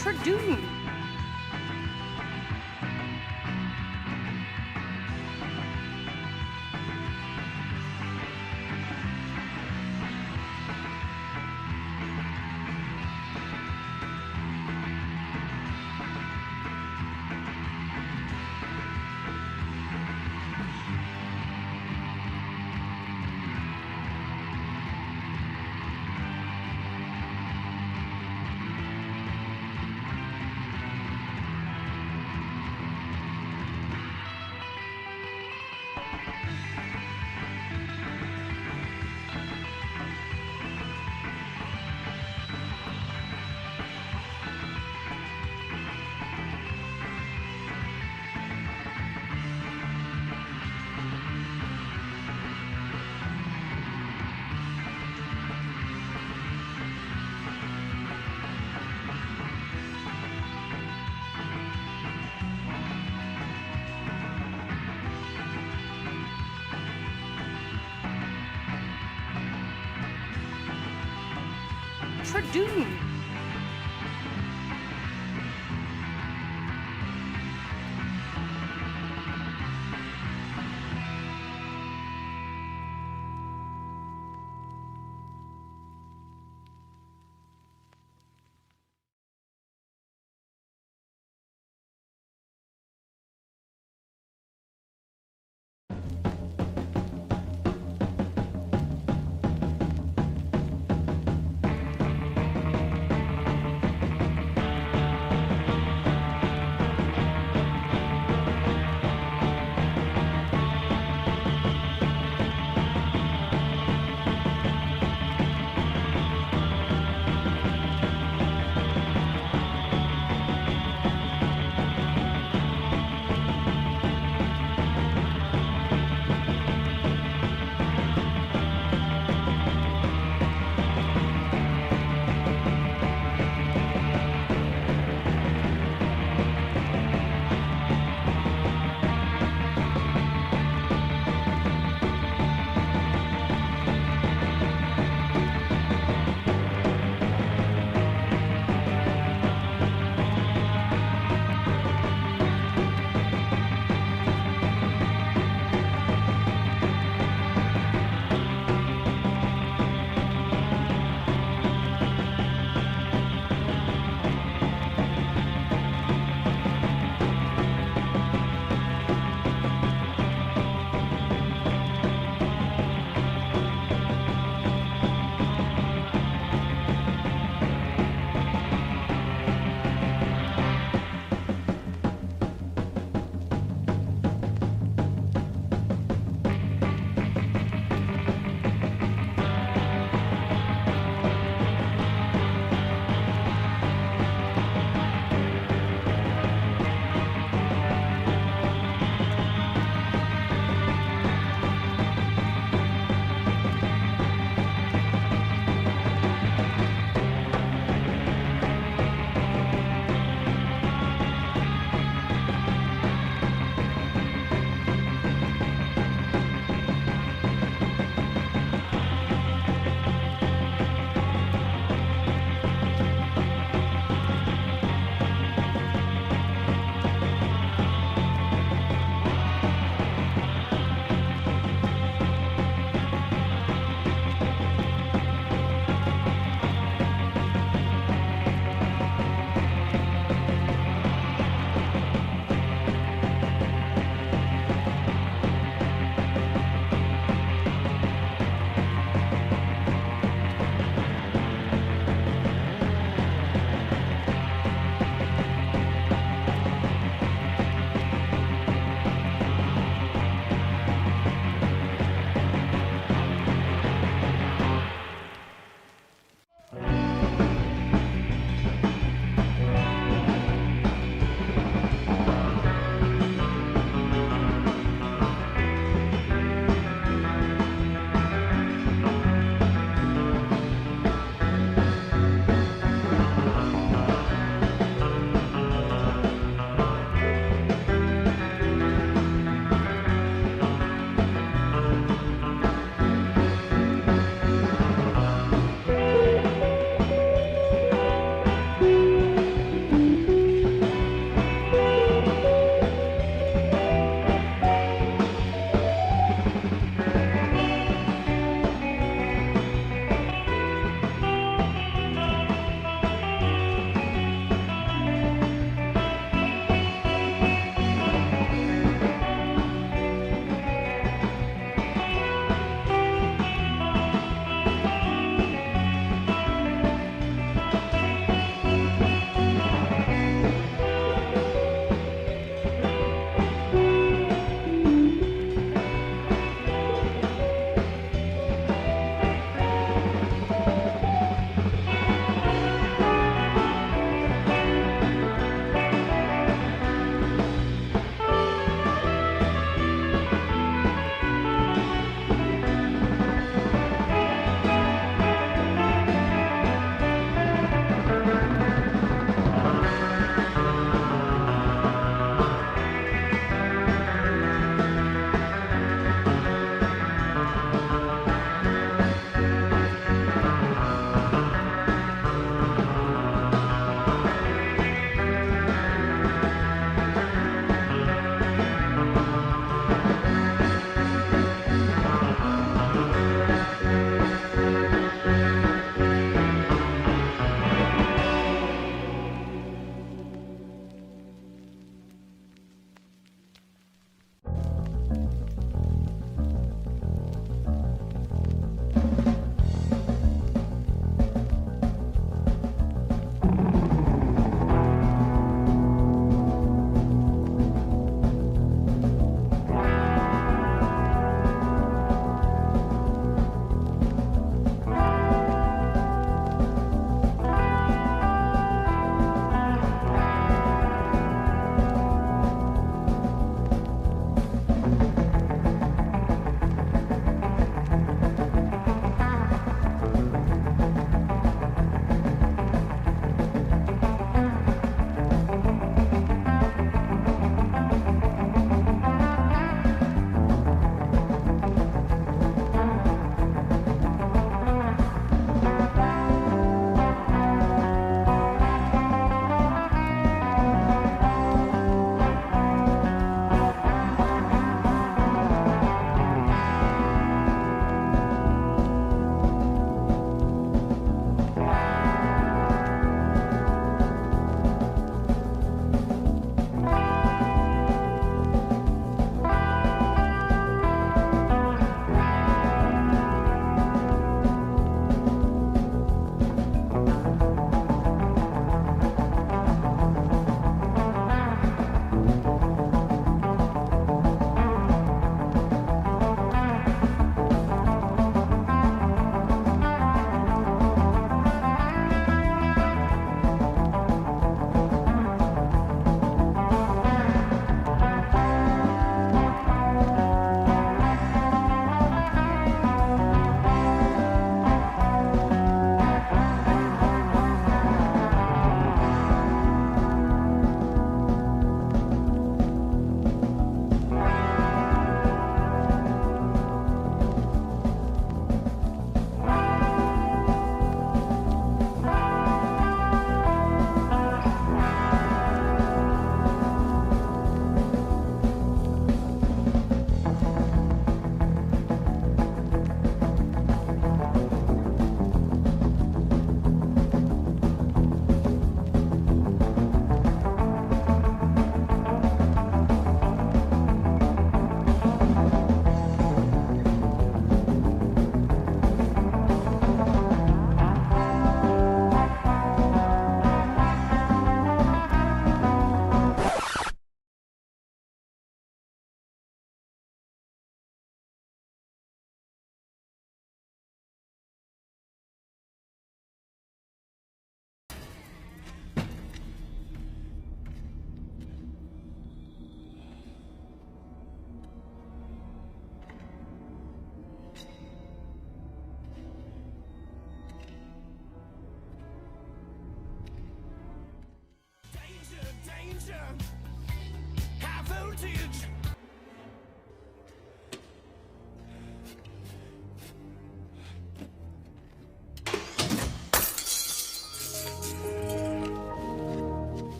Tradoon. Tradoon.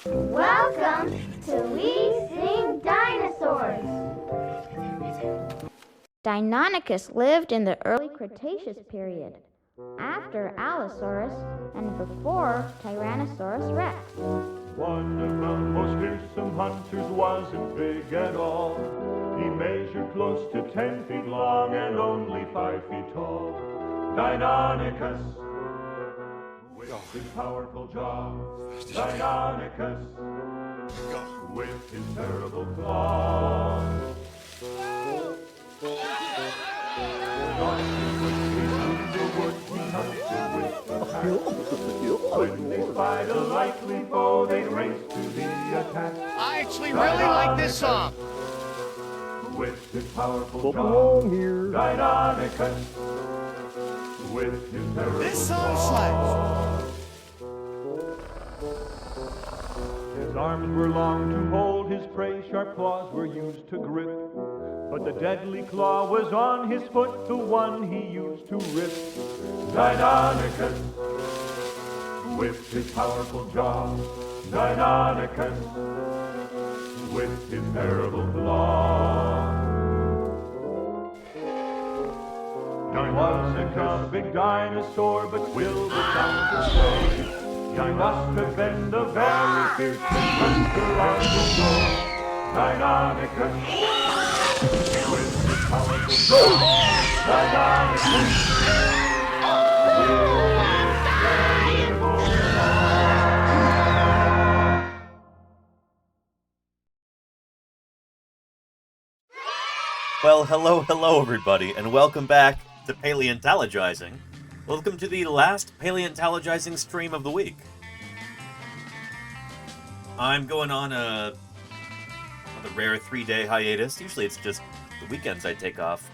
Welcome to We Sing Dinosaurs. Deinonychus lived in the early Cretaceous period, after Allosaurus and before Tyrannosaurus rex. One of the most fearsome hunters wasn't big at all. He measured close to 10 feet long and only 5 feet tall. Deinonychus, with his powerful jaw. Deinonychus, with his terrible claws. When they spied a likely foe, they'd race to the attack. I actually really like this song. With his powerful jaw, Deinonychus, with his terrible This song claws. His arms were long to hold his prey, sharp claws were used to grip. But the deadly claw was on his foot, the one he used to rip. Deinonychus, with his powerful jaw. Deinonychus, with his terrible claw. He wasn't a big dinosaur, but will the doctor say he must have been the very fierce hunter on the shore. Deinonychus, with his powerful jaw. Deinonychus, Well, hello everybody, and welcome back to Paleontologizing. Welcome to the last Paleontologizing stream of the week. I'm going on a rare 3-day hiatus. Usually it's just the weekends I take off.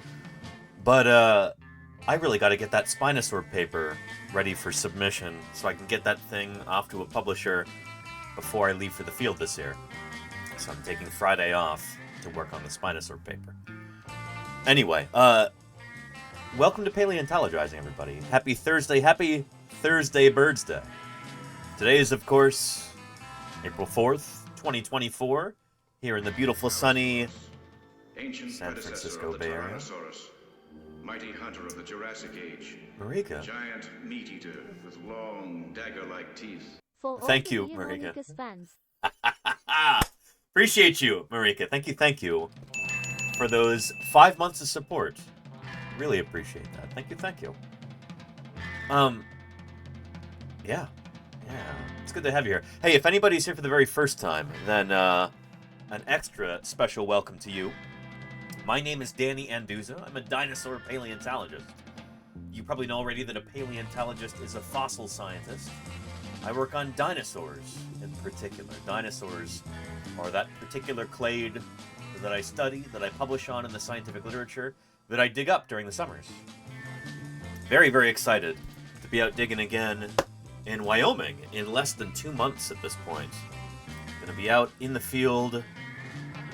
But I really got to get that Spinosaur paper ready for submission so I can get that thing off to a publisher before I leave for the field this year. So I'm taking Friday off to work on the Spinosaur paper. Anyway, welcome to Paleontologizing, everybody. Happy Thursday BIRDSday. Today is, of course, April 4th, 2024, here in the beautiful, sunny San Francisco Bay Area. Mighty hunter of the Jurassic Age. Marika. Giant meat eater with long, dagger-like teeth. Thank you, Marika. Appreciate you, Marika. Thank you. For those 5 months of support. Really appreciate that. Thank you. Yeah. It's good to have you here. Hey, if anybody's here for the very first time, then an extra special welcome to you. My name is Danny Anduza. I'm a dinosaur paleontologist. You probably know already that a paleontologist is a fossil scientist. I work on dinosaurs in particular. Dinosaurs are that particular clade that I study, that I publish on in the scientific literature, that I dig up during the summers. Very, very excited to be out digging again in Wyoming in less than 2 months at this point. Going to be out in the field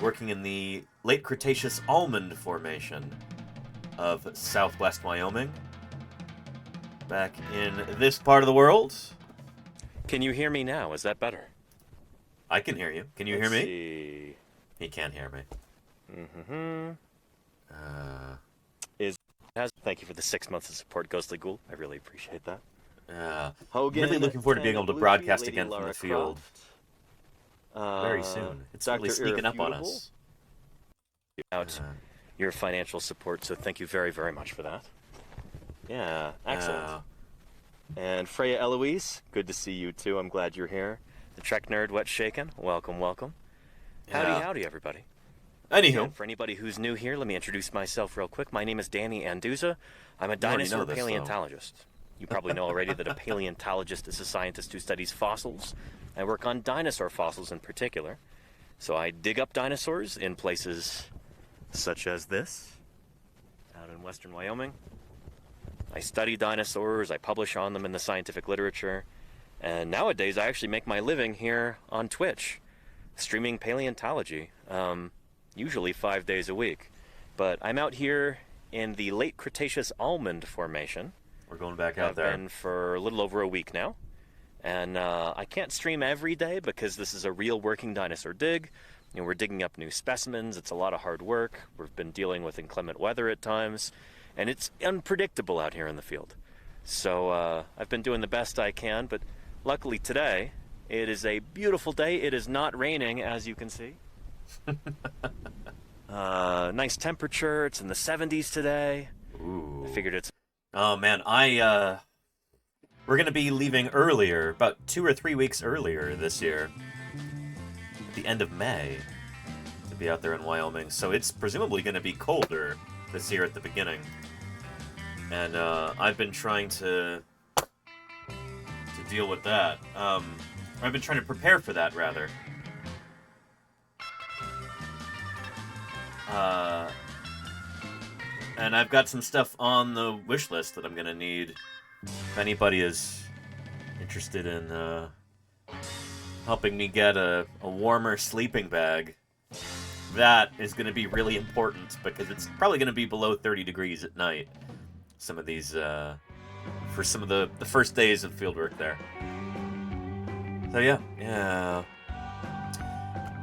working in the late Cretaceous almond formation of southwest Wyoming. Back in this part of the world. Can you hear me now? Is that better? I can hear you. Can you hear me? See. He can't hear me. Thank you for the 6 months of support, Ghostly Ghoul. I really appreciate that. I'm really looking forward to being able to broadcast again from the field very soon. It's really sneaking up on us. About your financial support, so thank you very, very much for that. Yeah, excellent. And Freya Eloise, good to see you too. I'm glad you're here. The Trek Nerd, Wet Shaken, welcome. Howdy, everybody. Anywho. And for anybody who's new here, let me introduce myself real quick. My name is Danny Anduza. I'm a dinosaur paleontologist. You probably know already that a paleontologist is a scientist who studies fossils. I work on dinosaur fossils in particular. So I dig up dinosaurs in places such as this, out in western Wyoming. I study dinosaurs, I publish on them in the scientific literature, and nowadays I actually make my living here on Twitch, streaming paleontology, usually 5 days a week. But I'm out here in the late Cretaceous almond formation. We're going back out there. I've been for a little over a week now. And I can't stream every day because this is a real working dinosaur dig. We're digging up new specimens. It's a lot of hard work. We've been dealing with inclement weather at times, and it's unpredictable out here in the field. So I've been doing the best I can, but luckily today, it is a beautiful day. It is not raining, as you can see. Nice temperature. It's in the 70s today. Ooh. I figured it's... Oh, man, we're going to be leaving earlier, about 2 or 3 weeks earlier this year. At the end of May, to be out there in Wyoming. So it's presumably going to be colder this year at the beginning. And I've been trying to deal with that. I've been trying to prepare for that, rather. And I've got some stuff on the wish list that I'm going to need. If anybody is interested in helping me get a warmer sleeping bag, that is going to be really important because it's probably going to be below 30 degrees at night. Some of these, for some of the first days of fieldwork there. So yeah.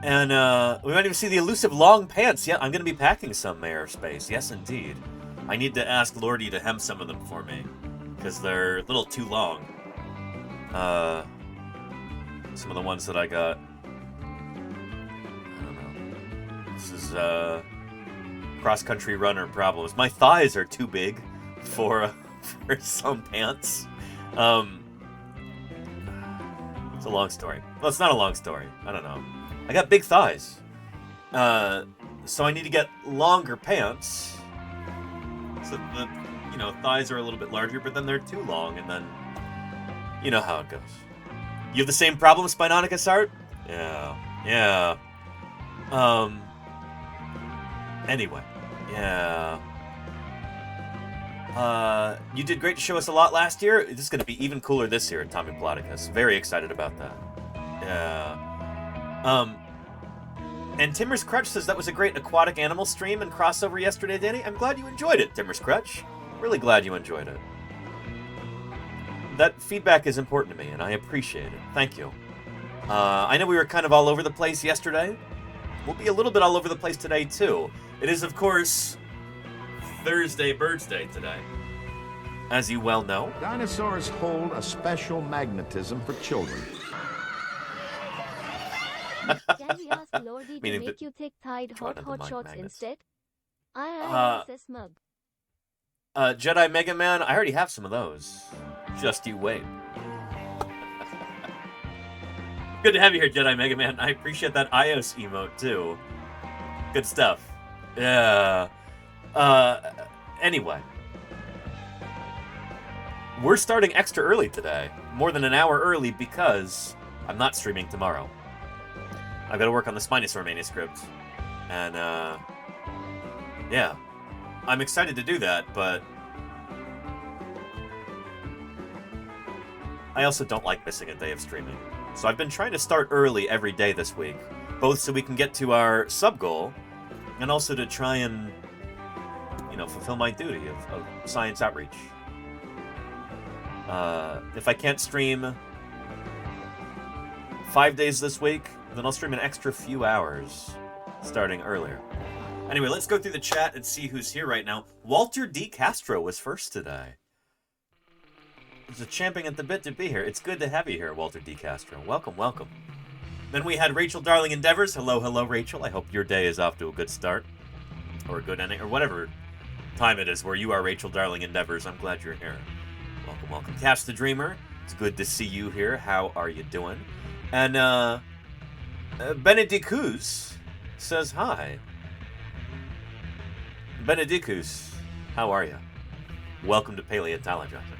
And we might even see the elusive long pants. Yeah, I'm going to be packing some aerospace. Yes, indeed. I need to ask Lordy to hem some of them for me because they're a little too long. Some of the ones that I got. I don't know. This is cross-country runner problems. My thighs are too big for some pants. It's a long story. Well, it's not a long story. I don't know. I got big thighs. So I need to get longer pants. So the, thighs are a little bit larger, but then they're too long, and then, you know how it goes. You have the same problem, Spinonicus Art? Yeah. Anyway. Yeah. You did great to show us a lot last year. This is going to be even cooler this year at Tommy Plodicus. Very excited about that. Yeah. And Timmer's Crutch says that was a great aquatic animal stream and crossover yesterday, Danny. I'm glad you enjoyed it, Timmer's Crutch. Really glad you enjoyed it. That feedback is important to me, and I appreciate it. Thank you. I know we were kind of all over the place yesterday. We'll be a little bit all over the place today, too. It is, of course, Thursday BIRDSday today. As you well know. Dinosaurs hold a special magnetism for children. Can we ask Lordy to make you thick-thighed hot shots instead? I says mug. Jedi Mega Man, I already have some of those. Just you wait. Good to have you here, Jedi Mega Man. I appreciate that iOS emote, too. Good stuff. Yeah. Anyway. We're starting extra early today. More than an hour early because I'm not streaming tomorrow. I've got to work on the Spinosaur manuscript. And, yeah. I'm excited to do that, but I also don't like missing a day of streaming. So I've been trying to start early every day this week, both so we can get to our sub-goal, and also to try and, fulfill my duty of science outreach. If I can't stream 5 days this week, then I'll stream an extra few hours starting earlier. Anyway, let's go through the chat and see who's here right now. Walter D. Castro was first today. He's champing at the bit to be here. It's good to have you here, Walter D. Castro. Welcome, welcome. Then we had Rachel Darling Endeavors. Hello, Rachel. I hope your day is off to a good start. Or a good ending, or whatever time it is where you are, Rachel Darling Endeavors. I'm glad you're here. Welcome, welcome. Cash the Dreamer. It's good to see you here. How are you doing? And, Benedicus says hi. Benedicus, how are you? Welcome to Paleontologizing.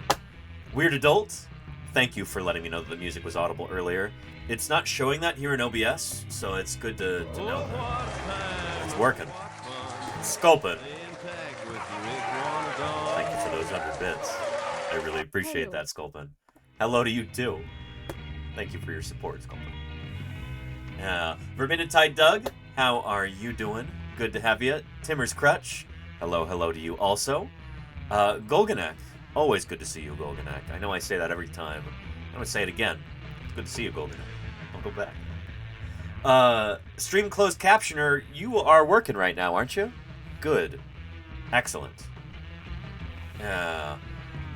Weird Adult, thank you for letting me know that the music was audible earlier. It's not showing that here in OBS, so it's good to know that. It's working. It's scoping. Thank you for those 100 bits. I really appreciate that, Sculpin. Hello to you, too. Thank you for your support, Sculpin. Verminatide Doug, how are you doing? Good to have you. Timmer's Crutch, hello to you also. Golganek, always good to see you, Golganek. I know I say that every time. I going to say it again. It's good to see you, Golden. I'll go back. Stream closed captioner, you are working right now, aren't you? Good. Excellent.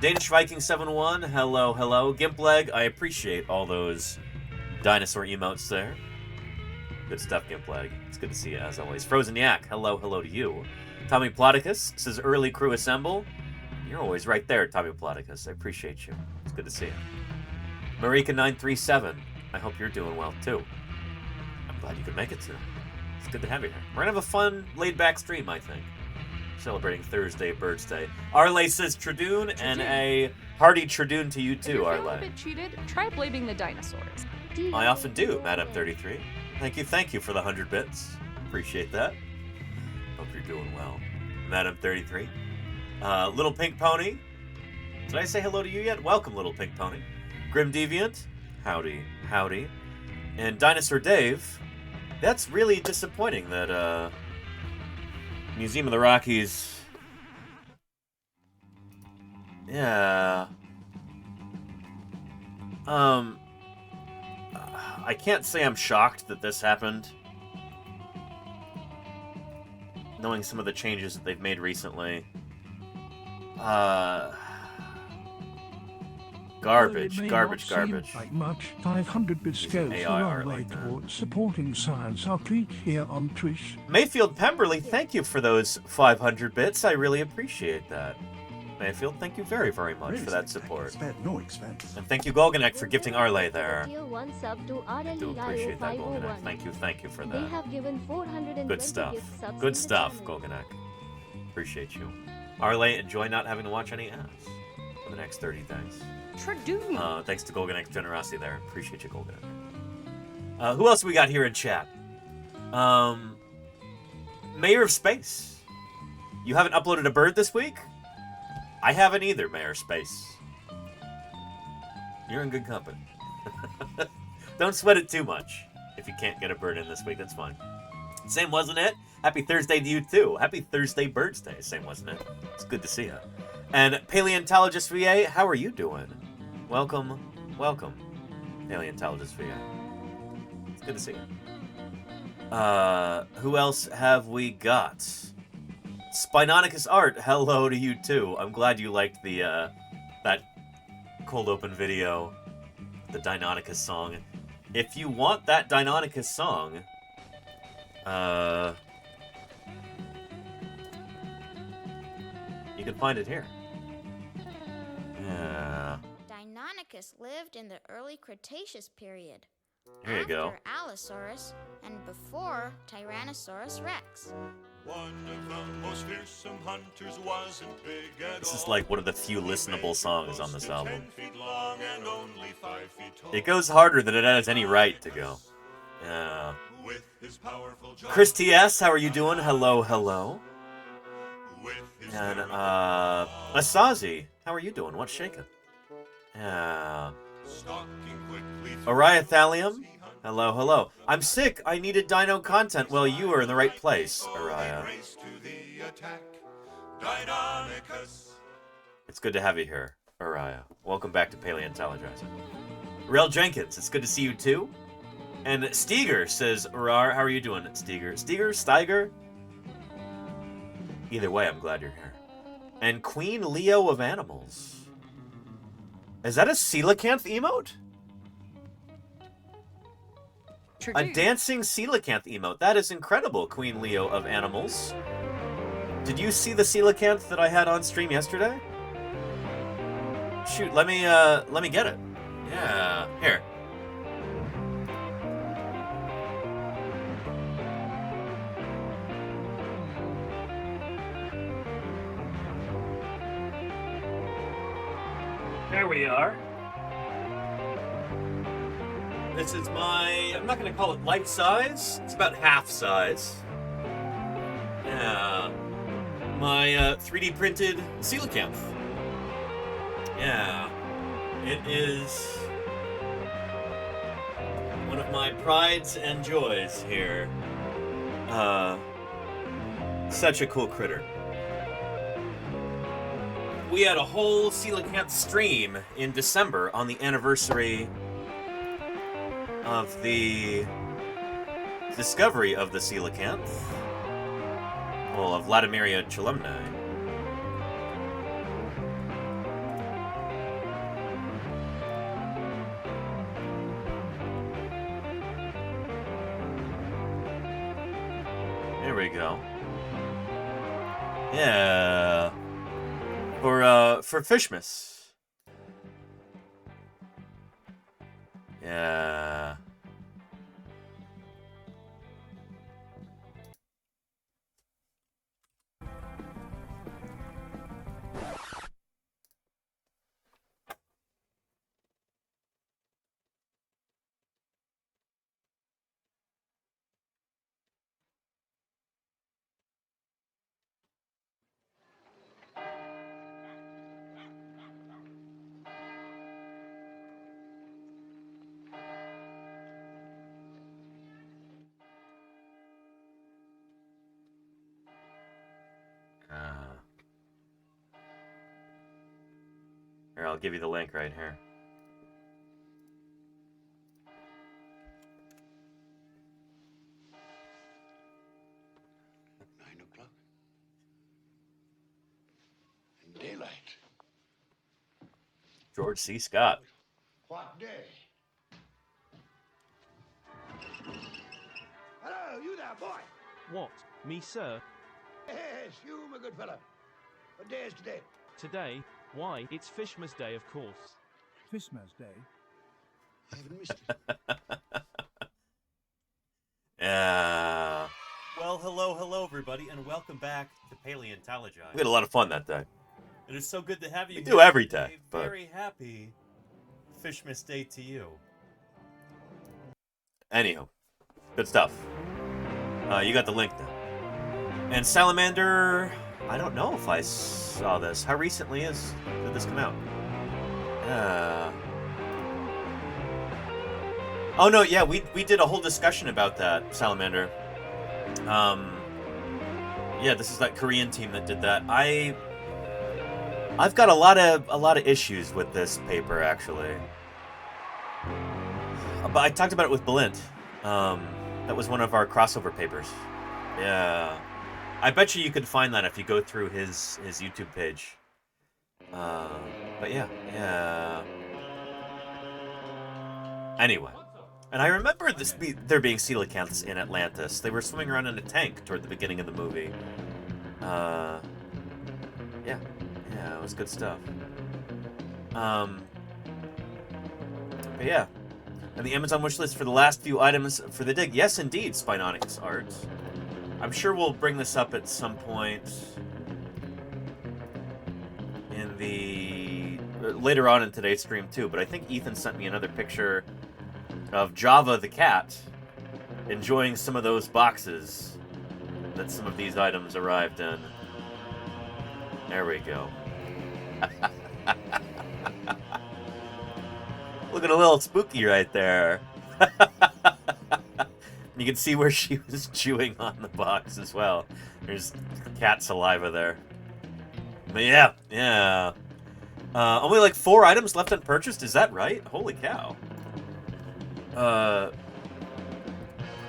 Danish Viking 71, hello, hello. Gimpleg, I appreciate all those dinosaur emotes there. Good stuff, Gimpleg. It's good to see you, as always. Frozen Yak, hello, hello to you. Tommy Ploticus says, early crew assemble. You're always right there, Tommy Ploticus. I appreciate you. It's good to see you. Marika937, I hope you're doing well, too. I'm glad you could make it, too. It's good to have you here. We're going to have a fun, laid-back stream, I think. Celebrating Thursday BIRDSday. Arle says Tradoon, and a hearty Tradoon to you, too, Arle. If you feel a bit cheated, try blaming the dinosaurs. I often do, Madam 33. Thank you for the 100 bits. Appreciate that. Hope you're doing well. Madam 33. Little Pink Pony. Did I say hello to you yet? Welcome, Little Pink Pony. Grim Deviant. Howdy, howdy. And Dinosaur Dave. That's really disappointing that, Museum of the Rockies... Yeah... I can't say I'm shocked that this happened. Knowing some of the changes that they've made recently. Garbage. Like much 500 bits goes a long way towards supporting science. I'll click here on Twitch. Mayfield Pemberley, thank you for those 500 bits. I really appreciate that. Mayfield, thank you very, very much for that support. No expense. And thank you, Golganek, for gifting Arle there. One sub to I do appreciate that, Golganek. Thank you for that. They have given 420 Good stuff. gift Good stuff, Golganek. Appreciate you. Arle, enjoy not having to watch any ads for the next 30 days. Tradoon. Thanks to Golganek's generosity there. Appreciate you, Golganek. Who else we got here in chat? Mayor of Space. You haven't uploaded a bird this week? I haven't either, Mayor Space. You're in good company. Don't sweat it too much. If you can't get a bird in this week, that's fine. Same, wasn't it? Happy Thursday to you, too. Happy Thursday BIRDSday. Same, wasn't it? It's good to see you. And Paleontologist VA, how are you doing? Welcome, welcome, Paleontologist VA. It's good to see you. Who else have we got? Spinonicus Art, hello to you too. I'm glad you liked the that cold open video, the Deinonychus song. If you want that Deinonychus song, you can find it here. Yeah. Deinonychus lived in the early Cretaceous period. Here you go. After Allosaurus and before Tyrannosaurus Rex. One of the most fearsome hunters wasn't big at all. This is like one of the few listenable songs on this album. 10 feet long and only 5 feet tall. It goes harder than it has any right to go. Yeah. With his powerful jaws, Chris TS, how are you doing? Hello, hello. with his And powerful Asazi, how are you doing? What's shaking? Yeah. stalking quickly through Oriah Thallium, hello, hello. I'm sick. I needed dino content. Well, you are in the right place, Oriah. race to the attack. Deinonychus. It's good to have you here, Oriah. Welcome back to Paleontologizing. Rel Jenkins, it's good to see you too. And Steger says, Rar, how are you doing, Steger? Steiger? Either way, I'm glad you're here. And Queen Leo of Animals. Is that a coelacanth emote? A dancing coelacanth emote. That is incredible, Queen Leo of Animals. Did you see the coelacanth that I had on stream yesterday? Shoot, let me get it. Yeah, here. There we are. This is my, I'm not going to call it life size. It's about half size. Yeah. My 3D printed coelacanth. Yeah. It is one of my prides and joys here. Such a cool critter. we had a whole coelacanth stream in December on the anniversary of the discovery of the coelacanth. Well, of Vladimiria chelumnae. There we go. Yeah. For Fishmas. Yeah. Here, I'll give you the link right here. Daylight. George C. Scott. What day? Hello, you there, boy. What? Me, sir? Yes, you, my good fellow. What day is today? Today? Why, it's Fishmas Day, of course. Fishmas Day. I haven't missed it. Yeah. Well, hello, everybody, and welcome back to Paleontologizing. We had a lot of fun that day. It is so good to have you. We do every day. But very happy Fishmas Day to you. Anyhow, good stuff. You got the link now. And Salamander, I don't know if I saw this. How recently did this come out? Oh no, yeah, we did a whole discussion about that, Salamander. Yeah, this is that Korean team that did that. I've got a lot of issues with this paper, actually. But I talked about it with Balint. That was one of our crossover papers. Yeah. I bet you could find that if you go through his YouTube page. But yeah. Anyway. And I remember there being coelacanths in Atlantis. They were swimming around in a tank toward the beginning of the movie. Yeah, it was good stuff. But yeah. And the Amazon wishlist for the last few items for the dig. Yes, indeed, Spinonics Art. I'm sure we'll bring this up at some point in the later on in today's stream too. But I think Ethan sent me another picture of Java the cat enjoying some of those boxes that some of these items arrived in. There we go. Looking a little spooky right there. You can see where she was chewing on the box as well. There's cat saliva there. But yeah. Only like 4 items left unpurchased, is that right? Holy cow.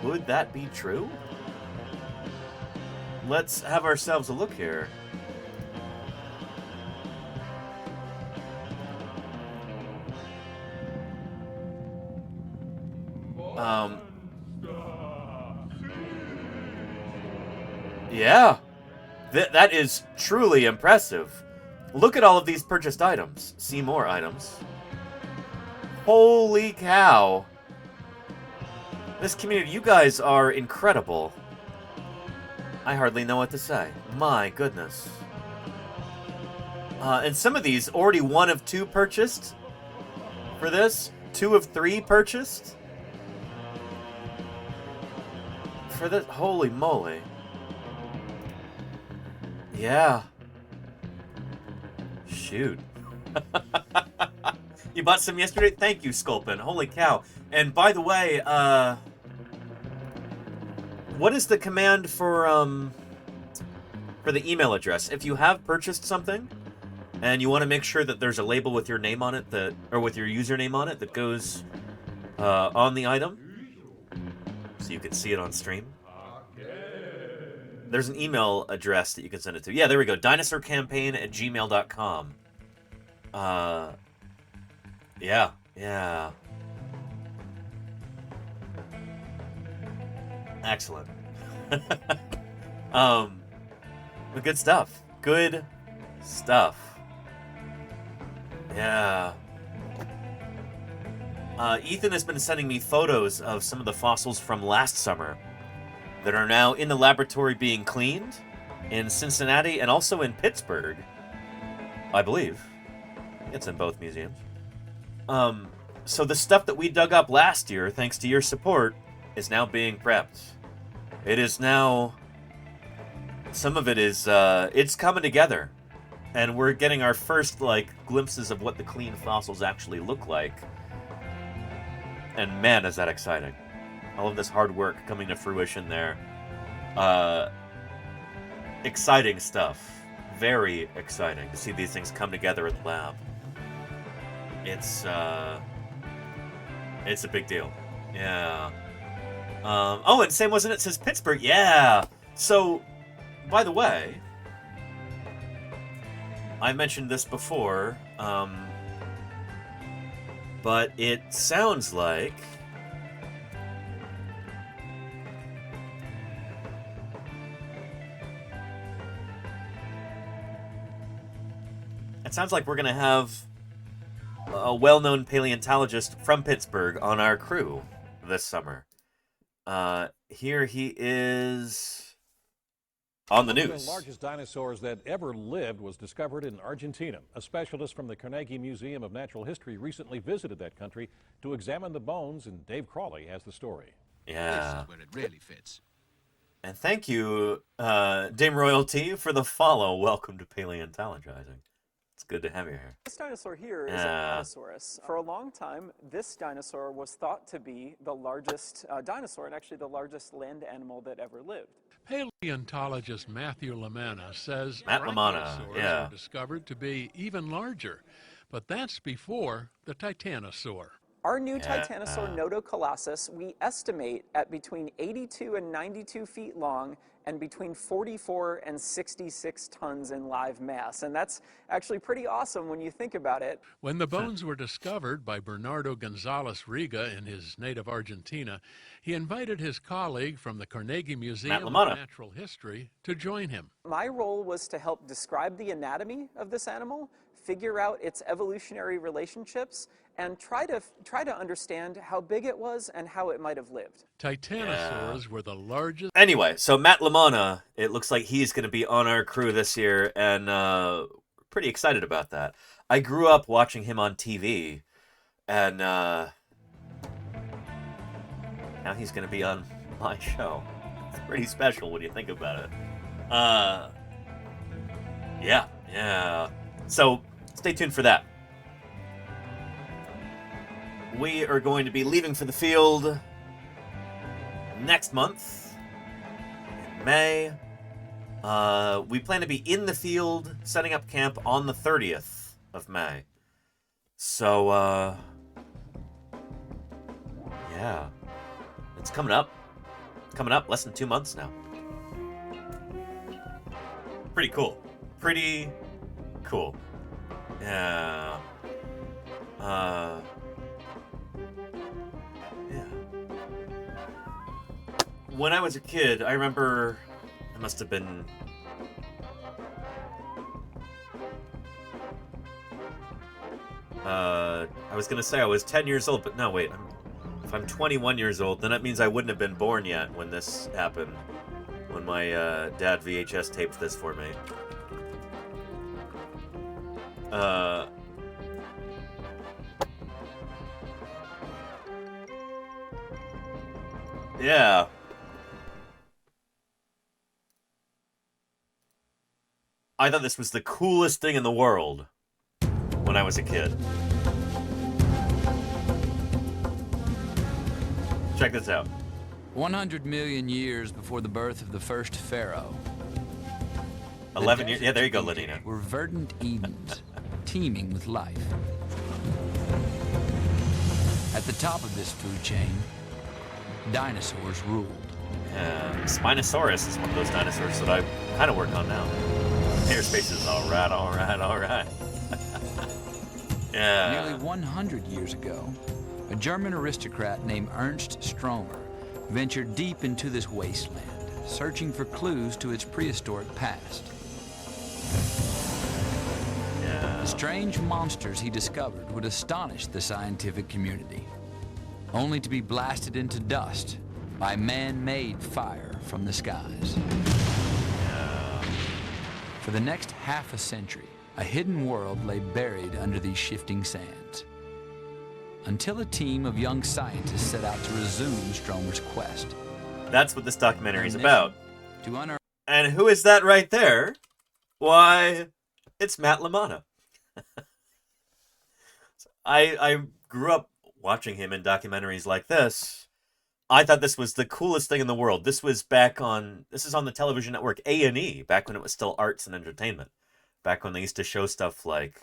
Would that be true? Let's have ourselves a look here. Yeah. That is truly impressive. Look at all of these purchased items. See more items. Holy cow. This community, you guys are incredible. I hardly know what to say. My goodness. And some of these, already 1 of 2 purchased for this. 2 of 3 purchased. For this, holy moly. Yeah. Shoot. You bought some yesterday? Thank you, Sculpin. Holy cow. And by the way, what is the command for the email address? If you have purchased something, and you want to make sure that there's a label with your name on it or with your username on it that goes on the item, so you can see it on stream. There's an email address that you can send it to. Yeah, there we go. dinosaurcampaign@gmail.com. Yeah. Excellent. But good stuff. Good stuff. Yeah. Ethan has been sending me photos of some of the fossils from last summer that are now in the laboratory being cleaned in Cincinnati and also in Pittsburgh, I believe. It's in both museums. So the stuff that we dug up last year, thanks to your support, is now being prepped. It is now... Some of it is, it's coming together. And we're getting our first, glimpses of what the clean fossils actually look like. And man, is that exciting. All of this hard work coming to fruition there. Exciting stuff. Very exciting to see these things come together in the lab. It's a big deal. Yeah. Oh, and same wasn't it? Says Pittsburgh. Yeah. So, by the way, I mentioned this before, but it sounds like we're going to have a well-known paleontologist from Pittsburgh on our crew this summer. Here he is on the news. One of the largest dinosaurs that ever lived was discovered in Argentina. A specialist from the Carnegie Museum of Natural History recently visited that country to examine the bones, and Dave Crawley has the story. Yeah. This is where it really fits. And thank you, Dame Royalty, for the follow. Welcome to Paleontologizing. It's good to have you here. This dinosaur here is a Apatosaurus. For a long time, this dinosaur was thought to be the largest dinosaur and actually the largest land animal that ever lived. Paleontologist Matthew Lamanna says dinosaurs are discovered to be even larger, but that's before the titanosaur. Our new Titanosaur Notocolossus, we estimate at between 82 and 92 feet long and between 44 and 66 tons in live mass. And that's actually pretty awesome when you think about it. When the bones were discovered by Bernardo Gonzalez Riga in his native Argentina, he invited his colleague from the Carnegie Museum of Natural History to join him. My role was to help describe the anatomy of this animal, figure out its evolutionary relationships, and try to understand how big it was and how it might have lived. Titanosaurs were the largest. Anyway, so Matt Lamanna, it looks like he's going to be on our crew this year, and pretty excited about that. I grew up watching him on TV, and now he's going to be on my show. It's pretty special when you think about it. Yeah. So stay tuned for that. We are going to be leaving for the field next month, in May. We plan to be in the field, setting up camp on the 30th of May. So, yeah. It's coming up. Coming up less than 2 months now. Pretty cool. Pretty cool. Yeah. When I was a kid, I remember I must have been I was gonna say I was 10 years old, but no, wait. If I'm 21 years old, then that means I wouldn't have been born yet when this happened. When my dad VHS taped this for me. Yeah. I thought this was the coolest thing in the world when I was a kid. Check this out. 100 million years before the birth of the first pharaoh. 11 years. Yeah, there you go, Ladina. Were verdant Edens, teeming with life. At the top of this food chain, dinosaurs ruled. Spinosaurus is one of those dinosaurs that I kind of work on now. Airspace is all right. Yeah. Nearly 100 years ago, a German aristocrat named Ernst Stromer ventured deep into this wasteland, searching for clues to its prehistoric past. The strange monsters he discovered would astonish the scientific community, only to be blasted into dust by man-made fire from the skies. For the next half a century, a hidden world lay buried under these shifting sands, until a team of young scientists set out to resume Stromer's quest. That's what this documentary is about. To unearth. And who is that right there? Why, it's Matt LaManna. I grew up watching him in documentaries like this. I thought this was the coolest thing in the world. This is on the television network A&E, back when it was still arts and entertainment. Back when they used to show stuff like,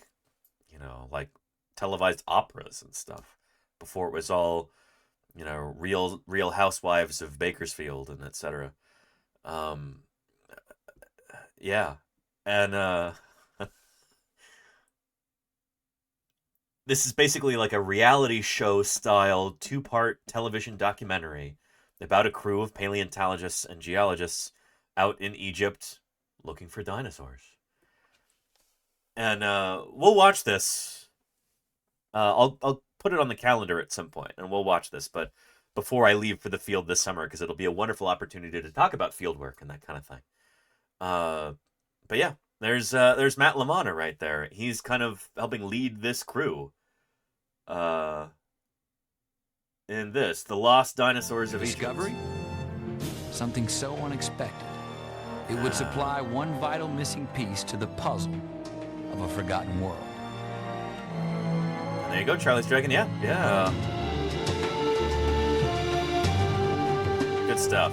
like televised operas and stuff. Before it was all, Real Housewives of Bakersfield and etc. Yeah. And this is basically like a reality show style 2-part television documentary about a crew of paleontologists and geologists out in Egypt looking for dinosaurs. And we'll watch this. I'll put it on the calendar at some point, and we'll watch this. But before I leave for the field this summer, because it'll be a wonderful opportunity to talk about field work and that kind of thing. But yeah, there's Matt LaManna right there. He's kind of helping lead this crew. In this, the lost dinosaurs of Discovery? Egypt. Something so unexpected. It would supply one vital missing piece to the puzzle of a forgotten world. There you go, Charlie's Dragon. Yeah. Good stuff.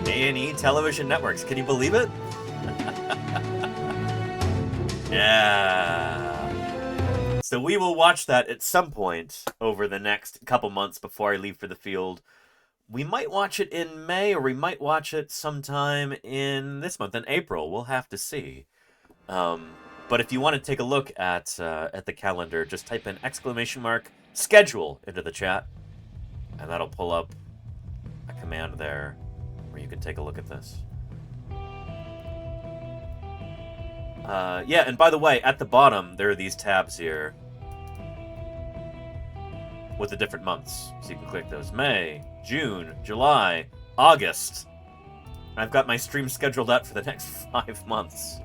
A&E television networks. Can you believe it? Yeah. So we will watch that at some point over the next couple months before I leave for the field. We might watch it in May, or we might watch it sometime in this month, in April. We'll have to see. But if you want to take a look at the calendar, just type in !schedule into the chat, and that'll pull up a command there where you can take a look at this. Yeah, and by the way, at the bottom, there are these tabs here with the different months. So you can click those. May, June, July, August. I've got my stream scheduled out for the next 5 months.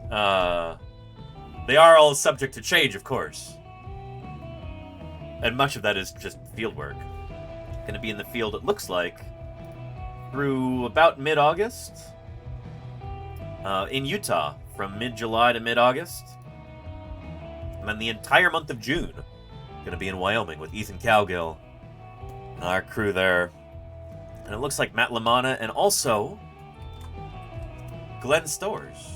They are all subject to change, of course. And much of that is just field work. Going to be in the field, it looks like, through about mid-August. In Utah, from mid-July to mid-August. And then the entire month of June, going to be in Wyoming with Ethan Cowgill and our crew there. And it looks like Matt LaManna and also Glenn Storrs.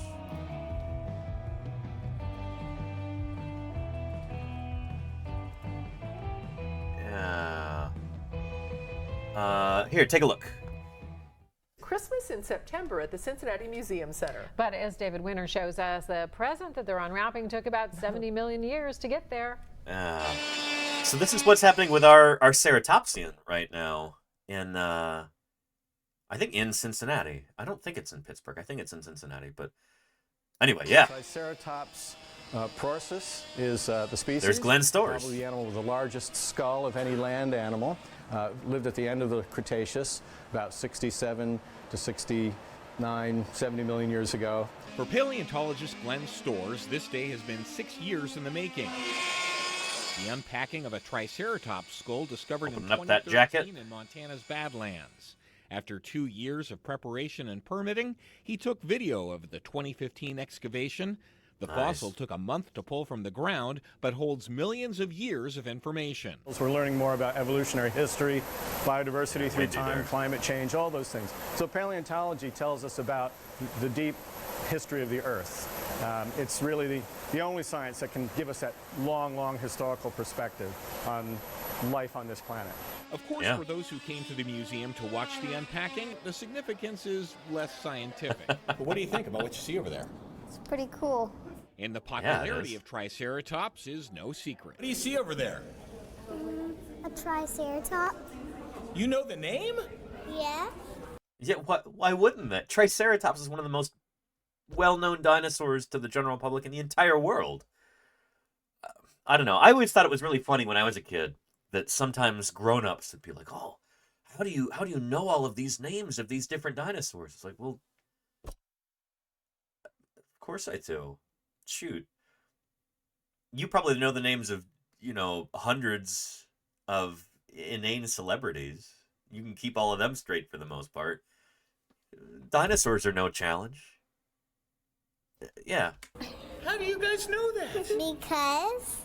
Yeah. Here, take a look. Christmas in September at the Cincinnati Museum Center. But as David Winter shows us, the present that they're unwrapping took about 70 million years to get there. So this is what's happening with our ceratopsian right now in, I think in Cincinnati. I don't think it's in Pittsburgh. I think it's in Cincinnati, but anyway, yeah. Triceratops prorsus is the species. There's Glenn Storrs. Probably the animal with the largest skull of any land animal. Lived at the end of the Cretaceous, about 67 to 69, 70 million years ago. For paleontologist Glenn Storrs, this day has been 6 years in the making. The unpacking of a Triceratops skull discovered in 2013 in Montana's Badlands. After 2 years of preparation and permitting, he took video of the 2015 excavation. The fossil took a month to pull from the ground, but holds millions of years of information. We're learning more about evolutionary history, biodiversity through time, climate change, all those things. So paleontology tells us about the deep history of the Earth. It's really the only science that can give us that long historical perspective on life on this planet. Of course, for those who came to the museum to watch the unpacking, the significance is less scientific. But what do you think about what you see over there? It's pretty cool. And the popularity of Triceratops is no secret. What do you see over there? A triceratops. You know the name? Yeah. Yeah, why wouldn't that? Triceratops is one of the most well-known dinosaurs to the general public in the entire world. I don't know. I always thought it was really funny when I was a kid that sometimes grown-ups would be like, "Oh, how do you know all of these names of these different dinosaurs?" It's like, well, of course I do. Shoot. You probably know the names of, hundreds of inane celebrities. You can keep all of them straight for the most part. Dinosaurs are no challenge. Yeah. How do you guys know that? Because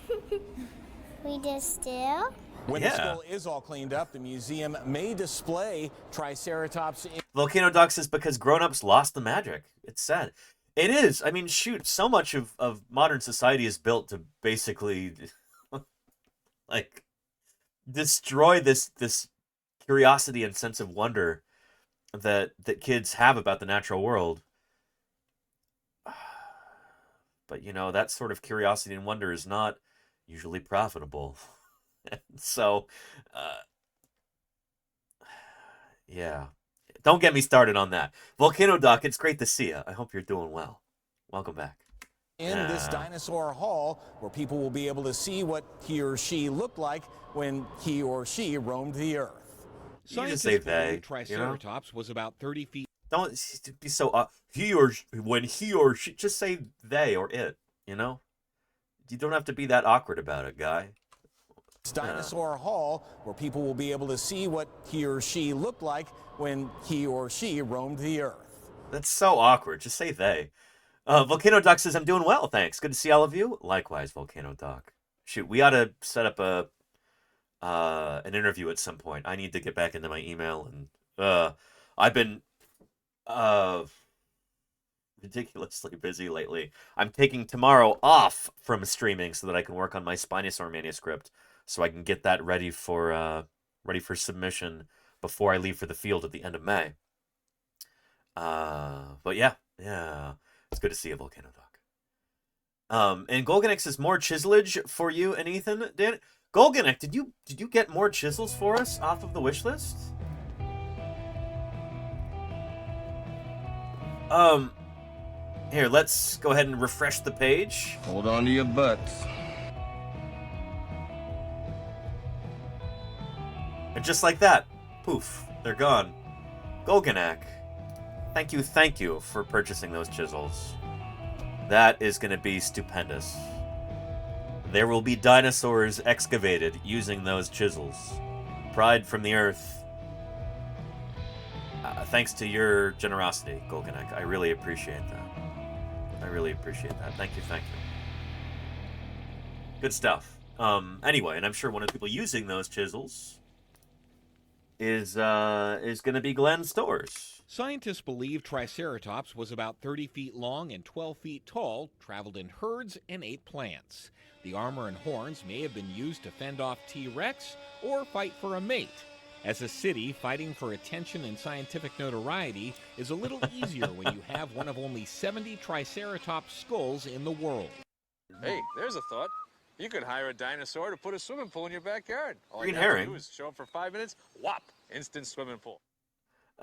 we just do. When the skull is all cleaned up, the museum may display Triceratops. Volcano Doc says because grown-ups lost the magic. It's sad. It is. I mean, shoot, so much of modern society is built to basically, like, destroy this curiosity and sense of wonder that kids have about the natural world. But, that sort of curiosity and wonder is not usually profitable. So, yeah. Don't get me started on that. Volcano Doc, it's great to see you. I hope you're doing well. Welcome back. In this dinosaur hall, where people will be able to see what he or she looked like when he or she roamed the Earth. Scientists believe Triceratops was about 30 feet. Don't be so when he or she, just say they or it, You don't have to be that awkward about it, guy. Dinosaur hall, where people will be able to see what he or she looked like when he or she roamed the Earth. That's so awkward. Just say they. Volcano Doc says, I'm doing well, thanks. Good to see all of you. Likewise, Volcano Doc. Shoot, we ought to set up an interview at some point. I need to get back into my email, and I've been ridiculously busy lately. I'm taking tomorrow off from streaming so that I can work on my Spinosaur manuscript, so I can get that ready for submission before I leave for the field at the end of May. But yeah, it's good to see you, Volcano Doc. And Golganek says more chiselage for you and Ethan. Dan, Golganek, did you get more chisels for us off of the wish list? Here, let's go ahead and refresh the page. Hold on to your butts. And just like that, poof, they're gone. Golganek, thank you for purchasing those chisels. That is going to be stupendous. There will be dinosaurs excavated using those chisels. Pride from the earth. Thanks to your generosity, Golganek. I really appreciate that. Thank you. Good stuff. Anyway, and I'm sure one of the people using those chisels is going to be Glenn Storrs. Scientists believe Triceratops was about 30 feet long and 12 feet tall, traveled in herds, and ate plants. The armor and horns may have been used to fend off T-Rex or fight for a mate. As a city, fighting for attention and scientific notoriety is a little easier when you have one of only 70 Triceratops skulls in the world. Hey, there's a thought. You could hire a dinosaur to put a swimming pool in your backyard. All Green you have to herring. do is show up for 5 minutes, whop, instant swimming pool.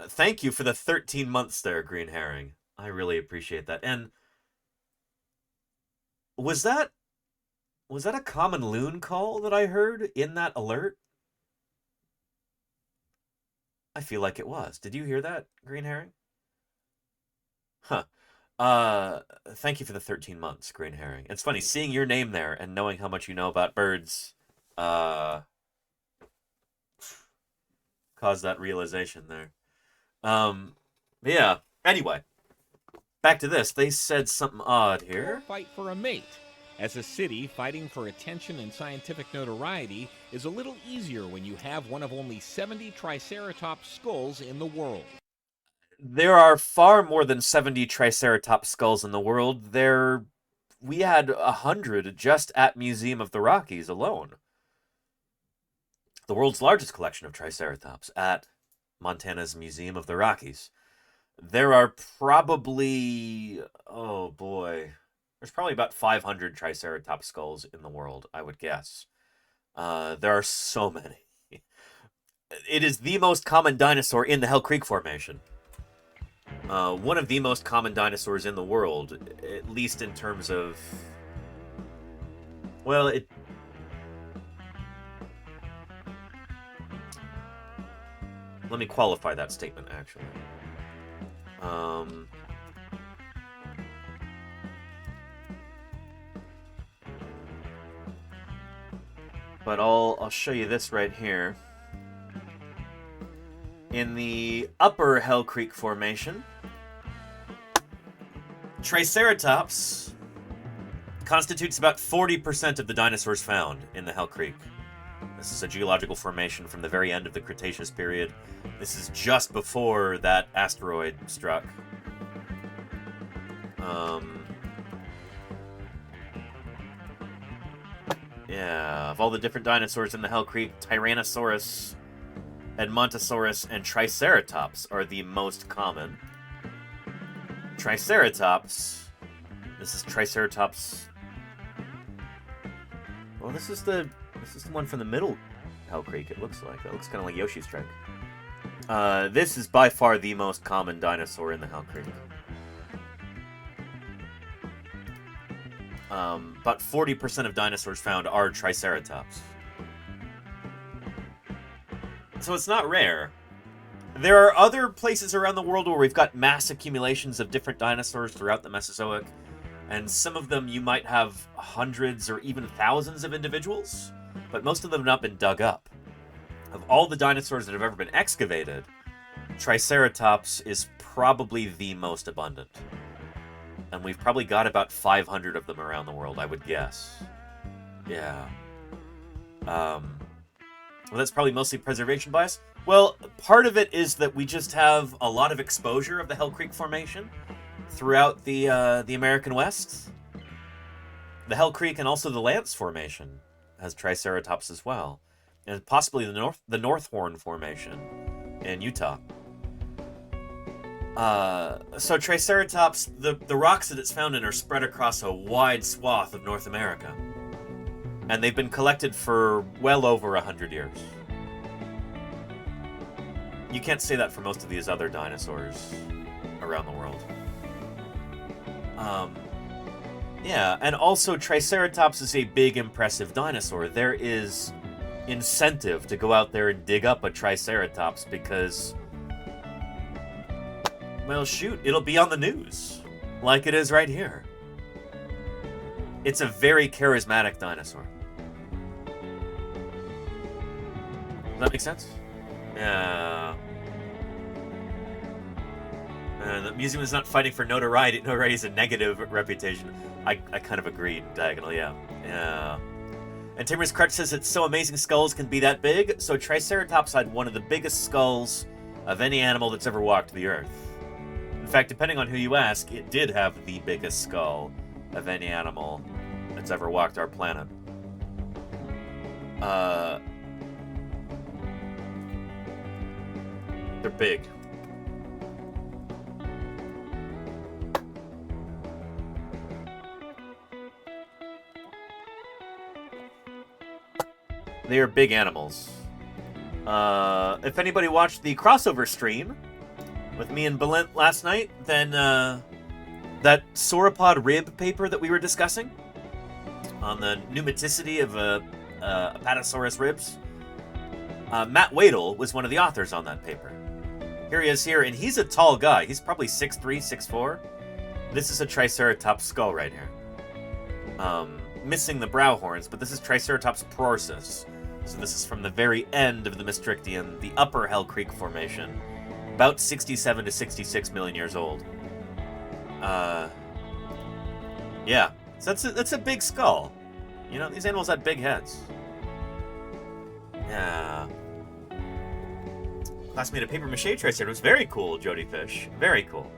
Thank you for the 13 months there, Green Herring. I really appreciate that. And was that a common loon call that I heard in that alert? I feel like it was. Did you hear that, Green Herring? Huh. Thank you for the 13 months, Green Herring. It's funny, seeing your name there and knowing how much you know about birds, caused that realization there. Yeah. Anyway. back to this. They said something odd here. Or fight for a mate. As a city, fighting for attention and scientific notoriety is a little easier when you have one of only 70 Triceratops skulls in the world. There are far more than 70 Triceratops skulls in the world. We had 100 just at Museum of the Rockies alone. The world's largest collection of Triceratops at Montana's Museum of the Rockies. There are probably, oh boy, there's probably about 500 Triceratops skulls in the world, I would guess. There are so many. It is the most common dinosaur in the Hell Creek Formation. One of the most common dinosaurs in the world, at least in terms of... Well, let me qualify that statement, actually. But I'll show you this right here. In the upper Hell Creek Formation, Triceratops constitutes about 40% of the dinosaurs found in the Hell Creek. This is a geological formation from the very end of the Cretaceous period. This is just before that asteroid struck. Yeah, of all the different dinosaurs in the Hell Creek, Tyrannosaurus, Edmontosaurus, and Triceratops are the most common. Triceratops, this is Triceratops. Well, this is the one from the middle Hell Creek, it looks like. That looks kind of like Yoshi's Trek. This is by far the most common dinosaur in the Hell Creek. About 40% of dinosaurs found are Triceratops. So it's not rare. There are other places around the world where we've got mass accumulations of different dinosaurs throughout the Mesozoic, and some of them you might have hundreds or even thousands of individuals, but most of them have not been dug up. Of all the dinosaurs that have ever been excavated, Triceratops is probably the most abundant. And we've probably got about 500 of them around the world, I would guess. Yeah. Well, that's probably mostly preservation bias. Well, part of it is that we just have a lot of exposure of the Hell Creek Formation throughout the American West. The Hell Creek and also the Lance Formation has Triceratops as well. And possibly the North Horn Formation in Utah. So Triceratops, the rocks that it's found in are spread across a wide swath of North America. And they've been collected for well over 100 years. You can't say that for most of these other dinosaurs around the world. Yeah, and also Triceratops is a big, impressive dinosaur. There is incentive to go out there and dig up a Triceratops because, well, shoot, it'll be on the news, like it is right here. It's a very charismatic dinosaur. Does that make sense? Yeah. The museum is not fighting for notoriety. Notoriety is a negative reputation. I kind of agreed, diagonal, yeah. Yeah. And Timor's Crutch says it's so amazing skulls can be that big. So Triceratops had one of the biggest skulls of any animal that's ever walked the earth. In fact, depending on who you ask, it did have the biggest skull of any animal that's ever walked our planet. They're big. They are big animals. If anybody watched the crossover stream with me and Belent last night, then that sauropod rib paper that we were discussing on the pneumaticity of Apatosaurus ribs, Matt Wadle was one of the authors on that paper. Here he is here, and he's a tall guy. He's probably 6'3", 6'4". This is a Triceratops skull right here. Missing the brow horns, but this is Triceratops prorsus. So this is from the very end of the Maastrichtian, the upper Hell Creek Formation, about 67 to 66 million years old. Yeah. So that's a big skull. You know, these animals had big heads. Yeah. Class made a paper mache triceratops. Very cool, Jody Fish. Very cool.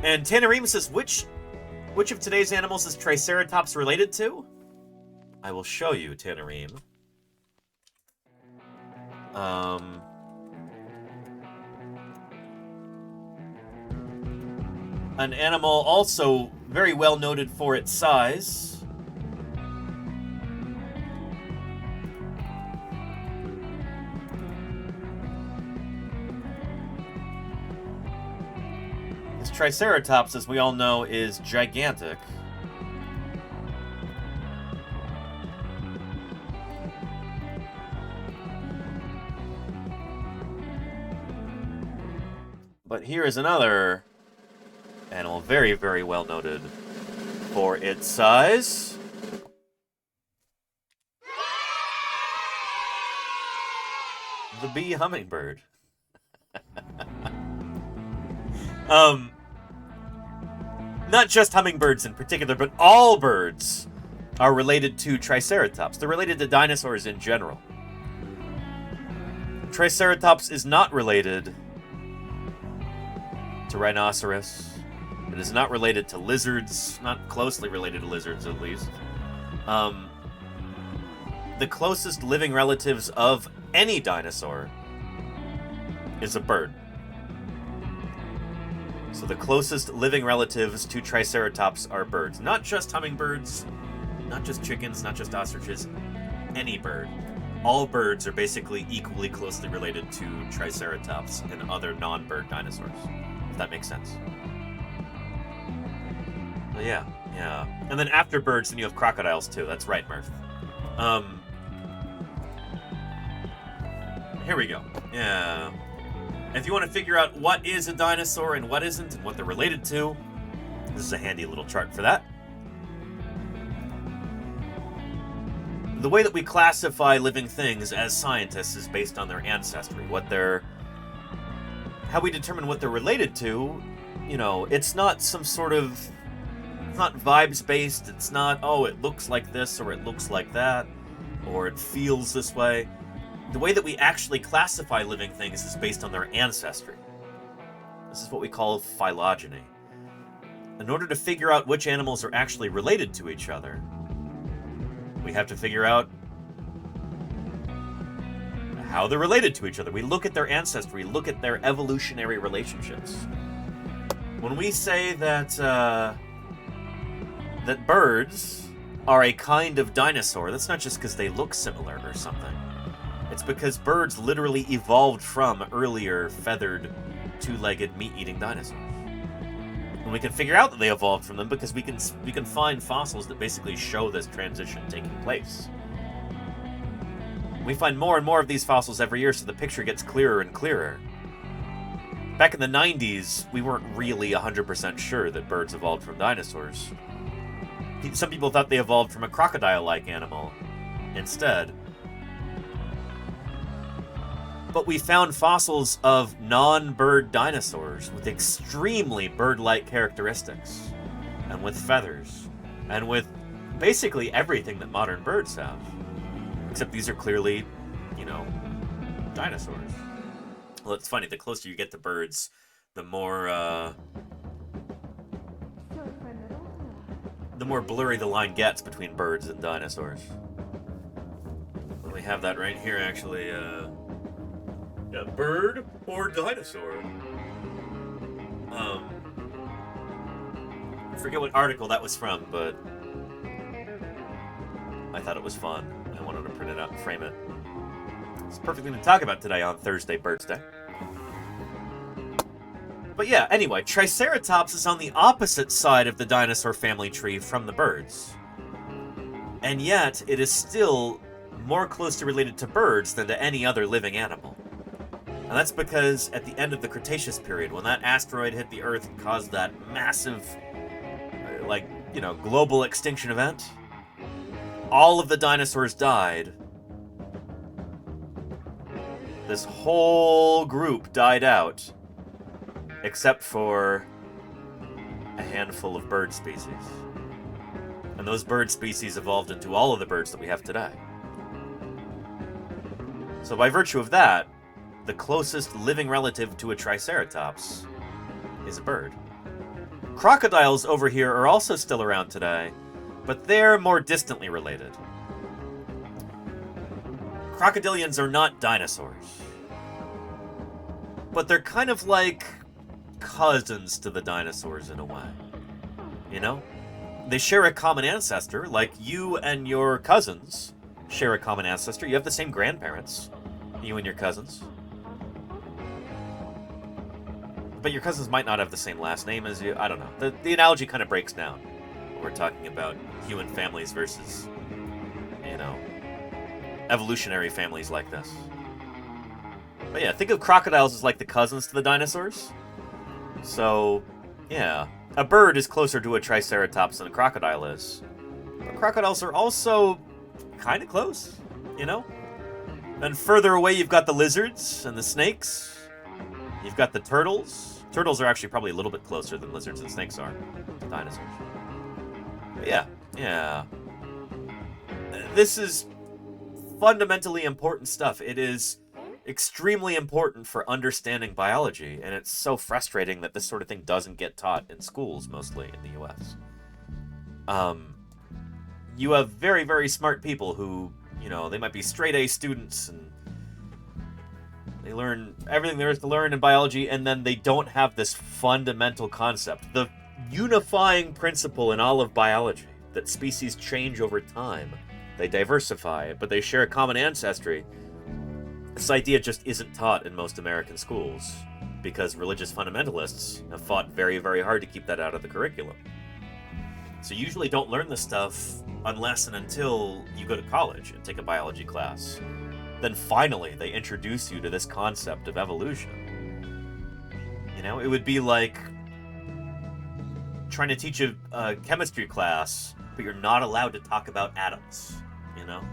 And Tanareem says, which of today's animals is Triceratops related to? I will show you, Tanareem. An animal also very well noted for its size. This Triceratops, as we all know, is gigantic. But here is another animal very, very well noted for its size. The bee hummingbird. Not just hummingbirds in particular, but all birds are related to Triceratops. They're related to dinosaurs in general. Triceratops is not related to rhinoceros. It is not related to lizards, not closely related to lizards at least. The closest living relatives of any dinosaur is a bird. So the closest living relatives to Triceratops are birds. Not just hummingbirds, not just chickens, not just ostriches, any bird. All birds are basically equally closely related to Triceratops and other non-bird dinosaurs, if that makes sense. So yeah. And then after birds, then you have crocodiles too. That's right, Murph. Here we go. Yeah. If you want to figure out what is a dinosaur and what isn't and what they're related to, this is a handy little chart for that. The way that we classify living things as scientists is based on their ancestry, how we determine what they're related to. You know, it's not some sort of, it's not vibes-based, it's not, oh, it looks like this or it looks like that, or it feels this way. The way that we actually classify living things is based on their ancestry. This is what we call phylogeny. In order to figure out which animals are actually related to each other, we have to figure out how they're related to each other. We look at their ancestry, look at their evolutionary relationships. When we say that that birds are a kind of dinosaur, that's not just because they look similar or something. It's because birds literally evolved from earlier feathered, two-legged, meat-eating dinosaurs. And we can figure out that they evolved from them because we can find fossils that basically show this transition taking place. We find more and more of these fossils every year, so the picture gets clearer and clearer. Back in the 90s, we weren't really 100% sure that birds evolved from dinosaurs. Some people thought they evolved from a crocodile-like animal instead. But we found fossils of non-bird dinosaurs with extremely bird-like characteristics, and with feathers, and with basically everything that modern birds have. Except these are clearly, you know, dinosaurs. Well, it's funny, the closer you get to birds, the more blurry the line gets between birds and dinosaurs. We have that right here, actually. Yeah, bird or dinosaur? I forget what article that was from, but I thought it was fun. I wanted to print it out and frame it. It's a perfect thing to talk about today on Thursday BIRDSday. But yeah, anyway, Triceratops is on the opposite side of the dinosaur family tree from the birds. And yet, it is still more closely related to birds than to any other living animal. And that's because at the end of the Cretaceous period, when that asteroid hit the Earth and caused that massive, global extinction event, all of the dinosaurs died. This whole group died out, except for a handful of bird species. And those bird species evolved into all of the birds that we have today. So by virtue of that, the closest living relative to a Triceratops is a bird. Crocodiles over here are also still around today, but they're more distantly related. Crocodilians are not dinosaurs, but they're kind of like cousins to the dinosaurs in a way. You know? They share a common ancestor, like you and your cousins share a common ancestor. You have the same grandparents, you and your cousins. But your cousins might not have the same last name as you. I don't know. The analogy kind of breaks down. We're talking about human families versus, you know, evolutionary families like this. But yeah, think of crocodiles as like the cousins to the dinosaurs. So, yeah. A bird is closer to a Triceratops than a crocodile is. But crocodiles are also kind of close, you know? And further away, you've got the lizards and the snakes. You've got the turtles. Turtles are actually probably a little bit closer than lizards and snakes are to dinosaurs. But yeah. This is fundamentally important stuff. It is extremely important for understanding biology, and it's so frustrating that this sort of thing doesn't get taught in schools, mostly in the US. You have very, very smart people who, you know, they might be straight A students, and they learn everything there is to learn in biology, and then they don't have this fundamental concept. The unifying principle in all of biology, that species change over time. They diversify, but they share a common ancestry. This idea just isn't taught in most American schools because religious fundamentalists have fought very, very hard to keep that out of the curriculum. So you usually don't learn this stuff unless and until you go to college and take a biology class. Then finally they introduce you to this concept of evolution. You know, it would be like trying to teach a chemistry class, but you're not allowed to talk about atoms, you know?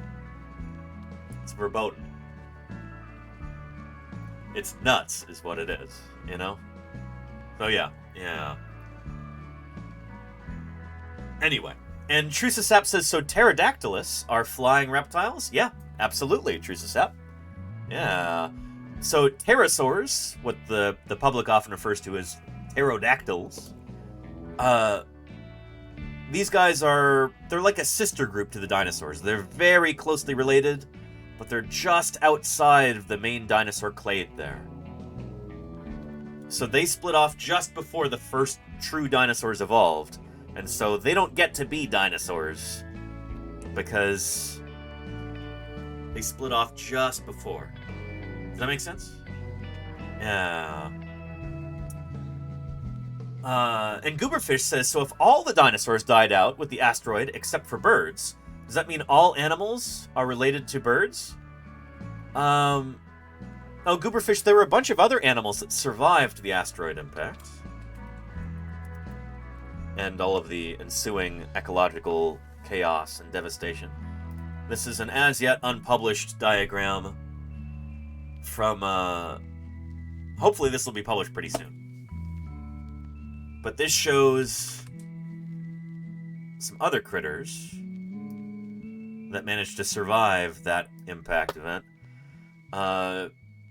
It's verboten. It's nuts, is what it is, you know? So yeah. Anyway, and Trucisap says, so pterodactylus are flying reptiles? Yeah, absolutely, Trucisap. Yeah. So pterosaurs, what the public often refers to as pterodactyls, these guys they're like a sister group to the dinosaurs. They're very closely related, but they're just outside of the main dinosaur clade there. So they split off just before the first true dinosaurs evolved, and so they don't get to be dinosaurs because they split off just before. Does that make sense? Yeah. And Gooberfish says, so if all the dinosaurs died out with the asteroid except for birds, does that mean all animals are related to birds? Oh, Gooberfish, there were a bunch of other animals that survived the asteroid impact. And all of the ensuing ecological chaos and devastation. This is an as-yet unpublished diagram from, hopefully this will be published pretty soon. But this shows some other critters that managed to survive that impact event.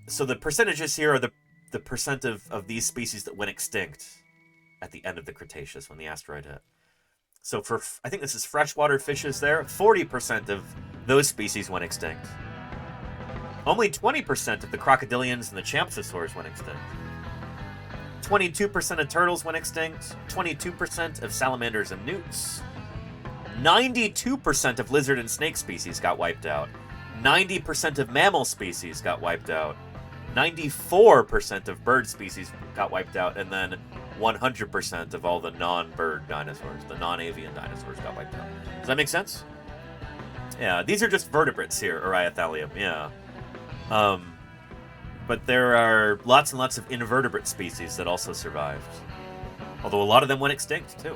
So the percentages here are the percent of these species that went extinct at the end of the Cretaceous when the asteroid hit. So for, I think this is freshwater fishes there, 40% of those species went extinct. Only 20% of the crocodilians and the champsosaurs went extinct. 22% of turtles went extinct. 22% of salamanders and newts. 92% of lizard and snake species got wiped out. 90% of mammal species got wiped out. 94% of bird species got wiped out, and then 100% of all the non-bird dinosaurs, the non-avian dinosaurs, got wiped out. Does that make sense? Yeah, these are just vertebrates here, Oriathalium, yeah. But there are lots and lots of invertebrate species that also survived. Although a lot of them went extinct, too.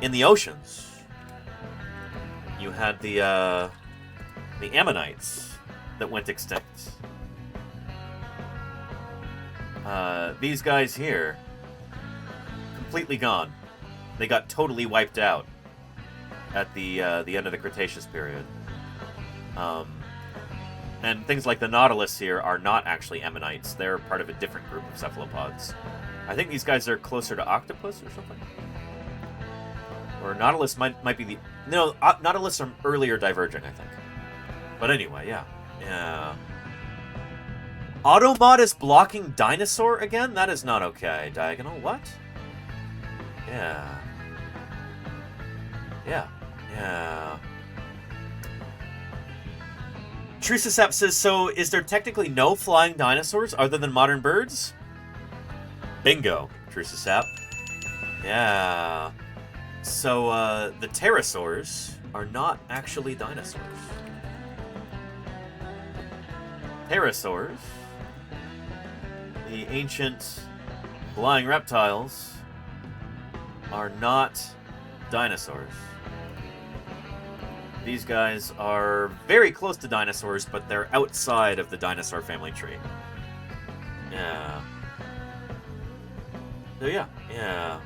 In the oceans, you had the ammonites that went extinct. These guys here, completely gone. They got totally wiped out at the end of the Cretaceous period. And things like the nautilus here are not actually ammonites. They're part of a different group of cephalopods. I think these guys are closer to octopus or something. Or nautilus might be the... No, nautilus are earlier diverging, I think. But anyway, yeah. Yeah. Automod is blocking dinosaur again? That is not okay. Diagonal, what? Yeah. Yeah. Yeah. Trusisap says, so is there technically no flying dinosaurs other than modern birds? Bingo, Trusisap. Yeah. So, the pterosaurs are not actually dinosaurs. Pterosaurs, the ancient flying reptiles, are not dinosaurs. These guys are very close to dinosaurs, but they're outside of the dinosaur family tree. Yeah. So yeah.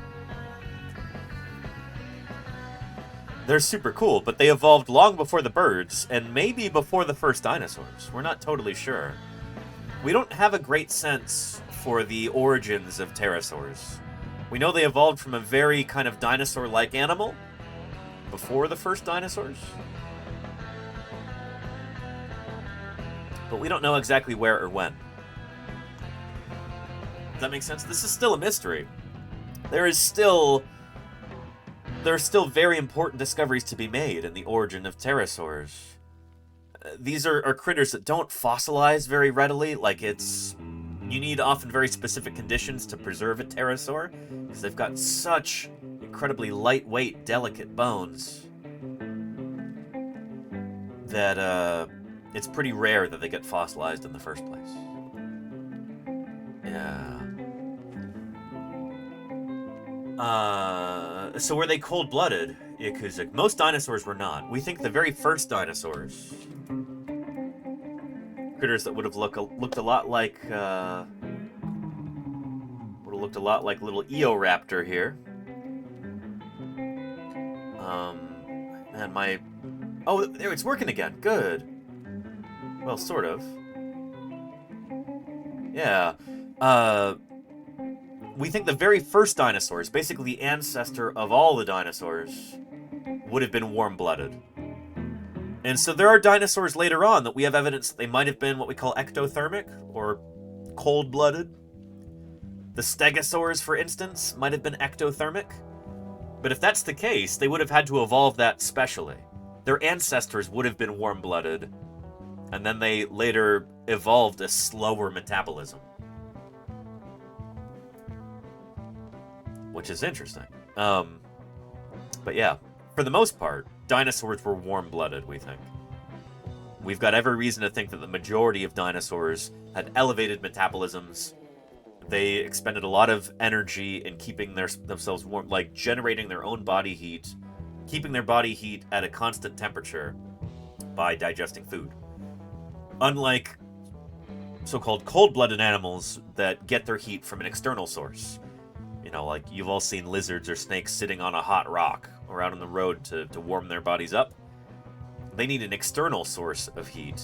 They're super cool, but they evolved long before the birds, and maybe before the first dinosaurs. We're not totally sure. We don't have a great sense for the origins of pterosaurs. We know they evolved from a very kind of dinosaur-like animal before the first dinosaurs. But we don't know exactly where or when. Does that make sense? This is still a mystery. There are still very important discoveries to be made in the origin of pterosaurs. These are critters that don't fossilize very readily. Like, you need often very specific conditions to preserve a pterosaur, because they've got such incredibly lightweight, delicate bones that it's pretty rare that they get fossilized in the first place. Yeah. So were they cold-blooded, Yakuza? Most dinosaurs were not. We think the very first dinosaurs, critters that would have looked a lot like little Eoraptor here. There, it's working again. Good. Well, sort of. Yeah. We think the very first dinosaurs, basically the ancestor of all the dinosaurs, would have been warm-blooded. And so there are dinosaurs later on that we have evidence that they might have been what we call ectothermic, or cold-blooded. The stegosaurs, for instance, might have been ectothermic. But if that's the case, they would have had to evolve that specially. Their ancestors would have been warm-blooded, and then they later evolved a slower metabolism. Which is interesting. But yeah, for the most part, dinosaurs were warm-blooded, we think. We've got every reason to think that the majority of dinosaurs had elevated metabolisms. They expended a lot of energy in keeping themselves warm, like generating their own body heat, keeping their body heat at a constant temperature by digesting food. Unlike so-called cold-blooded animals that get their heat from an external source. You know, like you've all seen lizards or snakes sitting on a hot rock or out on the road to warm their bodies up. They need an external source of heat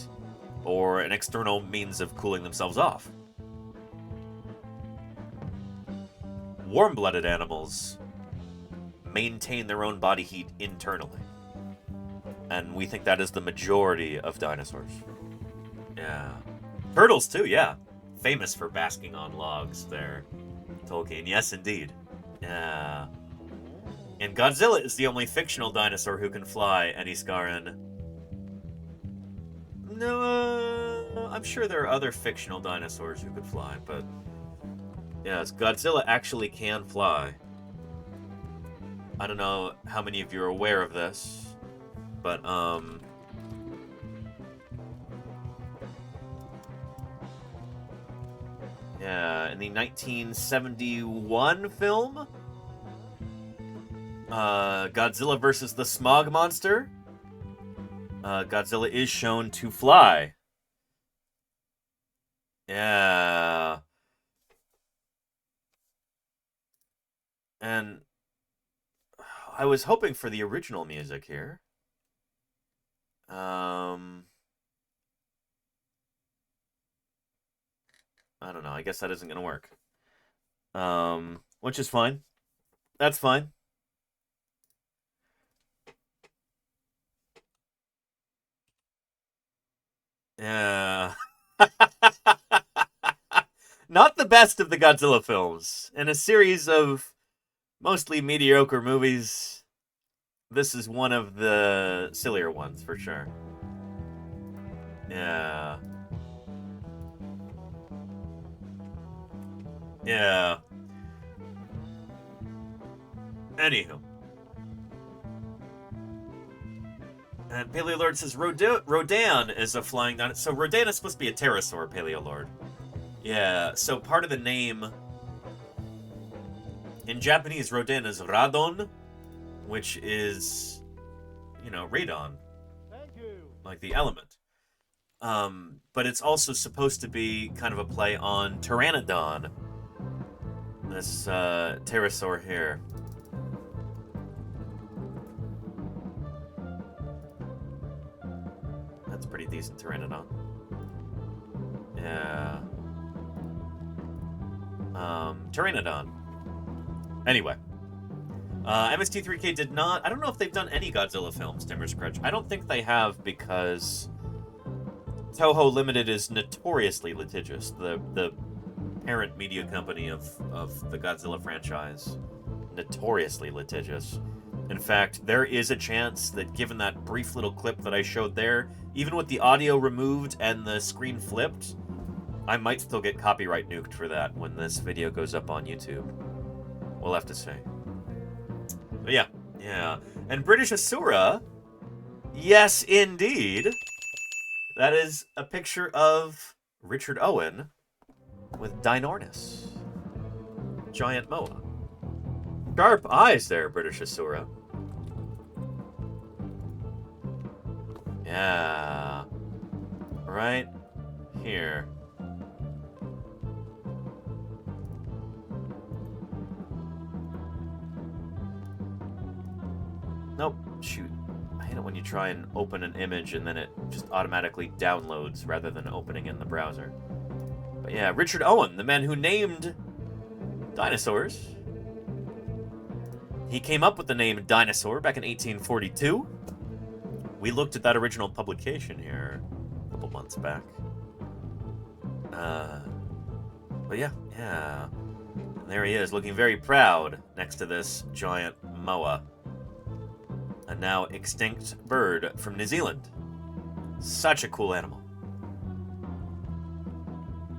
or an external means of cooling themselves off. Warm-blooded animals maintain their own body heat internally. And we think that is the majority of dinosaurs. Yeah. Turtles, too, yeah. Famous for basking on logs there. Tolkien, yes, indeed. Yeah. And Godzilla is the only fictional dinosaur who can fly, Eniskaran. No, I'm sure there are other fictional dinosaurs who could fly, but... yes, Godzilla actually can fly. I don't know how many of you are aware of this, but, yeah, in the 1971 film, Godzilla versus the Smog Monster, Godzilla is shown to fly. Yeah. And I was hoping for the original music here. I don't know. I guess that isn't going to work. Which is fine. That's fine. Yeah. Not the best of the Godzilla films. In a series of mostly mediocre movies, this is one of the sillier ones, for sure. Yeah. Yeah. Anywho. And Paleolord says Rodan is a flying dinosaur. So Rodan is supposed to be a pterosaur, Paleolord. Yeah, so part of the name... In Japanese, Rodan is Radon, which is, you know, radon. Thank you. Like the element. But it's also supposed to be kind of a play on Pteranodon. This pterosaur here. That's pretty decent Pteranodon. Yeah. Pteranodon. Anyway. MST3K did not... I don't know if they've done any Godzilla films, Timber's Crutch. I don't think they have because Toho Limited is notoriously litigious. The parent media company of the Godzilla franchise. Notoriously litigious. In fact, there is a chance that given that brief little clip that I showed there, even with the audio removed and the screen flipped, I might still get copyright nuked for that when this video goes up on YouTube. We'll have to see. But yeah. And British Asura, yes, indeed. That is a picture of Richard Owen with Dinornis. Giant moa. Sharp eyes there, British Asura. Yeah. Right here. Nope. Shoot. I hate it when you try and open an image and then it just automatically downloads rather than opening in the browser. But yeah, Richard Owen, the man who named dinosaurs. He came up with the name dinosaur back in 1842. We looked at that original publication here a couple months back. But yeah. And there he is, looking very proud next to this giant moa. A now extinct bird from New Zealand. Such a cool animal.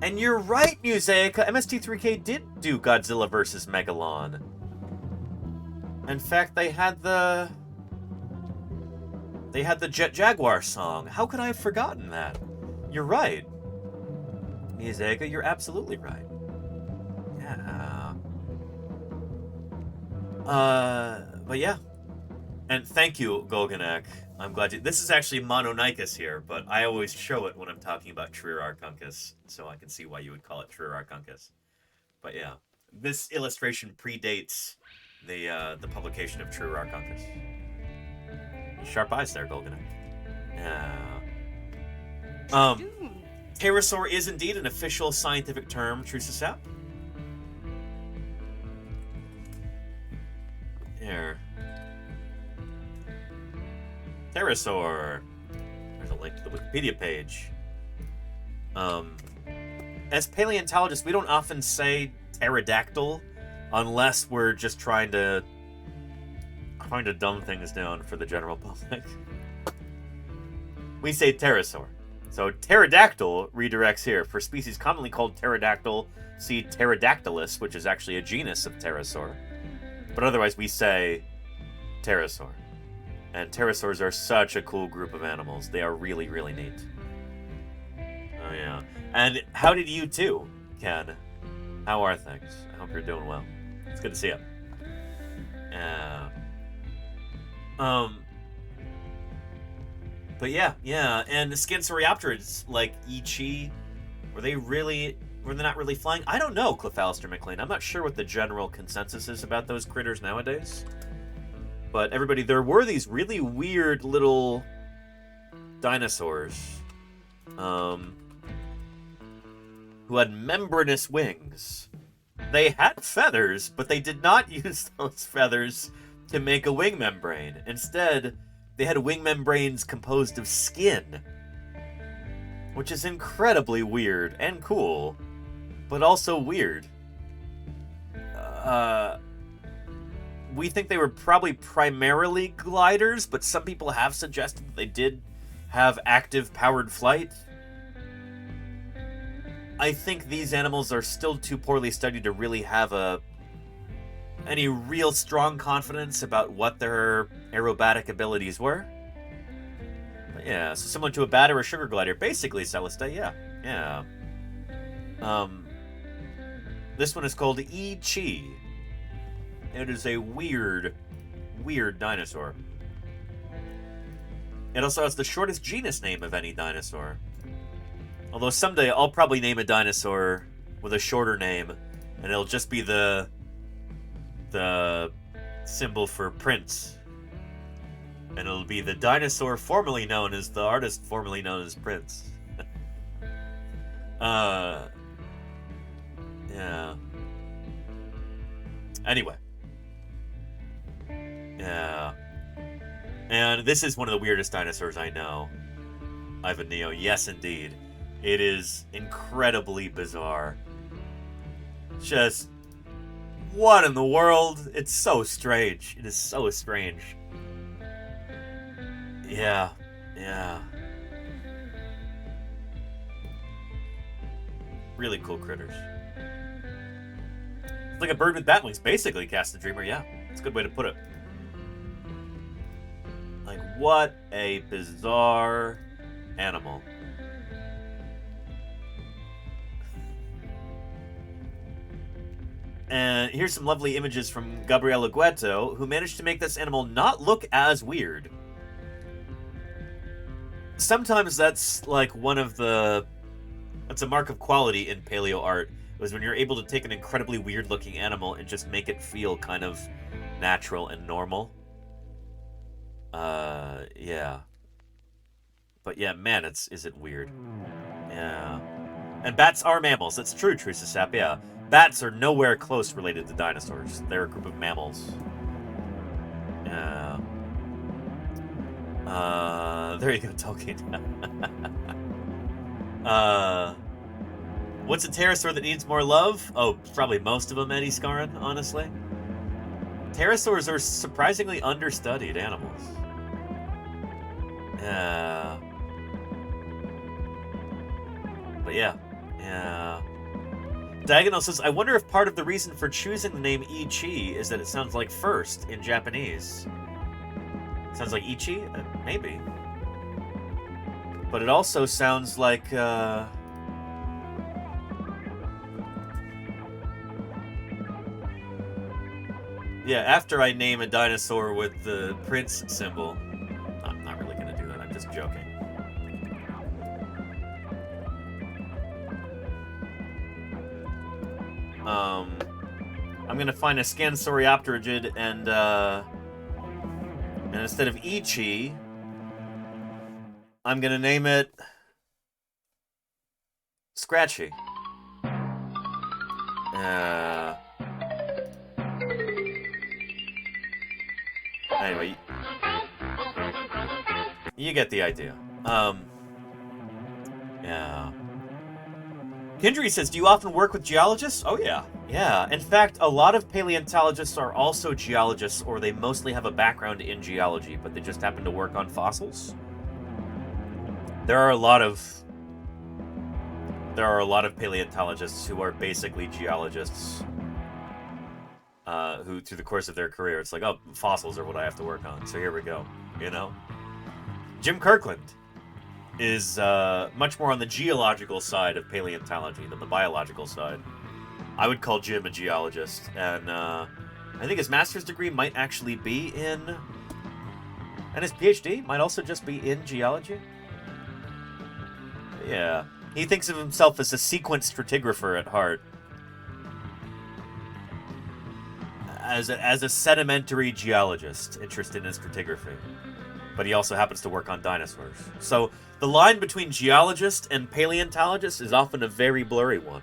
And you're right, Musaica. MST3K did do Godzilla vs. Megalon. In fact, they had the Jet Jaguar song. How could I have forgotten that? You're right. Musaica, you're absolutely right. Yeah. But yeah. And thank you, Golganak. I'm glad you... This is actually Mononychus here, but I always show it when I'm talking about Triararchuncus, so I can see why you would call it Triararchuncus. But yeah, this illustration predates the publication of Triararchuncus. Sharp eyes there, Golganak. Yeah. Pterosaur is indeed an official scientific term, Trusasap. Here. Pterosaur. There's a link to the Wikipedia page. As paleontologists, we don't often say pterodactyl unless we're just trying to dumb things down for the general public. We say pterosaur. So pterodactyl redirects here. For species commonly called pterodactyl, see Pterodactylus, which is actually a genus of pterosaur. But otherwise we say pterosaur. And pterosaurs are such a cool group of animals. They are really, really neat. Oh, yeah. And how did you too, Ken? How are things? I hope you're doing well. It's good to see you. Yeah. But yeah. And the Scansoriopterids, like Ichi, were they not really flying? I don't know, Cliff Alistair McLean. I'm not sure what the general consensus is about those critters nowadays. But everybody, there were these really weird little dinosaurs who had membranous wings. They had feathers, but they did not use those feathers to make a wing membrane. Instead, they had wing membranes composed of skin, which is incredibly weird and cool, but also weird. We think they were probably primarily gliders, but some people have suggested they did have active powered flight. I think these animals are still too poorly studied to really have any real strong confidence about what their aerobatic abilities were. But yeah, so similar to a bat or a sugar glider, basically, Celeste, yeah. This one is called E-Chi. It is a weird dinosaur. It also has the shortest genus name of any dinosaur. Although someday I'll probably name a dinosaur with a shorter name, and it'll just be the symbol for Prince. And it'll be the dinosaur formerly known as the artist formerly known as Prince. Yeah. Anyway. Yeah. And this is one of the weirdest dinosaurs I know. Ivan Neo, yes indeed. It is incredibly bizarre. Just, what in the world? It's so strange. It is so strange. Yeah. Really cool critters. It's like a bird with bat wings, basically, Cast the Dreamer, yeah. It's a good way to put it. Like, what a bizarre animal. And here's some lovely images from Gabriela Gueto, who managed to make this animal not look as weird. Sometimes that's like that's a mark of quality in paleo art, was when you're able to take an incredibly weird looking animal and just make it feel kind of natural and normal. Yeah. But yeah, man, is it weird. Yeah. And bats are mammals. That's true, Teresa Sapp, yeah. Bats are nowhere close related to dinosaurs. They're a group of mammals. Yeah. There you go, Tolkien. What's a pterosaur that needs more love? Oh, probably most of them, Eddie Scarin, honestly. Pterosaurs are surprisingly understudied animals. Yeah. But yeah. Diagonal says, I wonder if part of the reason for choosing the name Ichi is that it sounds like first in Japanese. Sounds like Ichi? Maybe. But it also sounds like, yeah, after I name a dinosaur with the Prince symbol. I'm not really going to do that, I'm just joking. I'm gonna find a Scansoriopterygid and instead of Ichi, I'm gonna name it Scratchy. Anyway, you get the idea. Yeah. Kindry says, do you often work with geologists? Oh, yeah. Yeah. In fact, a lot of paleontologists are also geologists, or they mostly have a background in geology, but they just happen to work on fossils. There are a lot of paleontologists who are basically geologists, who, through the course of their career, it's like, oh, fossils are what I have to work on, so here we go, you know? Jim Kirkland is much more on the geological side of paleontology than the biological side. I would call Jim a geologist, and I think his master's degree might actually be in, and his PhD might also just be in geology. Yeah, he thinks of himself as a sequence stratigrapher at heart. as a sedimentary geologist interested in stratigraphy. But he also happens to work on dinosaurs. So the line between geologist and paleontologist is often a very blurry one.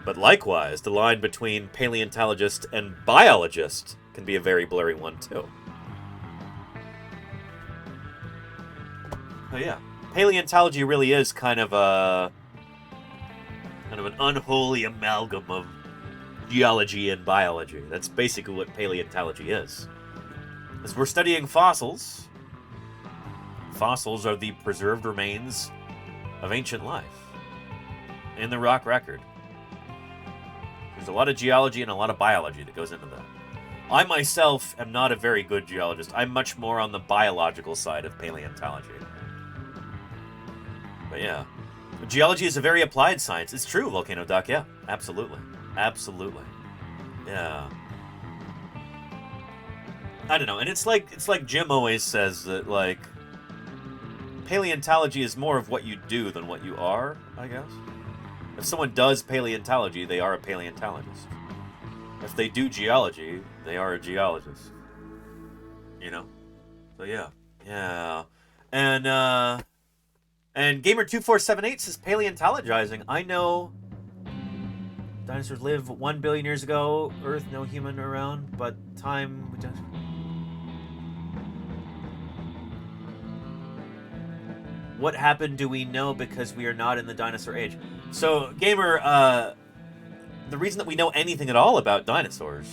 But likewise, the line between paleontologist and biologist can be a very blurry one too. Oh yeah, paleontology really is kind of an unholy amalgam of geology and biology. That's basically what paleontology is. As we're studying fossils, fossils are the preserved remains of ancient life in the rock record. There's a lot of geology and a lot of biology that goes into that. I myself am not a very good geologist. I'm much more on the biological side of paleontology. But yeah, geology is a very applied science. It's true, Volcano Duck. Yeah, absolutely. Absolutely. Yeah. I don't know, and it's like Jim always says that, like, paleontology is more of what you do than what you are, I guess. If someone does paleontology, they are a paleontologist. If they do geology, they are a geologist. You know? So yeah. Yeah. And Gamer2478 says paleontologizing. I know dinosaurs lived 1 billion years ago, Earth, no human around, but time... What happened do we know because we are not in the dinosaur age? So, Gamer, the reason that we know anything at all about dinosaurs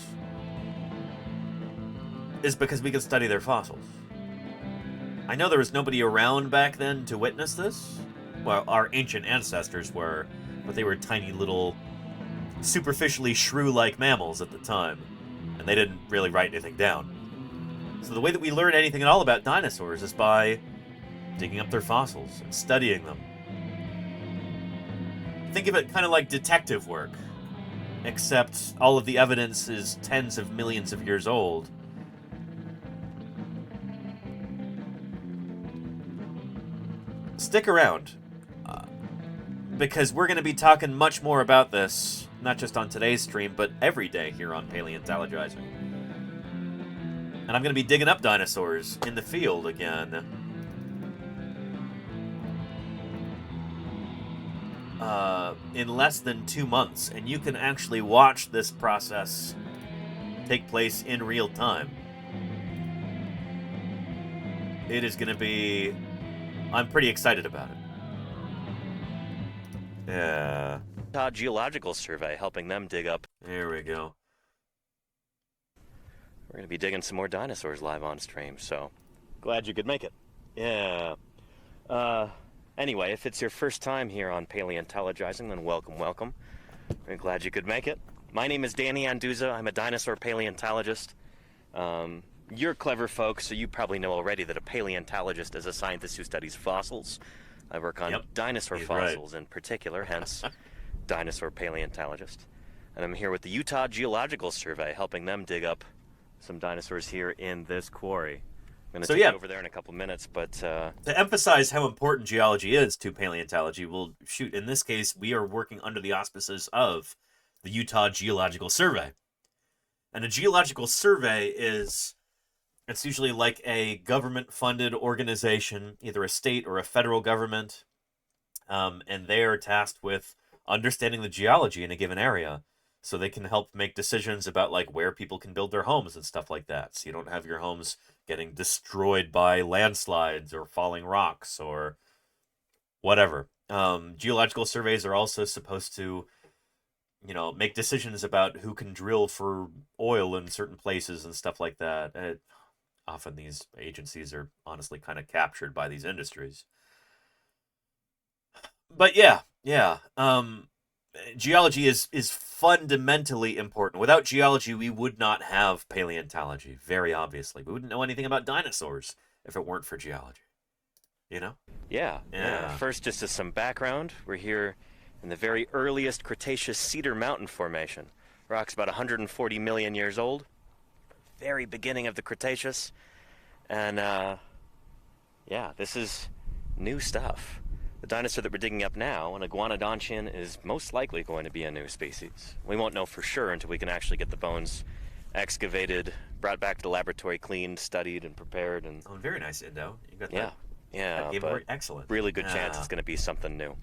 is because we can study their fossils. I know there was nobody around back then to witness this. Well, our ancient ancestors were, but they were tiny little, superficially shrew-like mammals at the time, and they didn't really write anything down. So the way that we learn anything at all about dinosaurs is by digging up their fossils and studying them. Think of it kind of like detective work, except all of the evidence is tens of millions of years old. Stick around, because we're going to be talking much more about this, not just on today's stream, but every day here on Paleontologizing. And I'm going to be digging up dinosaurs in the field again. In less than 2 months, and you can actually watch this process take place in real time. It is going to be... I'm pretty excited about it. Yeah. Utah Geological Survey helping them dig up. There we go. We're going to be digging some more dinosaurs live on stream, so glad you could make it. Yeah. Anyway, if it's your first time here on Paleontologizing, then welcome, welcome. We're glad you could make it. My name is Danny Anduza. I'm a dinosaur paleontologist. You're clever folks, so you probably know already that a paleontologist is a scientist who studies fossils. I work on dinosaur fossils in particular, hence dinosaur paleontologist. And I'm here with the Utah Geological Survey, helping them dig up some dinosaurs here in this quarry. I'm going to take you over there in a couple minutes, but... To emphasize how important geology is to paleontology, in this case, we are working under the auspices of the Utah Geological Survey. And a geological survey it's usually like a government-funded organization, either a state or a federal government, and they are tasked with understanding the geology in a given area, so they can help make decisions about, like, where people can build their homes and stuff like that, so you don't have your homes getting destroyed by landslides or falling rocks or whatever. Geological surveys are also supposed to, make decisions about who can drill for oil in certain places and stuff like that. Often these agencies are honestly kind of captured by these industries. But yeah. Geology is fundamentally important. Without geology, we would not have paleontology, very obviously. We wouldn't know anything about dinosaurs if it weren't for geology. You know? Yeah. First, just as some background, we're here in the very earliest Cretaceous Cedar Mountain Formation. Rock's about 140 million years old. Very beginning of the Cretaceous. And, this is new stuff. The dinosaur that we're digging up now, an iguanodontian, is most likely going to be a new species. We won't know for sure until we can actually get the bones excavated, brought back to the laboratory, cleaned, studied, and prepared. And oh, very nice, Indo. You got yeah, that but excellent. Really good chance it's going to be something new.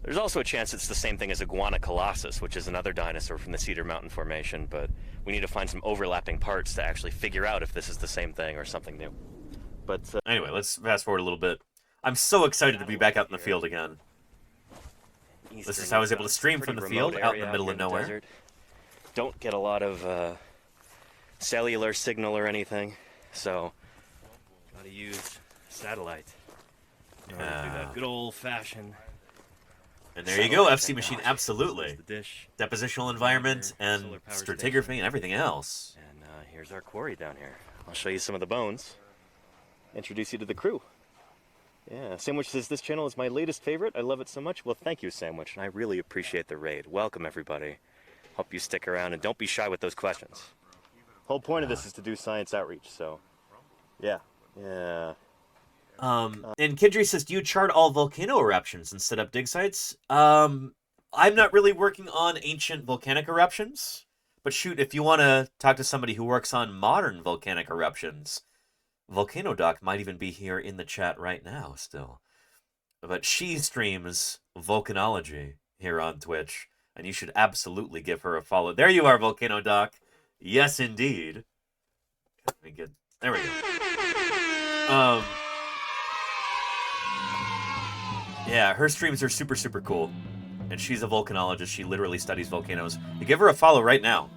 There's also a chance it's the same thing as Iguana colossus, which is another dinosaur from the Cedar Mountain Formation, but we need to find some overlapping parts to actually figure out if this is the same thing or something new. But anyway, let's fast forward a little bit. I'm so excited to be back out in the field again. This is how I was able to stream from the field out in the middle of nowhere. Desert. Don't get a lot of cellular signal or anything, so gotta use satellite. In order to do that good old-fashioned. And there you go, FC Machine, absolutely. Depositional environment and stratigraphy and everything else. And here's our quarry down here. I'll show you some of the bones. Introduce you to the crew. Yeah, Sandwich says this channel is my latest favorite. I love it so much. Well, thank you, Sandwich, and I really appreciate the raid. Welcome, everybody. Hope you stick around, and don't be shy with those questions. Whole point of this is to do science outreach, so yeah. And Kindry says, do you chart all volcano eruptions and set up dig sites? I'm not really working on ancient volcanic eruptions, but shoot, if you want to talk to somebody who works on modern volcanic eruptions, Volcano Doc might even be here in the chat right now still. But she streams volcanology here on Twitch, and you should absolutely give her a follow. There you are, Volcano Doc. Yes, indeed. Let me get... There we go. Yeah, her streams are super, super cool. And she's a volcanologist. She literally studies volcanoes. You give her a follow right now.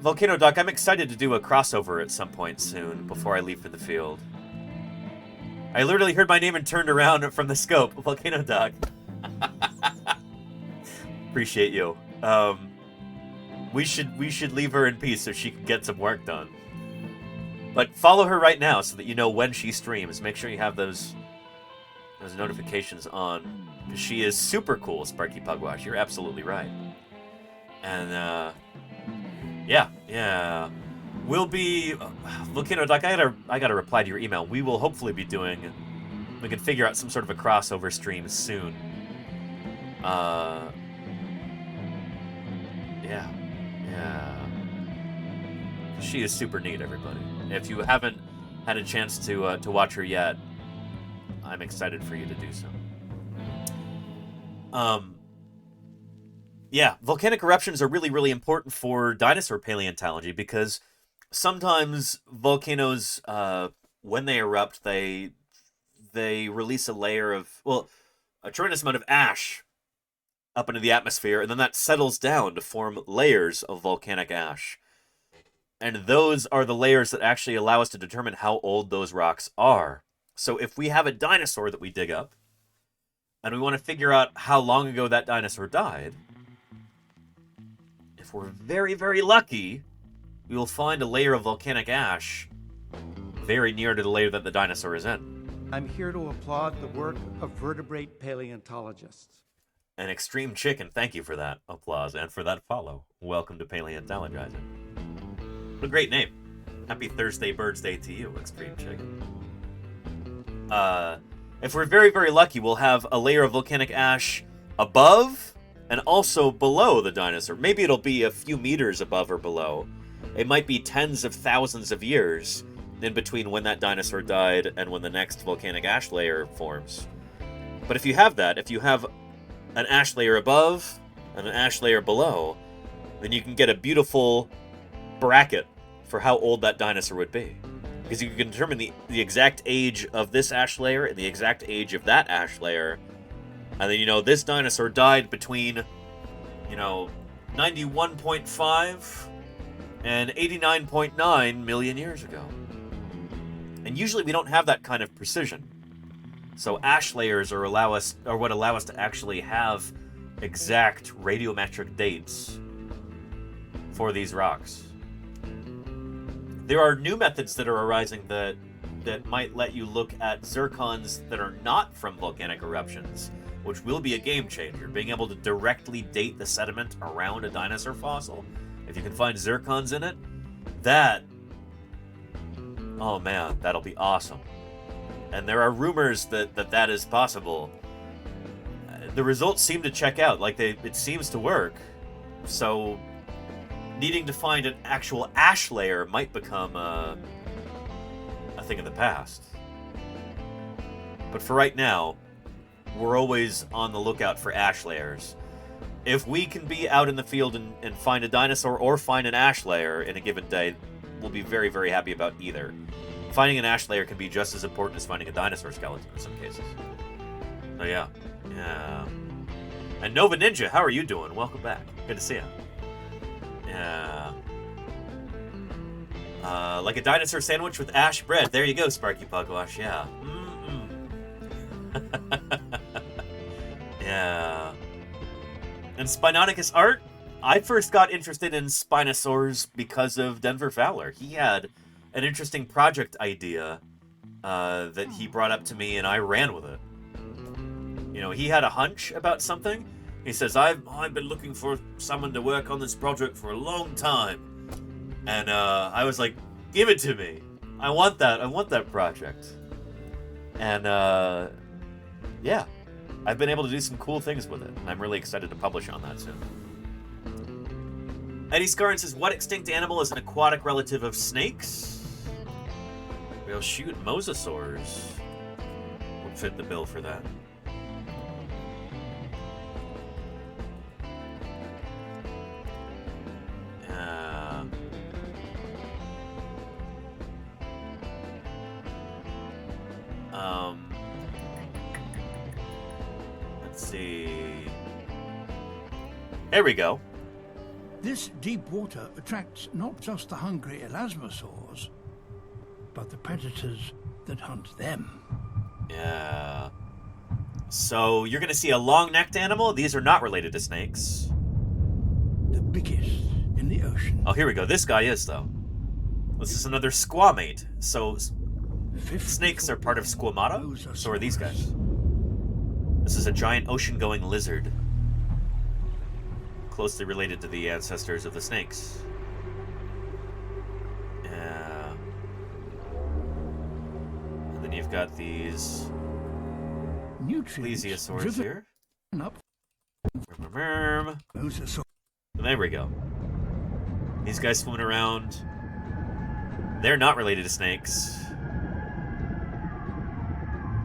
Volcano Doc, I'm excited to do a crossover at some point soon before I leave for the field. I literally heard my name and turned around from the scope. Volcano Doc. Appreciate you. We should leave her in peace so she can get some work done. But follow her right now so that you know when she streams. Make sure you have those notifications on. Because she is super cool, Sparky Pugwash. You're absolutely right. And, yeah. We'll be... Volcano Doc, I gotta reply to your email. We will hopefully be doing... We can figure out some sort of a crossover stream soon. Yeah. She is super neat, everybody. If you haven't had a chance to watch her yet, I'm excited for you to do so. Yeah, volcanic eruptions are really, really important for dinosaur paleontology because sometimes volcanoes, when they erupt, they release a layer of, well, a tremendous amount of ash up into the atmosphere, and then that settles down to form layers of volcanic ash. And those are the layers that actually allow us to determine how old those rocks are. So if we have a dinosaur that we dig up, and we want to figure out how long ago that dinosaur died, if we're very, very lucky, we will find a layer of volcanic ash very near to the layer that the dinosaur is in. I'm here to applaud the work of vertebrate paleontologists. And Extreme Chicken, thank you for that applause and for that follow. Welcome to Paleontologizing. What a great name. Happy Thursday BIRDSday to you, Extreme Chicken. If we're very, very lucky, we'll have a layer of volcanic ash above and also below the dinosaur. Maybe it'll be a few meters above or below. It might be tens of thousands of years in between when that dinosaur died and when the next volcanic ash layer forms. But if you have that, if you have an ash layer above and an ash layer below, then you can get a beautiful bracket for how old that dinosaur would be. Because you can determine the exact age of this ash layer and the exact age of that ash layer. And then, this dinosaur died between, 91.5 and 89.9 million years ago. And usually we don't have that kind of precision. So ash layers what allow us to actually have exact radiometric dates for these rocks. There are new methods that are arising that might let you look at zircons that are not from volcanic eruptions, which will be a game changer. Being able to directly date the sediment around a dinosaur fossil, if you can find zircons in it, oh man, that'll be awesome. and there are rumors that is possible. The results seem to check out, like it seems to work. So, needing to find an actual ash layer might become a thing of the past. But for right now, we're always on the lookout for ash layers. If we can be out in the field and find a dinosaur or find an ash layer in a given day, we'll be very, very happy about either. Finding an ash layer can be just as important as finding a dinosaur skeleton in some cases. So yeah. Yeah. And Nova Ninja, how are you doing? Welcome back. Good to see you. Yeah. Like a dinosaur sandwich with ash bread. There you go, Sparky Pugwash. Yeah. Yeah. And Spinonicus art? I first got interested in Spinosaurs because of Denver Fowler. He had an interesting project idea that he brought up to me, and I ran with it. You know, he had a hunch about something. He says, I've been looking for someone to work on this project for a long time. And I was like, give it to me. I want that project. And yeah, I've been able to do some cool things with it. I'm really excited to publish on that soon. Eddie Scarn says, what extinct animal is an aquatic relative of snakes? Well, shoot, mosasaurs would fit the bill for that. Let's see. There we go. This deep water attracts not just the hungry elasmosaurs, but the predators that hunt them. Yeah. So you're going to see a long-necked animal. These are not related to snakes. The biggest in the ocean. Oh, here we go. This guy is, though. This is another squamate. So snakes are part of Squamata. So are these guys. This is a giant ocean-going lizard. Closely related to the ancestors of the snakes. Yeah. And then you've got these plesiosaurs here. And there we go. These guys swimming around. They're not related to snakes.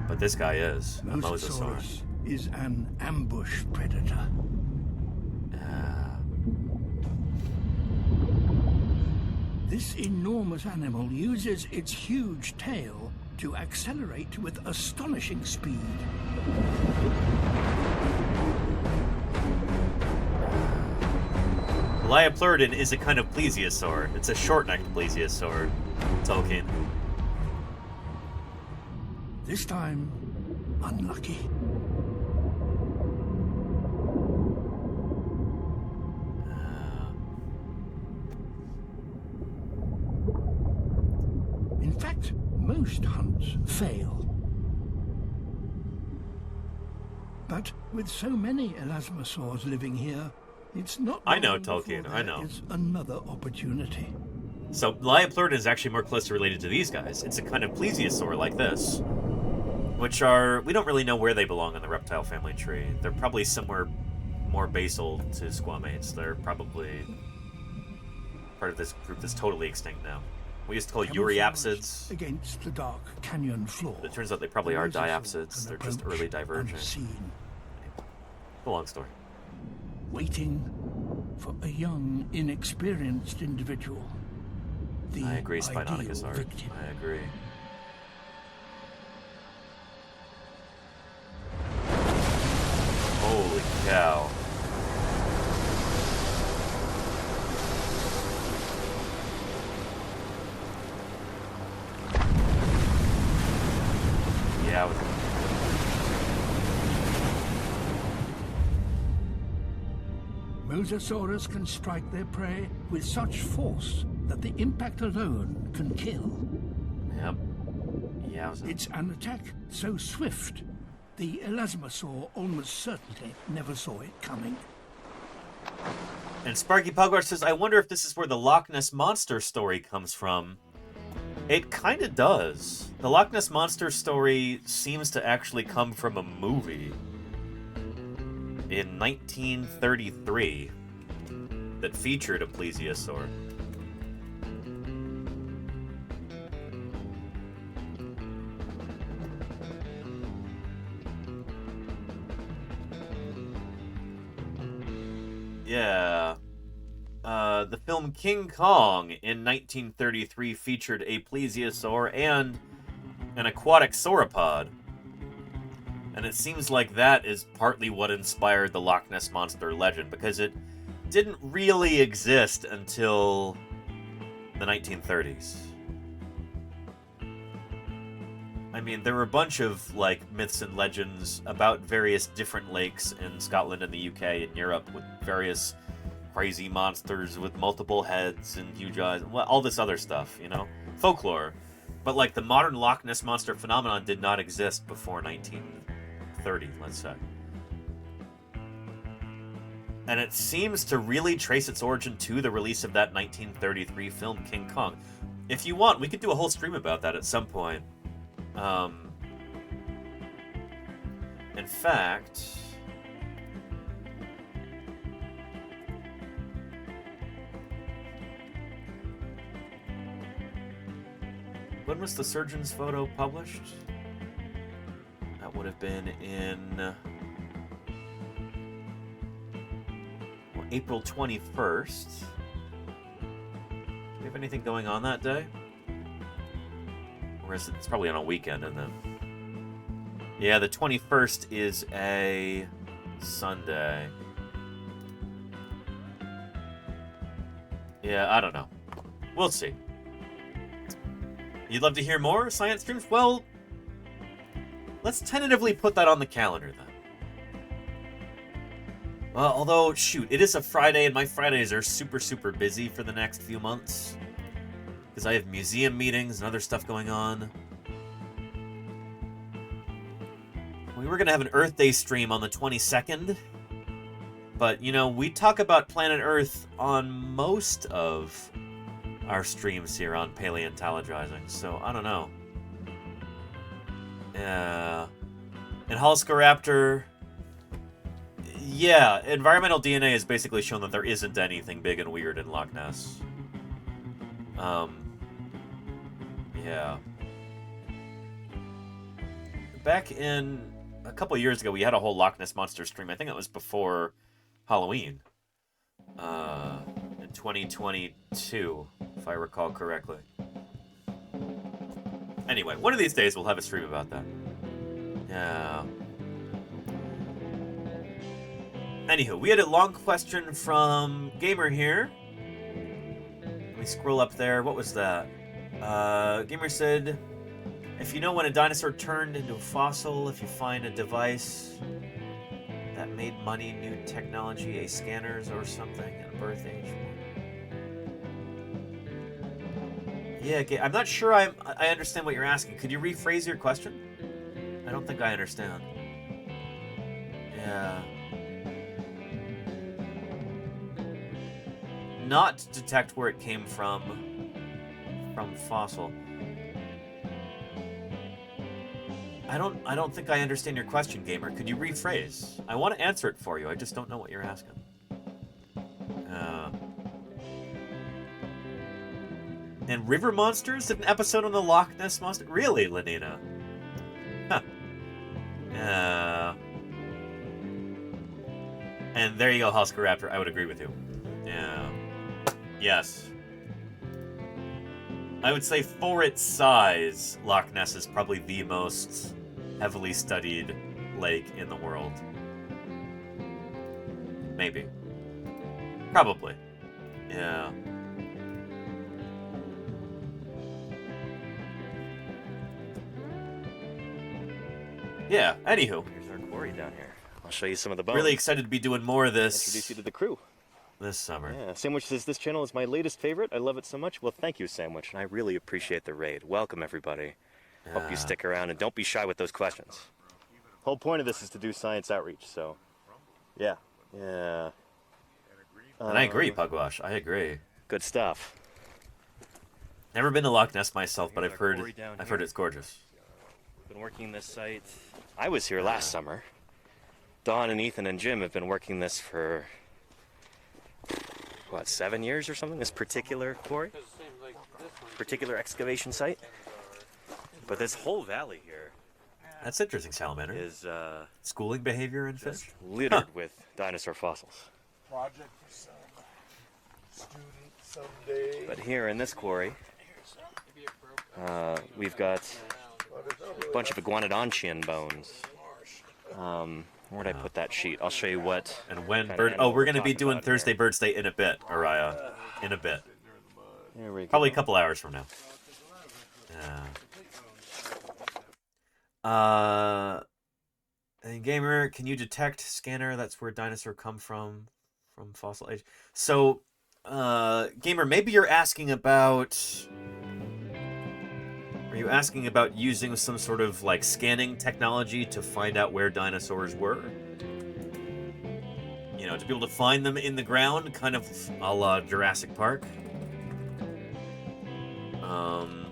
But this guy is. A mosasaur. Is an ambush predator. This enormous animal uses its huge tail to accelerate with astonishing speed. Liopluridon is a kind of plesiosaur. It's a short-necked plesiosaur. Tolkien. This time, unlucky. In fact, most hunts fail. But with so many elasmosaurs living here, it's not. I know, Tolkien. I know. It's another opportunity. So Liopluridon is actually more closely related to these guys. It's a kind of plesiosaur like this, which are, we don't really know where they belong in the reptile family tree. They're probably somewhere more basal to squamates. They're probably part of this group that's totally extinct now. We used to call Euryapsids. Against the dark canyon floor. It turns out they probably are diapsids. They're just early divergent. Unseen. A long story. Waiting for a young, inexperienced individual. I agree, Spinonicus art. I agree. Holy cow. Yeah, Mosasaurus can strike their prey with such force that the impact alone can kill. Yep. Yeah. It's an attack so swift, the elasmosaur almost certainly never saw it coming. And Sparky Pugwash says, I wonder if this is where the Loch Ness Monster story comes from. It kind of does. The Loch Ness Monster story seems to actually come from a movie in 1933 that featured a plesiosaur. Yeah. The film King Kong in 1933 featured a plesiosaur and an aquatic sauropod. And it seems like that is partly what inspired the Loch Ness Monster legend, because it didn't really exist until the 1930s. I mean, there were a bunch of, like, myths and legends about various different lakes in Scotland and the UK and Europe with various crazy monsters with multiple heads and huge eyes, and all this other stuff, you know? Folklore. But, like, the modern Loch Ness Monster phenomenon did not exist before 1930, let's say. And it seems to really trace its origin to the release of that 1933 film, King Kong. If you want, we could do a whole stream about that at some point. In fact, when was the surgeon's photo published? That would have been in April 21st. Do you have anything going on that day? Or is it? It's probably on a weekend, isn't it? Yeah, the 21st is a Sunday. Yeah, I don't know. We'll see. You'd love to hear more science streams? Well, let's tentatively put that on the calendar then. Well, although, shoot, it is a Friday, and my Fridays are super, super busy for the next few months. Because I have museum meetings and other stuff going on. We were going to have an Earth Day stream on the 22nd. But, you know, we talk about planet Earth on most of our streams here on Paleontologizing. So, I don't know. And Halscaraptor... Yeah, environmental DNA has basically shown that there isn't anything big and weird in Loch Ness. Yeah. Back in a couple years ago, we had a whole Loch Ness Monster stream. I think it was before Halloween. In 2022, if I recall correctly. Anyway, one of these days we'll have a stream about that. Yeah. Anywho, we had a long question from Gamer here. Let me scroll up there. What was that? Gamer said, if you know when a dinosaur turned into a fossil, if you find a device that made money, new technology, scanners or something, in a birth age. Yeah, I'm not sure I understand what you're asking. Could you rephrase your question? I don't think I understand. Yeah. Not detect where it came from fossil. I don't think I understand your question, Gamer. Could you rephrase? I want to answer it for you. I just don't know what you're asking. And River Monsters did an episode on the Loch Ness Monster? Really, Lenina? Huh. And there you go, Huskaraptor. I would agree with you. Yeah. Yes. I would say for its size, Loch Ness is probably the most heavily studied lake in the world. Maybe. Probably. Yeah. Yeah, anywho. Here's our quarry down here. I'll show you some of the bones. Really excited to be doing more of this. Introduce you to the crew. This summer. Yeah, Sandwich says this channel is my latest favorite. I love it so much. Well, thank you, Sandwich, and I really appreciate the raid. Welcome, everybody. Hope you stick around, and don't be shy with those questions. Whole point of this is to do science outreach, so yeah. Yeah. And I agree, Pugwash. I agree. Good stuff. Never been to Loch Ness myself, but Here's I've our heard quarry down I've here. heard it's gorgeous. Been working this site. I was here last summer. Dawn and Ethan and Jim have been working this for, what, 7 years or something? This particular quarry? Particular excavation site? But this whole valley here That's interesting, Salamander. is Schooling behavior in just fish? littered with dinosaur fossils. Project for some student someday. But here in this quarry, we've got a bunch of iguanodontian bones. Where'd I put that sheet? I'll show you what. And when kind of bird? animal Oh, we're going to we're be talking doing about Thursday here. BIRDSday in a bit, Araya. In a bit. There we go. Probably a couple hours from now. And Gamer, can you detect scanner? That's where dinosaur come from fossil age. So, Gamer, maybe you're asking about. Are you asking about using some sort of like scanning technology to find out where dinosaurs were? You know, to be able to find them in the ground, kind of a la Jurassic Park. I'm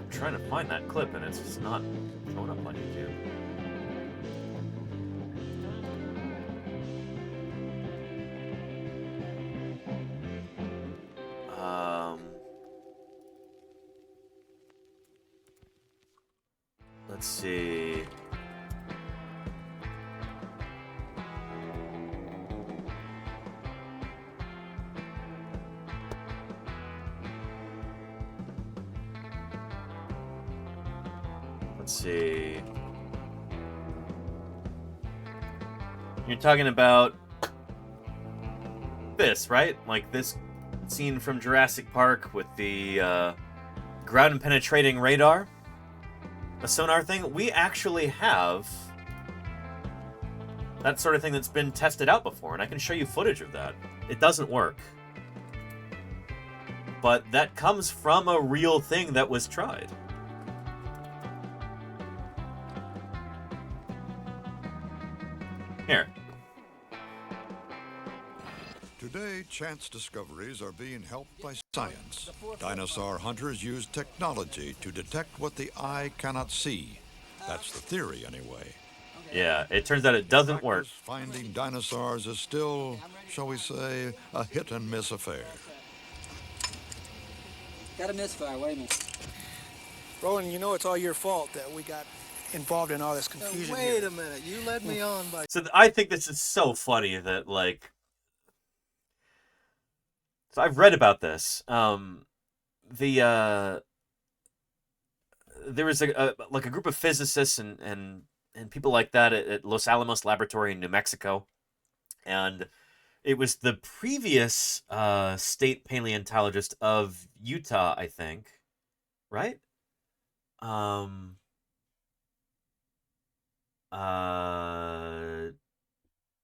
trying to find that clip and it's just not showing up on YouTube. Let's see. Let's see. You're talking about this, right? Like this scene from Jurassic Park with the ground penetrating radar? A sonar thing? We actually have that sort of thing that's been tested out before, and I can show you footage of that. It doesn't work. But that comes from a real thing that was tried. Here. Today, chance discoveries are being helped by science. Dinosaur hunters use technology to detect what the eye cannot see. That's the theory, anyway. Yeah, it turns out it doesn't work. Finding dinosaurs is still, shall we say, a hit-and-miss affair. Got a misfire, wait a minute. Roland, you know it's all your fault that we got involved in all this confusion. Wait a minute, you led me on by... So I think this is so funny that, like... So I've read about this. There was a group of physicists and people like that at Los Alamos Laboratory in New Mexico, and it was the previous state paleontologist of Utah, I think, right? Dan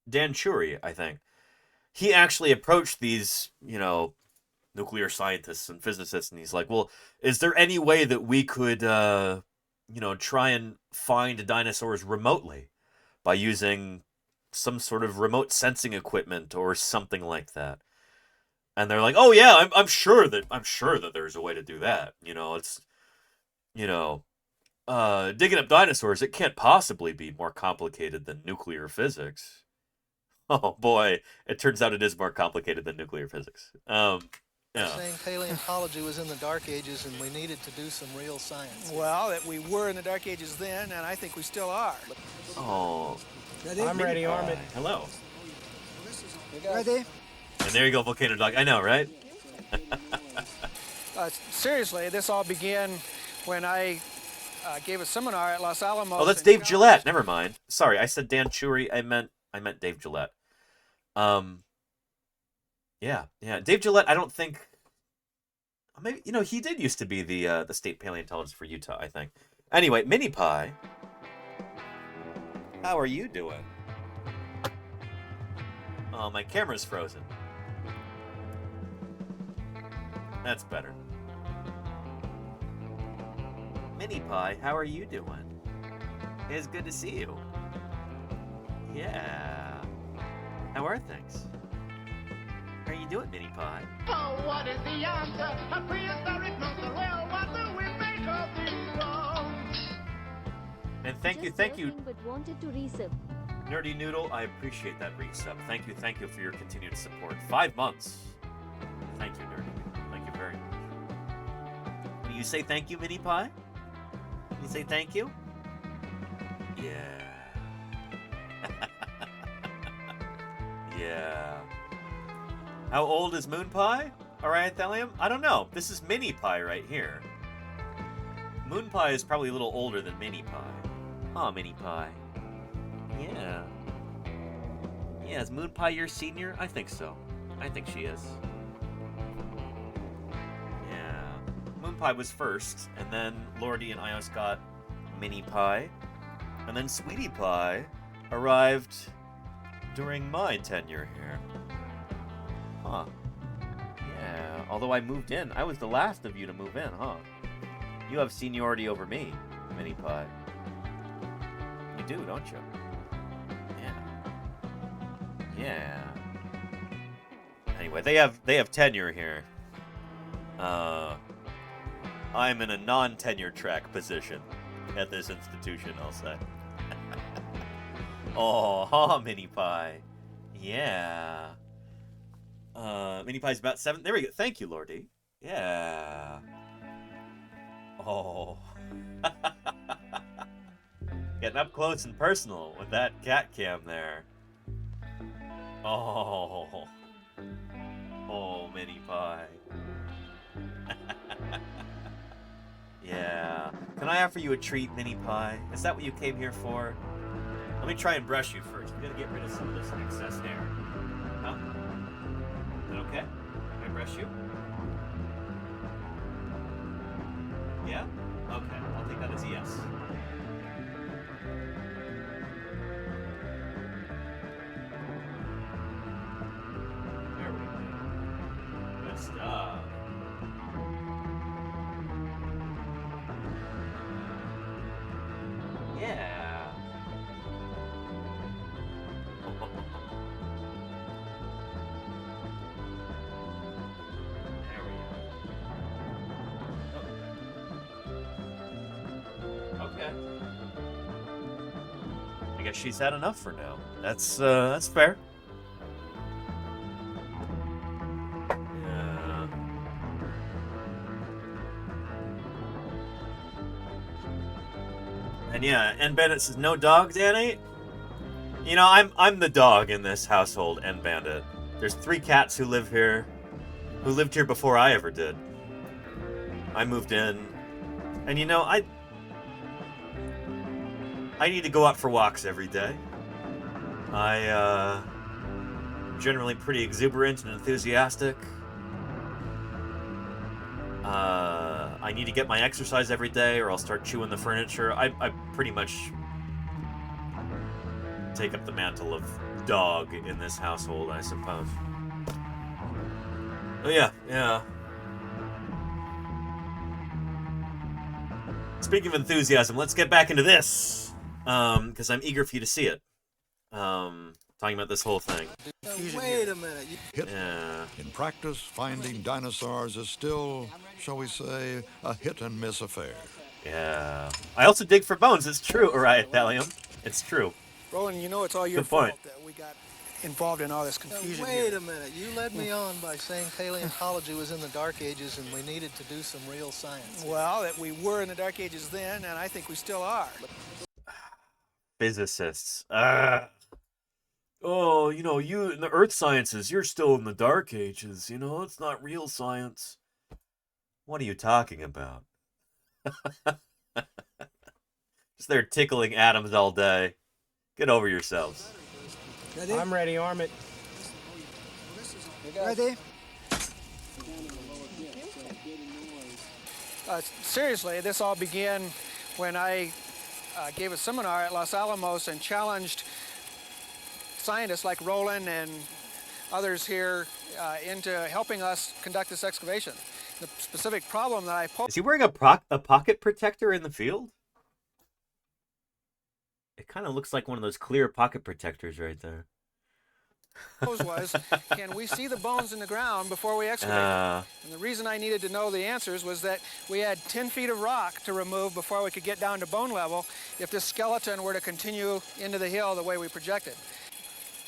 Chury, I think. He actually approached these, nuclear scientists and physicists, and he's like, well, is there any way that we could, try and find dinosaurs remotely by using some sort of remote sensing equipment or something like that? And they're like, oh yeah, I'm sure that there's a way to do that. It's, digging up dinosaurs, it can't possibly be more complicated than nuclear physics. Oh boy, it turns out it is more complicated than nuclear physics. Saying paleontology was in the Dark Ages and we needed to do some real science. Well, that we were in the Dark Ages then, and I think we still are. Oh. I'm ready, Armin. Hello. Ready? And there you go, Volcano Dog. I know, right? Seriously, this all began when I gave a seminar at Los Alamos. Oh, that's Dave Gillette. Never mind. Sorry, I said Dan Chury. I meant Dave Gillette. Yeah. Dave Gillette, I don't think... Maybe, he did used to be the state paleontologist for Utah, I think. Anyway, Mini Pie. How are you doing? Oh, my camera's frozen. That's better. Mini Pie, how are you doing? It's good to see you. Yeah. How are things? How are you doing, Mini Pie? Oh, what is the answer? A prehistoric monster. Well, what do we make of these bones? And thank you. But wanted to resub. Nerdy Noodle, I appreciate that resub. Thank you for your continued support. 5 months. Thank you, Nerdy Noodle. Thank you very much. Do you say thank you, Mini Pie? You say thank you? Yeah. Yeah. How old is Moon Pie? Alright, Thallium? I don't know. This is Mini Pie right here. Moon Pie is probably a little older than Mini Pie. Aw, Mini Pie. Yeah. Yeah, is Moon Pie your senior? I think so. I think she is. Yeah. Moon Pie was first, and then Lordy and Ios got Mini Pie. And then Sweetie Pie arrived during my tenure here. Huh. Yeah, although I moved in. I was the last of you to move in, huh? You have seniority over me, Mini Pie. You do, don't you? Yeah. Yeah. Anyway, they have tenure here. I'm in a non-tenure track position at this institution, I'll say. Oh, Mini Pie. Yeah. Mini Pie's about 7. There we go. Thank you, Lordy. Yeah. Oh. Getting up close and personal with that cat cam there. Oh. Oh, Mini Pie. Yeah. Can I offer you a treat, Mini Pie? Is that what you came here for? Let me try and brush you first. I'm gonna get rid of some of this excess hair. Huh? Is that okay? Can I brush you? Yeah? Okay, I'll take that as a yes. There we go. Good stuff. Yeah. Okay. I guess she's had enough for now. That's fair. Yeah. And yeah, N Bandit says no dog, Danny. You know, I'm the dog in this household, N Bandit. There's 3 cats who live here, who lived here before I ever did. I moved in, and you know, I need to go out for walks every day. Generally pretty exuberant and enthusiastic. I need to get my exercise every day or I'll start chewing the furniture. I pretty much take up the mantle of dog in this household, I suppose. Oh yeah. Speaking of enthusiasm, let's get back into this. Because I'm eager for you to see it. Talking about this whole thing. Wait a minute. Yeah. In practice, finding dinosaurs is still, shall we say, a hit-and-miss affair. Yeah. I also dig for bones. It's true, Uriah Thallium. It's true. Roland, you know it's all your fault that we got involved in all this confusion Wait here. a minute. You led me on by saying paleontology was in the Dark Ages and we needed to do some real science. Well, that we were in the Dark Ages then, and I think we still are. Physicists. Oh, you know, you in the earth sciences, you're still in the Dark Ages. You know, it's not real science. What are you talking about? Just there tickling atoms all day. Get over yourselves. Ready? I'm ready, arm it. Ready? Seriously, this all began when I gave a seminar at Los Alamos and challenged scientists like Roland and others here into helping us conduct this excavation. The specific problem that I posed... Is he wearing a pocket protector in the field? It kind of looks like one of those clear pocket protectors right there. Was, can we see the bones in the ground before we excavate them? And the reason I needed to know the answers was that we had 10 feet of rock to remove before we could get down to bone level if this skeleton were to continue into the hill the way we projected.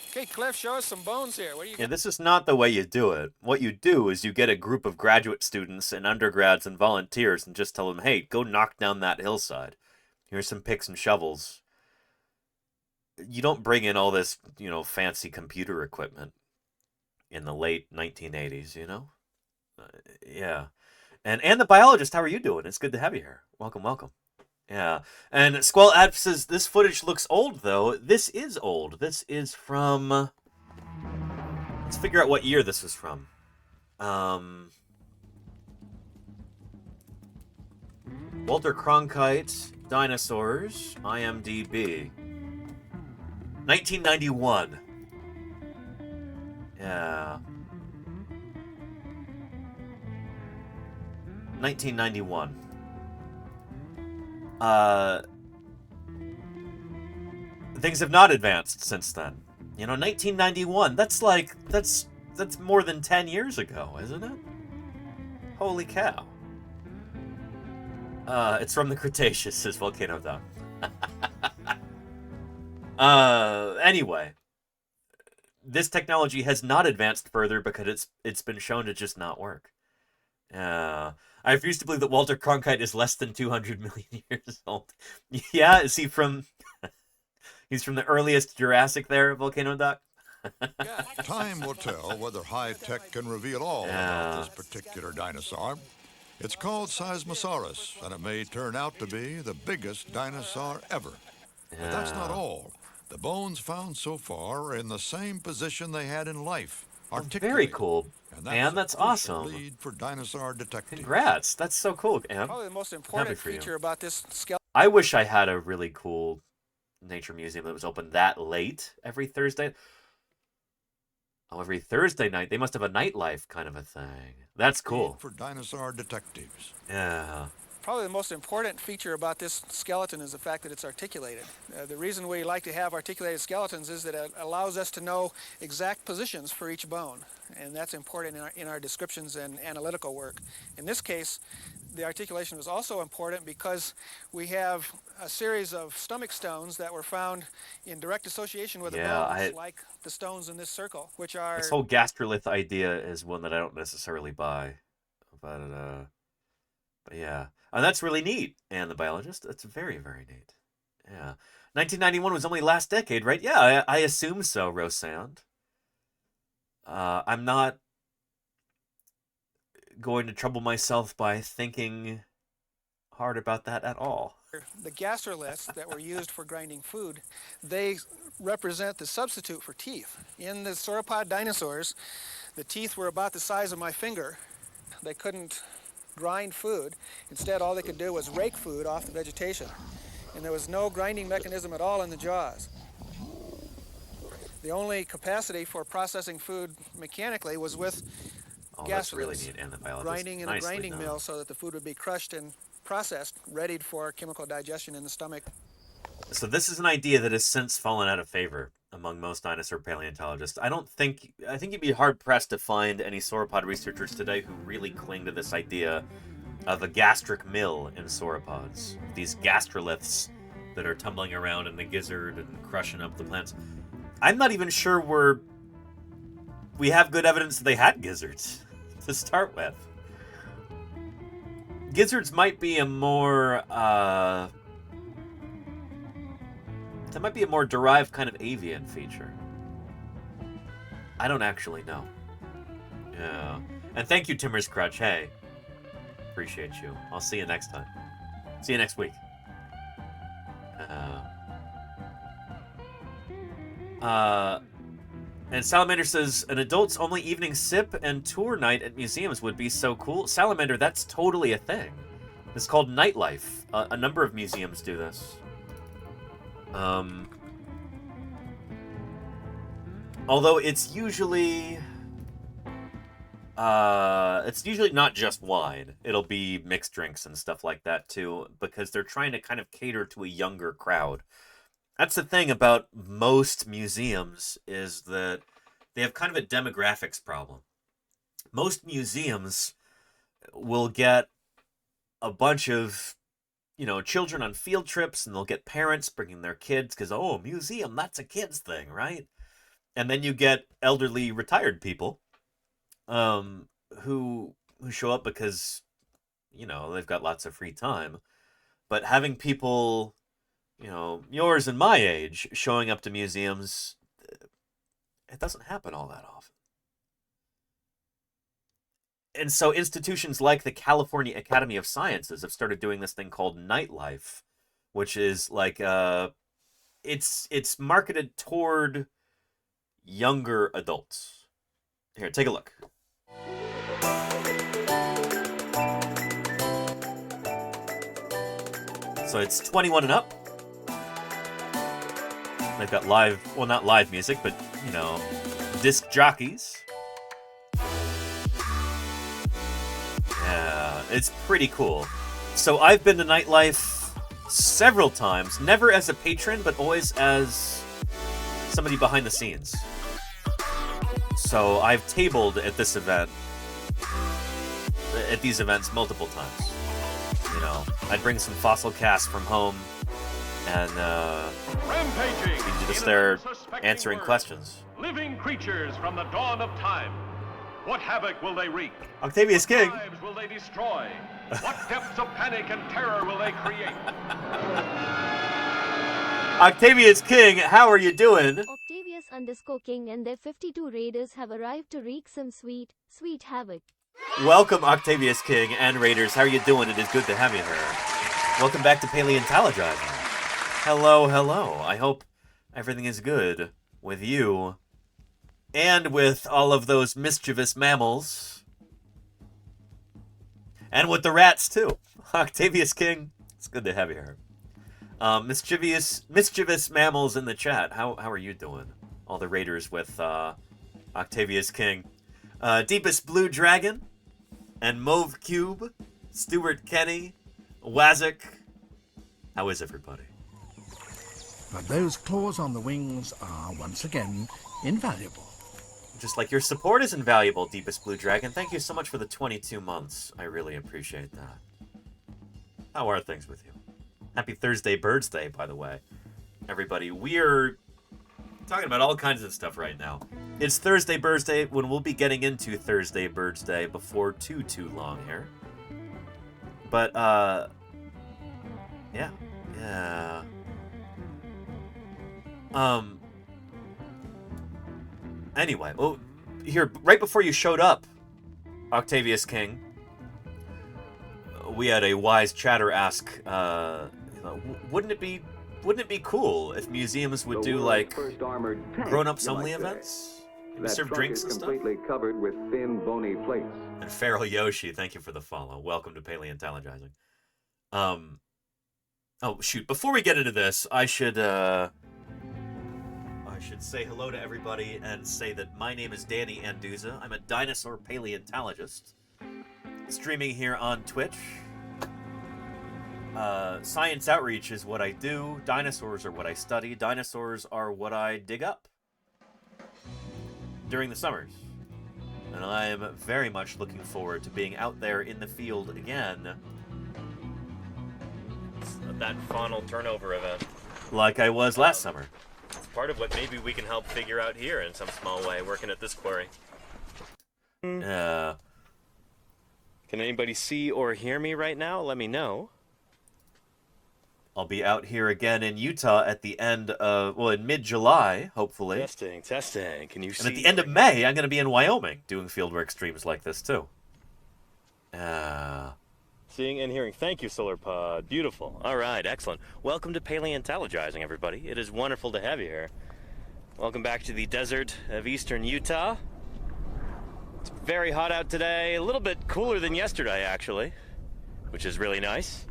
Okay, Cliff, show us some bones here. What do you Yeah, this is not the way you do it. What you do is you get a group of graduate students and undergrads and volunteers and just tell them, hey, go knock down that hillside. Here's some picks and shovels. You don't bring in all this, fancy computer equipment in the late 1980s, Yeah. And the biologist, how are you doing? It's good to have you here. Welcome, welcome. Yeah. And Squall Ad says, this footage looks old, though. This is old. This is from... Let's figure out what year this was from. Walter Cronkite, Dinosaurs, IMDb. 1991. Yeah. 1991. Things have not advanced since then. 1991. That's more than 10 years ago, isn't it? Holy cow. It's from the Cretaceous, says Volcano Down. Anyway, this technology has not advanced further because it's been shown to just not work. I refuse to believe that Walter Cronkite is less than 200 million years old. Yeah, is he from... He's from the earliest Jurassic there, Volcano Doc? Time will tell whether high tech can reveal all about this particular dinosaur. It's called Seismosaurus, and it may turn out to be the biggest dinosaur ever. But that's not all. The bones found so far are in the same position they had in life. Very cool. And that's awesome. Lead for dinosaur detectives. Congrats. That's so cool, Am. Probably the most important feature about this skeleton. I wish I had a really cool nature museum that was open that late every Thursday. Oh, every Thursday night. They must have a nightlife kind of a thing. That's cool. For dinosaur detectives. Yeah. Probably the most important feature about this skeleton is the fact that it's articulated. The reason we like to have articulated skeletons is that it allows us to know exact positions for each bone, and that's important in our descriptions and analytical work. In this case, the articulation was also important because we have a series of stomach stones that were found in direct association with the bones, like the stones in this circle, which are... This whole gastrolith idea is one that I don't necessarily buy, but yeah. And that's really neat, and the biologist. That's very, very neat. Yeah. 1991 was only last decade, right? Yeah, I assume so, Rosand. I'm not going to trouble myself by thinking hard about that at all. The gastroliths that were used for grinding food, they represent the substitute for teeth. In the sauropod dinosaurs, the teeth were about the size of my finger. They couldn't grind food. Instead, all they could do was rake food off the vegetation. And there was no grinding mechanism at all in the jaws. The only capacity for processing food mechanically was with that's really neat. And the biologist. Grinding in a grinding mill so that the food would be crushed and processed, readied for chemical digestion in the stomach. So this is an idea that has since fallen out of favor among most dinosaur paleontologists. I think you'd be hard-pressed to find any sauropod researchers today who really cling to this idea of a gastric mill in sauropods. These gastroliths that are tumbling around in the gizzard and crushing up the plants. I'm not even sure we have good evidence that they had gizzards to start with. Gizzards might be a more... that might be a more derived kind of avian feature. I don't actually know. Yeah. And thank you, Timmer's Crutch. Hey. Appreciate you. I'll see you next time. See you next week. And Salamander says, an adult's only evening sip and tour night at museums would be so cool. Salamander, that's totally a thing. It's called nightlife. A number of museums do this. Although it's usually not just wine. It'll be mixed drinks and stuff like that too, because they're trying to kind of cater to a younger crowd. That's the thing about most museums, is that they have kind of a demographics problem. Most museums will get a bunch of, children on field trips, and they'll get parents bringing their kids because, oh, museum, that's a kid's thing, right? And then you get elderly retired people who show up because, they've got lots of free time. But having people, yours and my age, showing up to museums, it doesn't happen all that often. And so institutions like the California Academy of Sciences have started doing this thing called Nightlife, which is like, it's marketed toward younger adults. Here, take a look. So it's 21 and up. They've got live, well, not live music, but, disc jockeys. Yeah, it's pretty cool. So I've been to Nightlife several times, never as a patron, but always as somebody behind the scenes. So I've tabled at this event, at these events multiple times. I'd bring some fossil casts from home, and Rampaging! you're just there answering questions. Living creatures from the dawn of time. What havoc will they wreak? Octavius King. What lives will they destroy? What depths of panic and terror will they create? Octavius King, how are you doing? Octavius_King and their 52 raiders have arrived to wreak some sweet, sweet havoc. Welcome, Octavius King and Raiders. How are you doing? It is good to have you here. Welcome back to Paleontologizing. Hello, hello. I hope everything is good with you and with all of those mischievous mammals. And with the rats, too. Octavius King, it's good to have you here. Mischievous mammals in the chat. How are you doing? All the Raiders with Octavius King. Deepest Blue Dragon, and Mauve Cube, Stuart Kenny, Wazik. How is everybody? But those claws on the wings are once again invaluable. Just like your support is invaluable, Deepest Blue Dragon. Thank you so much for the 22 months. I really appreciate that. How are things with you? Happy Thursday BIRDSday, by the way. Everybody, we're talking about all kinds of stuff right now. It's Thursday BIRDSday, when we'll be getting into Thursday BIRDSday before too long here. But, yeah. Anyway, well, here, right before you showed up, Octavius King, we had a wise chatter ask, wouldn't it be cool if museums would do, like, grown-ups only events? Serve drinks and stuff? Completely covered with thin, bony plates. And Feral Yoshi, thank you for the follow. Welcome to Paleontologizing. Oh, shoot. Before we get into this, I should say hello to everybody and say that my name is Danny Anduza. I'm a dinosaur paleontologist, streaming here on Twitch. Science outreach is what I do. Dinosaurs are what I study. Dinosaurs are what I dig up during the summers. And I am very much looking forward to being out there in the field again. That faunal turnover event. Like I was last summer. It's part of what maybe we can help figure out here in some small way, working at this quarry. Can anybody see or hear me right now? Let me know. I'll be out here again in Utah at the end of, well, in mid-July, hopefully. Testing. Can you see? And at the end of May, I'm going to be in Wyoming doing fieldwork streams like this, too. Seeing and hearing. Thank you, SolarPod. Beautiful. All right, excellent. Welcome to Paleontologizing, everybody. It is wonderful to have you here. Welcome back to the desert of eastern Utah. It's very hot out today. A little bit cooler than yesterday, actually, which is really nice.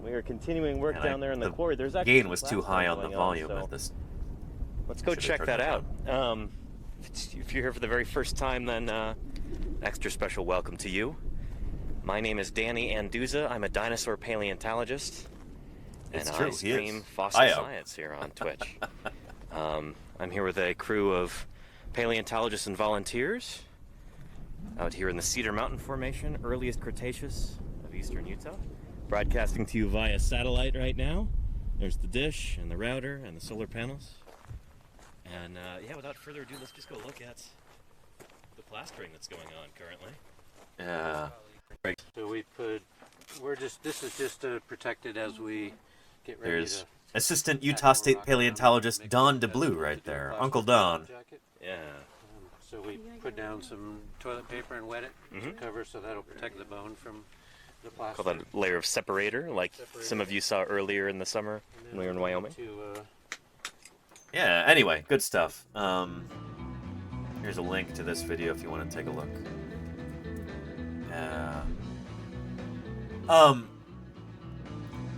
We are continuing work down there in the quarry. There's actually gain was too high on the volume of this. Let's go check that out. If you're here for the very first time, then extra special welcome to you. My name is Danny Anduza. I'm a dinosaur paleontologist. And true, I he stream is. fossil I am. science here on Twitch. I'm here with a crew of paleontologists and volunteers out here in the Cedar Mountain Formation, earliest Cretaceous of eastern Utah. Broadcasting to you via satellite right now. There's the dish and the router and the solar panels. And yeah, without further ado, let's just go look at the plastering that's going on currently. Yeah. So this is just protected as we get ready There's to... Assistant Utah State Paleontologist Don DeBlue right there. Uncle Don. Yeah. So we put down some toilet paper and wet it to cover, so that'll protect the bone from the plaster. Call that a layer of separator, like some of you saw earlier in the summer when we were in Wyoming. Yeah, anyway, good stuff. Here's a link to this video if you want to take a look. Yeah.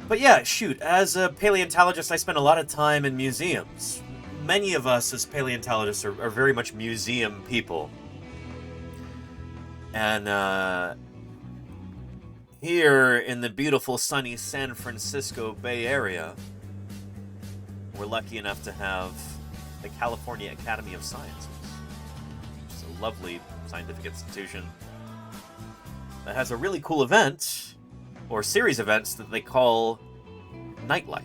But yeah, shoot, as a paleontologist, I spend a lot of time in museums. Many of us as paleontologists are very much museum people. And here in the beautiful sunny San Francisco Bay Area, we're lucky enough to have the California Academy of Sciences, which is a lovely scientific institution that has a really cool event, or series of events, that they call Nightlife.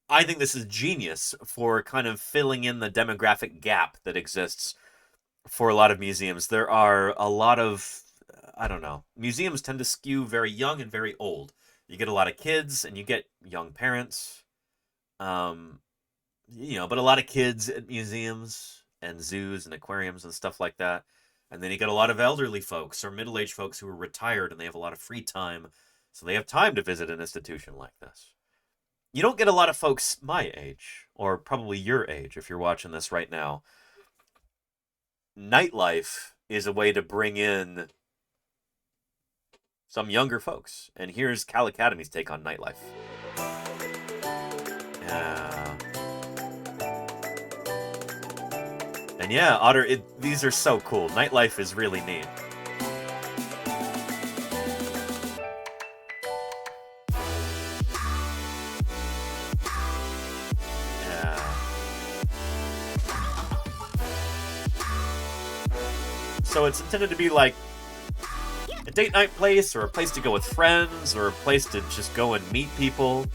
I think this is genius for kind of filling in the demographic gap that exists for a lot of museums. There are a lot of, I don't know, museums tend to skew very young and very old. You get a lot of kids and you get young parents, you know, but a lot of kids at museums and zoos and aquariums and stuff like that. And then you get a lot of elderly folks or middle-aged folks who are retired and they have a lot of free time, so they have time to visit an institution like this. You don't get a lot of folks my age, or probably your age if you're watching this right now. Nightlife is a way to bring in some younger folks. And here's Cal Academy's take on Nightlife. Yeah. And yeah, Otter, these are so cool. Nightlife is really neat. Yeah. So it's intended to be like a date night place, or a place to go with friends, or a place to just go and meet people.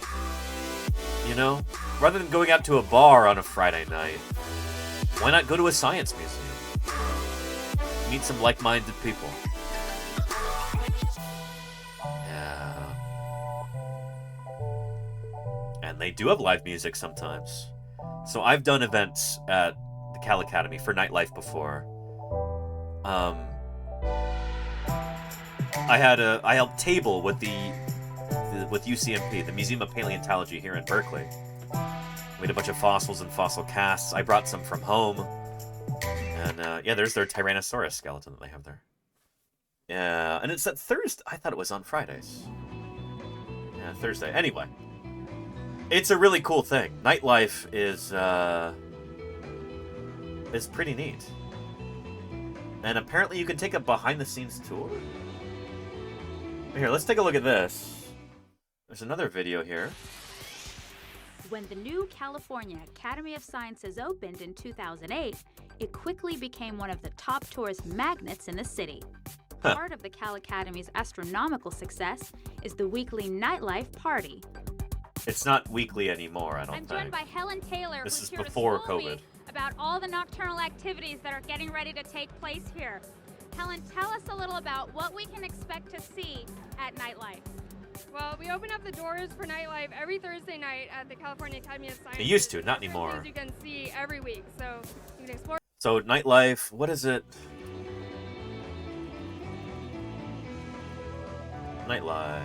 You know? Rather than going out to a bar on a Friday night, why not go to a science museum? Meet some like-minded people. Yeah. And they do have live music sometimes. So I've done events at the Cal Academy for Nightlife before. I helped table with with UCMP, the Museum of Paleontology here in Berkeley. We had a bunch of fossils and fossil casts. I brought some from home. And yeah, there's their Tyrannosaurus skeleton that they have there. Yeah, and it's at Thursday. I thought it was on Fridays. Yeah, Thursday. Anyway, it's a really cool thing. Nightlife is pretty neat. And apparently you can take a behind-the-scenes tour. Here, let's take a look at this. There's another video here. When the new California Academy of Sciences opened in 2008, it quickly became one of the top tourist magnets in the city. Huh. Part of the Cal Academy's astronomical success is the weekly Nightlife party. It's not weekly anymore, I don't I'm think. joined by Helen Taylor, This who's is here before to school COVID. me about all the nocturnal activities that are getting ready to take place here. Helen, tell us a little about what we can expect to see at Nightlife. Well, we open up the doors for Nightlife every Thursday night at the California Academy of Sciences. It used to, not anymore. Things you can see every week, so you can explore. So, Nightlife, what is it? Nightlife.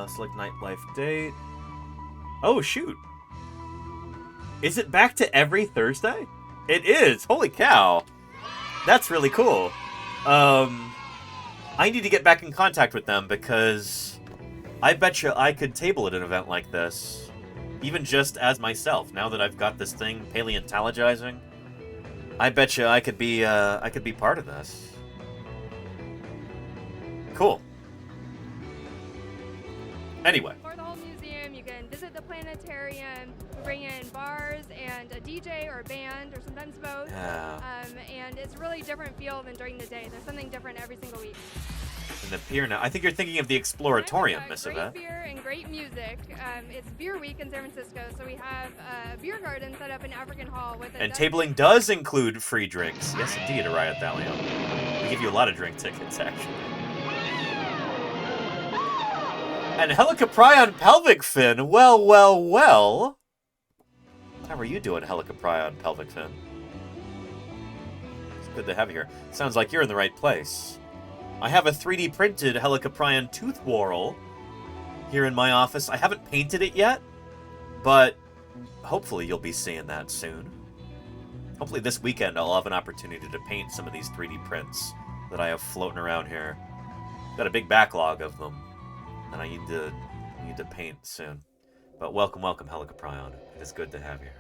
Select Nightlife date. Oh, shoot. Is it back to every Thursday? It is! Holy cow! That's really cool. I need to get back in contact with them because I bet you I could table at an event like this, even just as myself. Now that I've got this thing, Paleontologizing, I bet you I could be part of this. Cool. Anyway. For the whole museum, you can visit the planetarium. We bring in bars and a DJ or a band, or sometimes both. Yeah. And it's a really different feel than during the day. There's something different every single week. In the pier now. I think you're thinking of the Exploratorium, Miss Yvette. Great beer and great music. It's Beer Week in San Francisco, so we have a beer garden set up in African Hall with a... And tabling does include free drinks. Yes, indeed, Araya Thallium. We give you a lot of drink tickets, actually. And Helicoprion pelvic fin. Well, well, well. How are you doing, Helicoprion pelvic fin? It's good to have you here. Sounds like you're in the right place. I have a 3D printed Helicoprion tooth whorl here in my office. I haven't painted it yet, but hopefully you'll be seeing that soon. Hopefully this weekend I'll have an opportunity to paint some of these 3D prints that I have floating around here. Got a big backlog of them, and I need to paint soon. But welcome, welcome, Helicoprion. It is good to have you here.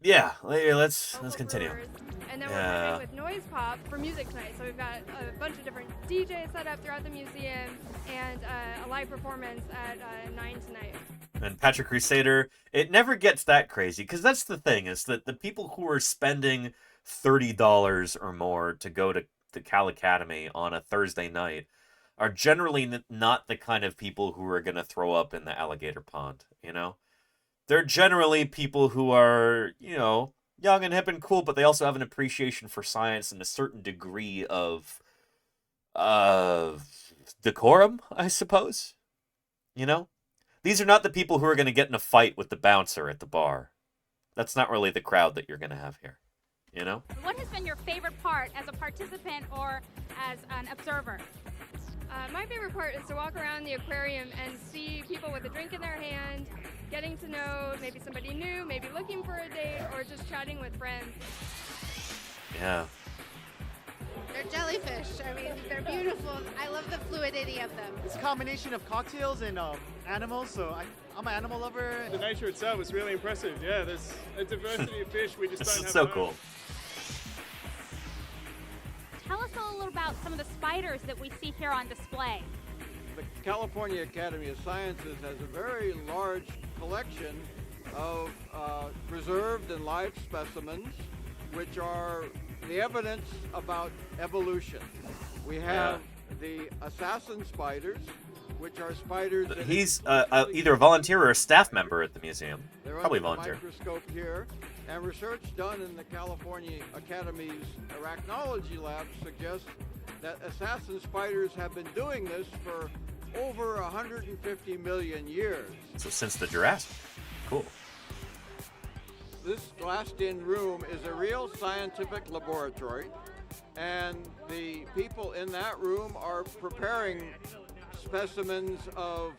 Yeah, let's continue. And then we're playing with Noise Pop for music tonight. So we've got a bunch of different DJs set up throughout the museum and a live performance at 9 tonight. And Patrick Crusader, it never gets that crazy, because that's the thing, is that the people who are spending $30 or more to go to the Cal Academy on a Thursday night are generally not the kind of people who are going to throw up in the alligator pond, you know? They're generally people who are, you know, young and hip and cool, but they also have an appreciation for science and a certain degree of decorum, I suppose. You know? These are not the people who are going to get in a fight with the bouncer at the bar. That's not really the crowd that you're going to have here. You know? What has been your favorite part as a participant or as an observer? My favorite part is to walk around the aquarium and see people with a drink in their hand, getting to know maybe somebody new, maybe looking for a date, or just chatting with friends. Yeah. They're jellyfish. I mean, they're beautiful. I love the fluidity of them. It's a combination of cocktails and animals, so I'm an animal lover. The nature itself is really impressive. Yeah, there's a diversity of fish we just This don't is have. so cool. Tell us a little about some of the spiders that we see here on display. The California Academy of Sciences has a very large collection of preserved and live specimens, which are the evidence about evolution. We have the assassin spiders, which are spiders. He's either a volunteer or a staff member at the museum. They're Probably under the volunteer. microscope here, and research done in the California Academy's arachnology lab suggests that assassin spiders have been doing this for over 150 million years. So since the Jurassic. Cool. This glassed-in room is a real scientific laboratory, and the people in that room are preparing specimens of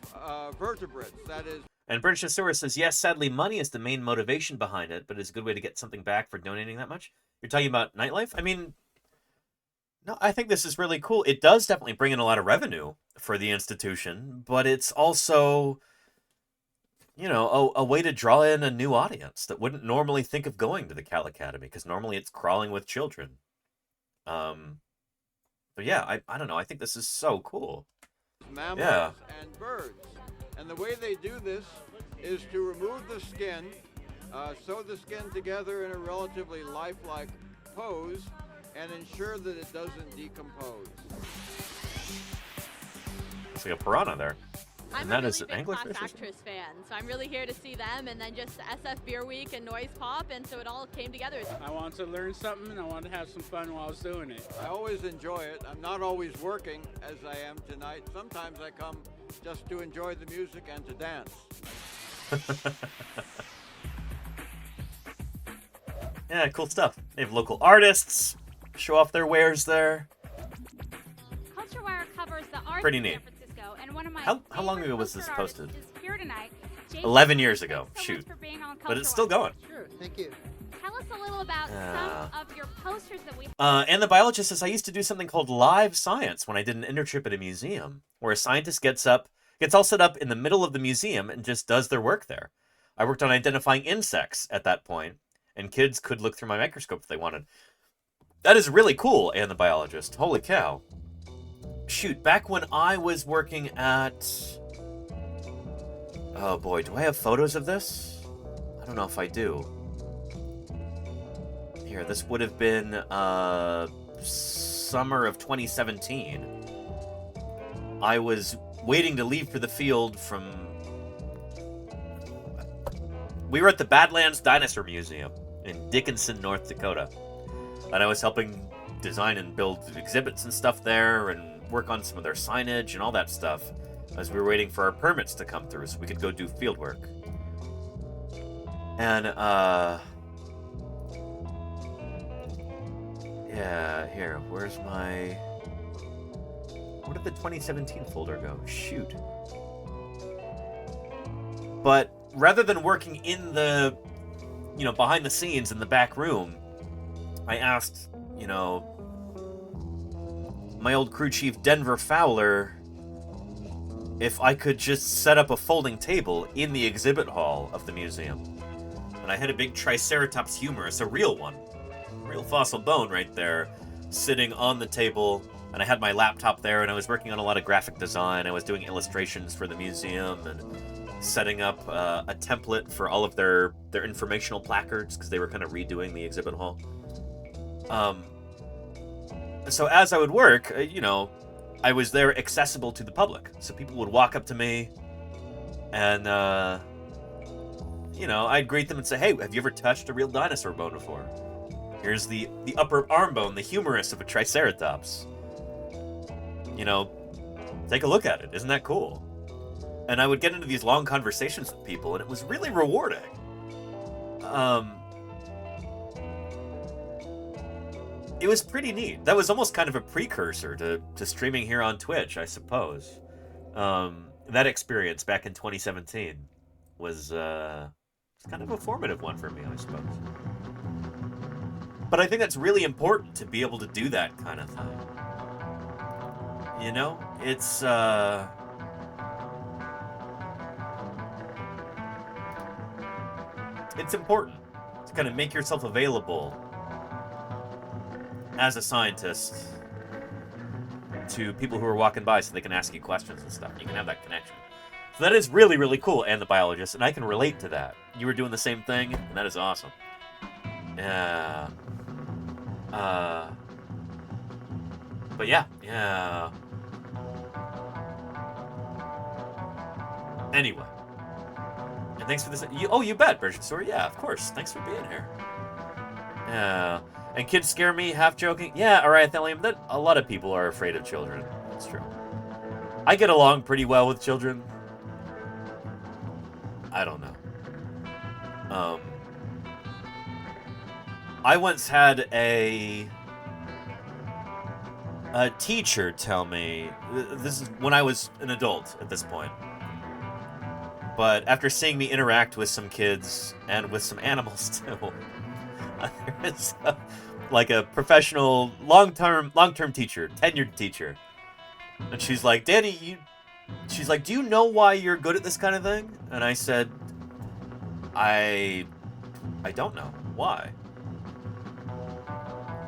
vertebrates, that is. And British Thesaurus says, yes, sadly, money is the main motivation behind it, but it's a good way to get something back for donating that much. You're talking about nightlife? I mean, no, I think this is really cool. It does definitely bring in a lot of revenue for the institution, but it's also, you know, a way to draw in a new audience that wouldn't normally think of going to the Cal Academy, because normally it's crawling with children. But yeah, I don't know. I think this is so cool. Mammals and birds. And the way they do this is to remove the skin, sew the skin together in a relatively lifelike pose, and ensure that it doesn't decompose. It's like a piranha there. I'm and a that is really an big anglerfish. Class Actress fan, so I'm really here to see them, and then just SF Beer Week and Noise Pop, and so it all came together. I wanted to learn something, and I wanted to have some fun while I was doing it. I always enjoy it. I'm not always working as I am tonight. Sometimes I come just to enjoy the music and to dance. Yeah, cool stuff. They have local artists show off their wares there. Culture Wire covers the arts Pretty of neat. San Francisco, and one of my How long favorite ago was this poster artists posted? is here tonight. Jason, 11 years ago. thanks so much Shoot. for being on But Culture it's still Wire. going. Sure, thank you. Tell us a little about some of your posters that we... And the biologist says, I used to do something called live science when I did an internship at a museum, where a scientist gets all set up in the middle of the museum and just does their work there. I worked on identifying insects at that point, and kids could look through my microscope if they wanted. That is really cool, and the biologist. Holy cow. Shoot, back when I was working at... Oh boy, do I have photos of this? I don't know if I do. Here, this would have been summer of 2017. I was waiting to leave for the field from... We were at the Badlands Dinosaur Museum in Dickinson, North Dakota. And I was helping design and build exhibits and stuff there and work on some of their signage and all that stuff as we were waiting for our permits to come through so we could go do field work. And, yeah, here, where's my... Where did the 2017 folder go? Shoot. But rather than working in the, behind the scenes in the back room, I asked, my old crew chief, Denver Fowler, if I could just set up a folding table in the exhibit hall of the museum. And I had a big Triceratops humerus, a real one. Real fossil bone right there, sitting on the table. And I had my laptop there, and I was working on a lot of graphic design. I was doing illustrations for the museum and setting up a template for all of their informational placards, because they were kind of redoing the exhibit hall. So as I would work, I was there accessible to the public. So people would walk up to me and, I'd greet them and say, hey, have you ever touched a real dinosaur bone before? Here's the upper arm bone, the humerus of a Triceratops. Take a look at it. Isn't that cool? And I would get into these long conversations with people, and it was really rewarding. It was pretty neat. That was almost kind of a precursor to streaming here on Twitch, I suppose. That experience back in 2017 was kind of a formative one for me, I suppose. But I think that's really important to be able to do that kind of thing. It's important to kind of make yourself available as a scientist to people who are walking by so they can ask you questions and stuff. You can have that connection. So that is really, really cool, and the biologist, and I can relate to that. You were doing the same thing, and that is awesome. Yeah. But yeah. Anyway. And thanks for this. You bet, Virgin Story. Yeah, of course. Thanks for being here. Yeah. And kids scare me, half joking. Yeah, alright, Thelium, that a lot of people are afraid of children. That's true. I get along pretty well with children. I don't know. I once had a teacher tell me, this is when I was an adult at this point, but after seeing me interact with some kids and with some animals too, there's like a professional long-term teacher, tenured teacher, and she's like, Danny, she's like, do you know why you're good at this kind of thing? And I said, I don't know. Why?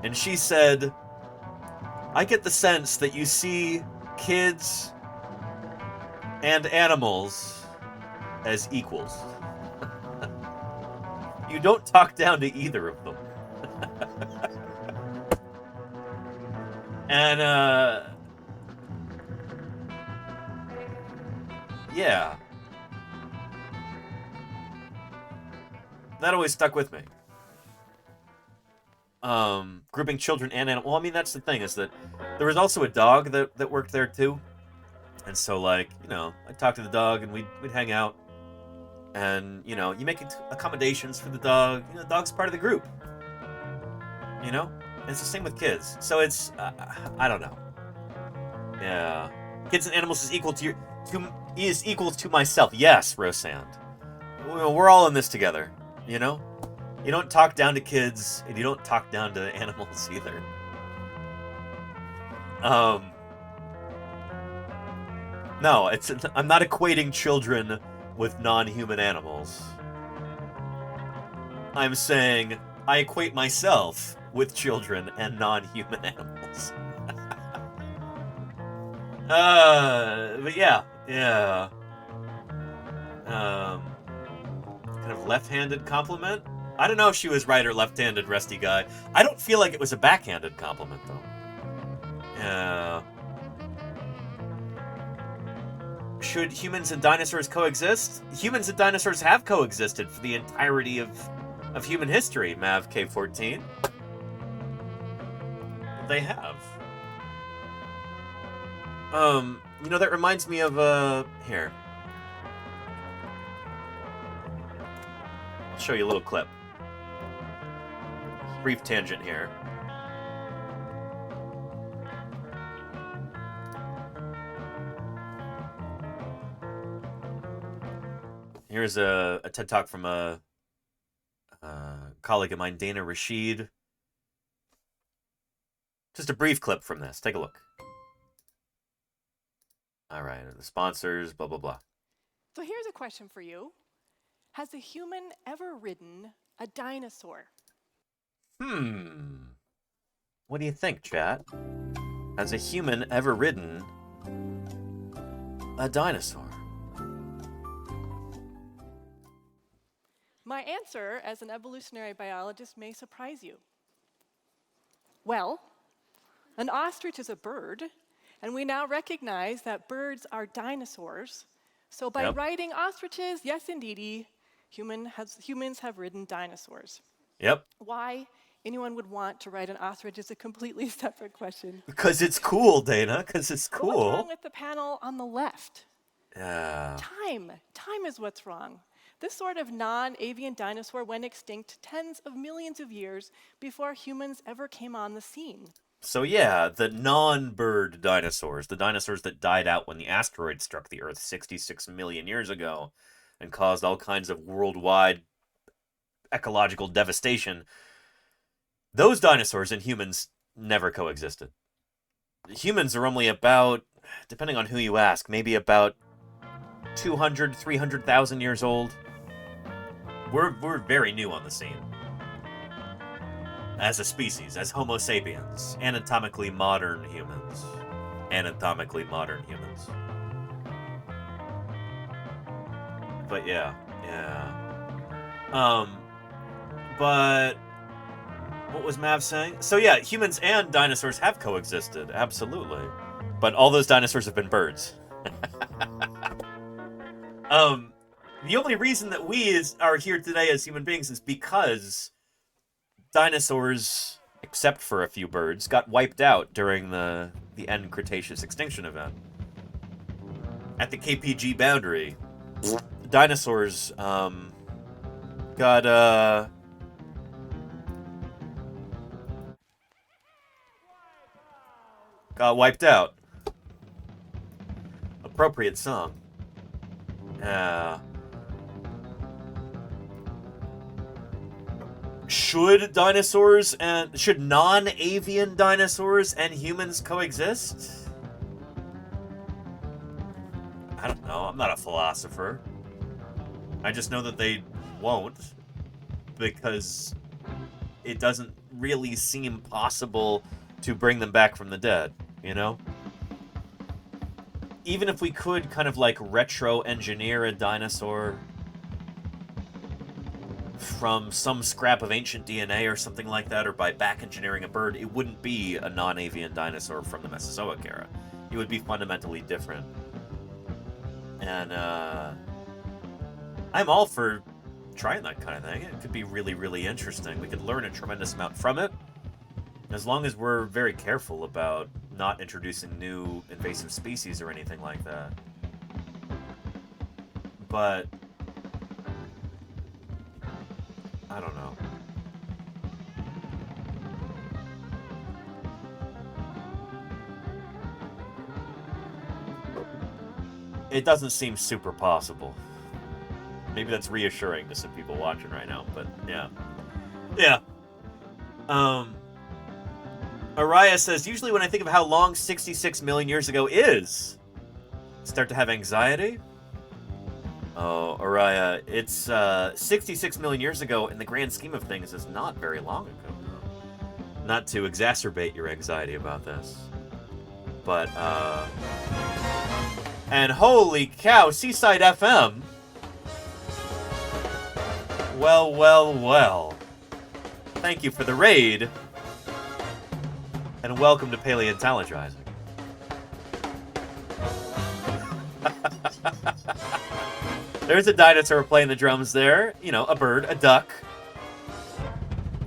And she said, I get the sense that you see kids and animals as equals. You don't talk down to either of them. And, yeah. That always stuck with me. Grouping children and animals. Well, I mean, that's the thing, is that there was also a dog that worked there, too. And so, like, I'd talk to the dog, and we'd hang out. And, you make accommodations for the dog. The dog's part of the group. And it's the same with kids. So it's, I don't know. Yeah. Kids and animals is equal equal to myself. Yes, Rosand. We're all in this together, You don't talk down to kids, and you don't talk down to animals either. No, I'm not equating children with non-human animals. I'm saying I equate myself with children and non-human animals. But yeah. Kind of left-handed compliment? I don't know if she was right or left-handed, Rusty Guy. I don't feel like it was a backhanded compliment, though. Yeah. Should humans and dinosaurs coexist? Humans and dinosaurs have coexisted for the entirety of human history, Mav K14. They have. You know, that reminds me of, here. I'll show you a little clip. Brief tangent here. Here's a TED Talk from a colleague of mine, Dana Rashid. Just a brief clip from this. Take a look. All right, the sponsors, blah, blah, blah. So here's a question for you. Has a human ever ridden a dinosaur? What do you think, chat? Has a human ever ridden a dinosaur? My answer as an evolutionary biologist may surprise you. Well, an ostrich is a bird, and we now recognize that birds are dinosaurs. So by riding ostriches, yes, indeedy, humans have ridden dinosaurs. Yep. Why anyone would want to ride an ostrich is a completely separate question. Because it's cool, Dana. Because it's cool. But what's wrong with the panel on the left? Yeah. Time is what's wrong. This sort of non-avian dinosaur went extinct tens of millions of years before humans ever came on the scene. So yeah, the non-bird dinosaurs, the dinosaurs that died out when the asteroid struck the Earth 66 million years ago and caused all kinds of worldwide ecological devastation, those dinosaurs and humans never coexisted. Humans are only about, depending on who you ask, maybe about 200, 300,000 years old. We're very new on the scene. As a species, as Homo sapiens, anatomically modern humans. Anatomically modern humans. But yeah. But what was Mav saying? So yeah, humans and dinosaurs have coexisted, absolutely. But all those dinosaurs have been birds. The only reason that we are here today as human beings is because dinosaurs, except for a few birds, got wiped out during the end Cretaceous extinction event. At the KPG boundary, dinosaurs got wiped out. Appropriate song. Should non-avian dinosaurs and humans coexist? I don't know. I'm not a philosopher. I just know that they won't, because it doesn't really seem possible to bring them back from the dead, you know? Even if we could kind of like retro-engineer a dinosaur from some scrap of ancient DNA or something like that, or by back-engineering a bird, it wouldn't be a non-avian dinosaur from the Mesozoic era. It would be fundamentally different. And I'm all for trying that kind of thing. It could be really, really interesting. We could learn a tremendous amount from it, as long as we're very careful about not introducing new invasive species or anything like that. But I don't know. It doesn't seem super possible. Maybe that's reassuring to some people watching right now, but yeah. Yeah. Araya says, usually when I think of how long 66 million years ago is, start to have anxiety. Oh, Araya, it's 66 million years ago in the grand scheme of things is not very long ago. Not to exacerbate your anxiety about this. But, and holy cow, Seaside FM. Well, well, well. Thank you for the raid. And welcome to Paleontologizing. There's a dinosaur playing the drums there. You know, a bird, a duck.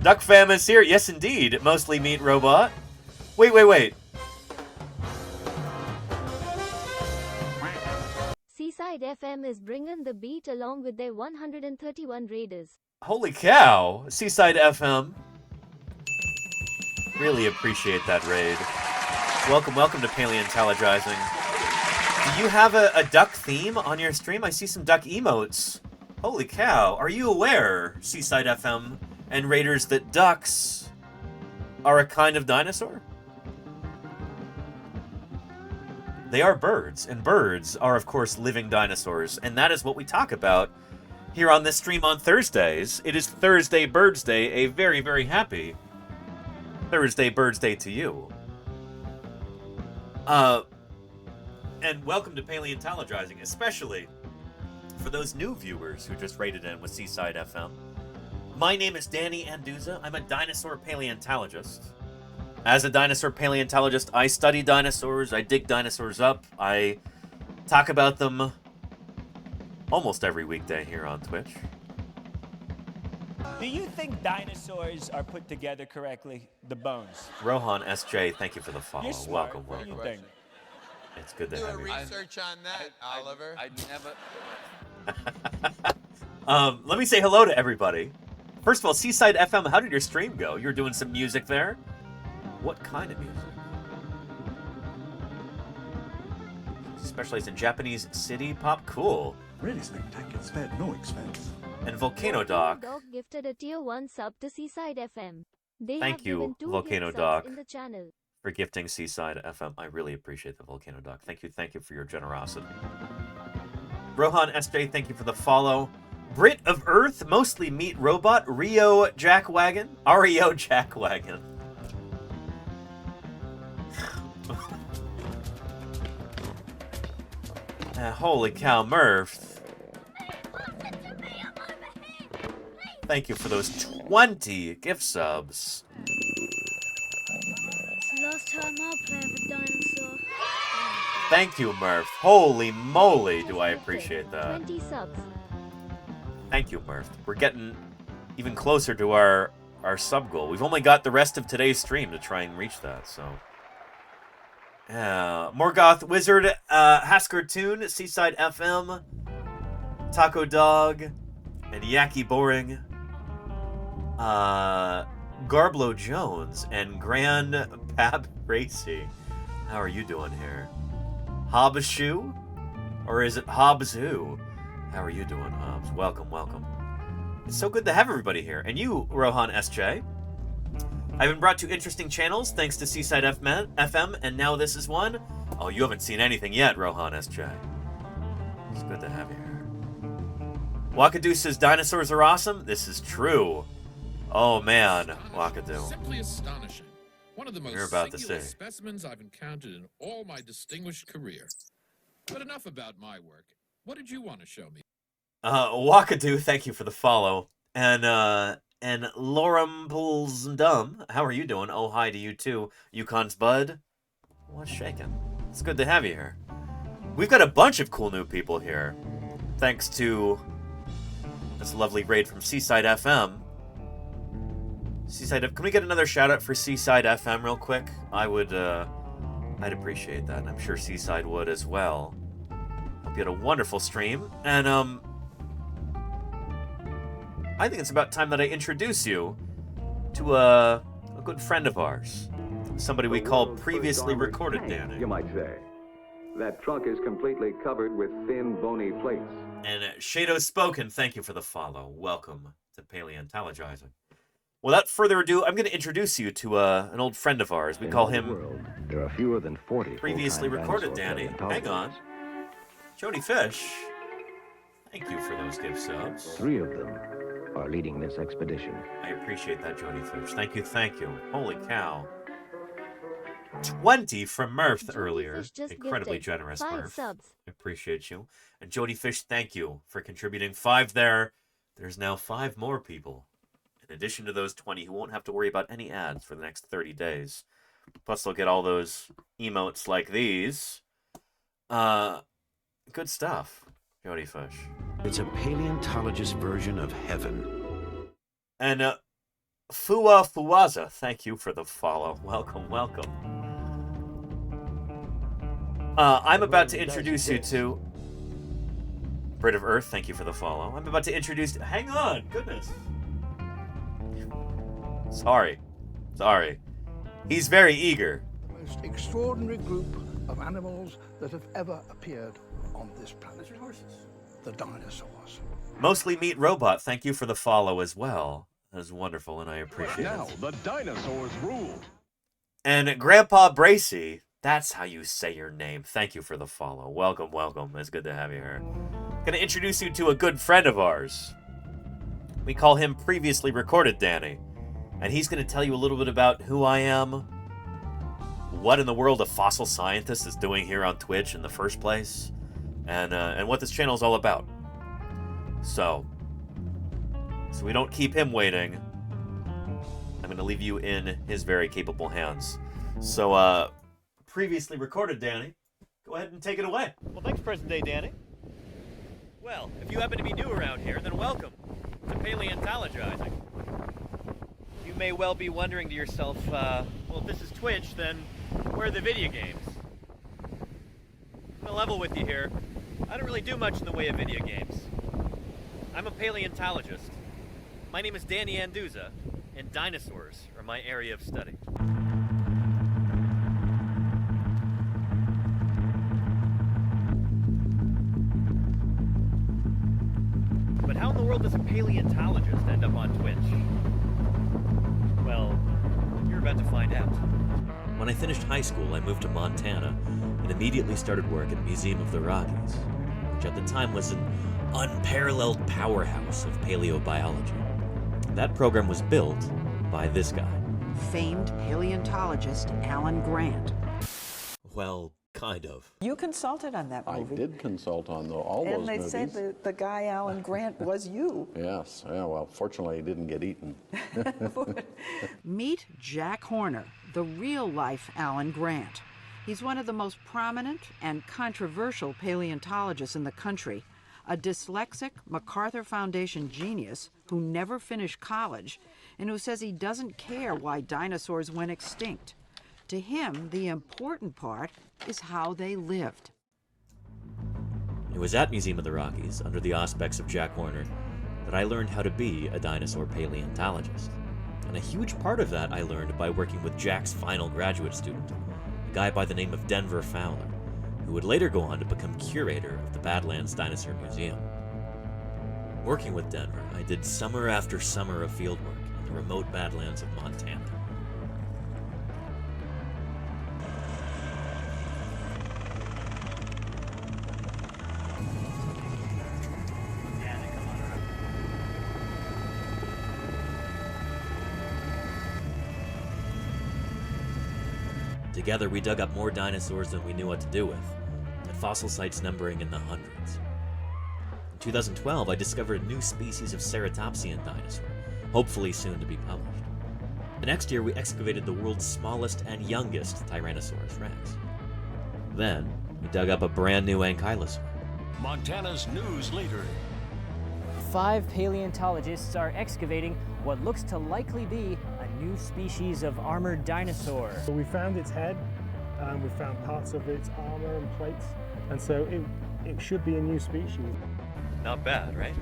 Duck fam is here. Yes, indeed. Mostly meat robot. Wait. Seaside FM is bringing the beat along with their 131 raiders. Holy cow. Seaside FM. Really appreciate that raid. Welcome to Paleontologizing. Do you have a duck theme on your stream? I see some duck emotes. Holy cow. Are you aware, Seaside FM and raiders, that ducks are a kind of dinosaur? They are birds, and birds are, of course, living dinosaurs, and that is what we talk about here on this stream on Thursdays. It is Thursday BIRDSday, a very, very happy Thursday BIRDSday to you. And welcome to Paleontologizing, especially for those new viewers who just raided in with Seaside FM. My name is Danny Anduza. I'm a dinosaur paleontologist. As a dinosaur paleontologist, I study dinosaurs, I dig dinosaurs up, I talk about them almost every weekday here on Twitch. Do you think dinosaurs are put together correctly? The bones. Rohan SJ, thank you for the follow. You're smart. Welcome. What do you think? It's good to have you. Research on that, Oliver. I never. Let me say hello to everybody. First of all, Seaside FM, how did your stream go? You were doing some music there. What kind of music? Specialized in Japanese city pop. Cool. Really spectacular. Spared no expense. And Volcano Doc. Dog gifted a tier 1 sub to Seaside FM. They Thank have you, given 2 Volcano gift Doc, subs in the channel. for gifting Seaside FM. I really appreciate the Volcano Doc. Thank you for your generosity. Rohan SJ, thank you for the follow. Brit of Earth, mostly meat robot, Rio Jackwagon. REO Jackwagon. Holy cow, Murph. Thank you for those 20 gift subs. It's the last time I'll play with dinosaur. Thank you, Murph. Holy moly, do I appreciate that. 20 subs. Thank you, Murph. We're getting even closer to our sub goal. We've only got the rest of today's stream to try and reach that, so. Morgoth Wizard, Hasker Toon, Seaside FM, Taco Dog, and Yaki Boring, Garblo Jones, and Grand Pab Racy. How are you doing here? Hobbshoe? Or is it Hobbs Who? How are you doing, Hobbs? Welcome. It's so good to have everybody here. And you, Rohan SJ. I've been brought to interesting channels thanks to Seaside FM, and now this is one. Oh, you haven't seen anything yet, Rohan SJ. It's good to have you here. Wakadu says dinosaurs are awesome. This is true. Oh man, Wakadu. Simply astonishing. One of the most You're about to singular say. specimens I've encountered in all my distinguished career. But enough about my work. What did you want to show me? Wakadu, thank you for the follow. And Lorempulsdum, how are you doing? Oh, hi to you too. Yukon's Bud. What's shaking? It's good to have you here. We've got a bunch of cool new people here. Thanks to this lovely raid from Seaside FM. Can we get another shout out for Seaside FM real quick? I'd appreciate that, and I'm sure Seaside would as well. Hope you had a wonderful stream, and I think it's about time that I introduce you to a good friend of ours. Somebody we call Previously Recorded Danny. You might say. That trunk is completely covered with thin, bony plates. And Shado Spoken, thank you for the follow. Welcome to Paleontologizing. without further ado, I'm going to introduce you to an old friend of ours. We call him... There are fewer than 40 previously recorded, Danny. Hang on. Jody Fish. Thank you for those gift subs. 3 of them are leading this expedition. I appreciate that, Jody Fish. Thank you, thank you. Holy cow. 20 from Murph earlier. Incredibly generous, 5 Murph. subs. I appreciate you. And Jody Fish, thank you for contributing 5 there. There's now 5 more people, in addition to those 20 who won't have to worry about any ads for the next 30 days. Plus, they'll get all those emotes like these. Good stuff, Jody Fish. It's a paleontologist version of heaven. And Fua Fuaza, thank you for the follow. Welcome, welcome. I'm about to introduce you to Brit of Earth, thank you for the follow. I'm about to introduce... Hang on, goodness. Sorry. He's very eager. The most extraordinary group of animals that have ever appeared on this planet. The dinosaurs. Mostly Meat Robot, thank you for the follow as well. That is wonderful, and I appreciate now, it. the dinosaurs rule. And Grandpa Bracy, that's how you say your name. Thank you for the follow. Welcome, welcome. It's good to have you here. Going to introduce you to a good friend of ours. We call him Previously Recorded Danny. And he's going to tell you a little bit about who I am, what in the world a fossil scientist is doing here on Twitch in the first place, and what this channel is all about. So we don't keep him waiting, I'm going to leave you in his very capable hands. So, Previously Recorded Danny, go ahead and take it away. Well, thanks, Present Day Danny. Well, if you happen to be new around here, then welcome to Paleontologizing. You may well be wondering to yourself, well, if this is Twitch, then where are the video games? I'm gonna level with you here. I don't really do much in the way of video games. I'm a paleontologist. My name is Danny Anduza, and dinosaurs are my area of study. But how in the world does a paleontologist end up on Twitch? Well, you're about to find out. When I finished high school, I moved to Montana and immediately started work at Museum of the Rockies, which at the time was an unparalleled powerhouse of paleobiology. That program was built by this guy. Famed paleontologist Alan Grant. Well, kind of. You consulted on that movie. I did consult on all those movies. And they said that the guy Alan Grant was you. Yes. Yeah, well, fortunately, he didn't get eaten. Meet Jack Horner, the real-life Alan Grant. He's one of the most prominent and controversial paleontologists in the country, a dyslexic MacArthur Foundation genius who never finished college and who says he doesn't care why dinosaurs went extinct. To him, the important part is how they lived. It was at Museum of the Rockies, under the auspices of Jack Horner, that I learned how to be a dinosaur paleontologist. And a huge part of that I learned by working with Jack's final graduate student, a guy by the name of Denver Fowler, who would later go on to become curator of the Badlands Dinosaur Museum. Working with Denver, I did summer after summer of fieldwork in the remote Badlands of Montana. Together, we dug up more dinosaurs than we knew what to do with, at fossil sites numbering in the hundreds. In 2012, I discovered a new species of ceratopsian dinosaur, hopefully soon to be published. The next year, we excavated the world's smallest and youngest Tyrannosaurus rex. Then, we dug up a brand new ankylosaur. Montana's news leader. 5 paleontologists are excavating what looks to likely be a new species of armored dinosaur. So we found its head, and we found parts of its armor and plates, and so it should be a new species. Not bad, right?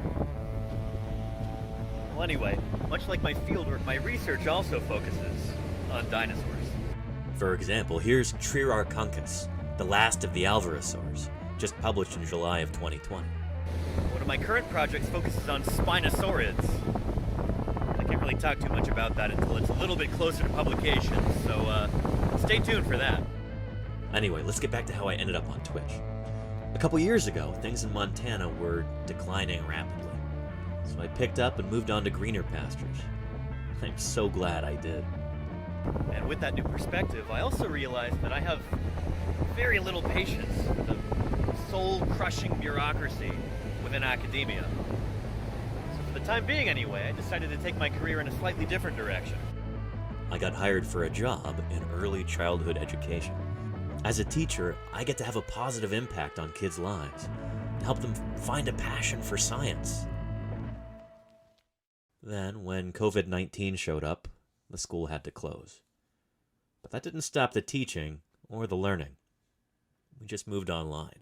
Well, anyway, much like my fieldwork, my research also focuses on dinosaurs. For example, here's Triarchunkus, the last of the Alvarezsaurs, just published in July of 2020. One of my current projects focuses on Spinosaurids. I can't really talk too much about that until it's a little bit closer to publication, so stay tuned for that. Anyway, let's get back to how I ended up on Twitch. A couple years ago, things in Montana were declining rapidly, so I picked up and moved on to greener pastures. I'm so glad I did. And with that new perspective, I also realized that I have very little patience with the soul-crushing bureaucracy within academia. So for the time being anyway, I decided to take my career in a slightly different direction. I got hired for a job in early childhood education. As a teacher, I get to have a positive impact on kids' lives, to help them find a passion for science. Then, when COVID-19 showed up, the school had to close. But that didn't stop the teaching or the learning. We just moved online.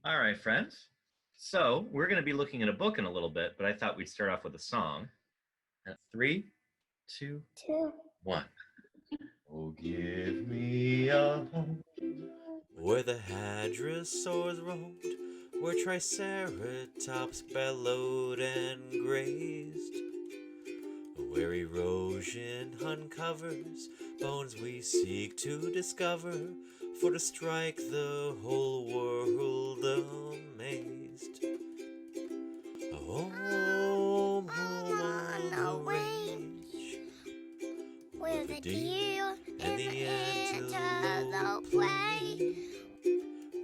All right, friends. So, we're going to be looking at a book in a little bit, but I thought we'd start off with a song. At 3, 2, 1. Oh, give me a home where the hadrosaurs roamed, where triceratops bellowed and grazed, where erosion uncovers bones we seek to discover, for to strike the whole world amazed. Home, home on the range, where the deer and the antelope play,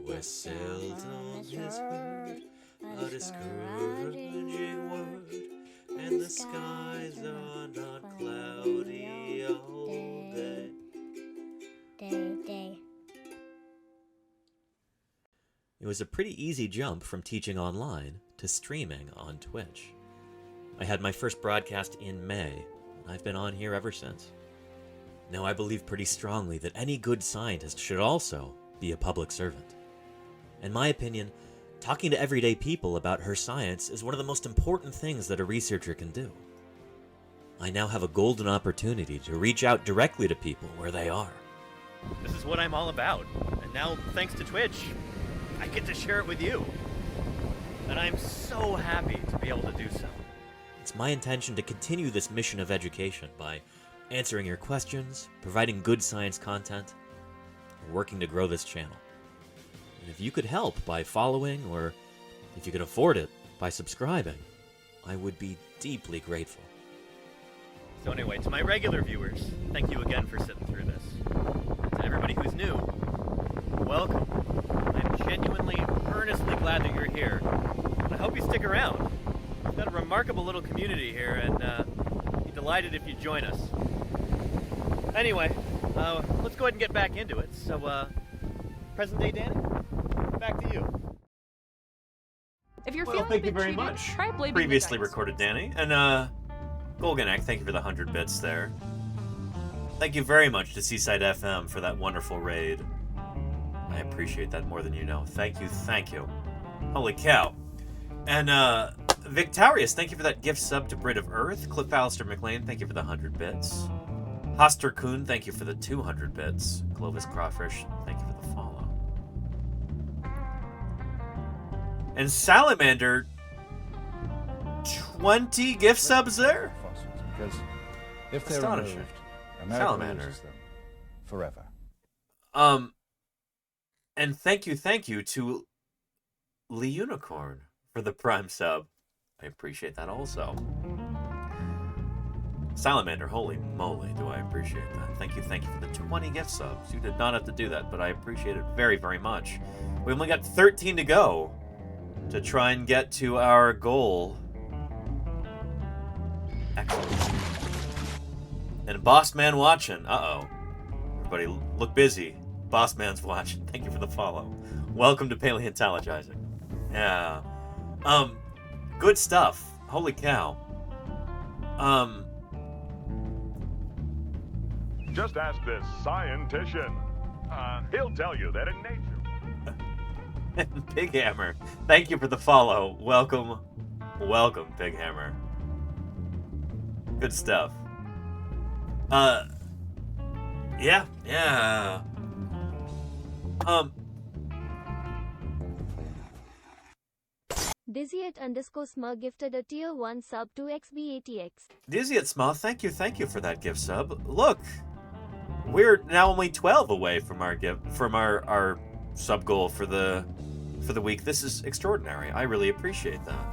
where seldom is heard a discouraging word, and the skies are not cloudy all day. It was a pretty easy jump from teaching online to streaming on Twitch. I had my first broadcast in May, and I've been on here ever since. Now, I believe pretty strongly that any good scientist should also be a public servant. In my opinion, talking to everyday people about her science is one of the most important things that a researcher can do. I now have a golden opportunity to reach out directly to people where they are. This is what I'm all about, and now, thanks to Twitch, I get to share it with you. And I'm so happy to be able to do so. It's my intention to continue this mission of education by answering your questions, providing good science content, and working to grow this channel. And if you could help by following, or if you could afford it, by subscribing, I would be deeply grateful. So anyway, to my regular viewers, thank you again for sitting through this. And to everybody who's new, welcome. I'm genuinely, earnestly glad that you're here. And I hope you stick around. We've got a remarkable little community here, and I'd be delighted if you join us. Anyway, let's go ahead and get back into it. So, present day Danny, back to you. If you're Well, feeling thank a you bit very cheated, much. try blaming Previously the dinosaurs. recorded Danny, and Golganak, thank you for the 100 bits there. Thank you very much to Seaside FM for that wonderful raid. I appreciate that more than you know. Thank you, thank you. Holy cow. And Victorious, thank you for that gift sub to Brit of Earth. Cliff Alistair McLean, thank you for the 100 bits. Hoster Kuhn, thank you for the 200 bits. Clovis Crawfish, thank you for the follow. And Salamander, 20 gift subs there? Because if they're Astonishing. removed, America Salamander. loses them forever. And thank you to Lee Unicorn for the Prime sub. I appreciate that also. Salamander, holy moly, do I appreciate that. Thank you for the 20 gift subs. You did not have to do that, but I appreciate it very, very much. We only got 13 to go to try and get to our goal. Excellent. And Boss Man watching. Uh-oh. Everybody look busy. Boss Man's watching. Thank you for the follow. Welcome to Paleontologizing. Yeah. Good stuff. Holy cow. Just ask this scientician. He'll tell you that in nature. Big Hammer. Thank you for the follow. Welcome, Big Hammer. Good stuff. Yeah. Dizzyet_Smug gifted a tier 1 sub to XBATX. Dizzyet Small, thank you for that gift sub. Look, we're now only 12 away from our sub goal for the week. This is extraordinary. I really appreciate that.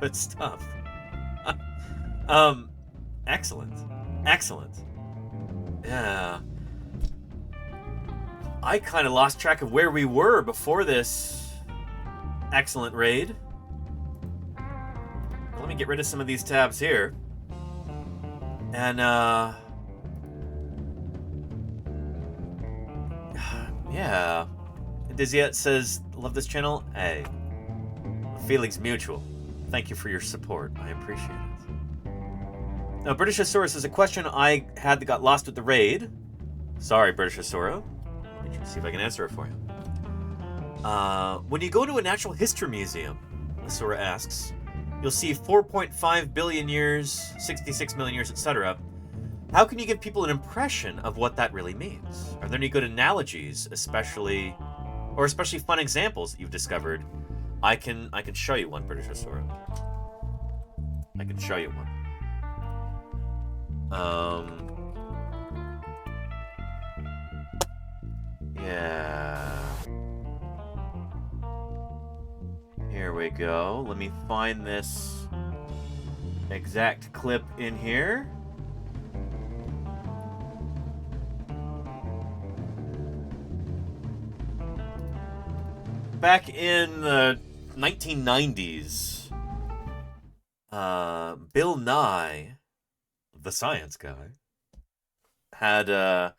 Good stuff. Excellent. Yeah. I kind of lost track of where we were before this excellent raid. Let me get rid of some of these tabs here. And, yeah. Dizzyet says, love this channel. Hey, feelings mutual. Thank you for your support. I appreciate it. Now, Britishosaurus is a question I had that got lost with the raid. Sorry, Britishosaurus. Let me see if I can answer it for you. When you go to a natural history museum, Sora asks, you'll see 4.5 billion years, 66 million years, etc. How can you give people an impression of what that really means? Are there any good analogies, especially fun examples that you've discovered? I can show you one, Britishosaurus. I can show you one. Yeah. Here we go. Let me find this exact clip in here. Back in the 1990s, Bill Nye, the science guy, had a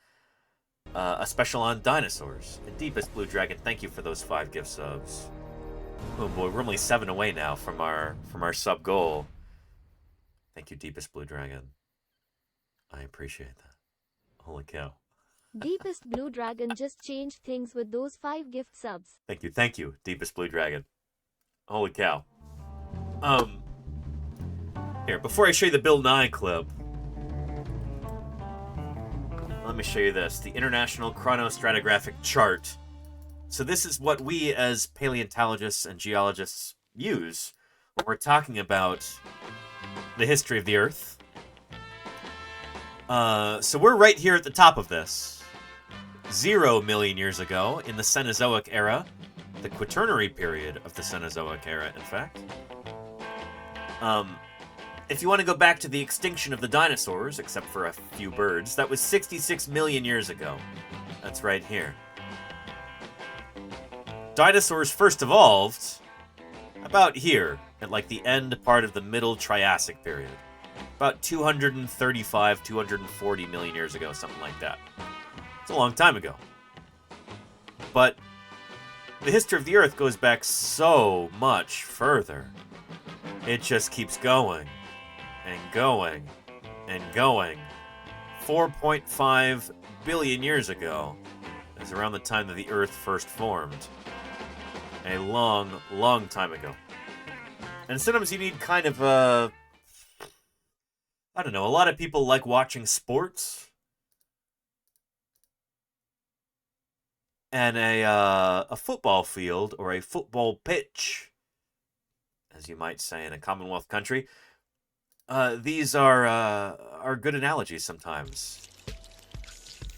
special on dinosaurs. And Deepest Blue Dragon, thank you for those 5 gift subs. Oh boy, we're only 7 away now from our sub goal. Thank you, Deepest Blue Dragon. I appreciate that. Holy cow. Deepest Blue Dragon just changed things with those 5 gift subs. Thank you, Deepest Blue Dragon. Holy cow. Here, before I show you the Bill Nye clip, let me show you this, the International Chronostratigraphic Chart. So this is what we as paleontologists and geologists use when we're talking about the history of the Earth. So we're right here at the top of this. 0 million years ago, in the Cenozoic era, the Quaternary period of the Cenozoic era, in fact. If you want to go back to the extinction of the dinosaurs, except for a few birds, that was 66 million years ago. That's right here. Dinosaurs first evolved about here, at like the end part of the Middle Triassic period. About 235, 240 million years ago, something like that. It's a long time ago. But the history of the Earth goes back so much further. It just keeps going and going and going. 4.5 billion years ago is around the time that the Earth first formed. A long, long time ago. And sometimes you need kind of a... I don't know, a lot of people like watching sports. And a football field, or a football pitch, as you might say in a Commonwealth country. These are good analogies sometimes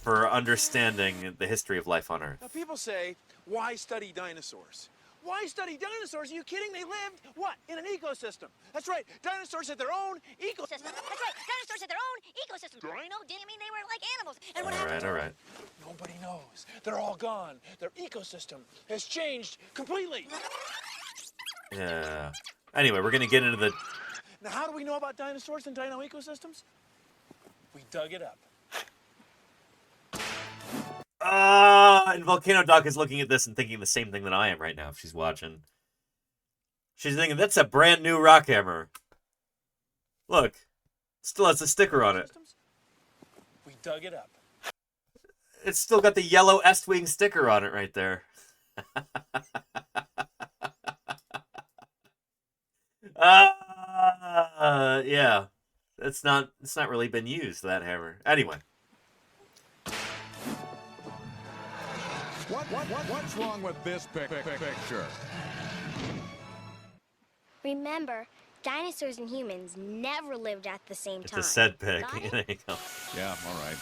for understanding the history of life on Earth. Now people say, why study dinosaurs? Why study dinosaurs? Are you kidding? They lived, what, in an ecosystem. That's right. Dinosaurs had their own ecosystem. That's right. Dinosaurs had their own ecosystem. Rhino didn't mean they were like animals. And what happened? All right. Nobody knows. They're all gone. Their ecosystem has changed completely. Yeah. Anyway, we're going to get into the... Now, how do we know about dinosaurs and dino ecosystems? We dug it up. And Volcano Doc is looking at this and thinking the same thing that I am right now if she's watching. She's thinking, that's a brand new rock hammer. Look, still has a sticker on it. We dug it up. It's still got the yellow Est-Wing sticker on it right there. Yeah. It's not really been used, that hammer. Anyway. What What's wrong with this picture? Remember, dinosaurs and humans never lived at the same It's time. a said pic. Got it? There you go. Yeah, all right.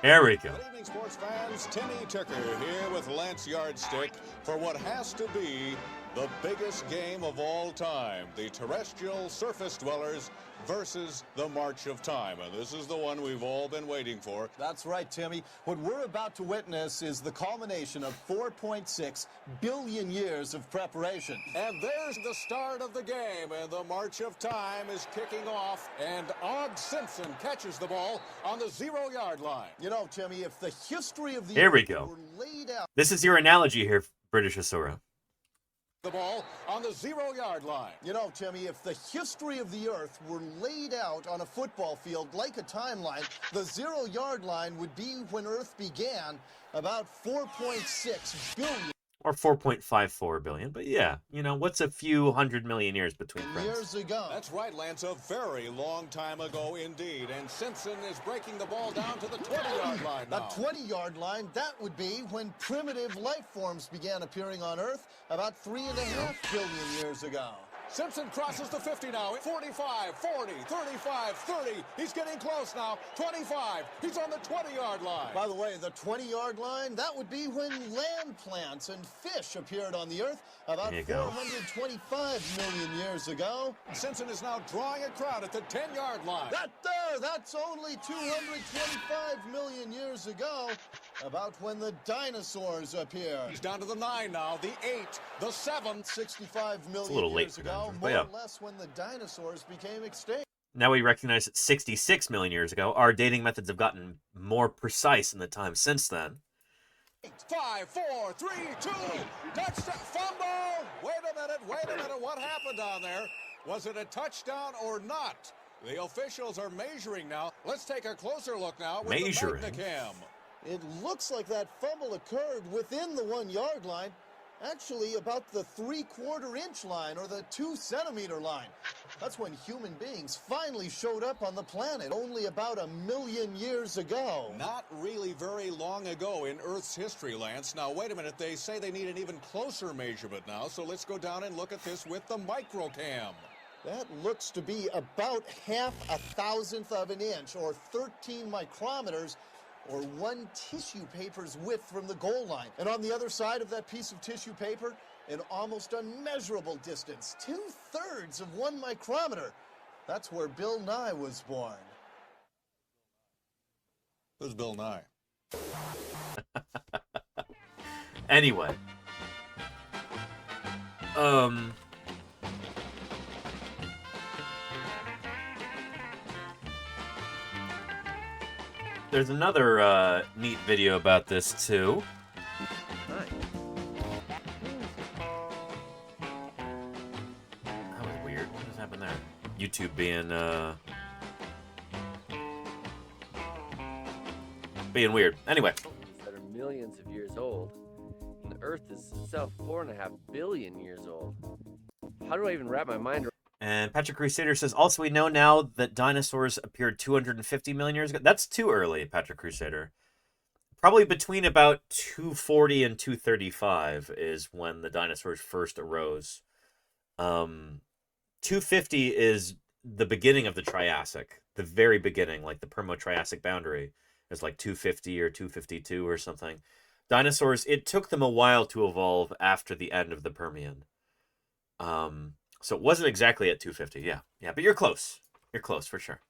There we go. Good evening, sports fans. Timmy Tucker here with Lance Yardstick for what has to be the biggest game of all time. The terrestrial surface dwellers versus the March of Time. And this is the one we've all been waiting for. That's right, Timmy. What we're about to witness is the culmination of 4.6 billion years of preparation. And there's the start of the game, and the March of Time is kicking off, and Og Simpson catches the ball on the 0-yard line. You know, Timmy, if the history of the Here we Earth go. were laid out... This is your analogy here, British Asura. The ball on the 0-yard line. You know, Timmy, if the history of the Earth were laid out on a football field like a timeline, the 0-yard line would be when Earth began, about 4.6 billion. Or 4.54 billion, but yeah, you know, what's a few 100 million years between friends? Years ago. That's right, Lance, a very long time ago indeed. And Simpson is breaking the ball down to the 20-yard line now. The 20-yard line, that would be when primitive life forms began appearing on Earth about 3.5 billion years ago. Simpson crosses the 50 now. 45, 40, 35, 30. He's getting close now. 25. He's on the 20-yard line. By the way, the 20-yard line, that would be when land plants and fish appeared on the Earth about 425 million years ago. Simpson is now drawing a crowd at the 10-yard line. That's only 225 million years ago, about when the dinosaurs appeared. He's down to the 9 now, the 8, the 7. 65 million It's a little late years for ago, dinosaurs, more but yeah. or less when the dinosaurs became extinct. Now we recognize that 66 million years ago, our dating methods have gotten more precise in the time since then. 5, 4, 3, 2, touchdown, fumble! Wait a minute, what happened down there? Was it a touchdown or not? The officials are measuring now. Let's take a closer look now with the Magnacam. It looks like that fumble occurred within the 1-yard line, actually about the 3/4 inch line or the 2-centimeter line. That's when human beings finally showed up on the planet, only about 1 million years ago. Not really very long ago in Earth's history, Lance. Now, wait a minute. They say they need an even closer measurement now, so let's go down and look at this with the microcam. That looks to be about 0.005 of an inch, or 13 micrometers, or 1 tissue paper's width from the goal line. And on the other side of that piece of tissue paper, an almost unmeasurable distance, 2/3 of 1 micrometer. That's where Bill Nye was born. Who's Bill Nye? Anyway. There's another neat video about this too. That was weird. What just happened there? YouTube being weird. Anyway. That are millions of years old, and the Earth is itself 4.5 billion years old. How do I even wrap my mind around? And Patrick Crusader says, also, we know now that dinosaurs appeared 250 million years ago. That's too early, Patrick Crusader. Probably between about 240 and 235 is when the dinosaurs first arose. 250 is the beginning of the Triassic. The very beginning, like the Permo-Triassic boundary, is like 250 or 252 or something. Dinosaurs, it took them a while to evolve after the end of the Permian. So it wasn't exactly at 250, yeah. Yeah, but you're close. You're close, for sure.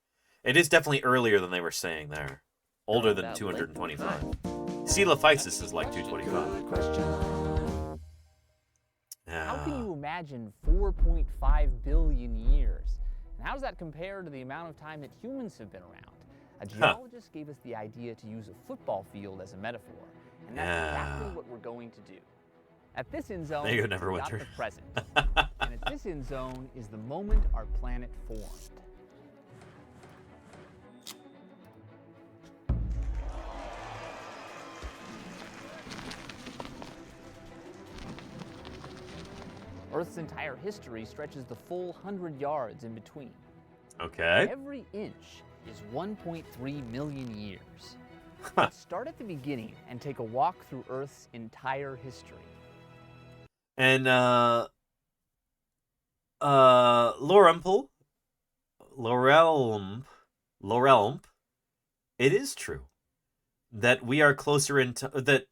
It is definitely earlier than they were saying there. Older than 225. Coelophysis is like 225. How can you imagine 4.5 billion years? And how does that compare to the amount of time that humans have been around? A geologist gave us the idea to use a football field as a metaphor. And that's exactly what we're going to do. At this end zone, we've got the present. And at this end zone is the moment our planet formed. Earth's entire history stretches the full 100 yards in between. Okay. Every inch is 1.3 million years. Let's start at the beginning and take a walk through Earth's entire history. And Lorelmp, it is true that we are closer in that.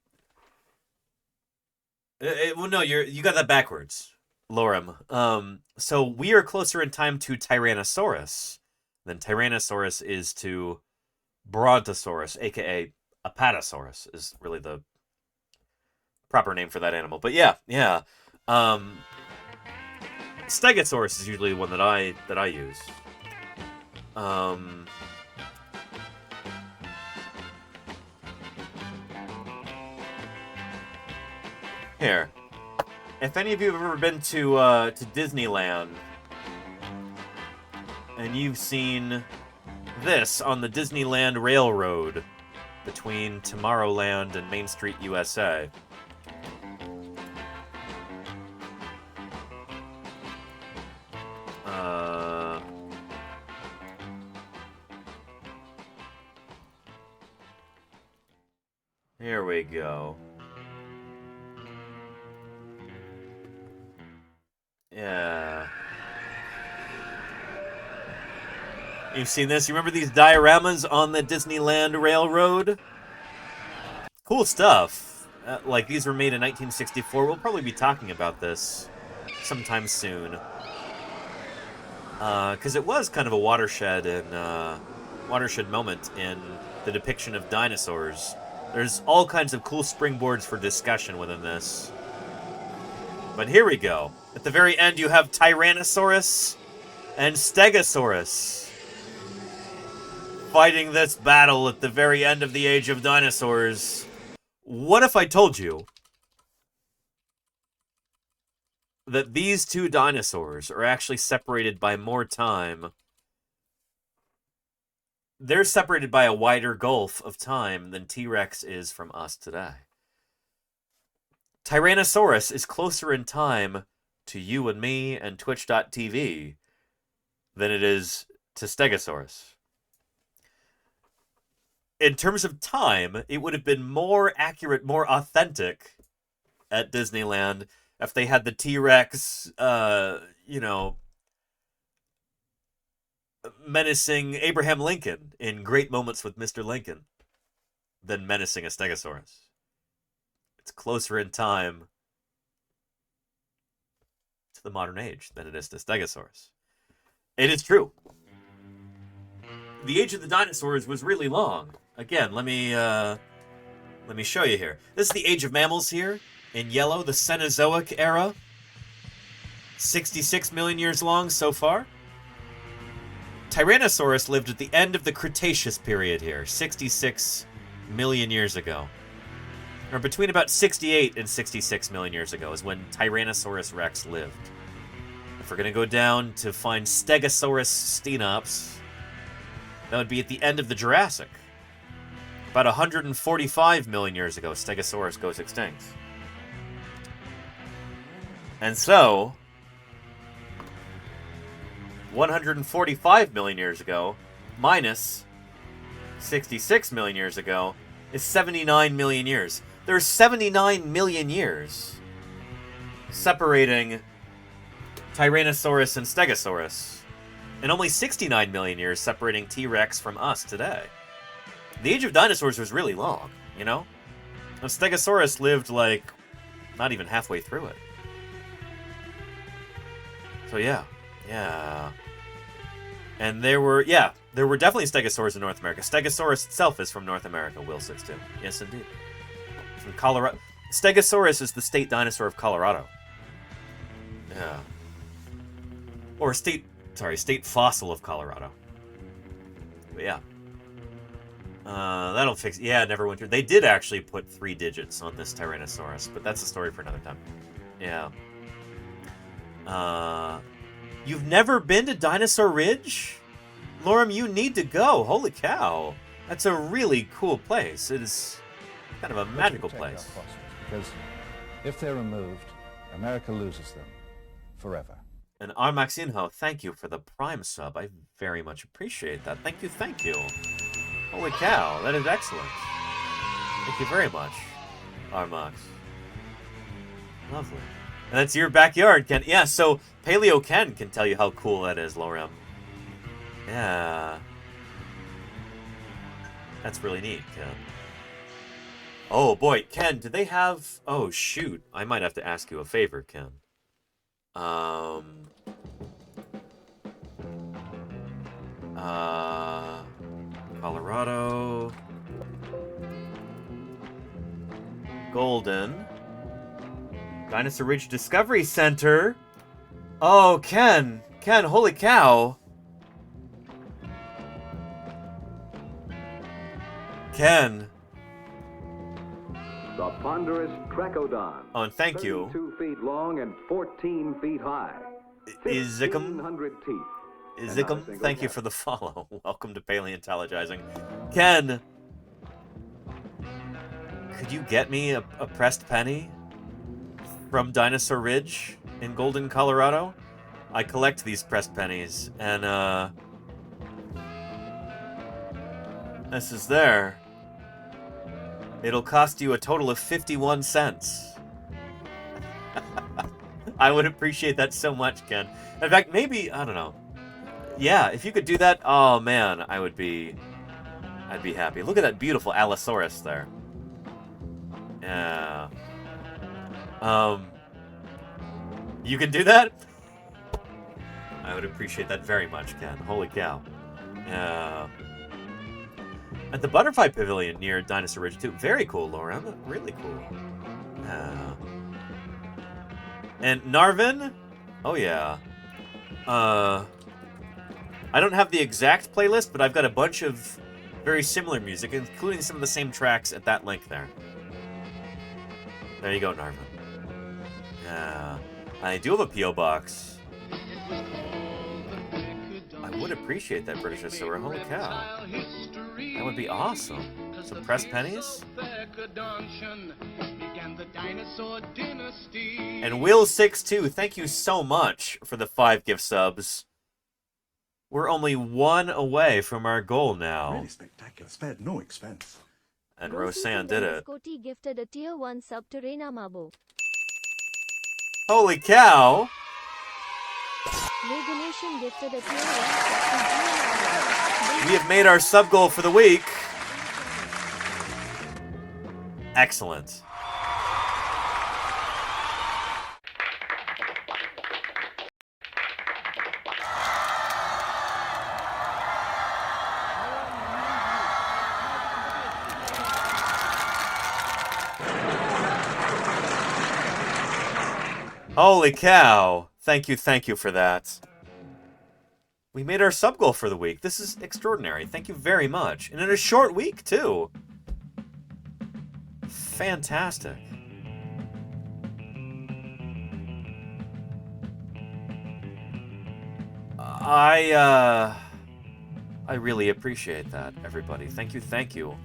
Well, no, you got that backwards, Lorem. So we are closer in time to Tyrannosaurus than Tyrannosaurus is to Brontosaurus, aka Apatosaurus, is really the proper name for that animal. But yeah. Stegosaurus is usually one that I use. Here, if any of you have ever been to Disneyland and you've seen this on the Disneyland Railroad between Tomorrowland and Main Street, USA. Here we go. Yeah. You've seen this? You remember these dioramas on the Disneyland Railroad? Cool stuff. Like, these were made in 1964. We'll probably be talking about this sometime soon. Because it was kind of a watershed moment in the depiction of dinosaurs. There's all kinds of cool springboards for discussion within this. But here we go. At the very end, you have Tyrannosaurus and Stegosaurus fighting this battle at the very end of the Age of Dinosaurs. What if I told you that these two dinosaurs are actually separated by more time? They're separated by a wider gulf of time than T-Rex is from us today. Tyrannosaurus is closer in time to you and me and Twitch.tv than it is to Stegosaurus. In terms of time, it would have been more accurate, more authentic at Disneyland if they had the T-Rex, menacing Abraham Lincoln in Great Moments with Mr. Lincoln than menacing a Stegosaurus. It's closer in time to the modern age than it is to Stegosaurus. It is true. The age of the dinosaurs was really long. Again, let me show you here. This is the age of mammals here in yellow, the Cenozoic era. 66 million years long so far. Tyrannosaurus lived at the end of the Cretaceous period here, 66 million years ago. Or between about 68 and 66 million years ago is when Tyrannosaurus rex lived. If we're going to go down to find Stegosaurus stenops, that would be at the end of the Jurassic. About 145 million years ago, Stegosaurus goes extinct. And so, 145 million years ago minus 66 million years ago is 79 million years. There's 79 million years separating Tyrannosaurus and Stegosaurus, and only 69 million years separating T-Rex from us today. The age of dinosaurs was really long, you know? And Stegosaurus lived, like, not even halfway through it. So yeah. And there were definitely stegosaurs in North America. Stegosaurus itself is from North America, Will 62. Yes, indeed. From Colorado. Stegosaurus is the state dinosaur of Colorado. Yeah. Or state fossil of Colorado. But yeah. That'll fix... Yeah, Neverwinter. They did actually put 3 digits on this Tyrannosaurus, but that's a story for another time. Yeah. You've never been to Dinosaur Ridge? Lorem, you need to go. Holy cow. That's a really cool place. It is kind of a magical place. Because if they're removed, America loses them forever. And Armaxinho, thank you for the Prime sub. I very much appreciate that. Thank you. Holy cow, that is excellent. Thank you very much, Armox. Lovely. And that's your backyard, Ken. Yeah, so Paleo Ken can tell you how cool that is, Lorem. Yeah. That's really neat, Ken. Oh, boy. Ken, do they have... Oh, shoot. I might have to ask you a favor, Ken. Colorado... Golden... Dinosaur Ridge Discovery Center. Oh, Ken. Ken, holy cow. Ken. The ponderous Trachodon. Oh, and thank you. 32 feet long and 14 feet high. Izicum. 1,500 teeth. Izicum, thank you for the follow. Welcome to Paleontologizing. Ken. Could you get me a pressed penny? From Dinosaur Ridge in Golden, Colorado. I collect these pressed pennies, and this is there. It'll cost you a total of 51 cents. I would appreciate that so much, Ken. In fact, maybe, I don't know. Yeah, if you could do that, oh man, I'd be happy. Look at that beautiful Allosaurus there. Yeah. You can do that? I would appreciate that very much, Ken. Holy cow. Yeah. At the Butterfly Pavilion near Dinosaur Ridge, too. Very cool, Laura. Really cool. Yeah. And Narvin? Oh, yeah. I don't have the exact playlist, but I've got a bunch of very similar music, including some of the same tracks at that link there. There you go, Narvin. Yeah. I do have a P.O. box. I would appreciate that, British Asura. Holy cow. That would be awesome. Some pressed pennies? And Will62, thank you so much for the 5 gift subs. We're only 1 away from our goal now. Really spectacular. Spared no expense. And Roseanne did it. Scotty gifted a tier 1 sub to Reina Mabo. Holy cow! Reganation gifted a tier 1 sub to Gina Mabo. We have made our sub goal for the week. Excellent. Holy cow. Thank you for that. We made our sub goal for the week. This is extraordinary. Thank you very much. And in a short week, too. Fantastic. I really appreciate that, everybody. Thank you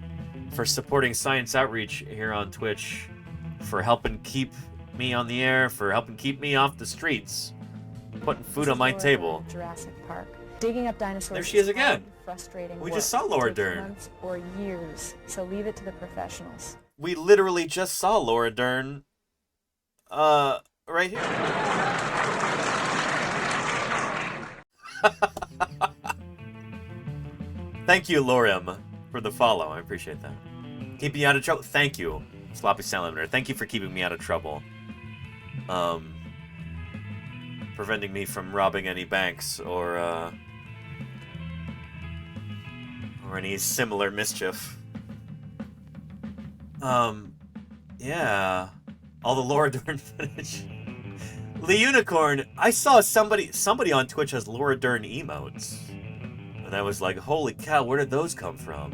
for supporting Science Outreach here on Twitch, for helping keep me on the air, for helping keep me off the streets, putting food on my table. Jurassic Park. Digging up dinosaurs. There she is again. Frustrating. We just saw Laura Dern. Months or years, so leave it to the professionals. We literally just saw Laura Dern. Right here. Thank you, Lorem, for the follow. I appreciate that. Keeping you out of trouble. Thank you, Sloppy Salamander. Thank you for keeping me out of trouble. Preventing me from robbing any banks or any similar mischief. Yeah. All the Laura Dern footage. The Unicorn, I saw somebody on Twitch has Laura Dern emotes. And I was like, holy cow, where did those come from?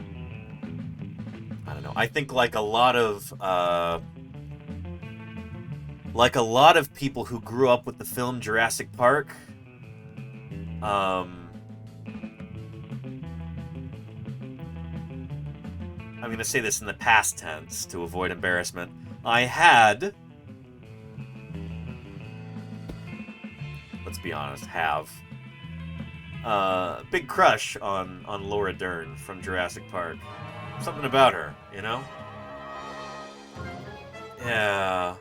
I don't know. I think like a lot of people who grew up with the film Jurassic Park, I'm going to say this in the past tense to avoid embarrassment. I had, let's be honest, big crush on Laura Dern from Jurassic Park. Something about her, you know? Yeah.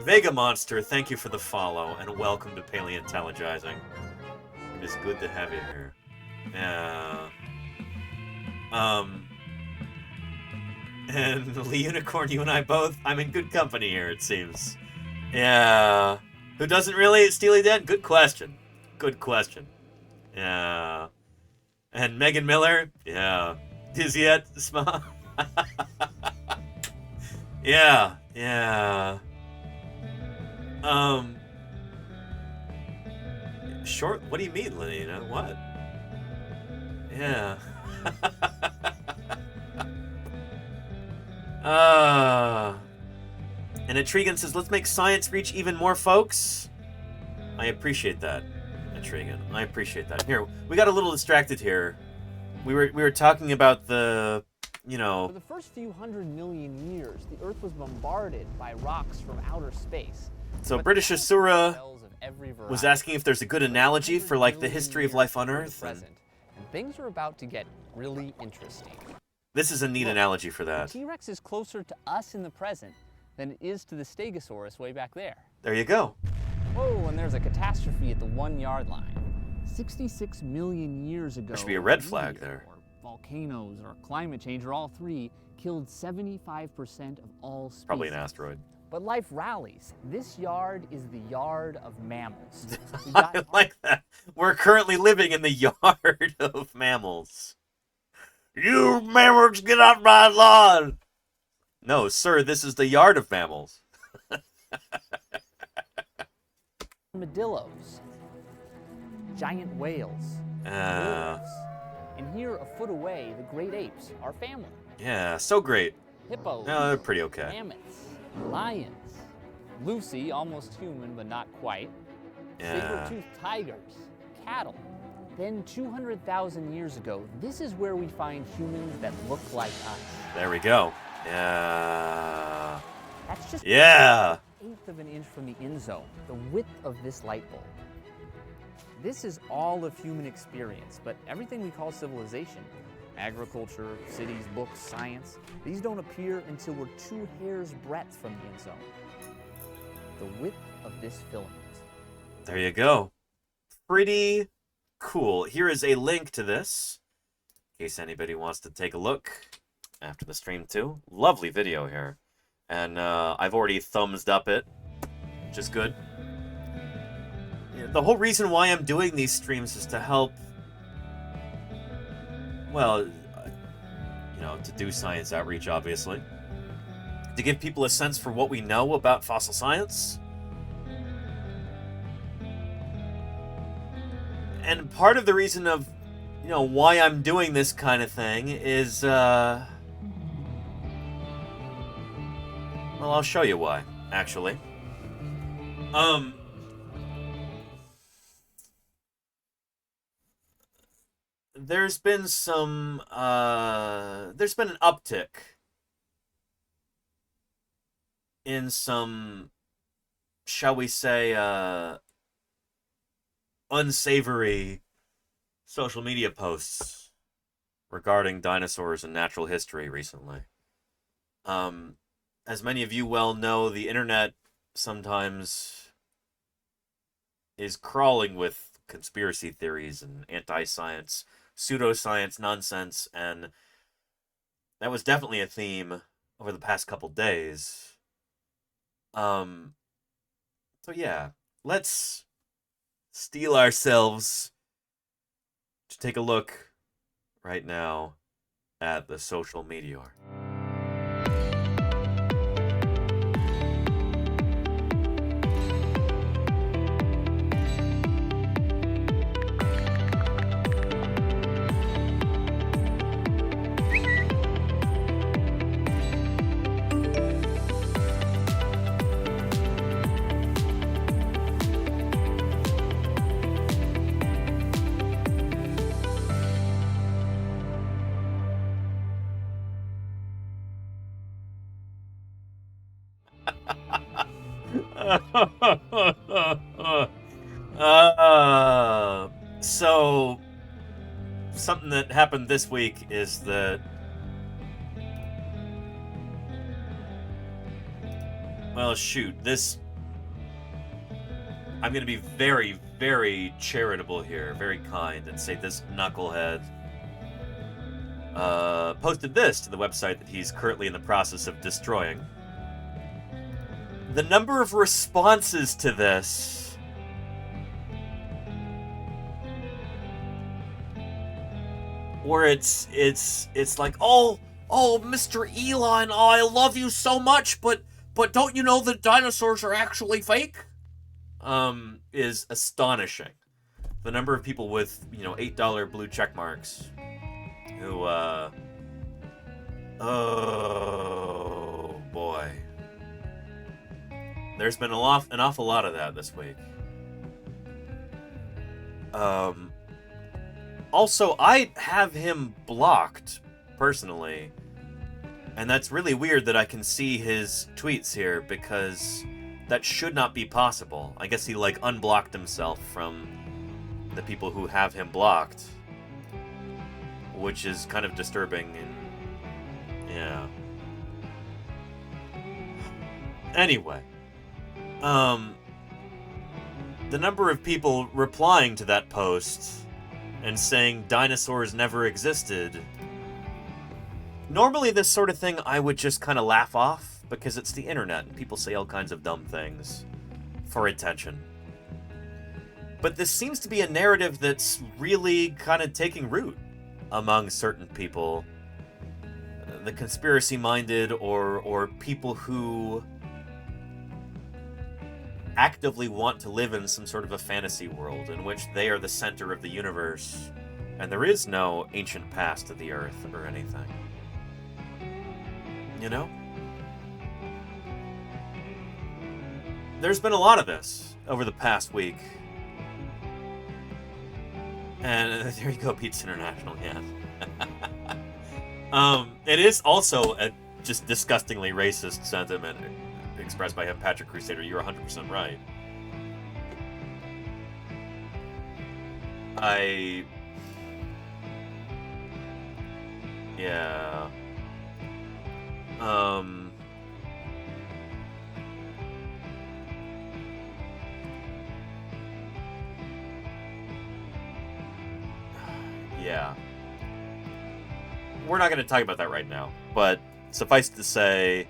Vega Monster, thank you for the follow, and welcome to Paleontologizing. It is good to have you here. Yeah. And Lee Unicorn, you and I both, I'm in good company here, it seems. Yeah. Who doesn't really? Steely Dan? Good question. Good question. Yeah. And Megan Miller? Yeah. Dizzy yet? Small? Yeah. Yeah. Short? What do you mean, Lenina? What? Yeah. And Intrigan says, let's make science reach even more folks. I appreciate that, Intrigan. I appreciate that. Here, we got a little distracted here. We were talking about the, you know... For the first few 100 million years, the Earth was bombarded by rocks from outer space. So British Asura was asking if there's a good analogy for, like, the history of life on Earth. And things are about to get really interesting. This is a neat analogy for that. The T-Rex is closer to us in the present than it is to the Stegosaurus way back there. There you go. Whoa, and there's a catastrophe at the 1 yard line. 66 million years ago. There should be a red flag there. Or volcanoes or climate change or all three killed 75% of all species. Probably an asteroid. But life rallies. This yard is the yard of mammals. I like that. We're currently living in the yard of mammals. You mammals, get off my lawn! No, sir, this is the yard of mammals. Armadillos, giant whales, wolves, and here a foot away, the great apes, our family. Yeah, so great. Hippos, no, they're pretty okay. Mammoths, lions, Lucy, almost human but not quite, Yeah. saber-toothed tigers, cattle. Then 200,000 years ago, this is where we find humans that look like us. There we go. Yeah. That's just yeah. an eighth of an inch from the end zone, the width of this light bulb. This is all of human experience, but everything we call civilization, agriculture, cities, books, science, these don't appear until we're 2 hairs breadth from the end zone. The width of this filament. There you go. Pretty cool. Here is a link to this, in case anybody wants to take a look after the stream too. Lovely video here. And I've already thumbs up it, which is good. The whole reason why I'm doing these streams is to help, well, you know, to do science outreach, obviously. To give people a sense for what we know about fossil science. And part of the reason of, you know, why I'm doing this kind of thing is, well, I'll show you why, actually. There's been some, there's been an uptick in some, shall we say, unsavory social media posts regarding dinosaurs and natural history recently. As many of you well know, the internet sometimes is crawling with conspiracy theories and anti-science, pseudoscience nonsense, and that was definitely a theme over the past couple days. So yeah, let's steel ourselves to take a look right now at the social meteor. So something that happened this week is that Well, shoot, this... I'm going to be very, very charitable here, very kind, and say this knucklehead posted this to the website that he's currently in the process of destroying. The number of responses to this... where it's like, oh, Mr. Elon, oh, I love you so much, but don't you know that dinosaurs are actually fake? Is astonishing. The number of people with, $8 blue check marks who, oh boy. There's been an awful lot of that this week. Also, I have him blocked, personally. And that's really weird that I can see his tweets here, because that should not be possible. I guess he, unblocked himself from the people who have him blocked. Which is kind of disturbing, and... yeah. Anyway. The number of people replying to that post and saying dinosaurs never existed. Normally this sort of thing I would just kind of laugh off, because it's the internet and people say all kinds of dumb things for attention. But this seems to be a narrative that's really kind of taking root among certain people. The conspiracy-minded or people who actively want to live in some sort of a fantasy world in which they are the center of the universe and there is no ancient past of the Earth or anything. You know? There's been a lot of this over the past week. And there you go, Pete's International, yeah. It is also a just disgustingly racist sentiment expressed by him, Patrick Crusader. You're 100% right. Yeah. Yeah. We're not going to talk about that right now, but suffice to say,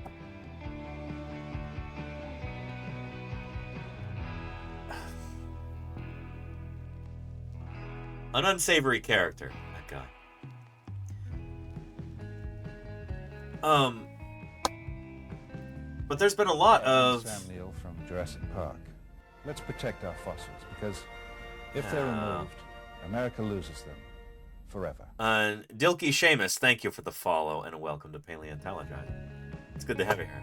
an unsavory character, that guy. But there's been a lot of... Sam Neill from Jurassic Park. Let's protect our fossils, because if they're removed, America loses them forever. Dilky Seamus, thank you for the follow and a welcome to Paleontologizing. It's good to have you here.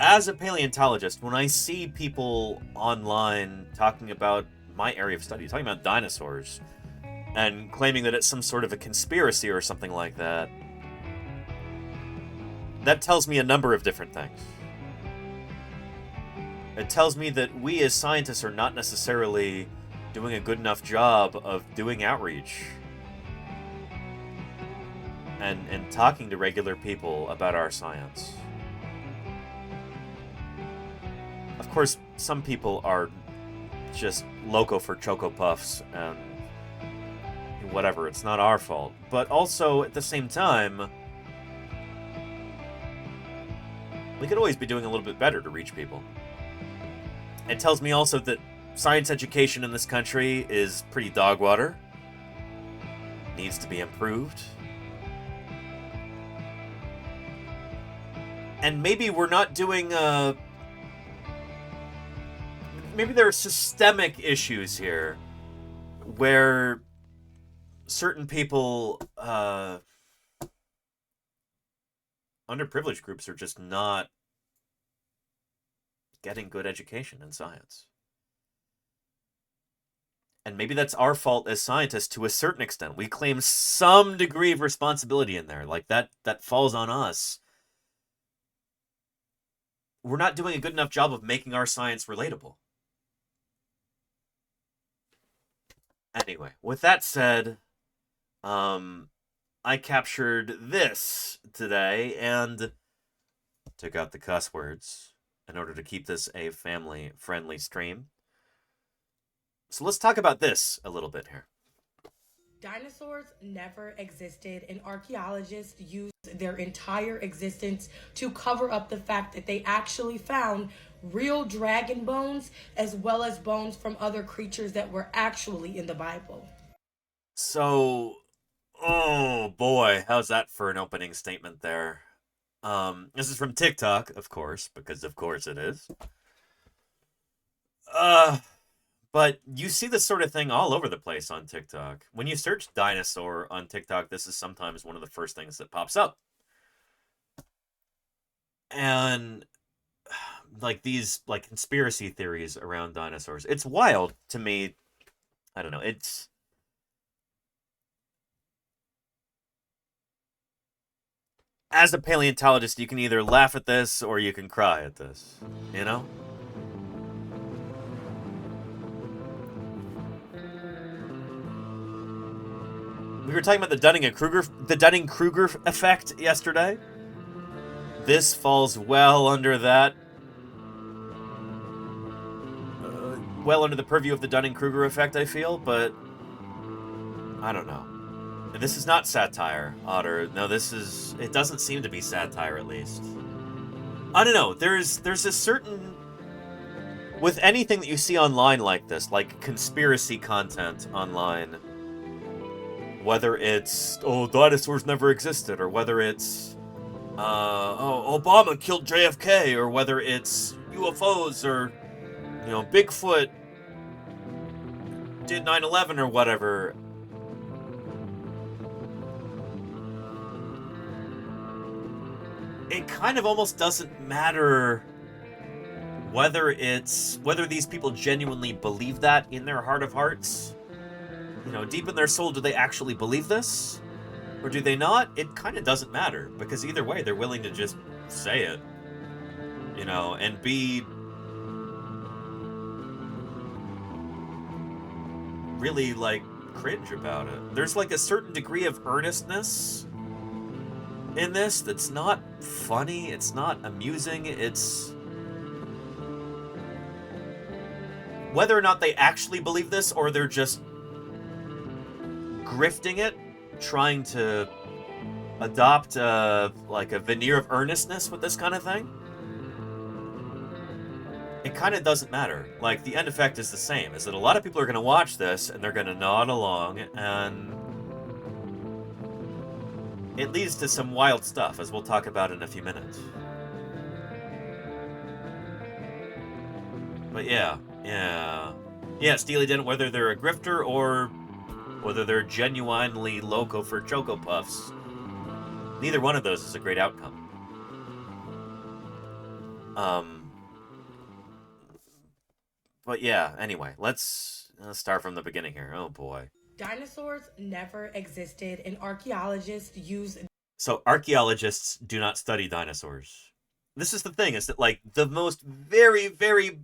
As a paleontologist, when I see people online talking about my area of study, talking about dinosaurs, and claiming that it's some sort of a conspiracy or something like that, that tells me a number of different things. It tells me that we as scientists are not necessarily doing a good enough job of doing outreach and talking to regular people about our science. Of course, some people are just loco for Choco Puffs and whatever. It's not our fault. But also, at the same time, we could always be doing a little bit better to reach people. It tells me also that science education in this country is pretty dog water. Needs to be improved. And maybe we're not doing... maybe there are systemic issues here where certain people, underprivileged groups are just not getting good education in science. And maybe that's our fault as scientists to a certain extent. We claim some degree of responsibility in there. Like that falls on us. We're not doing a good enough job of making our science relatable. Anyway, with that said, I captured this today and took out the cuss words in order to keep this a family-friendly stream. So let's talk about this a little bit here. Dinosaurs never existed, and archaeologists use their entire existence to cover up the fact that they actually found real dragon bones as well as bones from other creatures that were actually in the Bible. So, oh boy, how's that for an opening statement there? This is from TikTok, of course, because of course it is. But you see this sort of thing all over the place on TikTok. When you search dinosaur on TikTok, this is sometimes one of the first things that pops up. And like these like conspiracy theories around dinosaurs. It's wild to me. I don't know. It's as a paleontologist, you can either laugh at this or you can cry at this, you know? We were talking about the Dunning-Kruger effect yesterday. This falls well under that. Well under the purview of the Dunning-Kruger effect, I feel, but I don't know. This is not satire, Otter. No, it doesn't seem to be satire, at least. I don't know. There's a certain... With anything that you see online like this, like conspiracy content online, whether it's, oh, dinosaurs never existed, or whether it's, oh, Obama killed JFK, or whether it's UFOs, or, you know, Bigfoot did 9/11 or whatever. It kind of almost doesn't matter whether these people genuinely believe that in their heart of hearts. You know, deep in their soul, do they actually believe this? Or do they not? It kind of doesn't matter, because either way, they're willing to just say it. You know, and be really, like, cringe about it. There's, like, a certain degree of earnestness in this that's not funny, it's not amusing, it's... Whether or not they actually believe this, or they're just grifting it, trying to adopt like a veneer of earnestness with this kind of thing, it kind of doesn't matter. Like, the end effect is the same, is that a lot of people are going to watch this, and they're going to nod along, and it leads to some wild stuff, as we'll talk about in a few minutes. But yeah, Steely Dan, whether they're a grifter or whether they're genuinely loco for Choco Puffs, neither one of those is a great outcome. But yeah, anyway, let's start from the beginning here. Oh boy. Dinosaurs never existed, and archaeologists use... So archaeologists do not study dinosaurs. This is the thing, is that, like, the most very, very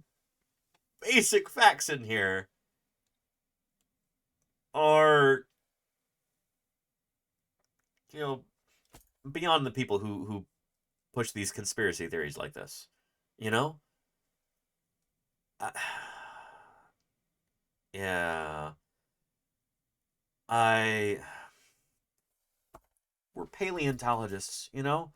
basic facts in here are, you know, beyond the people who push these conspiracy theories like this, you know? Yeah. We're paleontologists, you know?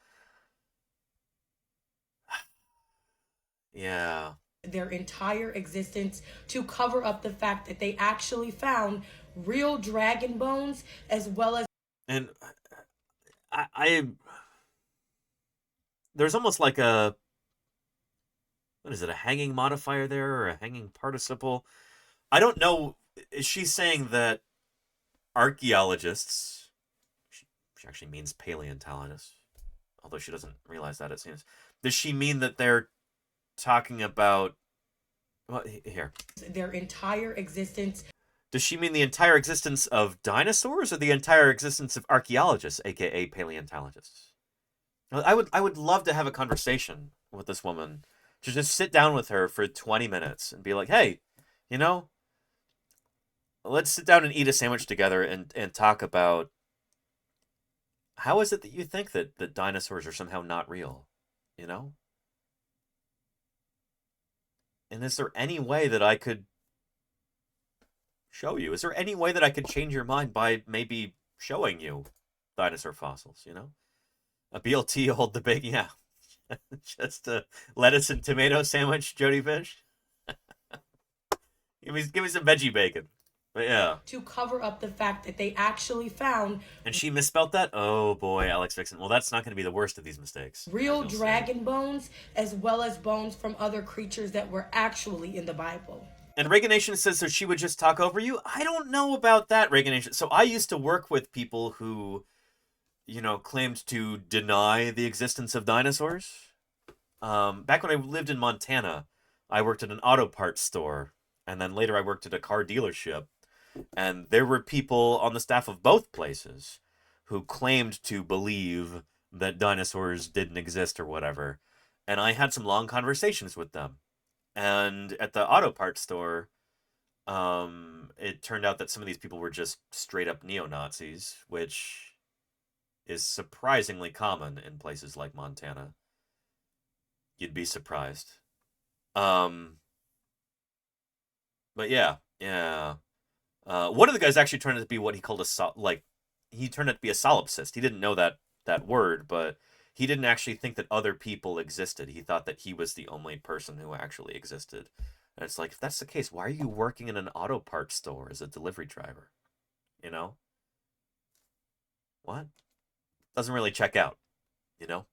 Yeah. Their entire existence to cover up the fact that they actually found real dragon bones as well as... And there's almost like a... What is it, a hanging modifier there, or a hanging participle? I don't know. Is she saying that archaeologists... She actually means paleontologists, although she doesn't realize that, it seems. Does she mean that they're talking about... Well, here. Their entire existence... Does she mean the entire existence of dinosaurs, or the entire existence of archaeologists, aka paleontologists? I would love to have a conversation with this woman, to just sit down with her for 20 minutes and be like, hey, you know, let's sit down and eat a sandwich together and talk about how is it that you think that dinosaurs are somehow not real? You know? And is there any way that I could show you? Is there any way that I could change your mind by maybe showing you dinosaur fossils, you know? A BLT hold the big, yeah. Just a lettuce and tomato sandwich, Jody Fish. give me some veggie bacon. But yeah. To cover up the fact that they actually found... And she misspelled that? Oh boy, Alex Vixen. Well, that's not going to be the worst of these mistakes. Real dragon bones, as well as bones from other creatures that were actually in the Bible. And Reagan Nation says, so she would just talk over you? I don't know about that, Reagan Nation. So I used to work with people who, you know, claimed to deny the existence of dinosaurs. Back when I lived in Montana, I worked at an auto parts store. And then later I worked at a car dealership. And there were people on the staff of both places who claimed to believe that dinosaurs didn't exist or whatever. And I had some long conversations with them. And at the auto parts store, it turned out that some of these people were just straight up neo-Nazis, which is surprisingly common in places like Montana. You'd be surprised. But yeah. One of the guys actually turned out to be what he called he turned out to be a solipsist. He didn't know that word, but he didn't actually think that other people existed. He thought that he was the only person who actually existed. And it's like, if that's the case, why are you working in an auto parts store as a delivery driver? You know? What? Doesn't really check out, you know?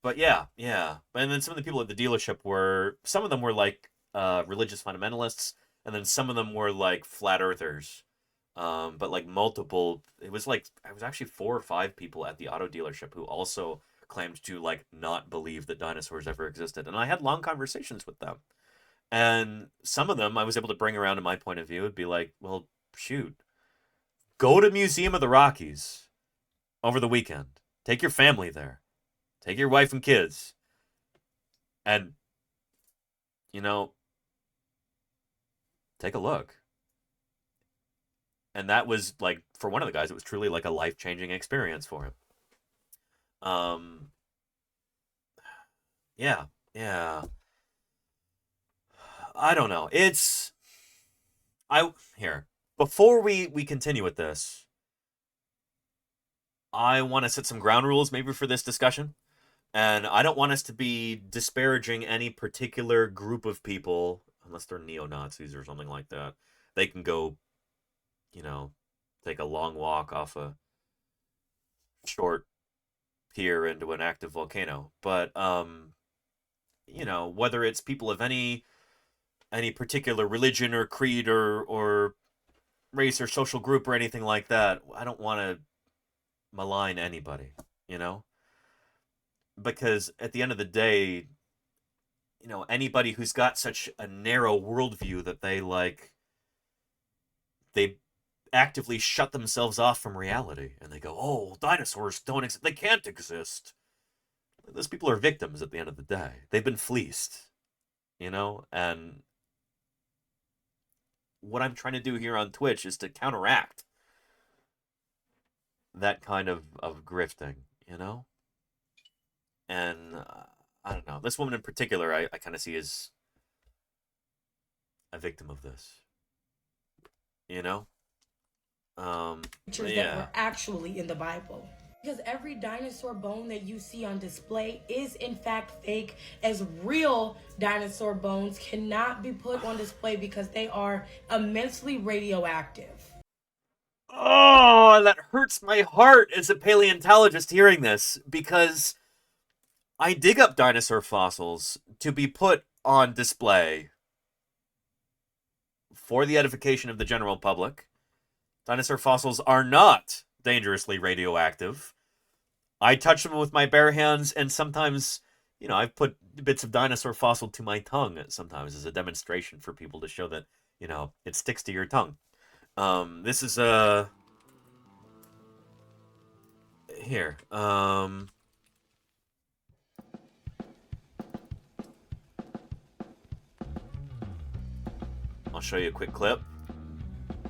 But yeah. And then some of the people at the dealership some of them were like religious fundamentalists, and then some of them were like flat earthers. But like multiple, it was actually 4 or 5 people at the auto dealership who also claimed to like not believe that dinosaurs ever existed. And I had long conversations with them. And some of them I was able to bring around to my point of view. It'd be like, well, shoot, go to Museum of the Rockies over the weekend. Take your family there. Take your wife and kids. And, you know, take a look. And that was, like, for one of the guys, it was truly like a life-changing experience for him. Yeah. I don't know. Before we continue with this, I want to set some ground rules maybe for this discussion. And I don't want us to be disparaging any particular group of people, unless they're neo-Nazis or something like that. They can go, you know, take a long walk off a short pier into an active volcano. But, you know, whether it's people of any particular religion or creed or race or social group or anything like that, I don't want to malign anybody, you know? Because at the end of the day, you know, anybody who's got such a narrow worldview that they actively shut themselves off from reality, and they go, oh, dinosaurs don't exist, they can't exist. Those people are victims at the end of the day. They've been fleeced, you know? And what I'm trying to do here on Twitch is to counteract that kind of grifting, you know? And I don't know. This woman in particular, I kind of see as a victim of this. You know? Creatures that were actually in the Bible. Because every dinosaur bone that you see on display is in fact fake, as real dinosaur bones cannot be put on display because they are immensely radioactive. Oh, that hurts my heart as a paleontologist hearing this, because I dig up dinosaur fossils to be put on display for the edification of the general public. Dinosaur fossils are not dangerously radioactive. I touch them with my bare hands, and sometimes, you know, I've put bits of dinosaur fossil to my tongue sometimes as a demonstration for people to show that, you know, it sticks to your tongue. This is here. I'll show you a quick clip.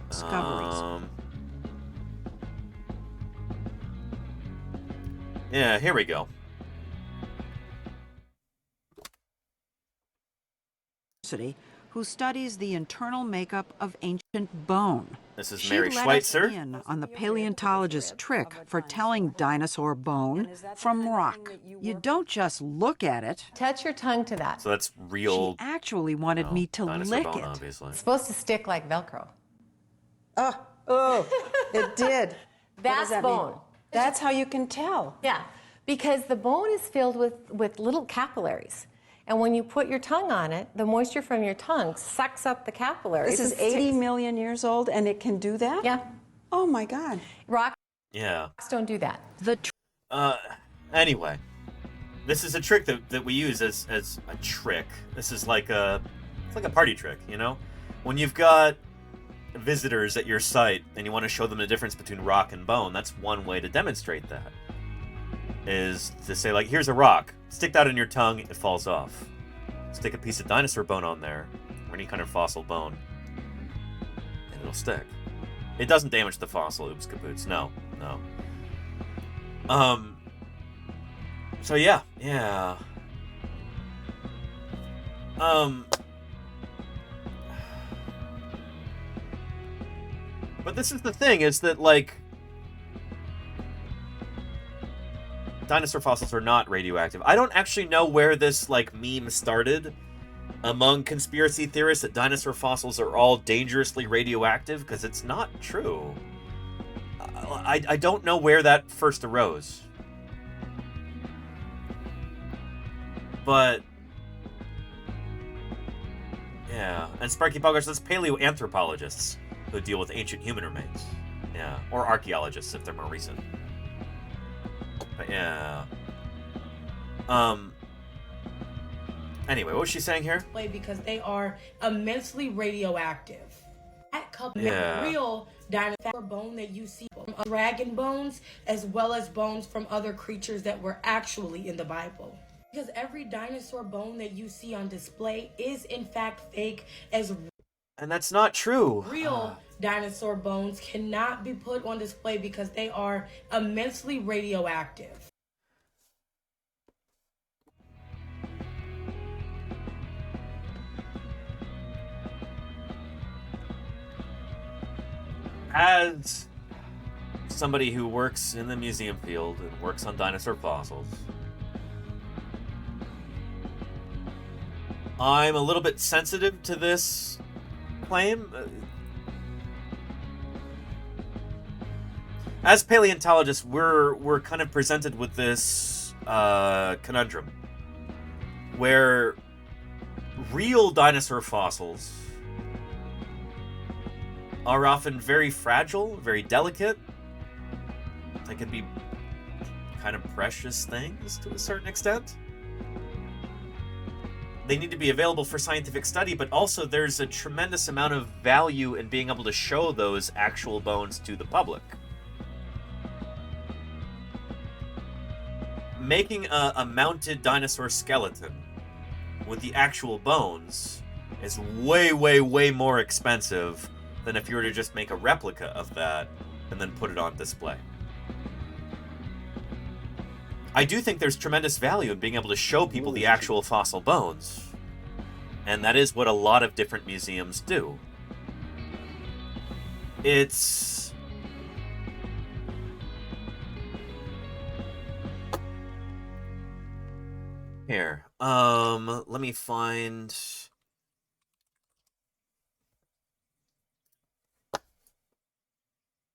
Discoveries. Yeah, here we go. Who studies the internal makeup of ancient bone. This is She Mary let Schweitzer. us in on the paleontologist's trick for telling dinosaur bone from rock. You don't just look at it. Touch your tongue to that. So that's real. She actually wanted me to dinosaur lick bone, it. obviously. It's supposed to stick like Velcro. Oh, it did. That's that bone. mean? That's how you can tell. Yeah, because the bone is filled with little capillaries. And when you put your tongue on it, the moisture from your tongue sucks up the capillaries. This is 80 million years old and it can do that? Yeah. Oh my God. Rocks Yeah. don't do that. Anyway. This is a trick that we use as a trick. This is like it's like a party trick, you know? When you've got visitors at your site and you want to show them the difference between rock and bone, that's one way to demonstrate that. Is to say, like, here's a rock. Stick that in your tongue, it falls off. Stick a piece of dinosaur bone on there, or any kind of fossil bone, and it'll stick. It doesn't damage the fossil, oops kaboots. No. So yeah. But this is the thing, is that, like, dinosaur fossils are not radioactive. I don't actually know where this, like, meme started among conspiracy theorists that dinosaur fossils are all dangerously radioactive, because it's not true. I don't know where that first arose. But yeah, and Sparky Poggers, that's paleoanthropologists who deal with ancient human remains. Yeah, or archaeologists if they're more recent. But yeah. Anyway, what was she saying here? Because they are immensely radioactive. That couple with real dinosaur bone that you see from dragon bones, as well as bones from other creatures that were actually in the Bible. Because every dinosaur bone that you see on display is in fact fake, as and that's not true. Real dinosaur bones cannot be put on display because they are immensely radioactive. As somebody who works in the museum field and works on dinosaur fossils, I'm a little bit sensitive to this claim. As paleontologists, we're kind of presented with this conundrum where real dinosaur fossils are often very fragile, very delicate. They can be kind of precious things to a certain extent. They need to be available for scientific study, but also there's a tremendous amount of value in being able to show those actual bones to the public. Making a mounted dinosaur skeleton with the actual bones is way, way, way more expensive than if you were to just make a replica of that and then put it on display. I do think there's tremendous value in being able to show people the actual fossil bones. And that is what a lot of different museums do. It's... Here. Let me find...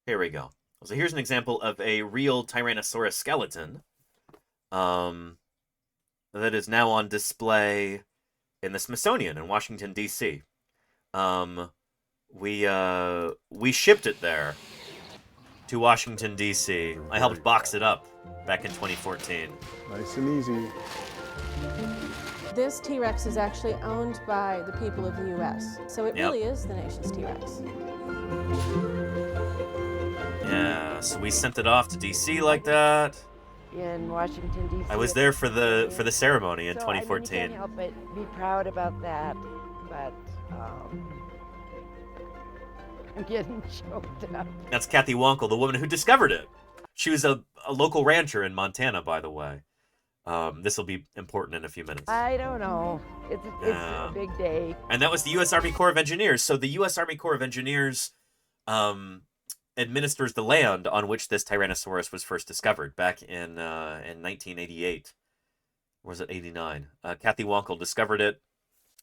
Here we go. So here's an example of a real Tyrannosaurus skeleton that is now on display in the Smithsonian in Washington, D.C. We shipped it there to Washington, D.C. I helped box it up back in 2014. Nice and easy. This T-Rex is actually owned by the people of the U.S., so it really is the nation's T-Rex. Yeah, so we sent it off to D.C. like that. In Washington, D.C. I was there for the ceremony in 2014. I can't help but be proud about that, but I'm getting choked up. That's Kathy Wonkel, the woman who discovered it. She was a a local rancher in Montana, by the way. This will be important in a few minutes. I don't know. It's a big day. And that was the U.S. Army Corps of Engineers. So the U.S. Army Corps of Engineers administers the land on which this Tyrannosaurus was first discovered back in 1988. Or was it 89? Kathy Wonkel discovered it,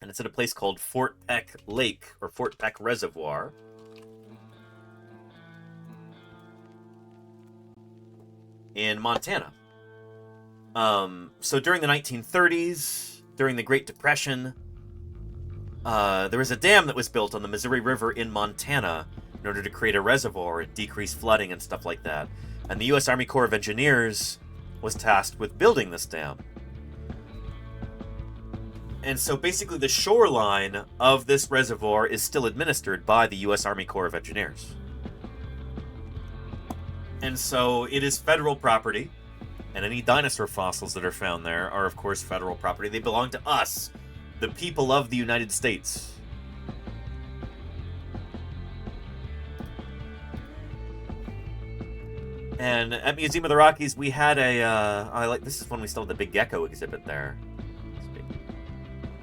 and it's at a place called Fort Peck Lake, or Fort Peck Reservoir. In Montana. So during the 1930s, during the Great Depression, there was a dam that was built on the Missouri River in Montana in order to create a reservoir and decrease flooding and stuff like that. And the U.S. Army Corps of Engineers was tasked with building this dam. And so basically the shoreline of this reservoir is still administered by the U.S. Army Corps of Engineers. And so it is federal property, and any dinosaur fossils that are found there are, of course, federal property. They belong to us, the people of the United States. And at Museum of the Rockies, we had this is when we still had the big gecko exhibit there.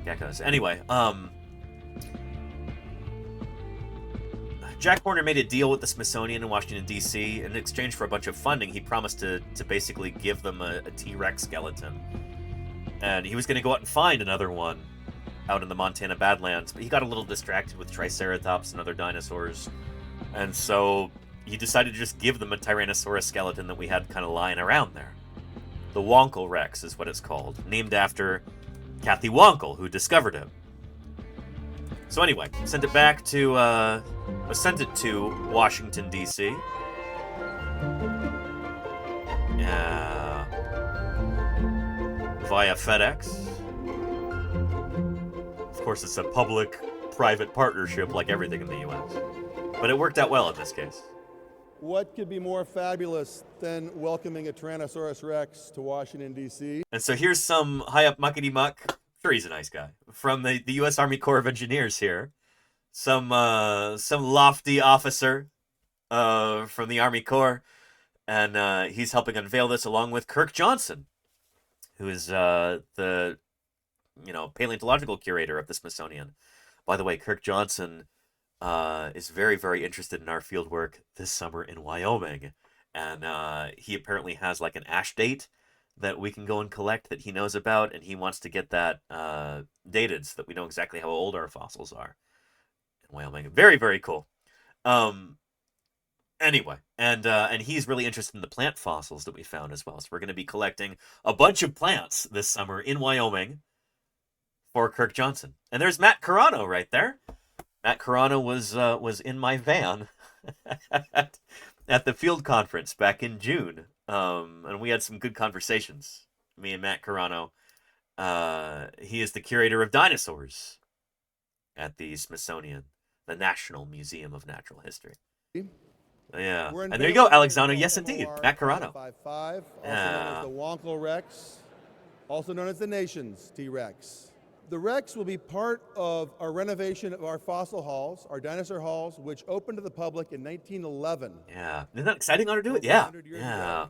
Geckos. Anyway, Jack Horner made a deal with the Smithsonian in Washington, D.C. In exchange for a bunch of funding. He promised to basically give them a T-Rex skeleton. And he was going to go out and find another one out in the Montana Badlands, but he got a little distracted with Triceratops and other dinosaurs. And so he decided to just give them a Tyrannosaurus skeleton that we had kind of lying around there. The Wonkel Rex is what it's called, named after Kathy Wonkel, who discovered it. So anyway, sent it back to, sent it to Washington, D.C. Via FedEx. Of course, it's a public-private partnership like everything in the U.S. But it worked out well in this case. What could be more fabulous than welcoming a Tyrannosaurus Rex to Washington, D.C.? And so here's some high-up muckety-muck. Sure, he's a nice guy. From the U.S. Army Corps of Engineers here. Some lofty officer from the Army Corps. And he's helping unveil this along with Kirk Johnson, who is the paleontological curator of the Smithsonian. By the way, Kirk Johnson is very, very interested in our field work this summer in Wyoming. And he apparently has like an ash date that we can go and collect that he knows about, and he wants to get that dated so that we know exactly how old our fossils are in Wyoming. Very, very cool. Anyway, and he's really interested in the plant fossils that we found as well. So we're going to be collecting a bunch of plants this summer in Wyoming for Kirk Johnson. And there's Matt Carano right there. Matt Carano was in my van at the field conference back in June. And we had some good conversations, me and Matt Carano. He is the curator of dinosaurs at the Smithsonian, the National Museum of Natural History. Yeah, and there you go, Alexander. Yes, indeed, Matt Carano. 5'5", also known as the Wonkel Rex, also known as the nation's T-Rex. The Rex will be part of our renovation of our fossil halls, our dinosaur halls, which opened to the public in 1911. Yeah, isn't that exciting? Honor to do it. Yeah, yeah.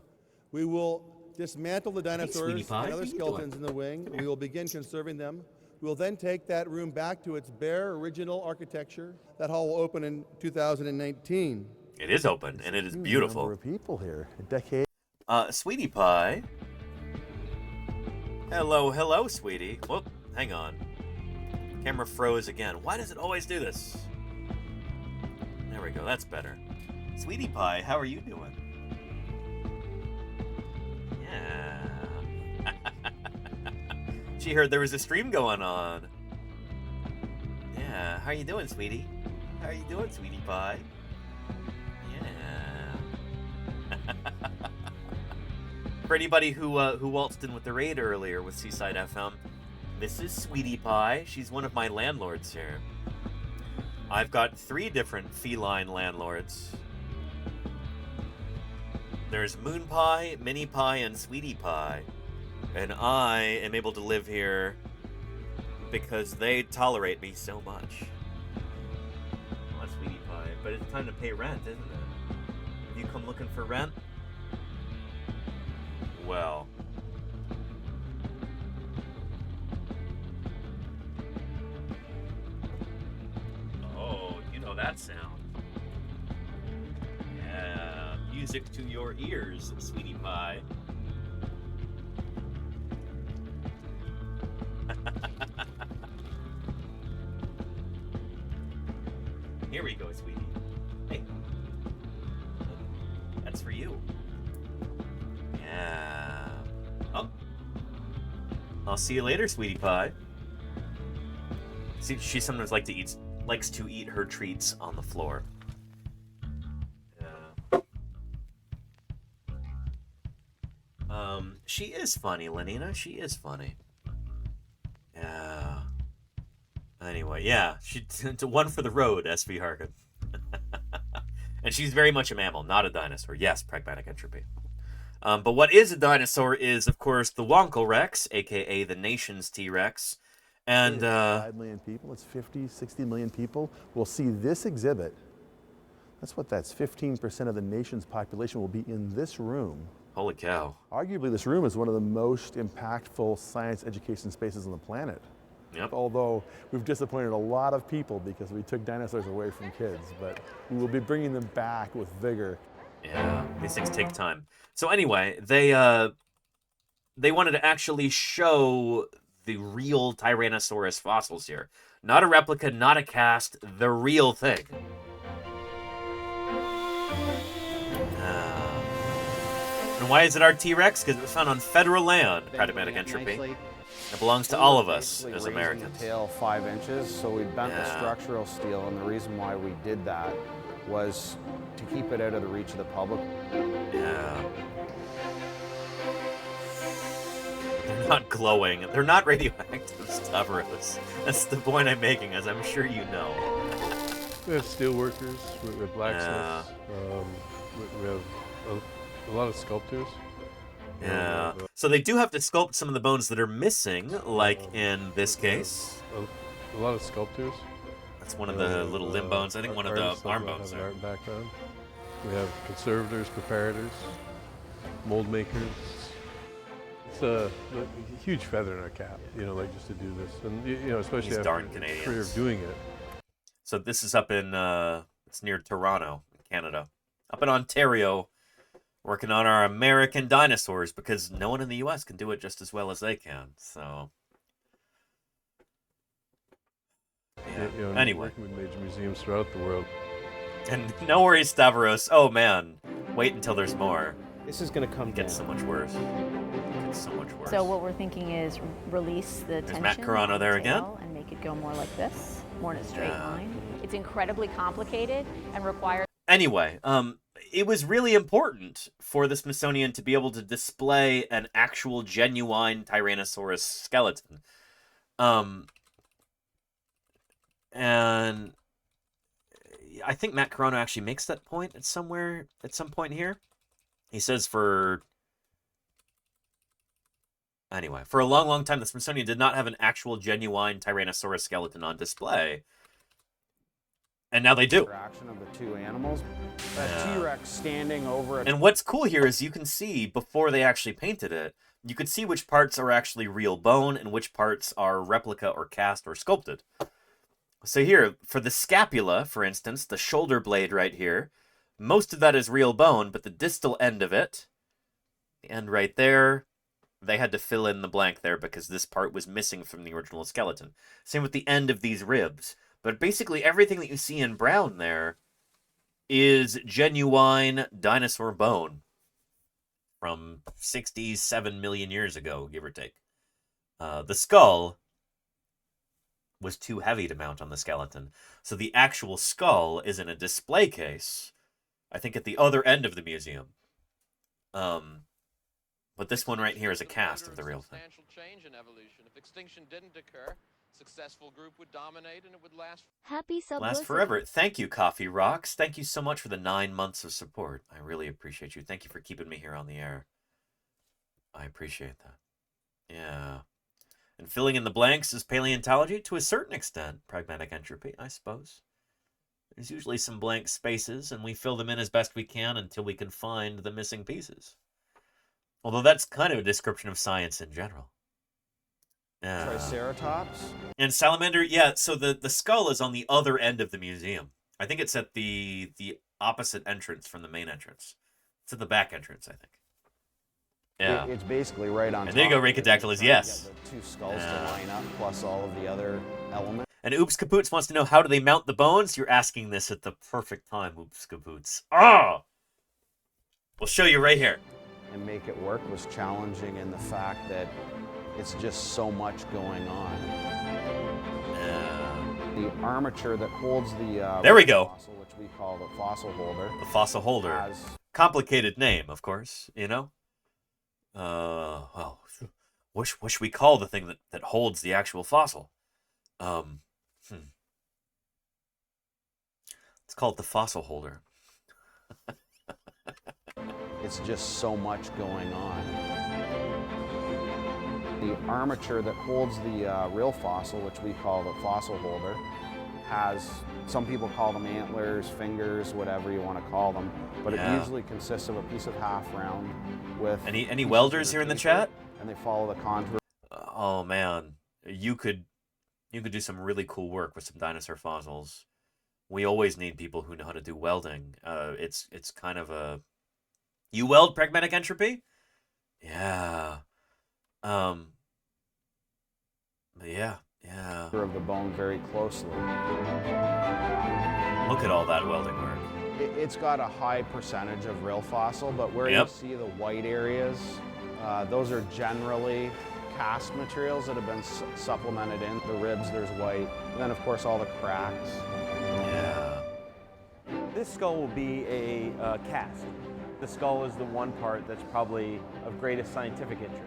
We will dismantle the dinosaurs and other skeletons in the wing. We will begin conserving them. We will then take that room back to its bare original architecture. That hall will open in 2019. It is open, and it is beautiful. Number of people here. A decade. Sweetie Pie. Hello, hello, sweetie. Whoop, hang on. Camera froze again. Why does it always do this? There we go, that's better. Sweetie Pie, how are you doing? Yeah. She heard there was a stream going on. Yeah, how are you doing, sweetie? How are you doing, Sweetie Pie? For anybody who waltzed in with the raid earlier with Seaside FM, this is Sweetie Pie. She's one of my landlords here. I've got 3 different feline landlords. There's Moon Pie, Mini Pie, and Sweetie Pie. And I am able to live here because they tolerate me so much. Come on, Sweetie Pie. But it's time to pay rent, isn't it? Have you come looking for rent? music to your ears, sweetie pie. Here we go, sweetie. Hey. That's for you. Yeah. Oh. I'll see you later, sweetie pie. See, she sometimes likes to eat her treats on the floor. She is funny, Lenina. She is funny. Yeah. Anyway, yeah. She one for the road, SV Harkin. And she's very much a mammal, not a dinosaur. Yes, pragmatic entropy. But what is a dinosaur is, of course, the Wonkel Rex, a.k.a. the nation's T-Rex. And 5 million people, it's 50, 60 million people will see this exhibit. That's 15% of the nation's population will be in this room. Holy cow. Arguably, this room is one of the most impactful science education spaces on the planet. Yep. Although we've disappointed a lot of people because we took dinosaurs away from kids, but we will be bringing them back with vigor. Yeah, these things take time. So anyway, they wanted to actually show the real Tyrannosaurus fossils here. Not a replica, not a cast, the real thing. And why is it our T-Rex? Because it was found on federal land, pragmatic entropy. It belongs to all of us as Americans. The tail 5 inches, so we bent the structural steel, and the reason why we did that was to keep it out of the reach of the public. Yeah. They're not glowing. They're not radioactive, Stavros. That's the point I'm making, as I'm sure you know. We have steel workers, we have blacksmiths, we have a lot of sculptors. Yeah. So they do have to sculpt some of the bones that are missing, like in this case. A lot of sculptors. That's one of the little limb bones. I think one of the arm bones there. Art background. We have conservators, preparators, mold makers. It's a huge feather in our cap, just to do this, and especially These darn after a Canadians. career of doing it. So this is up in it's near Toronto, Canada, up in Ontario, working on our American dinosaurs because no one in the U.S. can do it just as well as they can. So. Yeah. Anyway. Working with major museums throughout the world. And no worries, Stavros. Oh man, wait until there's more. This is going to come It gets so much worse. It gets so much worse. So what we're thinking is release the tension Matt Carano on there the again. tail and make it go more like this, more in a straight line. It's incredibly complicated and requires. Anyway, it was really important for the Smithsonian to be able to display an actual, genuine Tyrannosaurus skeleton. And I think Matt Carano actually makes that point at some point here. He says anyway, for a long, long time, the Smithsonian did not have an actual, genuine Tyrannosaurus skeleton on display. And now they do. Interaction of the two animals. That T-Rex standing over it. And what's cool here is you can see, before they actually painted it, you could see which parts are actually real bone and which parts are replica or cast or sculpted. So here, for the scapula, for instance, the shoulder blade right here, most of that is real bone, but the distal end of it, the end right there, they had to fill in the blank there because this part was missing from the original skeleton. Same with the end of these ribs. But basically everything that you see in brown there is genuine dinosaur bone from 67 million years ago, give or take. The skull was too heavy to mount on the skeleton. So the actual skull is in a display case, I think at the other end of the museum. But this one right here is a cast of the real thing. Change in evolution. If extinction didn't occur, successful group would dominate and it would last. Happy Last forever. Thank you, Coffee Rocks. Thank you so much for the 9 months of support. I really appreciate you. Thank you for keeping me here on the air. I appreciate that. Yeah. And filling in the blanks is paleontology to a certain extent. Pragmatic entropy, I suppose. There's usually some blank spaces, and we fill them in as best we can until we can find the missing pieces. Although that's kind of a description of science in general. Triceratops? And salamander, yeah, so the skull is on the other end of the museum. I think it's at the opposite entrance from the main entrance. It's at the back entrance, I think. Yeah. It's basically right on top. And there you go, of it. Ricadactyl is Trying to yes. get the two skulls to line up, plus all of the other elements. And Oops Kapoots wants to know, how do they mount the bones? You're asking this at the perfect time, Oops Kapoots. Oh! We'll show you right here. And make it work was challenging in the fact that it's just so much going on. The armature that holds the there we go. fossil, which we call the fossil holder. The fossil holder. Complicated name, of course, you know? Well, wish we call the thing that holds the actual fossil. Let's call it the fossil holder. It's just so much going on. The armature that holds the real fossil, which we call the fossil holder, has, some people call them antlers, fingers, whatever you want to call them, but it usually consists of a piece of half round with... Any welders here in the chat? And they follow the contour. Oh man, you could do some really cool work with some dinosaur fossils. We always need people who know how to do welding. It's kind of a... You weld pragmatic entropy? Yeah. Yeah. Of the bone very closely. Look at all that welding work. It's got a high percentage of real fossil, but where you see the white areas, those are generally cast materials that have been supplemented in. The ribs, there's white. And then, of course, all the cracks. Yeah. This skull will be a cast. The skull is the one part that's probably of greatest scientific interest.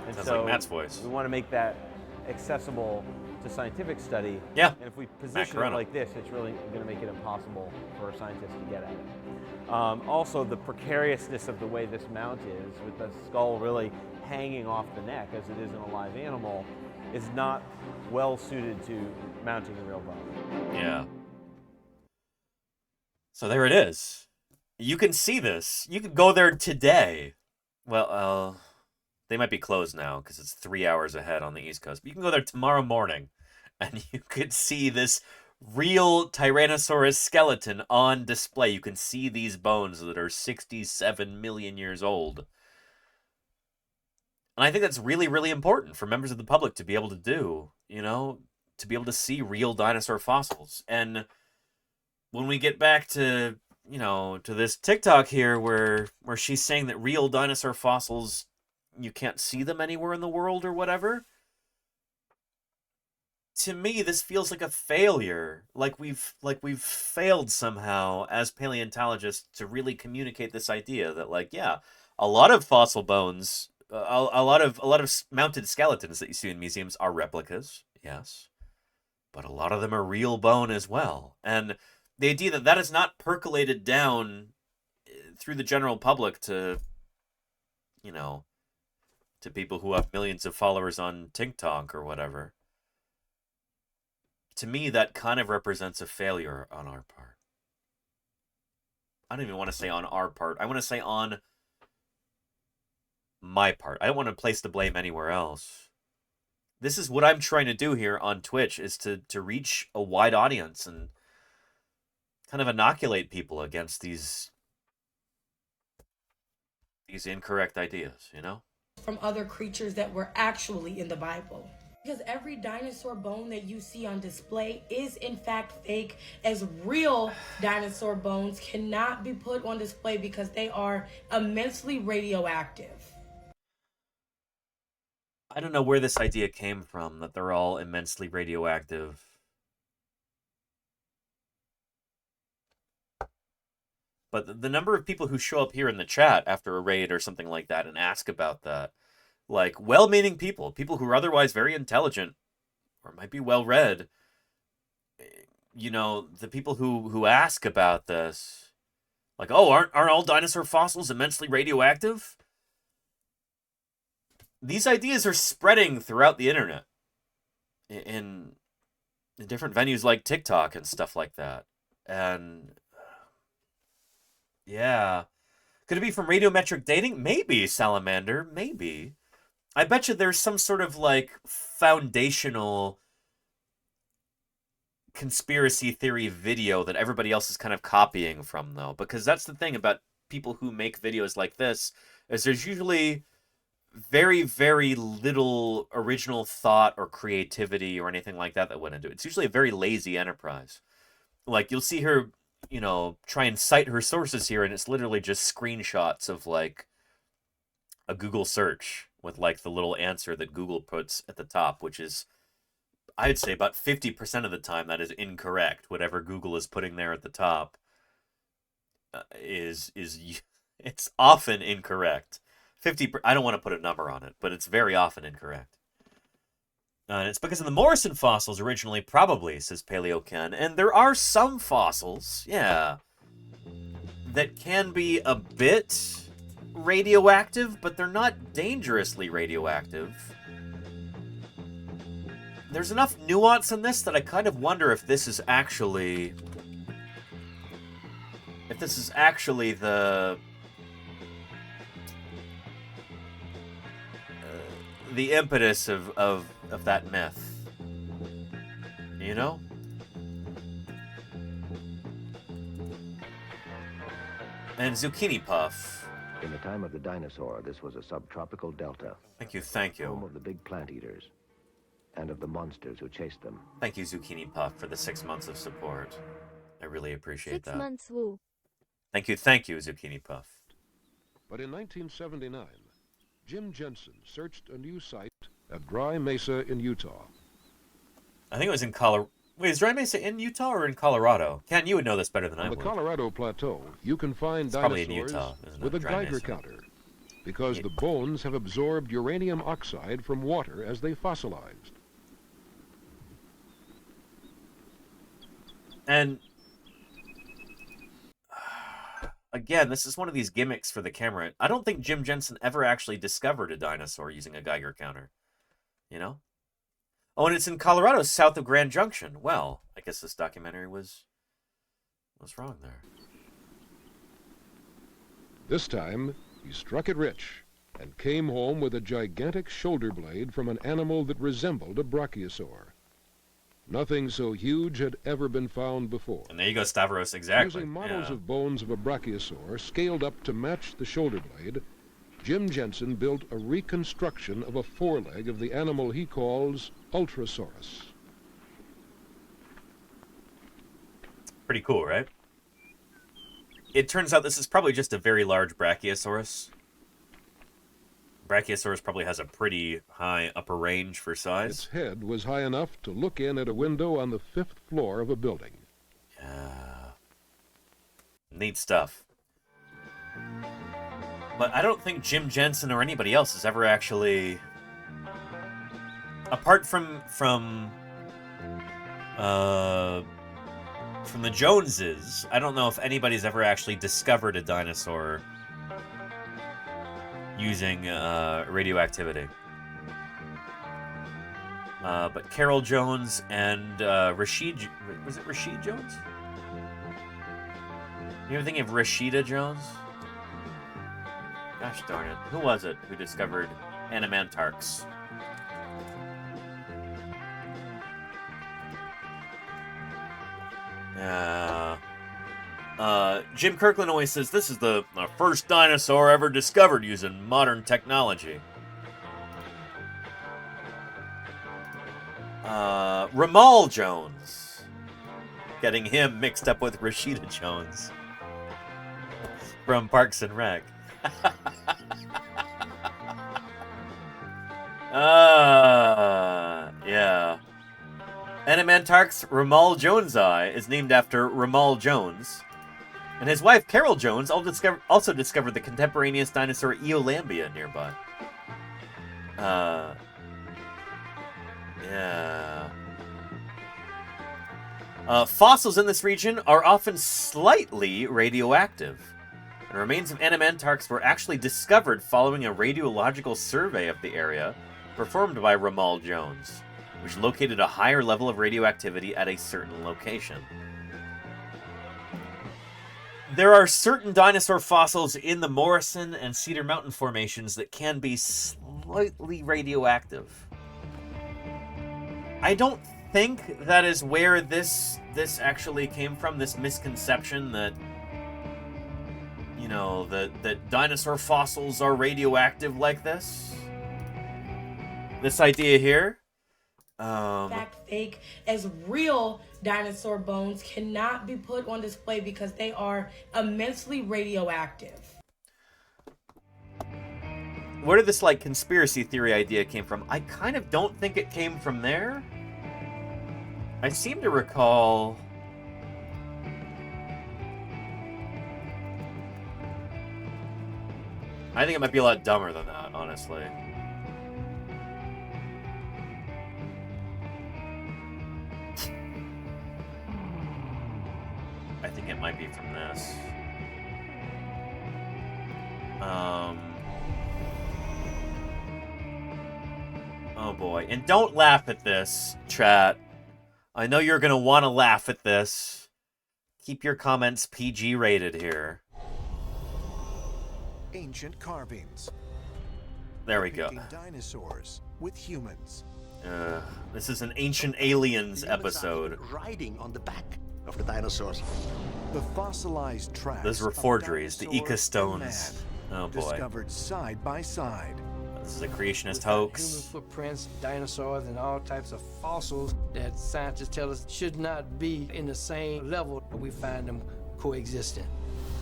And sounds so like Matt's voice. We want to make that accessible to scientific study. Yeah. And if we position it like this, it's really going to make it impossible for a scientist to get at it. Also, the precariousness of the way this mount is, with the skull really hanging off the neck as it is in a live animal, is not well suited to mounting a real bone. Yeah. So there it is. You can see this. You can go there today. Well, they might be closed now because it's 3 hours ahead on the East Coast. But you can go there tomorrow morning, and you could see this real Tyrannosaurus skeleton on display. You can see these bones that are 67 million years old. And I think that's really, really important for members of the public to be able to do, you know, to be able to see real dinosaur fossils. And when we get back to, you know, to this TikTok here where she's saying that real dinosaur fossils, you can't see them anywhere in the world or whatever, to me this feels like a failure. Like we've failed somehow as paleontologists to really communicate this idea that, like, yeah, a lot of fossil bones, a lot of mounted skeletons that you see in museums are replicas, yes, but a lot of them are real bone as well. And the idea that that is not percolated down through the general public to, you know, to people who have millions of followers on TikTok or whatever, to me, that kind of represents a failure on our part. I don't even want to say on our part. I want to say on my part. I don't want to place the blame anywhere else. This is what I'm trying to do here on Twitch, is to reach a wide audience and kind of inoculate people against these incorrect ideas, you know? From other creatures that were actually in the Bible. Because every dinosaur bone that you see on display is in fact fake, as real dinosaur bones cannot be put on display because they are immensely radioactive. I don't know where this idea came from, that they're all immensely radioactive. But the number of people who show up here in the chat after a raid or something like that and ask about that, like well-meaning people who are otherwise very intelligent or might be well-read, you know, the people who ask about this, like, oh, aren't all dinosaur fossils immensely radioactive? These ideas are spreading throughout the internet in different venues like TikTok and stuff like that. And yeah. Could it be from radiometric dating? Maybe, Salamander. Maybe. I bet you there's some sort of, like, foundational conspiracy theory video that everybody else is kind of copying from, though. Because that's the thing about people who make videos like this is there's usually very, very little original thought or creativity or anything like that went into it. It's usually a very lazy enterprise. Like, you'll see her, you know, try and cite her sources here, and it's literally just screenshots of, like, a Google search with, like, the little answer that Google puts at the top, which is, I'd say about 50% of the time that is incorrect. Whatever Google is putting there at the top it's often incorrect. 50. I don't want to put a number on it, but it's very often incorrect. And it's because of the Morrison fossils originally, probably, says PaleoKen. And there are some fossils, yeah, that can be a bit radioactive, but they're not dangerously radioactive. There's enough nuance in this that I kind of wonder if this is actually... if this is actually the impetus of that myth. You know? And Zucchini Puff. In the time of the dinosaur, this was a subtropical delta. Thank you, thank you. Home of the big plant eaters and of the monsters who chased them. Thank you, Zucchini Puff, for the 6 months of support. I really appreciate that. 6 months, woo. Thank you, Zucchini Puff. But in 1979, Jim Jensen searched a new site at Dry Mesa in Utah. I think it was in Colorado. Wait, is Dry Mesa in Utah or in Colorado? Ken, you would know this better than I would. On the Colorado Plateau, you can find It's probably dinosaurs in Utah, isn't it? with a Dry Geiger Mesa. counter because the bones have absorbed uranium oxide from water as they fossilized. And again, this is one of these gimmicks for the camera. I don't think Jim Jensen ever actually discovered a dinosaur using a Geiger counter. You know? Oh, and it's in Colorado, south of Grand Junction. Well, I guess this documentary was wrong there. This time, he struck it rich and came home with a gigantic shoulder blade from an animal that resembled a brachiosaur. Nothing so huge had ever been found before. And there you go, Stavros, exactly. Using models Yeah. of bones of a brachiosaur scaled up to match the shoulder blade, Jim Jensen built a reconstruction of a foreleg of the animal he calls Ultrasaurus. Pretty cool, right? It turns out this is probably just a very large Brachiosaurus. Brachiosaurus probably has a pretty high upper range for size. Its head was high enough to look in at a window on the 5th floor of a building. Yeah. Neat stuff. But I don't think Jim Jensen or anybody else has ever actually, apart from the Joneses, I don't know if anybody's ever actually discovered a dinosaur using radioactivity. But Carol Jones and Rashid, was it Rashid Jones? You ever think of Rashida Jones? Gosh darn it. Who was it who discovered Animantarx? Jim Kirkland always says this is the first dinosaur ever discovered using modern technology. Ramal Jones. Getting him mixed up with Rashida Jones from Parks and Rec. Yeah. Animantarx Ramal Jonesai is named after Ramal Jones. And his wife, Carol Jones, also discovered the contemporaneous dinosaur Eolambia nearby. Yeah. Fossils in this region are often slightly radioactive. And remains of Animantarx were actually discovered following a radiological survey of the area performed by Ramal Jones, which located a higher level of radioactivity at a certain location. There are certain dinosaur fossils in the Morrison and Cedar Mountain formations that can be slightly radioactive. I don't think that is where this actually came from, this misconception that, you know, that dinosaur fossils are radioactive like this. This idea here. Fact fake, as real dinosaur bones cannot be put on display because they are immensely radioactive. Where did this, like, conspiracy theory idea came from? I kind of don't think it came from there. I seem to recall... I think it might be a lot dumber than that, honestly. I think it might be from this. Oh boy. And don't laugh at this, chat. I know you're going to want to laugh at this. Keep your comments PG rated here. Ancient carvings. There we go. Dinosaurs with humans. This is an Ancient Aliens episode. Riding on the back of the dinosaurs. The fossilized tracks. Those were forgeries, the Ica stones. Oh boy. Discovered side by side. This is a creationist hoax. Human footprints, dinosaurs, and all types of fossils that scientists tell us should not be in the same level. We find them coexisting.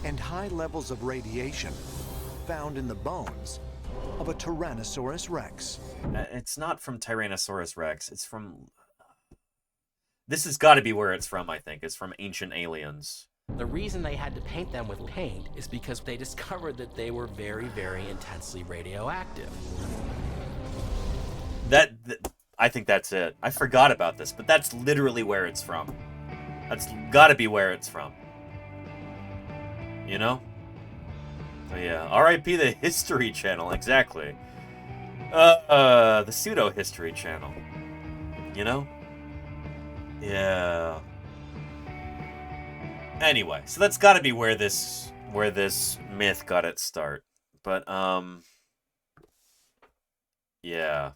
And high levels of radiation found in the bones of a Tyrannosaurus rex. It's not from Tyrannosaurus rex. It's from... This has got to be where it's from, I think. It's from Ancient Aliens. The reason they had to paint them with paint is because they discovered that they were very, very intensely radioactive. I think that's it. I forgot about this, but that's literally where it's from. That's got to be where it's from. You know? So yeah, R.I.P. the History Channel, exactly. The pseudo-history channel. You know? Yeah. Anyway, so that's got to be where this myth got its start. But yeah.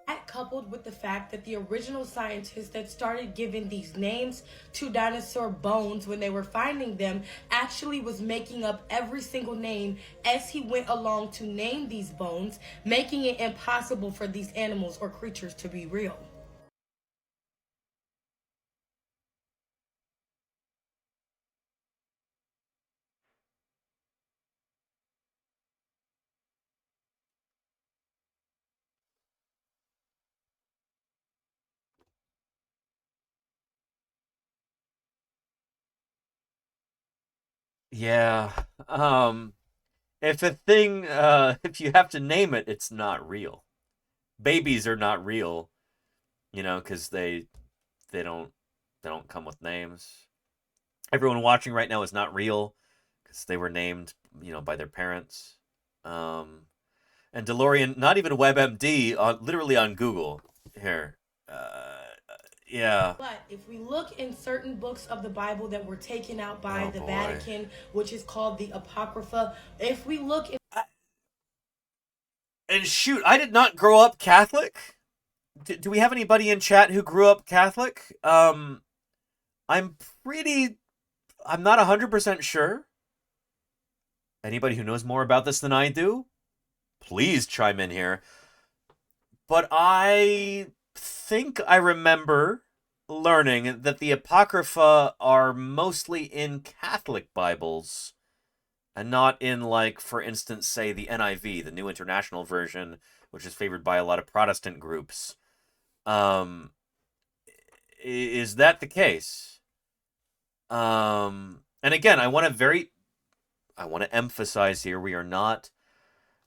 That coupled with the fact that the original scientists that started giving these names to dinosaur bones when they were finding them actually was making up every single name as he went along to name these bones, making it impossible for these animals or creatures to be real. Yeah. If a thing, if you have to name it, it's not real. Babies are not real, you know, because they don't come with names. Everyone watching right now is not real because they were named, you know, by their parents. And DeLorean, not even WebMD, literally on Google here. Yeah. But if we look in certain books of the Bible that were taken out by the Vatican, which is called the Apocrypha, if we look in... And shoot, I did not grow up Catholic. Do we have anybody in chat who grew up Catholic? I'm not 100% sure. Anybody who knows more about this than I do, please chime in here. But I think I remember learning that the Apocrypha are mostly in Catholic Bibles and not in, like, for instance, say the NIV, the New International Version, which is favored by a lot of Protestant groups. Is that the case? And again, I want to emphasize here, we are not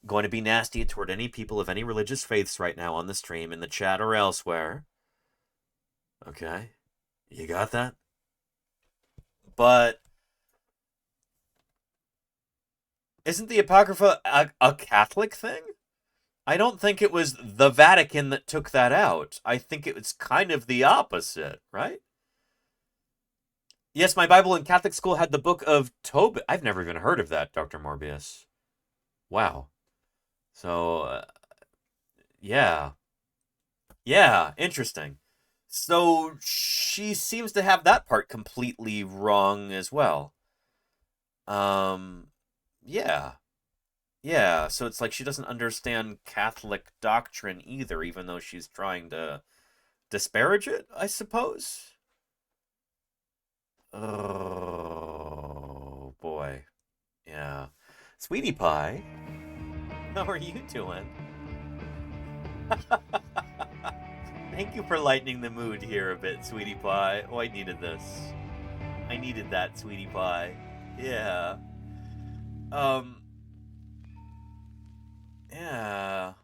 going to be nasty toward any people of any religious faiths right now on the stream, in the chat or elsewhere. Okay? You got that? But isn't the Apocrypha a Catholic thing? I don't think it was the Vatican that took that out. I think it was kind of the opposite, right? Yes, my Bible in Catholic school had the Book of Tobit. I've never even heard of that, Dr. Morbius. Wow. So, yeah. Yeah, interesting. So, she seems to have that part completely wrong as well. Yeah. Yeah, so it's like she doesn't understand Catholic doctrine either, even though she's trying to disparage it, I suppose. Oh, boy. Yeah. Sweetie Pie, how are you doing? Thank you for lightening the mood here a bit, Sweetie Pie. Oh, I needed this. I needed that, Sweetie Pie. Yeah. Yeah.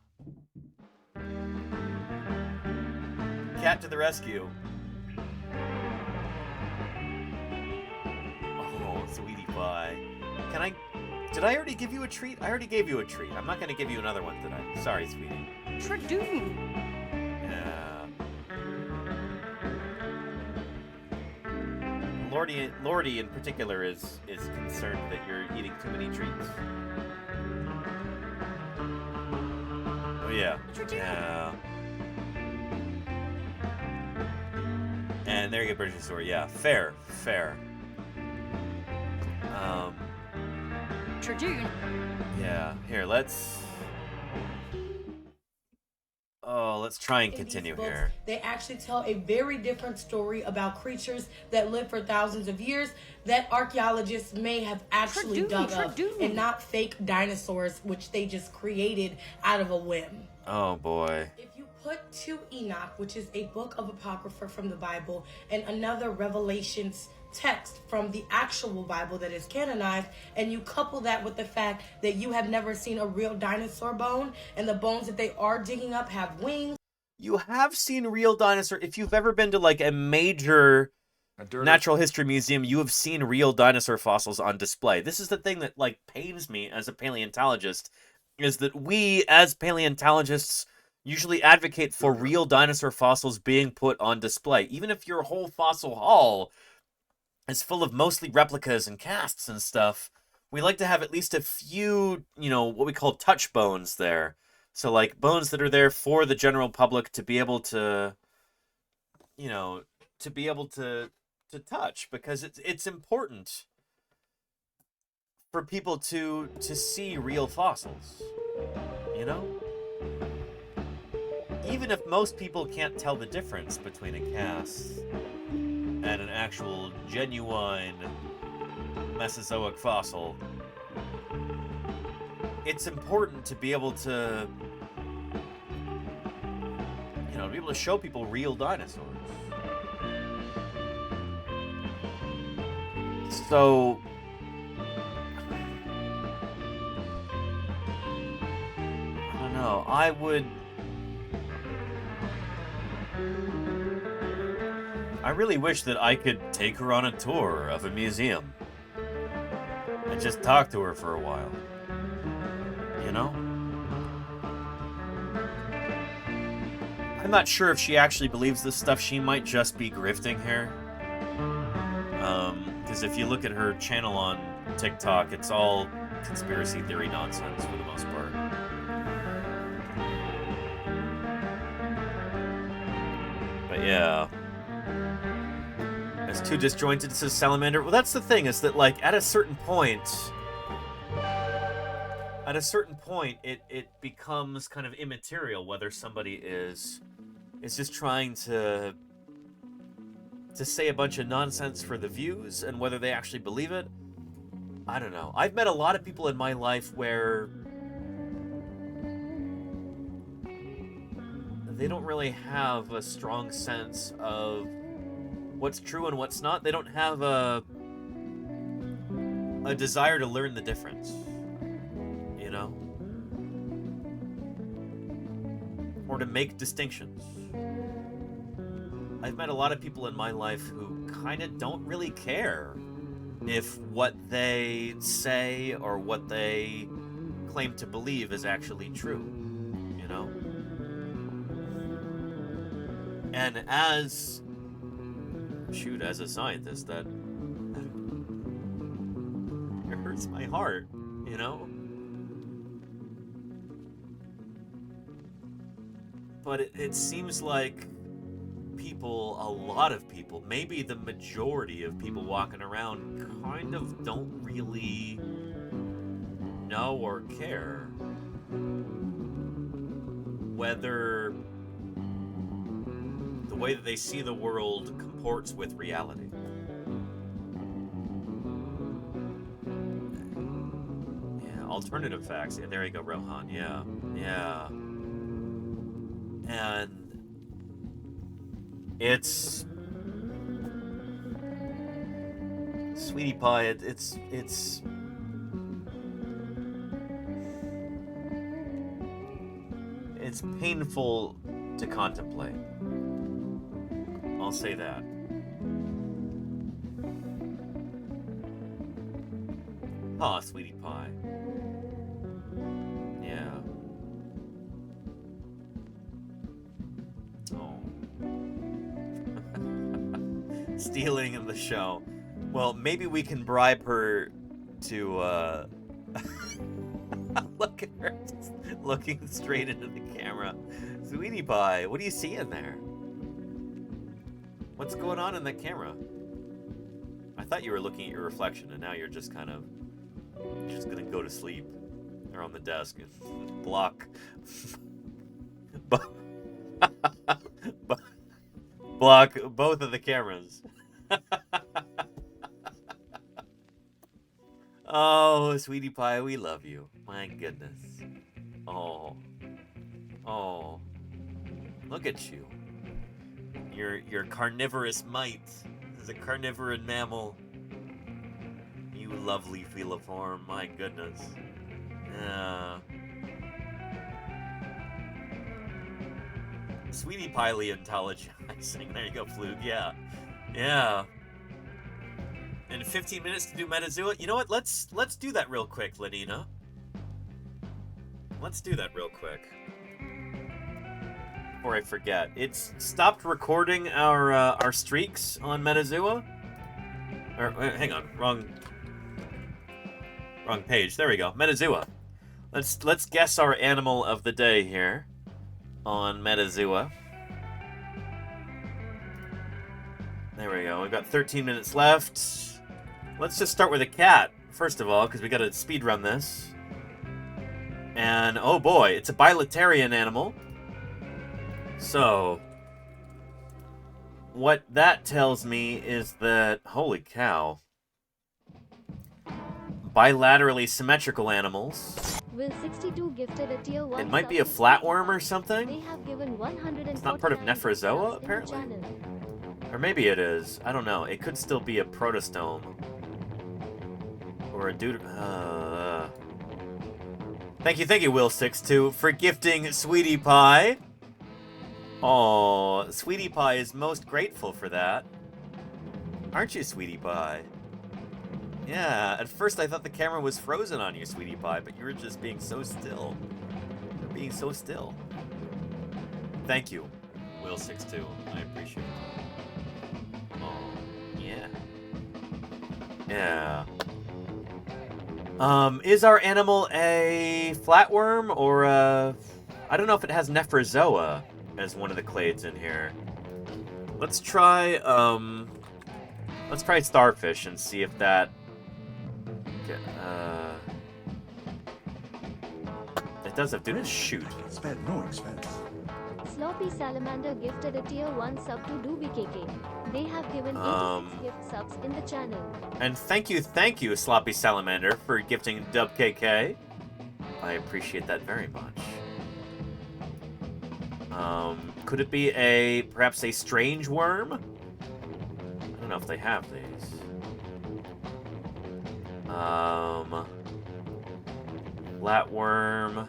Cat to the rescue. Oh, Sweetie Pie. Did I already give you a treat? I already gave you a treat. I'm not going to give you another one today. Sorry, sweetie. Tradoon. Yeah. Lordy in particular is concerned that you're eating too many treats. Oh yeah. Yeah. And there you go, Bridgesaur. Yeah, fair. Tradoon. Yeah. Here, let's try and continue books, here. They actually tell a very different story about creatures that live for thousands of years that archaeologists may have actually dug up, and not fake dinosaurs, which they just created out of a whim. Oh boy. If you put two Enoch, which is a book of Apocrypha from the Bible, and another Revelations text from the actual Bible that is canonized, and you couple that with the fact that you have never seen a real dinosaur bone, and the bones that they are digging up have wings. You have seen real dinosaur. If you've ever been to like a major natural history museum, you have seen real dinosaur fossils on display. This is the thing that like pains me as a paleontologist, is that we as paleontologists usually advocate for real dinosaur fossils being put on display. Even if your whole fossil hall is full of mostly replicas and casts and stuff, we like to have at least a few, what we call touch bones there. So, like, bones that are there for the general public to be able to, to touch, because it's important for people to see real fossils, Even if most people can't tell the difference between a cast and an actual genuine Mesozoic fossil, it's important to be able to, be able to show people real dinosaurs. So, I don't know, I really wish that I could take her on a tour of a museum and just talk to her for a while. I'm not sure if she actually believes this stuff. She might just be grifting here. Because if you look at her channel on TikTok, it's all conspiracy theory nonsense for the most part. But yeah. It's too disjointed, says Salamander. Well, that's the thing, is that, like, at a certain point, it becomes kind of immaterial whether somebody is just trying to say a bunch of nonsense for the views and whether they actually believe it. I don't know. I've met a lot of people in my life where they don't really have a strong sense of what's true and what's not. They don't have a desire to learn the difference, or to make distinctions. I've met a lot of people in my life who kind of don't really care if what they say or what they claim to believe is actually true, And as a scientist, that it hurts my heart, But it seems like a lot of people, maybe the majority of people walking around, kind of don't really know or care whether the way that they see the world comports with reality. Yeah, alternative facts. Yeah, there you go, Rohan. Yeah, yeah. And it's Sweetie Pie. It's painful to contemplate. I'll say that. Aw, Sweetie Pie. Yeah. Oh. Stealing in the show. Well, maybe we can bribe her to, look at her just looking straight into the camera. Sweetie Pie, what do you see in there? What's going on in the camera? I thought you were looking at your reflection, and now you're just kind of just gonna go to sleep. Or on the desk and block block both of the cameras. Oh, Sweetie Pie, we love you. My goodness. Oh. Oh. Look at you. Your carnivorous might as a carnivorous mammal. You lovely feliform. My goodness. Sweetie Paleontologizing. There you go, Flug. Yeah. Yeah. And 15 minutes to do Metazoa. You know what? Let's do that real quick, Lenina. Let's do that real quick. Before I forget. It's stopped recording our streaks on Metazoa. Or hang on, wrong page. There we go. Metazoa. Let's guess our animal of the day here on Metazoa. There we go. We've got 13 minutes left. Let's just start with a cat, first of all, because we got to speed run this. And, oh boy, it's a bilaterian animal. So, what that tells me is that, holy cow, bilaterally symmetrical animals. Will 62 gifted a tier 1 It might be a flatworm or something. They have given 149 It's not part of Nephrozoa, apparently. Or maybe it is. I don't know. It could still be a protostome. Or a dude. Thank you, Will62, for gifting Sweetie Pie. Oh, Sweetie Pie is most grateful for that. Aren't you, Sweetie Pie? Yeah, at first I thought the camera was frozen on you, Sweetie Pie, but you were just being so still. You're being so still. Thank you, Will62. I appreciate it. Oh, yeah. Yeah. Is our animal a flatworm or a... I don't know if it has Nephrozoa as one of the clades in here. Let's try starfish and see if that... it does have to shoot. Spared no expense. Sloppy Salamander gifted a tier 1 sub to DoobieKK. They have given 86 gift subs in the channel. And thank you, Sloppy Salamander, for gifting DubKK. I appreciate that very much. Could it be perhaps a strange worm? I don't know if they have these. Flatworm.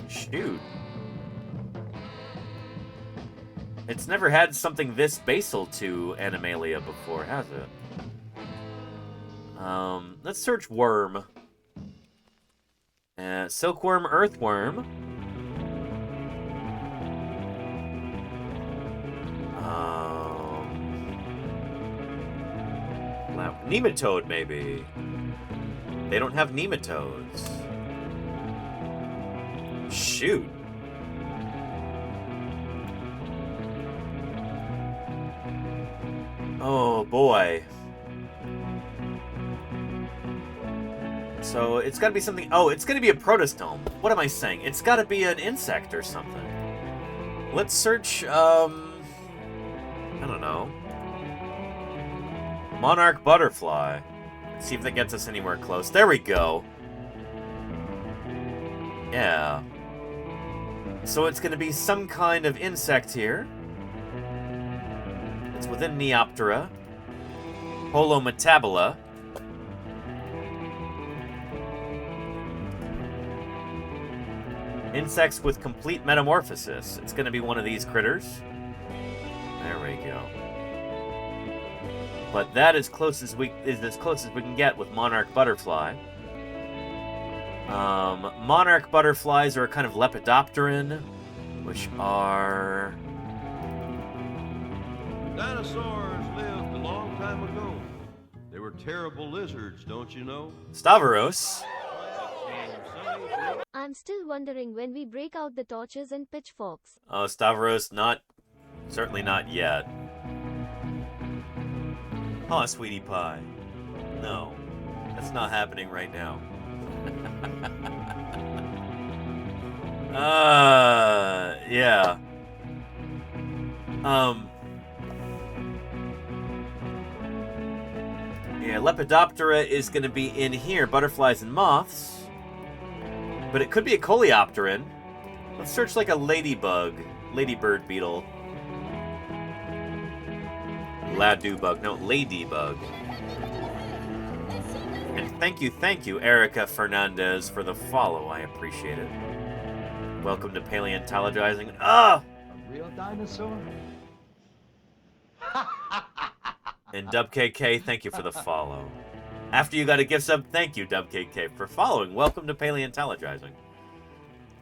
Shoot. It's never had something this basal to Animalia before, has it? Let's search worm. Silkworm, earthworm. Nematode, maybe. They don't have nematodes. Shoot. Oh, boy. So it's got to be something... Oh, it's going to be a protostome. What am I saying? It's got to be an insect or something. Let's search, I don't know. Monarch butterfly. Let's see if that gets us anywhere close. There we go. Yeah. So it's going to be some kind of insect here. It's within Neoptera. Holometabola. Insects with complete metamorphosis. It's going to be one of these critters. There we go. But that is as close as we can get with monarch butterfly. Monarch butterflies are a kind of lepidopteran, which are... Dinosaurs lived a long time ago. They were terrible lizards, don't you know? Stavros. I'm still wondering when we break out the torches and pitchforks. Oh, Stavros, certainly not yet. Aw, sweetie pie. No, that's not happening right now. Yeah. Yeah, Lepidoptera is going to be in here, butterflies and moths. But it could be a coleopteran. Let's search like a ladybird beetle. Ladybug, no, ladybug. And thank you, Erica Fernandez, for the follow. I appreciate it. Welcome to Paleontologizing. Ah! A real dinosaur? And DubKK, thank you for the follow. After you got a gift sub, thank you, DubKK, for following. Welcome to Paleontologizing.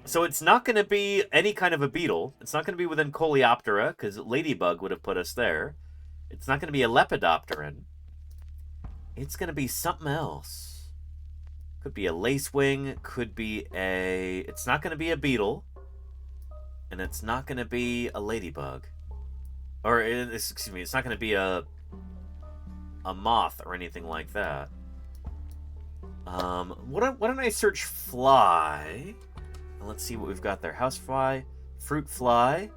So it's not going to be any kind of a beetle. It's not going to be within Coleoptera, because Ladybug would have put us there. It's not going to be a Lepidopteran. It's going to be something else. Could be a lacewing. Could be a... It's not going to be a beetle. And it's not going to be a ladybug. Or, excuse me, it's not going to be a moth or anything like that. Why don't I search fly? And let's see what we've got there. Housefly, fruit fly,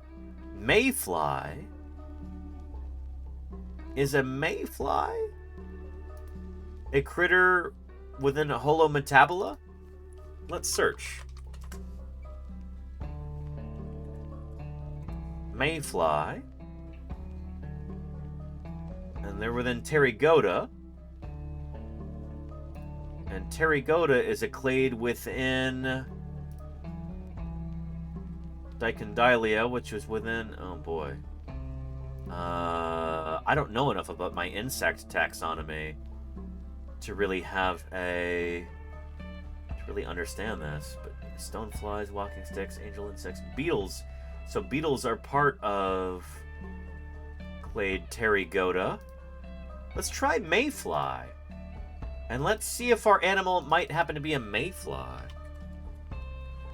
mayfly. Is a mayfly a critter within a holometabola? Let's search. Mayfly. And they're within Pterygoda. And Pterygoda is a clade within Dicondylia, which was within... Oh, boy. I don't know enough about my insect taxonomy to really have a... to really understand this. But stoneflies, walking sticks, angel insects, beetles. So beetles are part of clade Pterygoda. Let's try mayfly. And let's see if our animal might happen to be a mayfly.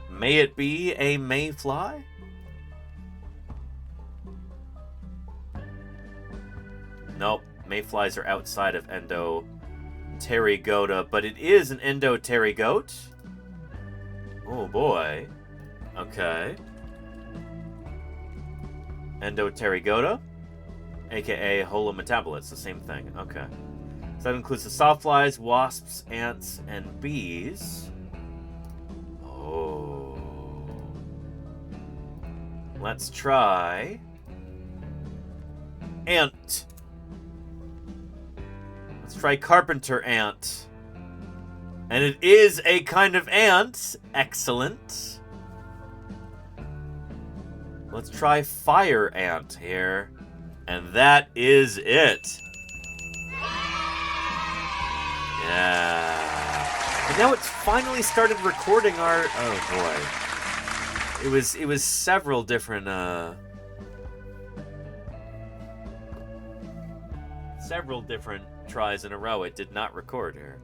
May it be a mayfly? Nope. Mayflies are outside of Endopterygoda, but it is an Endopterygote. Oh boy. Okay. Endopterygoda, aka holometabolites, the same thing. Okay. So that includes the sawflies, wasps, ants, and bees. Oh. Let's try ant. Let's try carpenter ant. And it is a kind of ant. Excellent. Let's try fire ant here. And that is it. Yeah. And now it's finally started recording our... Oh, boy. It was several different, several different tries in a row. It did not record here.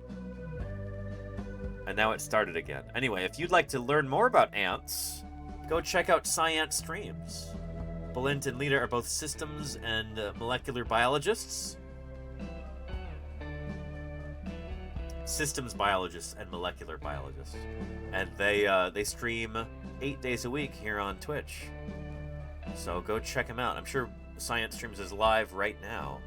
And now it started again. Anyway, if you'd like to learn more about ants, go check out Science Streams. Balint and Lita are both systems and molecular biologists. systems biologists and molecular biologists, and they stream 8 days a week here on Twitch. So go check them out. I'm sure Science Streams is live right now.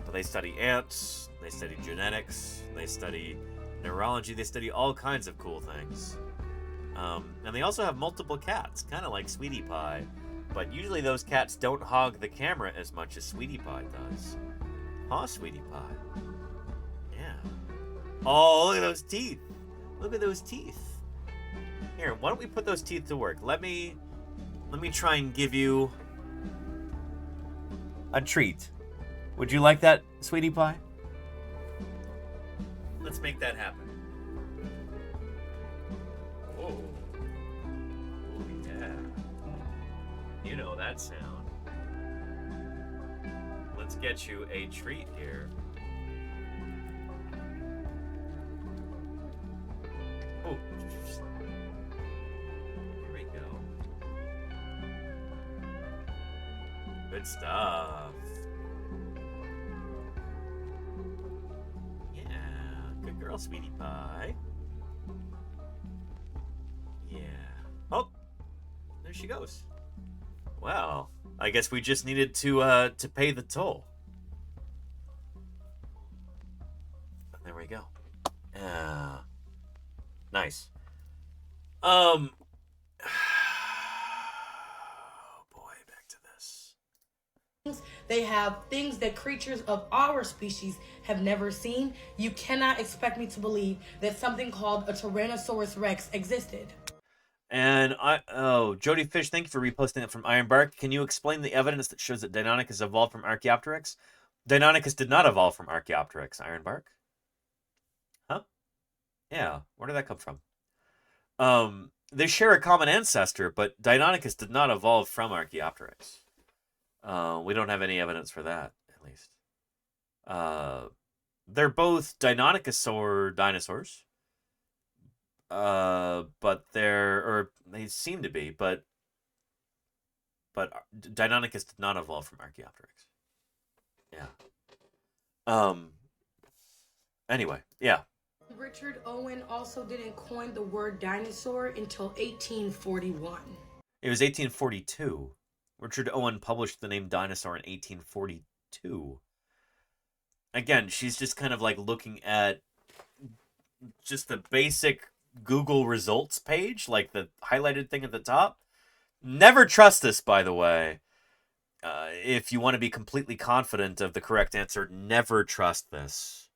But they study ants, they study genetics, they study neurology, they study all kinds of cool things. And they also have multiple cats, kind of like Sweetie Pie. But usually those cats don't hog the camera as much as Sweetie Pie does. Huh, Sweetie Pie? Yeah. Oh, look at those teeth. Look at those teeth. Here, why don't we put those teeth to work? Let me try and give you a treat. Would you like that, Sweetie Pie? Let's make that happen. Whoa. Oh, yeah. You know that sound. Let's get you a treat here. Oh. Here we go. Good stuff. Yeah, good girl, Sweetie Pie. Yeah. Oh, there she goes. Well, I guess we just needed to pay the toll. There we go. Nice. Oh boy, back to this. They have things that creatures of our species have never seen. You cannot expect me to believe that something called a Tyrannosaurus Rex existed. And Jody Fish, thank you for reposting it from Ironbark. Can you explain the evidence that shows that Deinonychus evolved from Archaeopteryx? Deinonychus did not evolve from Archaeopteryx, Ironbark. Huh? Yeah, where did that come from? They share a common ancestor, but Deinonychus did not evolve from Archaeopteryx. We don't have any evidence for that, at least. They're both Deinonychosaur dinosaurs. But they seem to be, but Deinonychus did not evolve from Archaeopteryx. Yeah. Anyway, yeah. Richard Owen also didn't coin the word dinosaur until 1841. It was 1842. Richard Owen published the name dinosaur in 1842. Again, she's just kind of like looking at just the basic Google results page, like the highlighted thing at the top. Never trust this, by the way. If you want to be completely confident of the correct answer, never trust this.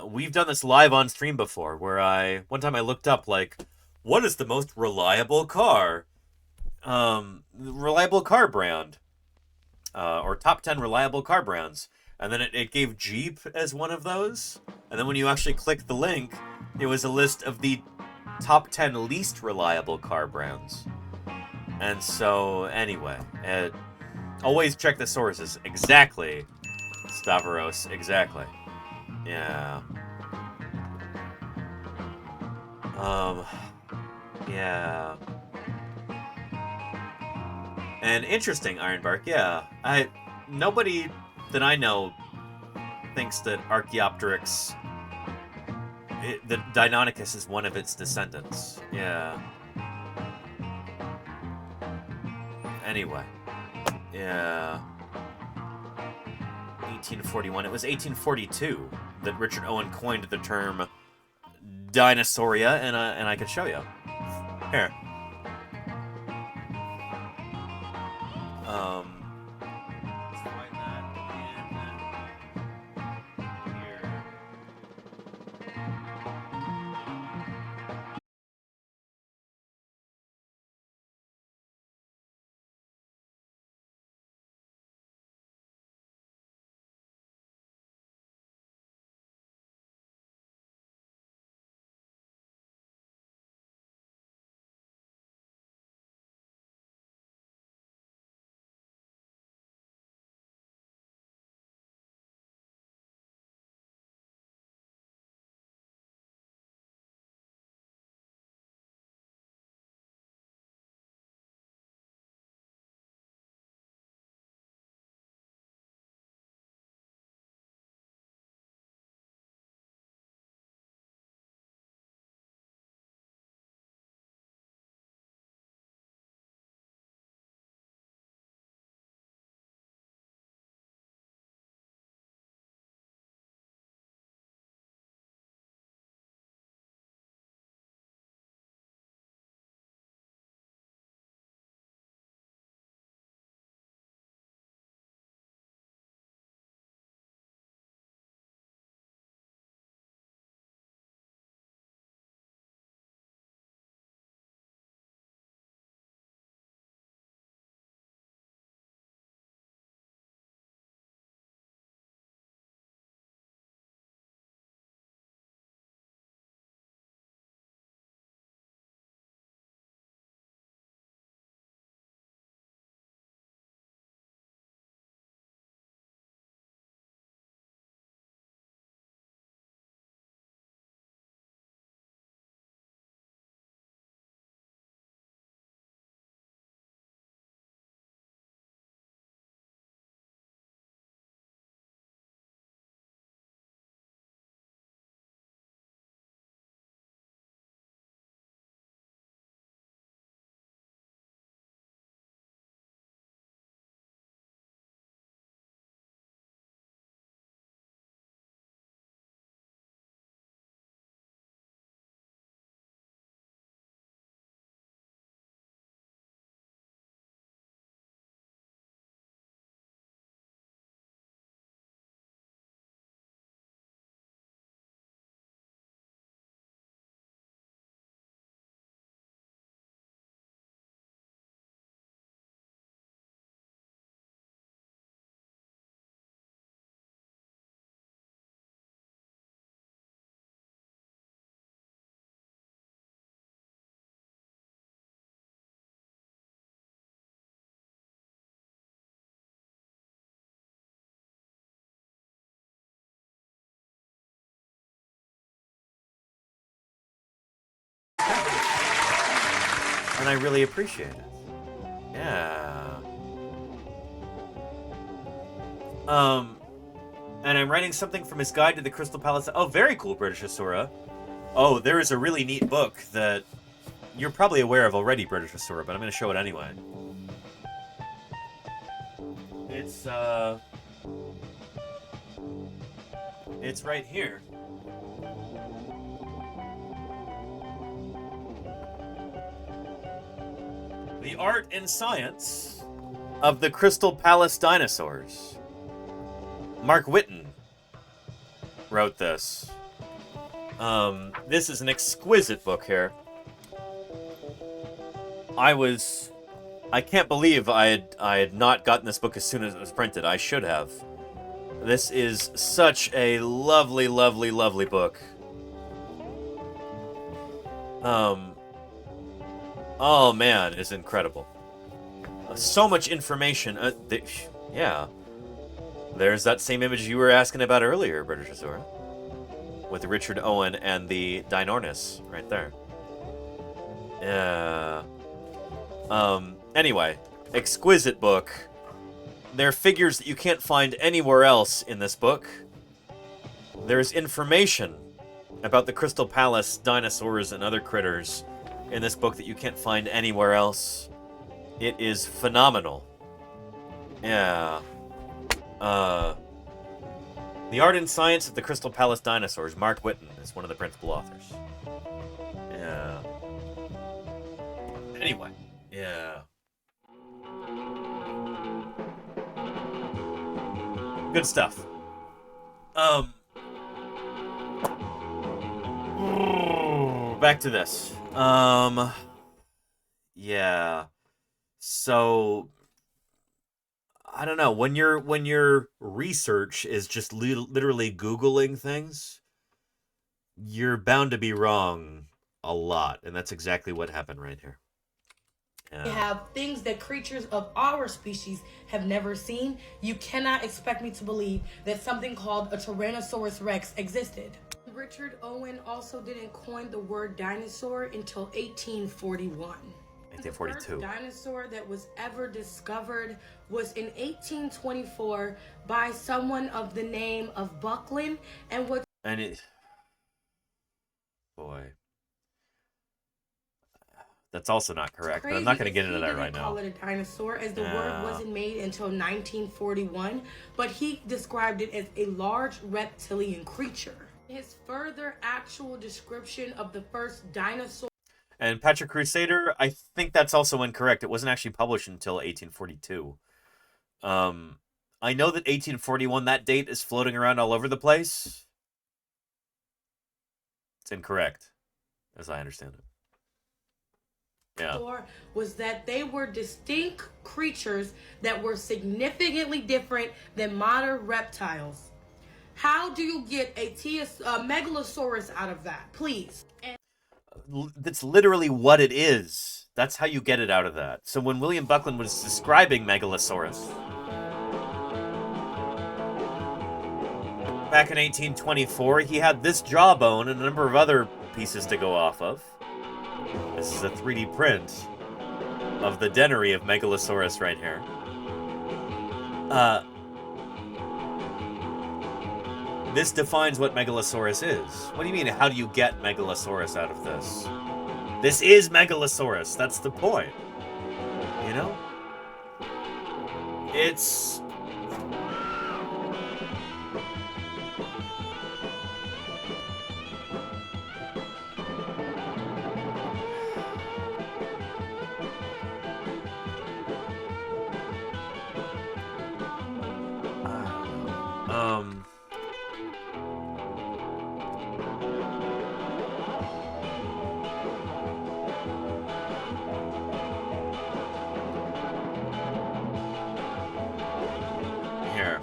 We've done this live on stream before, where one time I looked up, like, what is the most reliable car? Reliable car brand. Or top 10 reliable car brands. And then it gave Jeep as one of those. And then when you actually click the link, it was a list of the top 10 least reliable car brands. And so, anyway, always check the sources. Exactly, Stavros, exactly. Yeah. Yeah. And interesting, Ironbark, yeah. Nobody that I know thinks that Archaeopteryx, that Deinonychus is one of its descendants. Yeah. Anyway. Yeah. 1841. It was 1842 that Richard Owen coined the term Dinosauria, and I could show you. Here. And I really appreciate it. Yeah. And I'm writing something from his guide to the Crystal Palace. Oh, very cool, British Asura. Oh, there is a really neat book that you're probably aware of already, British Asura, but I'm going to show it anyway. It's right here. The Art and Science of the Crystal Palace Dinosaurs. Mark Whitten wrote this. This is an exquisite book here. I can't believe I had not gotten this book as soon as it was printed. I should have. This is such a lovely, lovely, lovely book. Oh man, it's incredible. So much information. Yeah. There's that same image you were asking about earlier, British Asura. With Richard Owen and the Dinornis right there. Yeah. Anyway, exquisite book. There are figures that you can't find anywhere else in this book. There's information about the Crystal Palace dinosaurs and other critters in this book that you can't find anywhere else. It is phenomenal. Yeah. The Art and Science of the Crystal Palace Dinosaurs. Mark Whitten is one of the principal authors. Yeah. Anyway. Yeah. Good stuff. Back to this. Yeah. So I don't know, when your research is just literally Googling things, you're bound to be wrong a lot, and that's exactly what happened right here. We have things that creatures of our species have never seen. You cannot expect me to believe that something called a Tyrannosaurus Rex existed. Richard Owen also didn't coin the word dinosaur until 1841. 1842. The first dinosaur that was ever discovered was in 1824 by someone of the name of Buckland, and what? And it, boy, that's also not correct. But I'm not going to get into that right now. Call it a dinosaur, as the word wasn't made until 1941, but he described it as a large reptilian creature. His further actual description of the first dinosaur. And Patrick Crusader, I think that's also incorrect. It wasn't actually published until 1842. I know that 1841, that date is floating around all over the place. It's incorrect, as I understand it. Yeah. Was that they were distinct creatures that were significantly different than modern reptiles. How do you get a Megalosaurus out of that? Please. That's literally what it is. That's how you get it out of that. So when William Buckland was describing Megalosaurus back in 1824, he had this jawbone and a number of other pieces to go off of. This is a 3D print of the denary of Megalosaurus right here. This defines what Megalosaurus is. What do you mean, how do you get Megalosaurus out of this? This is Megalosaurus. That's the point. You know? It's... Here.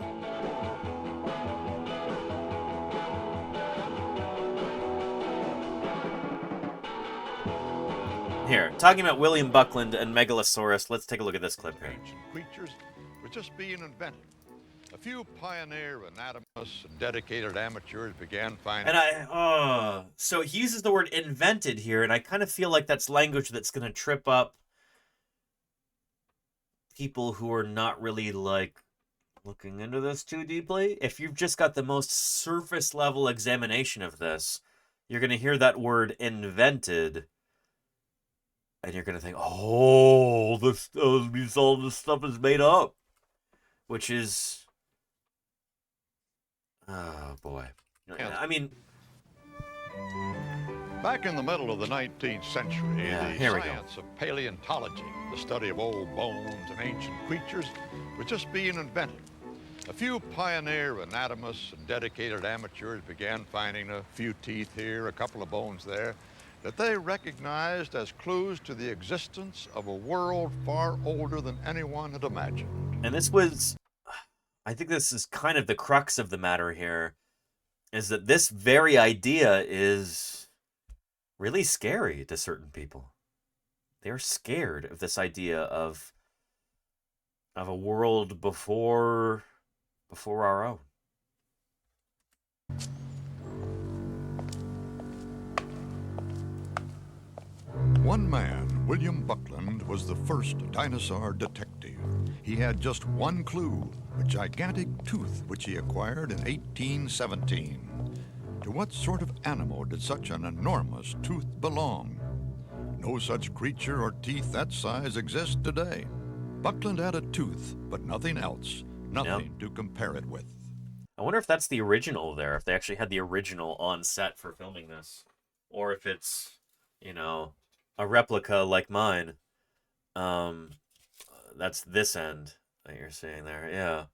Here, talking about William Buckland and Megalosaurus, let's take a look at this clip here. Creatures were just being invented. A few pioneer anatomists and dedicated amateurs began finding... And so he uses the word invented here, and I kind of feel like that's language that's going to trip up people who are not really, like, looking into this too deeply. If you've just got the most surface level examination of this, you're going to hear that word invented, and you're going to think, oh, this means all this stuff is made up, which is, oh boy. I mean, back in the middle of the 19th century, the science of paleontology, the study of old bones and ancient creatures, was just being invented. A few pioneer anatomists and dedicated amateurs began finding a few teeth here, a couple of bones there, that they recognized as clues to the existence of a world far older than anyone had imagined. And this was, I think this is kind of the crux of the matter here, is that this very idea is really scary to certain people. They're scared of this idea of a world before our own. One man, William Buckland, was the first dinosaur detective. He had just one clue, a gigantic tooth which he acquired in 1817. To what sort of animal did such an enormous tooth belong? No such creature or teeth that size exist today. Buckland had a tooth, but nothing else. Nothing to compare it with. I wonder if that's the original there, if they actually had the original on set for filming this. Or if it's, you know, a replica like mine. That's this end that you're seeing there, yeah.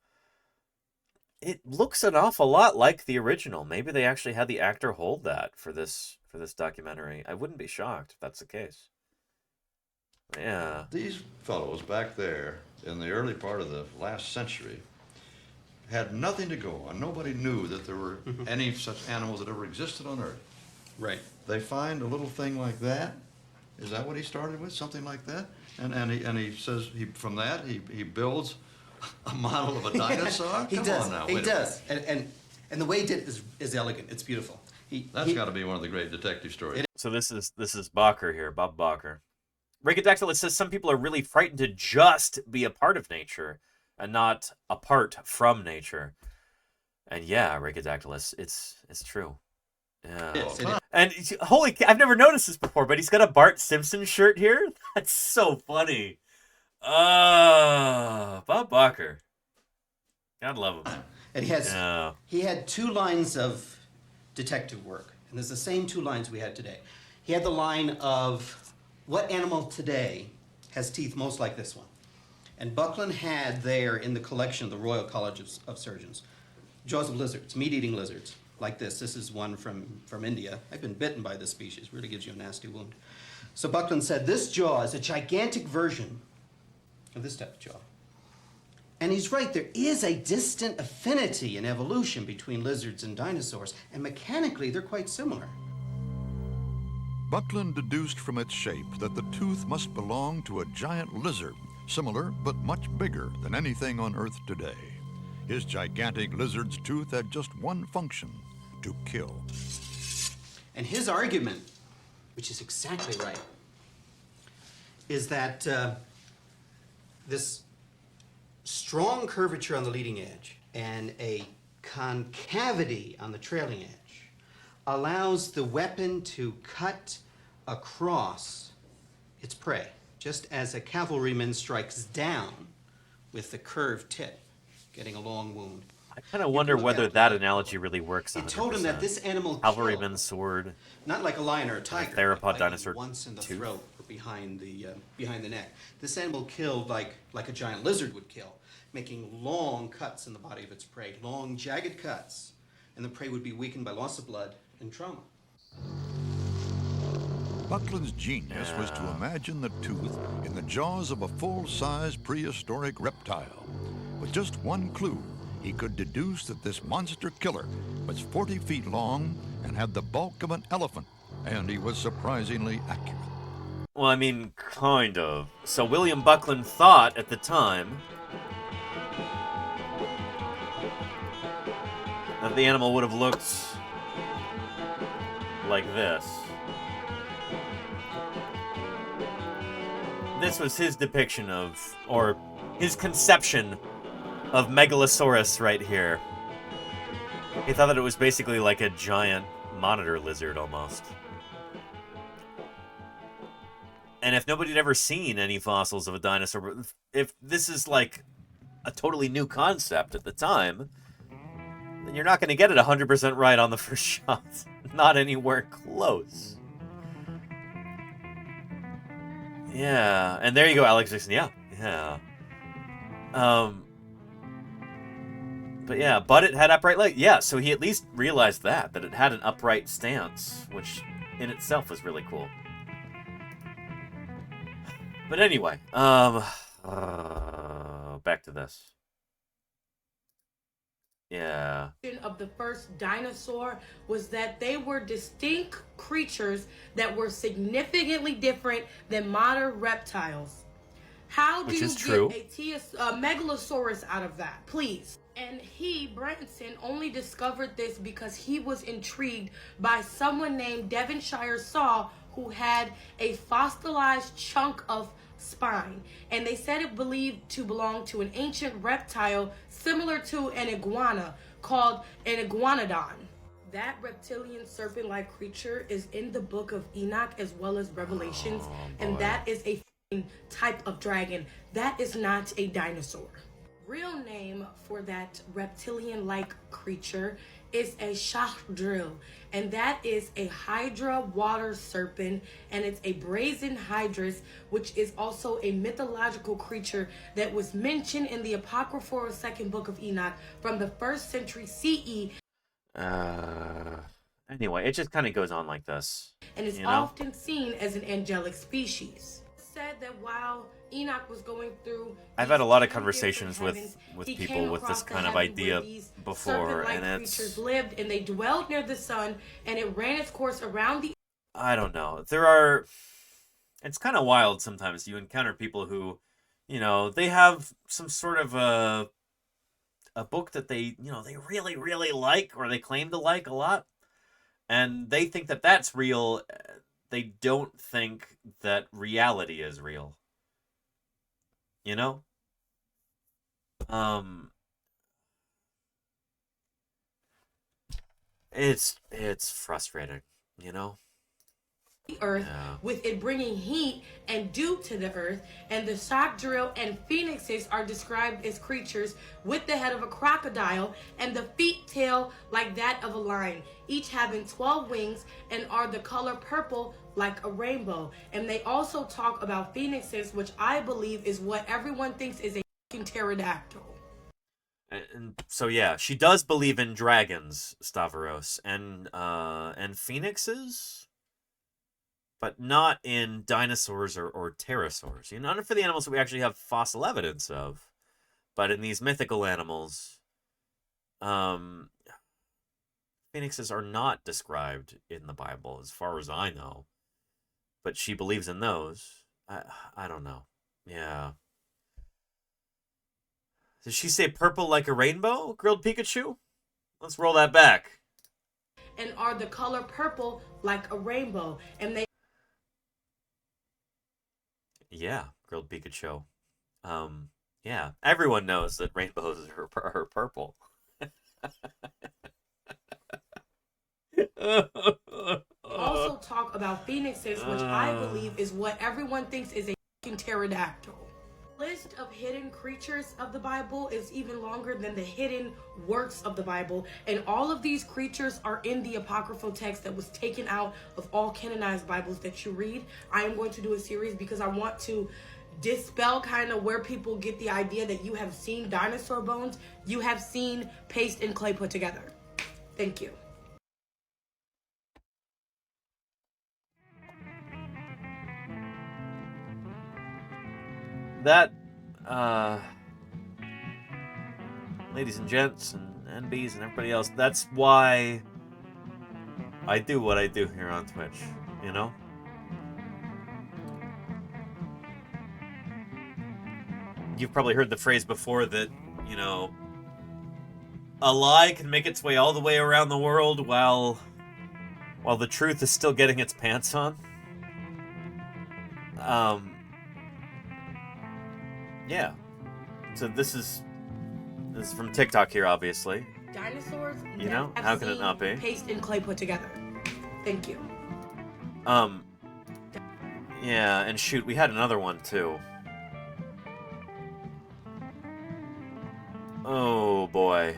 It looks an awful lot like the original. Maybe they actually had the actor hold that for this documentary. I wouldn't be shocked if that's the case. Yeah. These fellows back there in the early part of the last century had nothing to go on. Nobody knew that there were any such animals that ever existed on Earth. Right. They find a little thing like that. Is that what he started with? Something like that? And he says from that he builds a model of a dinosaur? He Come does. on now. He does. And the way he did it is elegant. It's beautiful. That's got to be one of the great detective stories. So this is Bacher here, Bob Bacher. Rigodactylus says some people are really frightened to just be a part of nature and not apart from nature. And yeah, Rigodactylus, it's true. Yeah. Yes, and holy, I've never noticed this before, but he's got a Bart Simpson shirt here. That's so funny. Bob Bacher. God love him. And he had 2 lines of detective work, and there's the same 2 lines we had today. He had the line of what animal today has teeth most like this one? And Buckland had there in the collection of the Royal College of Surgeons jaws of lizards, meat-eating lizards, like this. This is one from India. I've been bitten by this species. Really gives you a nasty wound. So Buckland said this jaw is a gigantic version of this type of jaw. And he's right, there is a distant affinity in evolution between lizards and dinosaurs, and mechanically they're quite similar. Buckland deduced from its shape that the tooth must belong to a giant lizard, similar but much bigger than anything on Earth today. His gigantic lizard's tooth had just one function, to kill. And his argument, which is exactly right, is that this strong curvature on the leading edge and a concavity on the trailing edge allows the weapon to cut across its prey, just as a cavalryman strikes down with the curved tip, getting a long wound. I kind of wonder whether that analogy really works. 100%. It told him that this animal cavalryman's sword, not like a lion or a tiger, theropod dinosaur once in the tooth. throat or behind the neck. This animal killed like a giant lizard would kill, making long cuts in the body of its prey, long jagged cuts, and the prey would be weakened by loss of blood and trauma. Buckland's genius was to imagine the tooth in the jaws of a full-size prehistoric reptile. With just one clue, he could deduce that this monster killer was 40 feet long and had the bulk of an elephant, and he was surprisingly accurate. Well, I mean, kind of. So William Buckland thought at the time that the animal would have looked like this. This was his depiction of, or his conception of Megalosaurus right here. He thought that it was basically like a giant monitor lizard almost. And if nobody had ever seen any fossils of a dinosaur, if this is like a totally new concept at the time, then you're not going to get it 100% right on the first shot. Not anywhere close. Yeah, and there you go, Alex Dixon. Yeah. But yeah, but it had upright legs. Yeah, so he at least realized that it had an upright stance, which in itself was really cool. But anyway, back to this. Yeah. Of the first dinosaur was that they were distinct creatures that were significantly different than modern reptiles. How do you get a Megalosaurus out of that? Please. And Branson, only discovered this because he was intrigued by someone named Devonshire Saw, who had a fossilized chunk of spine, and they said it believed to belong to an ancient reptile similar to an iguana called an iguanodon. That reptilian serpent-like creature is in the book of Enoch as well as Revelations, and that is a type of dragon. That is not a dinosaur. Real name for that reptilian-like creature is a shakhdril, and that is a hydra water serpent, and it's a brazen hydrus, which is also a mythological creature that was mentioned in the apocryphal second book of Enoch from the 1st century CE. Anyway, it just kind of goes on like this. And is often seen as an angelic species. Said that while Enoch was going through, I've had a lot of conversations with people with this kind of idea before, and creatures lived and they dwelled near the sun, and it ran its course around the. I don't know. It's kind of wild sometimes. You encounter people who, they have some sort of a book that they really, really like, or they claim to like a lot, and they think that that's real. They don't think that reality is real. It's frustrating, The earth, with it bringing heat and dew to the earth, and the shock drill and phoenixes are described as creatures with the head of a crocodile and the feet tail like that of a lion, each having 12 wings, and are the color purple like a rainbow. And they also talk about phoenixes, which I believe is what everyone thinks is a pterodactyl. And so yeah, she does believe in dragons, Stavros, and phoenixes, but not in dinosaurs or pterosaurs. Not for the animals that we actually have fossil evidence of, but in these mythical animals, phoenixes are not described in the Bible, as far as I know. But she believes in those. I don't know. Yeah. Did she say purple like a rainbow, Grilled Pikachu? Let's roll that back. And are the color purple like a rainbow. And they... Yeah, Grilled Pikachu. Yeah, everyone knows that rainbows are purple. Also talk about phoenixes, which I believe is what everyone thinks is a pterodactyl. List of hidden creatures of the Bible is even longer than the hidden works of the Bible, and all of these creatures are in the apocryphal text that was taken out of all canonized Bibles that you read. I am going to do a series because I want to dispel kind of where people get the idea that you have seen dinosaur bones. You have seen paste and clay put together. Thank you. That, ladies and gents and NBs and everybody else, that's why I do what I do here on Twitch, You've probably heard the phrase before that, a lie can make its way all the way around the world while the truth is still getting its pants on. Yeah. So this is from TikTok here, obviously. Dinosaurs. You know, how can it not be? Paste and clay put together. Thank you. Yeah, and shoot, we had another one too. Oh boy.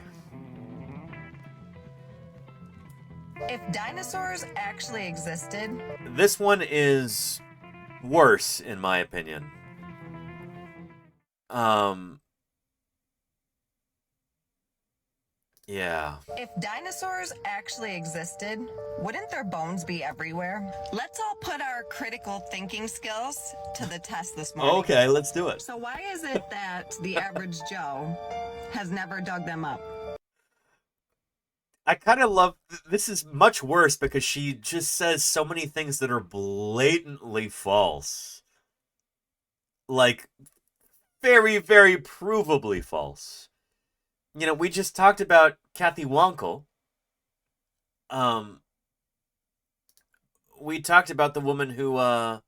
If dinosaurs actually existed, This one is worse, in my opinion. Yeah. if dinosaurs actually existed, wouldn't their bones be everywhere? Let's all put our critical thinking skills to the test this morning. Okay, let's do it. So why is it that the average Joe has never dug them up? I kind of love... This is much worse because she just says so many things that are blatantly false. Like, very, very provably false. You know, we just talked about Kathy Wonkel. We talked about the woman who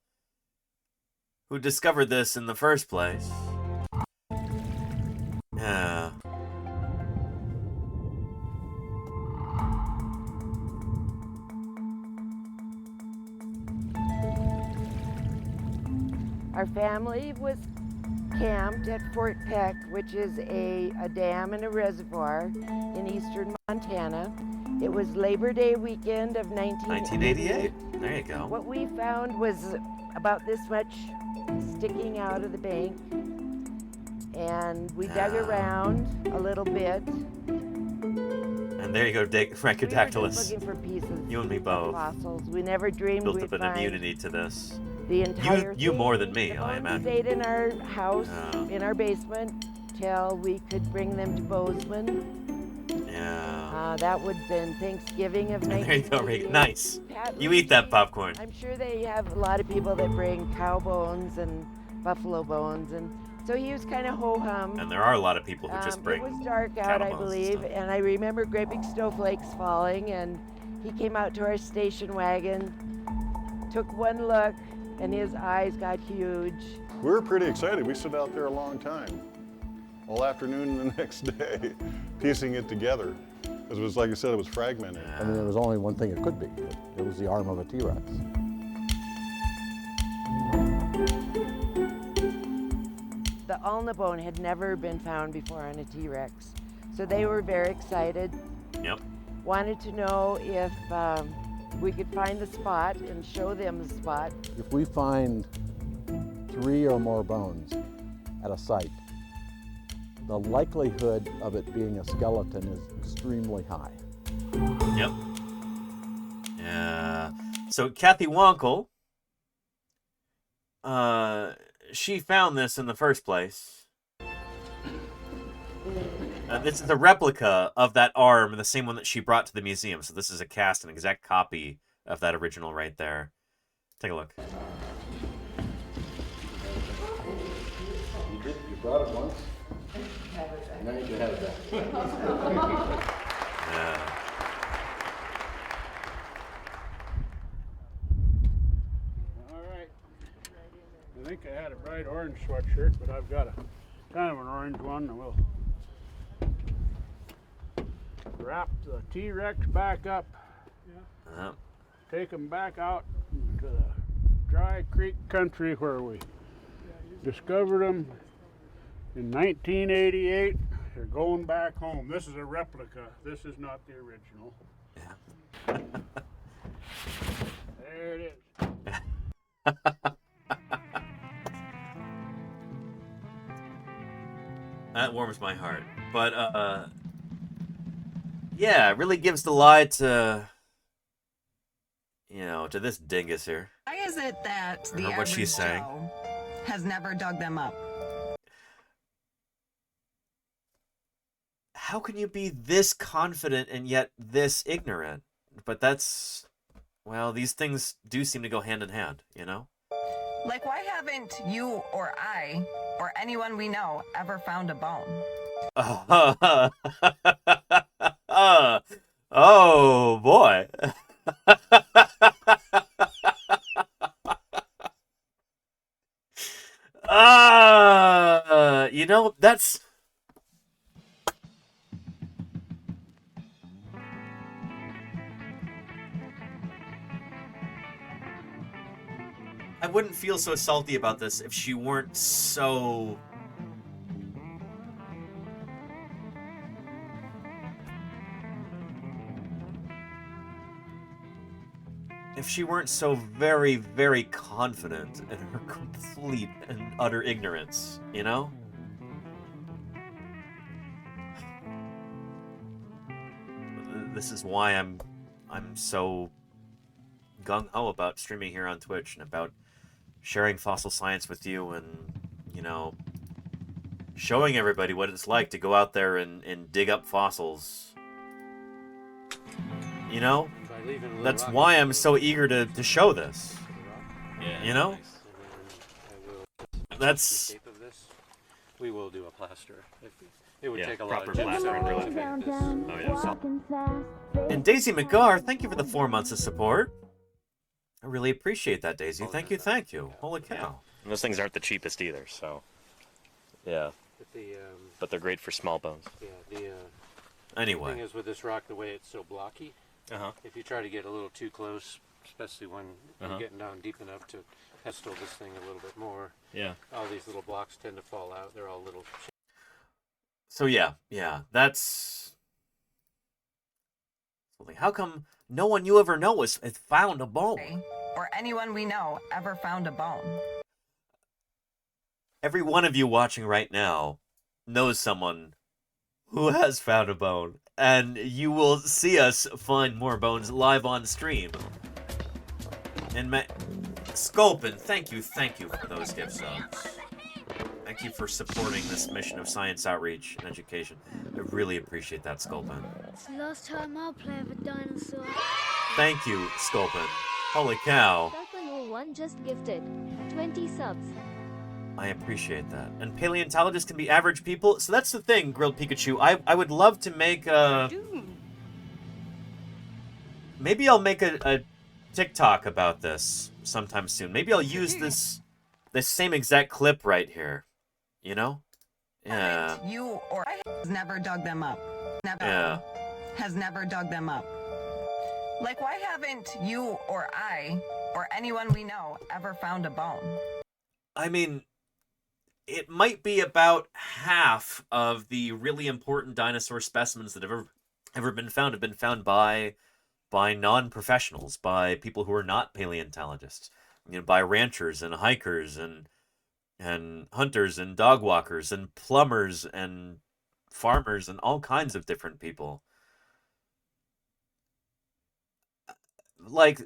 discovered this in the first place. Yeah. Our family was camped at Fort Peck, which is a dam and a reservoir in eastern Montana. It was Labor Day weekend of 1988. There you go. What we found was about this much sticking out of the bank, and we dug around a little bit. And there you go, Francodactylus. Looking for pieces. You and me both. Fossils. We never dreamed Built we'd up an find immunity to this. the entire You thing. more than me, The I bones imagine. stayed in our house, in our basement, till we could bring them to Bozeman. Yeah. That would have been Thanksgiving of And there you go, 1988. Regan. Nice. Pat You eat that popcorn. I'm sure they have a lot of people that bring cow bones and buffalo bones, and so he was kind of ho-hum. And there are a lot of people who just bring It was dark out, cattle I bones and believe, stuff. and I remember great big snowflakes falling, and he came out to our station wagon, took one look, and his eyes got huge. We were pretty excited. We stood out there a long time, all afternoon and the next day, piecing it together. It was, like I said, it was fragmented. I mean, there was only one thing it could be. It was the arm of a T-Rex. The ulna bone had never been found before on a T-Rex, so they were very excited. Yep. Wanted to know if we could find the spot and show them the spot. If we find 3 or more bones at a site, the likelihood of it being a skeleton is extremely high. Yep. Yeah. So Kathy Wonkel, she found this in the first place. This is a replica of that arm, the same one that she brought to the museum. So this is a cast, an exact copy of that original right there. Take a look. You brought it once? Now you can have it back. Yeah. All right. I think I had a bright orange sweatshirt, but I've got a kind of an orange one, and we'll wrap the T-Rex back up. Take them back out to the Dry Creek country where we discovered them in 1988. They're going back home. This is a replica. This is not the original. Yeah. There it is. That warms my heart. But, yeah, it really gives the lie to, you know, to this dingus here. Why is it that the What average she's saying. Joe has never dug them up? How can you be this confident and yet this ignorant? But that's, well, these things do seem to go hand in hand, you know? Like, why haven't you or I or anyone we know ever found a bone? Oh boy. You know, that's... I wouldn't feel so salty about this if she weren't so... If she weren't so very, very confident in her complete and utter ignorance, you know? This is why I'm so gung-ho about streaming here on Twitch and about sharing fossil science with you and, you know, showing everybody what it's like to go out there and dig up fossils. You know? That's why I'm so eager to show this. You know? That's... We will do a plaster. It would take a proper lot of plastering, really. Oh, yeah. And Daisy McGar, thank you for the 4 months of support. I really appreciate that, Daisy. Thank you, thank you. Holy cow. And those things aren't the cheapest either, so... Yeah. But they're great for small bones. Yeah, Anyway. The thing is with this rock, the way it's so blocky, if you try to get a little too close, especially when you're getting down deep enough to pestle this thing a little bit more, all these little blocks tend to fall out. They're all little... So yeah, that's... How come no one you ever know has found a bone? Or anyone we know ever found a bone? Every one of you watching right now knows someone who has found a bone. And you will see us find more bones live on stream. And Sculpin, thank you for those gift subs. Thank you for supporting this mission of science outreach and education. I really appreciate that, Sculpin. It's the last time I'll play with a dinosaur. Thank you, Sculpin. Holy cow. Sculpin01 just gifted 20 subs. I appreciate that. And paleontologists can be average people. So that's the thing, Grilled Pikachu. I would love to make a... Maybe I'll make a TikTok about this sometime soon. Maybe I'll use this same exact clip right here. You know? Yeah. You or I has never dug them up. Never. Yeah. Has never dug them up. Like, why haven't you or I or anyone we know ever found a bone? I mean, it might be about half of the really important dinosaur specimens that have ever been found by non-professionals, by people who are not paleontologists, you know, by ranchers and hikers and hunters and dog walkers and plumbers and farmers and all kinds of different people. Like,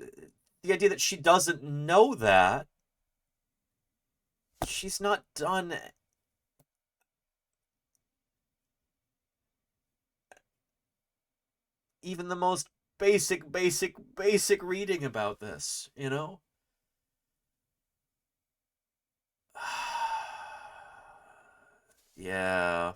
the idea that she doesn't know that, she's not done even the most basic reading about this, you know? Yeah.